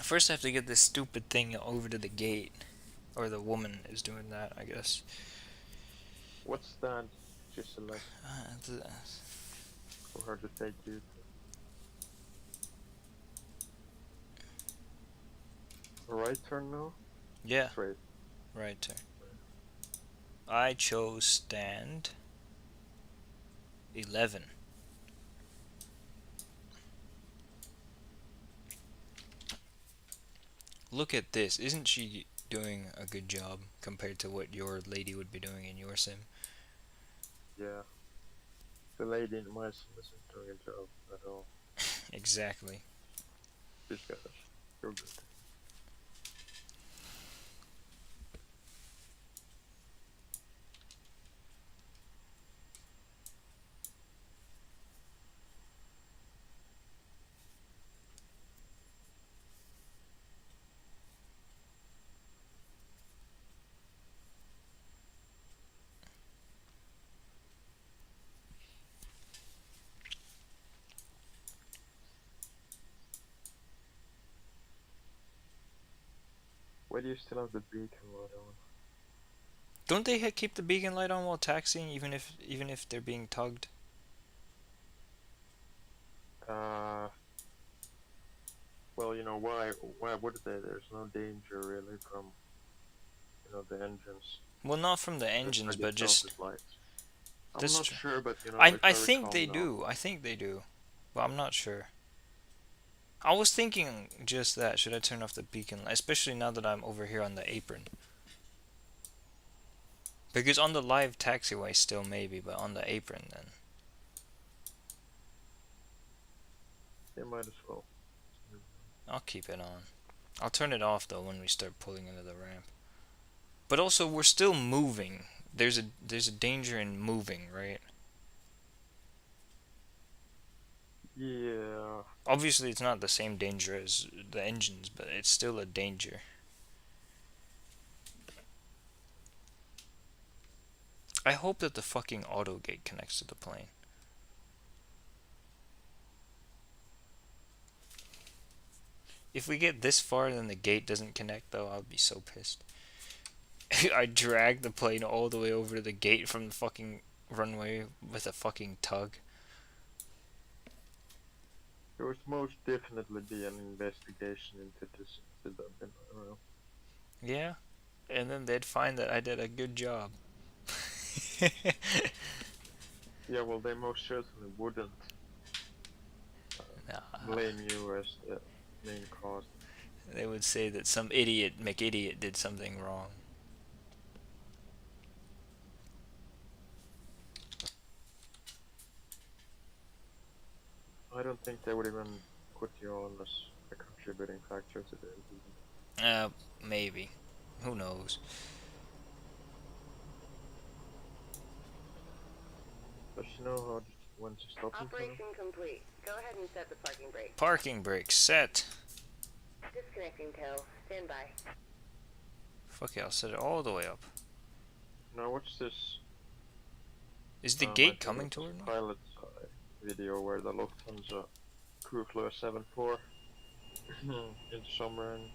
First, I have to get this stupid thing over to the gate, or the woman is doing that, I guess. What's that? Just select Th- for her to take you to. Right turn now? yeah, Straight. right turn. I chose stand 11. Look at this. Isn't she doing a good job compared to what your lady would be doing in your sim? Yeah. The lady in my sim isn't doing a job at all. Exactly. This guy. You're good. Why do you still have the beacon light on? Don't they keep the beacon light on while taxiing, even if they're being tugged? Well, you know, why would they? There's no danger really from, the engines. Well, not from the engines, but just. Lights. I'm That's not true. sure, but I think they do. I think they do, but I'm not sure. I was thinking just that. Should I turn off the beacon light, especially now that I'm over here on the apron? Because on the live taxiway, still maybe, but on the apron then. They might as well. I'll keep it on. I'll turn it off though when we start pulling into the ramp. But also, we're still moving. There's a danger in moving, right? Yeah. Obviously, it's not the same danger as the engines, but it's still a danger. I hope that the fucking auto gate connects to the plane. If we get this far and then the gate doesn't connect, though, I'll be so pissed. I dragged the plane all the way over to the gate from the fucking runway with a fucking tug. There would most definitely be an investigation into this incident in Iran. Yeah, and then they'd find that I did a good job. Yeah, well, they most certainly wouldn't blame you as the main cause. They would say that some idiot McIdiot did something wrong. I don't think they would even put you on as a contributing factor to the incident. Maybe. Who knows? Does she know when to stop in front of? Operation complete. Go ahead and set the parking brake. Parking brake set. Disconnecting tow. Stand by. Fuck yeah, I'll set it all the way up. Now watch this. Is the I gate think coming it's toward me? pilot's video where the Lufthansa crew flew a 7-4 into somewhere in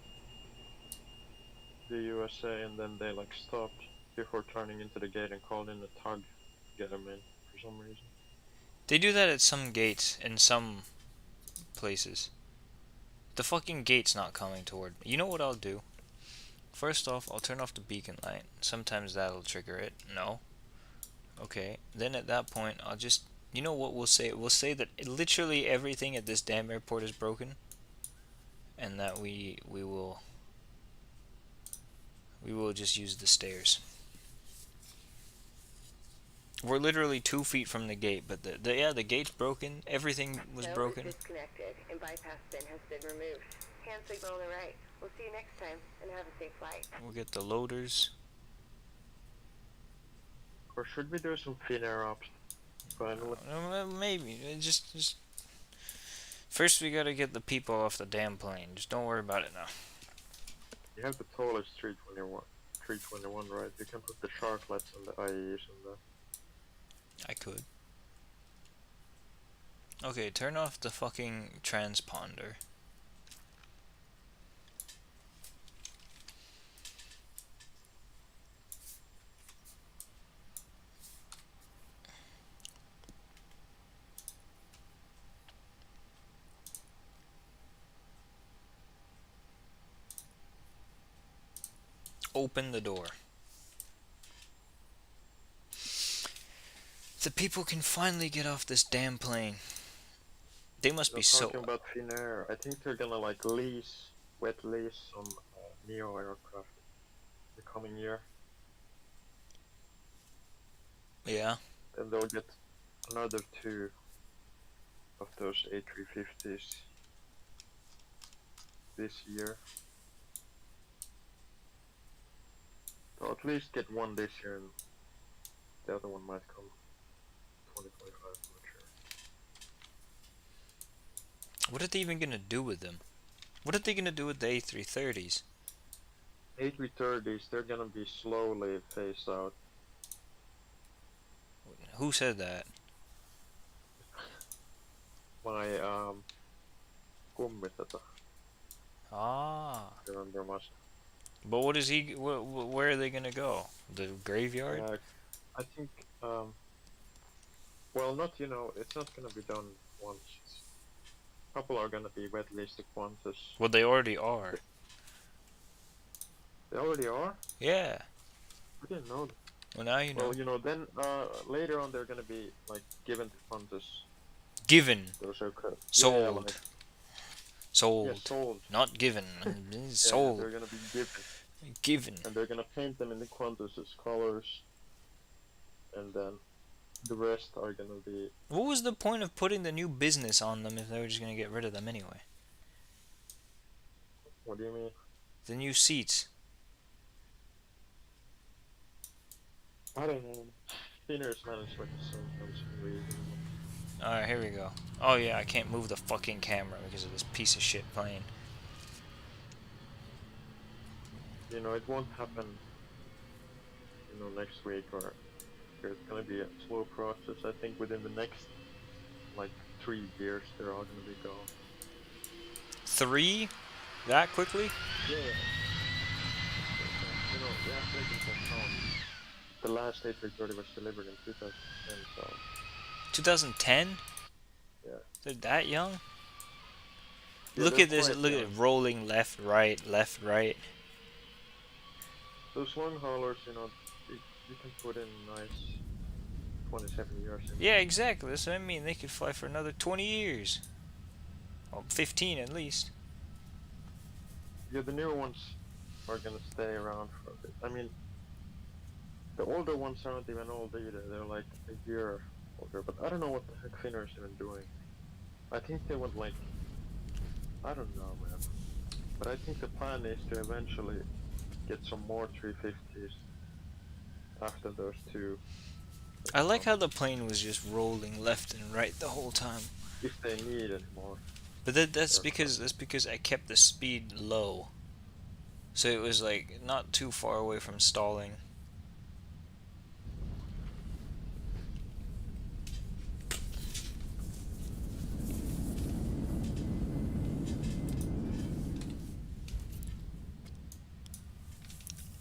the USA, and then they like stopped before turning into the gate and called in a tug to get them in for some reason. They do that at some gates in some places. The fucking gate's not coming toward me. You know what I'll do? First off, I'll turn off the beacon light. Sometimes that'll trigger it. No. Okay. Then at that point, I'll just You know what we'll say? We'll say that literally everything at this damn airport is broken, and that we will just use the stairs. We're literally 2 feet from the gate, but the gate's broken. Everything was Tow broken. is disconnected and bypass bin has been removed. Hand signal on the right. We'll see you next time and have a safe flight. We'll get the loaders. Or should we do some Finnair ops? Finally. Maybe just first we gotta get the people off the damn plane. Just don't worry about it now. You have the tallest 321, right? You can put the shark lights on the IEs and the... I could. Okay, turn off the fucking transponder. Open the door. The people can finally get off this damn plane. They must be so... Talking about Finnair, I think they're gonna like wet lease some Neo aircraft the coming year. Yeah. Then they'll get another 2 of those A350s this year. They'll at least get one this year and the other one might come 2025, I'm not sure. What are they even gonna do with them? What are they gonna do with the A330s? A330s, they're gonna be slowly phased out. Who said that? My kummi tätä, Ah. remember much. But what is he... where are they gonna go? The graveyard? I think, well, not, it's not gonna be done once. A couple are gonna be wet leased Qantas. Well, they already are. They already are? Yeah. I didn't know that. Well, now you know. Well, then later on they're gonna be like given to Qantas. Given. Those aircraft. Sold. Yeah, like, Sold. yeah, sold. Not given. Yeah, Sold. they're gonna be given. Given. And they're gonna paint them in the Qantas's colors. And then the rest are gonna be... What was the point of putting the new business on them if they were just gonna get rid of them anyway? What do you mean? The new seats. I don't know. Finnair's management is sometimes reason. Alright, here we go. Oh yeah, I can't move the fucking camera because of this piece of shit plane. It won't happen, next week or... It's gonna be a slow process. I think within the next, 3 years, they're all gonna be gone. 3? That quickly? Yeah. You have to take into account the last A330 was delivered in 2010, so... 2010? Yeah. They're that young? Yeah, Look they're at this, quite look at young. it rolling left, right, left, right. Those long haulers, you can put in nice 27 years in. Yeah, exactly, that's what I mean. They could fly for another 20 years. Well, 15 at least. Yeah, the newer ones are gonna stay around for a bit. I mean, the older ones aren't even old either. They're like a year older, but I don't know what the heck Finnair's even doing. I think they want I don't know, man. But I think the plan is to eventually get some more 350s after those 2. I like how the plane was just rolling left and right the whole time. If they need any more. But that's because I kept the speed low. So it was not too far away from stalling.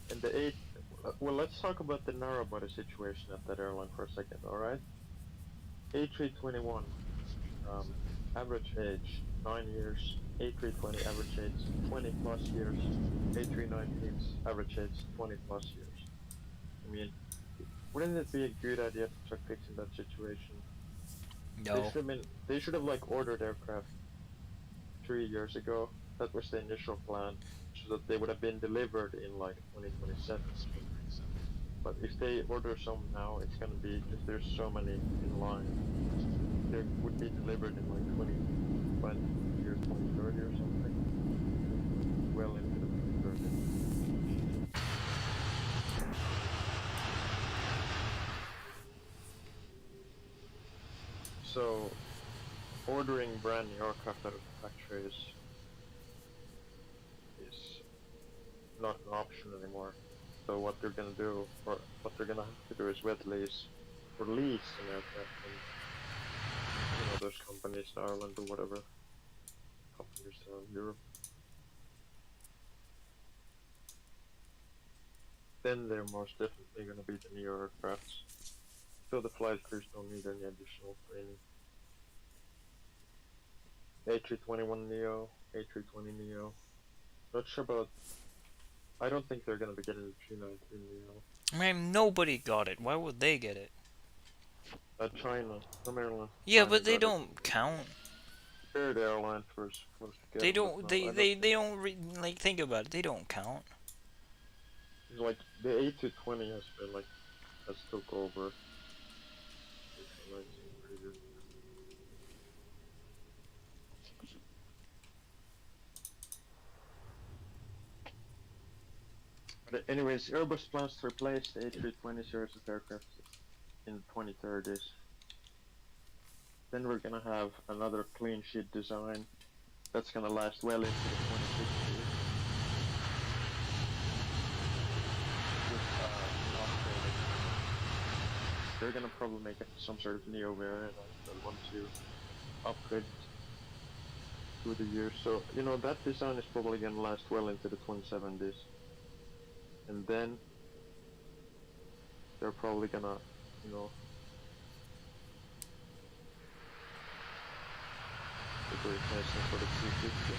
And the 8... well, let's talk about the narrow body situation at that airline for a second, alright? A321, average age 9 years, A320 average age 20 plus years, A319's average age 20 plus years. I mean, wouldn't it be a good idea to start fixing that situation No. They should have like ordered aircraft 3 years ago. That was the initial plan, so that they would have been delivered in like 2027. Speed rate 7. But if they order some now, it's gonna be because there's so many in line. They would be delivered in like 2020 or 2030 or something. Well into the 2030s. So, ordering brand new aircraft out of the factory is not an option anymore. So what they're gonna do, or what they're gonna have to do, is wet lease or lease an aircraft from those companies in Ireland or whatever companies are in Europe. Then they're most definitely gonna be the new aircrafts. So the flight crews don't need any additional training. A321neo, A320neo. Not sure about. I don't think they're gonna be getting the 319neo. Man, nobody got it. Why would they get it? China, some airlines. Yeah, China but they got it. don't count. They're the airline first to get They them, don't. but They no, I they don't they don't like think about it. They don't count. think- like the A220 has took over. But anyways, Airbus plans to replace the A320 series of aircraft in the 2030s. Then we're gonna have another clean sheet design that's gonna last well into the 2060s. With, upgraded. They're gonna probably make it some sort of neo variant that wants to upgrade through the years. So that design is probably gonna last well into the 2070s. And then they're probably gonna, replacement for the 350.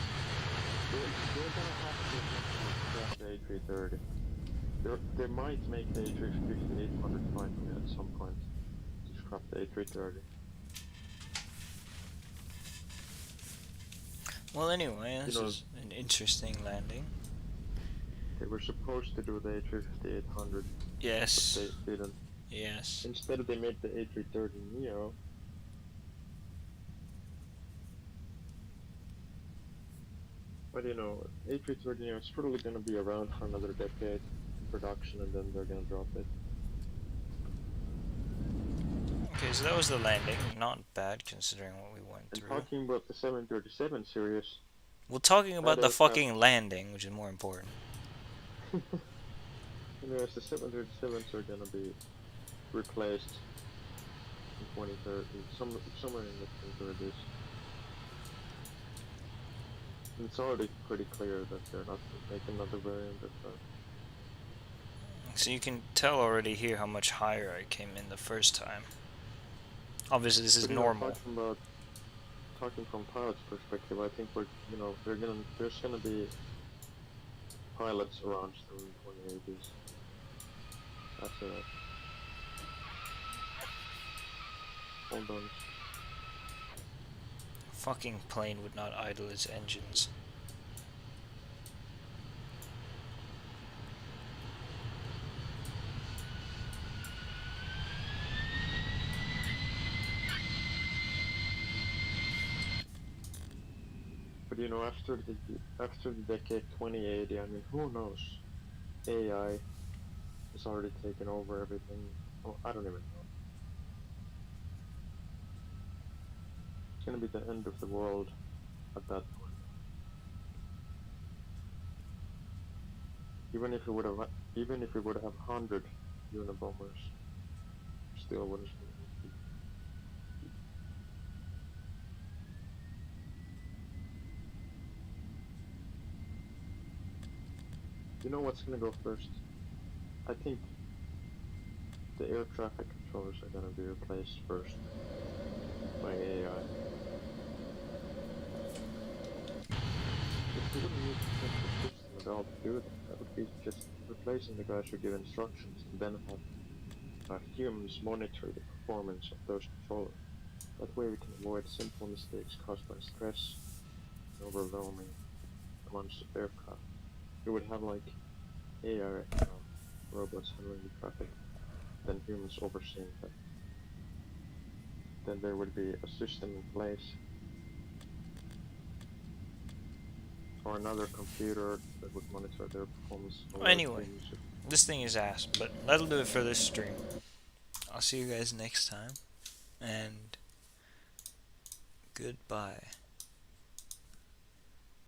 They're gonna have to scrap the A330. They might make the A350-800 finally at some point to scrap the A330. Well, anyway, this is an interesting landing. They were supposed to do the A350-800, Yes. but they didn't. Yes. Instead, they made the A330neo. But A330neo is probably going to be around for another decade in production, and then they're going to drop it. Okay, so that was the landing. Not bad considering what we went And through. talking about the 737 series. Well, talking about the aircraft- fucking landing, which is more important. Anyways, the 737s are going to be replaced in 2030, somewhere in the 2030s. It's already pretty clear that they're not making another variant of that. So you can tell already here how much higher I came in the first time. Obviously, this is But, normal. Talking from pilot's perspective, I think there's gonna be pilots around still in the 2080s. After that. Hold on. Fucking plane would not idle its engines. But after the decade 2080, I mean, who knows? AI has already taken over everything. Oh, I don't even know. It's gonna be the end of the world at that point. Even if we would have 100 Unibombers, still wouldn't. You know what's gonna go first? I think the air traffic controllers are gonna be replaced first by AI. If we wouldn't use the central system at all to do that, that would be just replacing the guys who give instructions and then have humans monitor the performance of those controllers. That way we can avoid simple mistakes caused by stress and overwhelming amounts of aircraft. We would have like AI robots handling the traffic, then humans overseeing that. Then there would be a system in place, or another computer that would monitor their performance. Anyway, this thing is ass, but that'll do it for this stream. I'll see you guys next time, and goodbye.